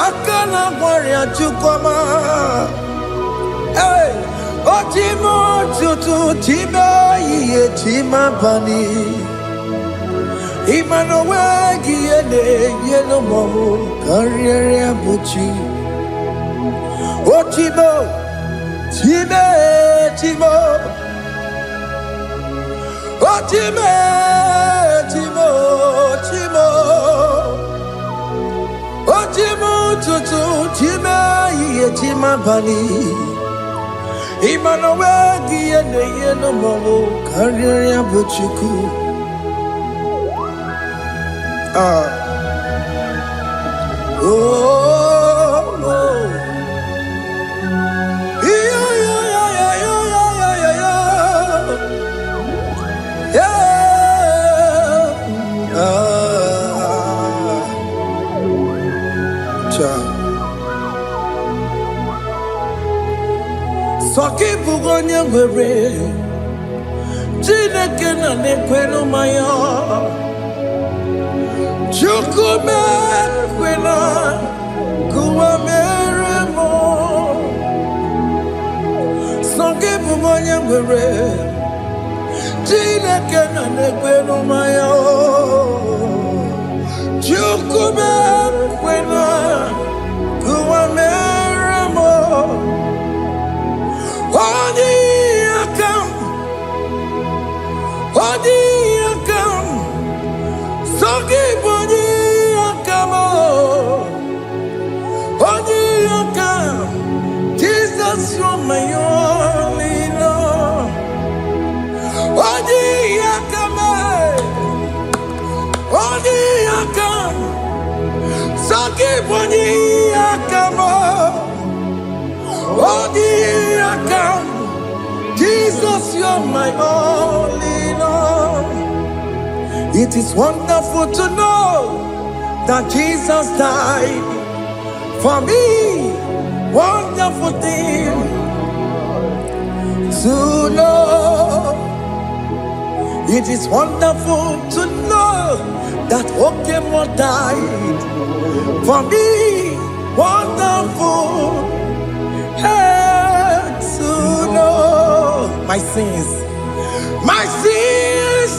Speaker 2: Akana Warrior Chukoma. Hey, oh, Chimo, Chutu, Chimo, Ye Chima Bani. Emmanuel, Giede, Yellow Mabu, Kanya Buchu. Oh, Chimo, Chimo, Chimo. Oh, Chimo, Chimo, Chimo. Oh, Chimo, Chutu, Chimo, Ye Chima Bani. Emmanuel, Giede, Yellow Mabu, Kanya Buchu. Oh, oh, yeah, yeah, yeah, yeah, yeah, yeah, yeah, yeah. Soki bugonye were, Chineke na nekweno maya. Chukume kwena kuwa meremo. Soki bugonye were, Chineke na nekweno maya. Chukume kwena kuwa meremo. Odi akam, Odi akam. Soki boni akamo, Odi akam. Jesus, you're my only love. Odi akame, Odi akam. Soki boni akamo, Odi akam. Jesus, you're my only love. It is wonderful to know that Jesus died for me. Wonderful thing to know. It is wonderful to know that Oke Muo died for me. Wonderful to know. My sins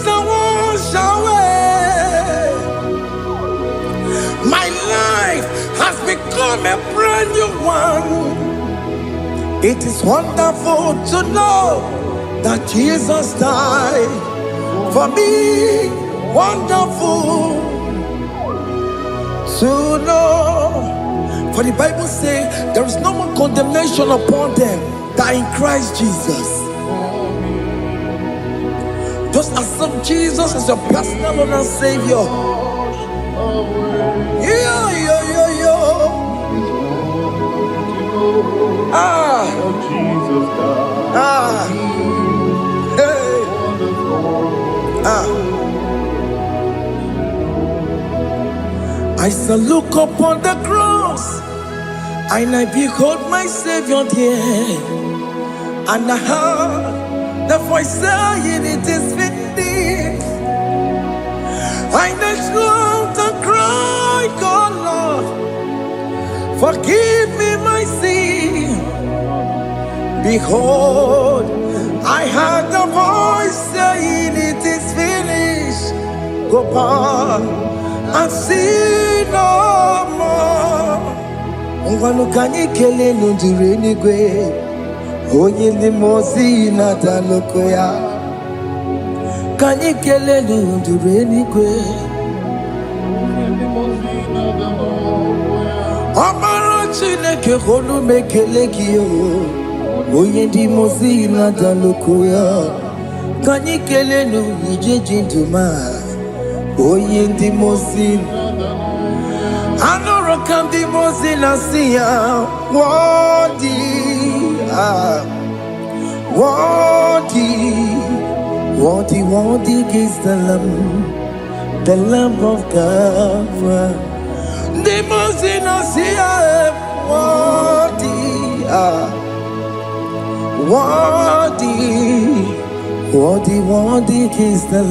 Speaker 2: are washed away. My life has become a brand new one. It is wonderful to know that Jesus died for me. Wonderful to know. For the Bible says there is no more condemnation upon them that in Christ Jesus. Just accept Jesus as your personal Lord and Savior. Yeah, yeah, yeah, yeah. Ah, ah, hey, ah. I shall look upon the cross, and I behold my Savior there, and I heard the voice saying, "It is finished." I knelt down and cried, "God, Lord, forgive me my sin." Behold, I heard the voice saying, "It is finished." Go back and sin no more. Ungwanu kanyi kele nundure nigwe, onye limozi na daloko ya. Kanyi kele nundure nigwe, Amaro Chineke holu mekele kiyo. Oye di mozila dalukuya. Kanyi kelenu ije jintuma. Oye di mozila. Anoro kam di mozila siya. Wadi. Wadi is the Lamb of God. The mozila siya. Wadi is the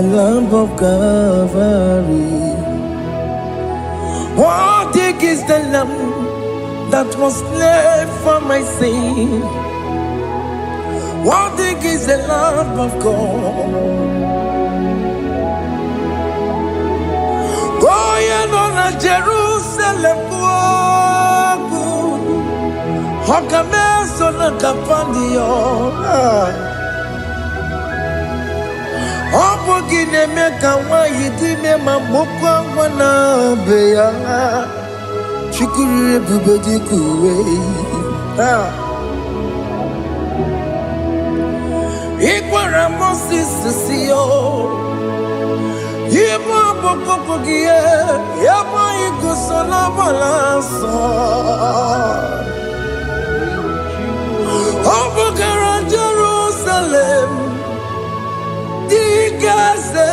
Speaker 2: Lamb of Calvary. Wadi is the Lamb that was slain for my sin. Wadi is the Lamb of God. Going on a Jerusalem. Hokameso na kapandio. Opo gine meka wa yidime mamokwa wana beya. Chukuri bubedi kuwe. Ikwara Moses siyo. Yema boko gie. Yema igusola balanso. Over Jerusalem, Digaze,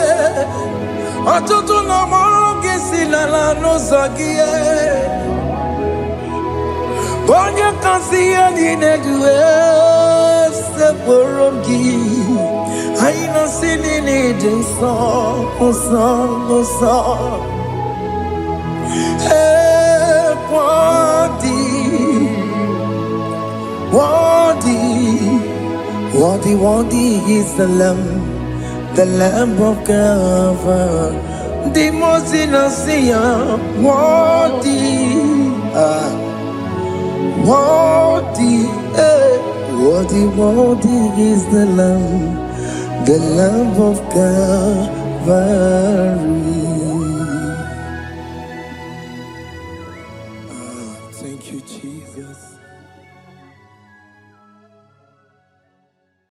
Speaker 2: Atoto na Morogesi la Nozagie, Bonya Kansia Dinedue, Seporogi, Aina Sinini song. Wadi is the Lamb of God. The most innocent, Wadi is the Lamb of Calvary.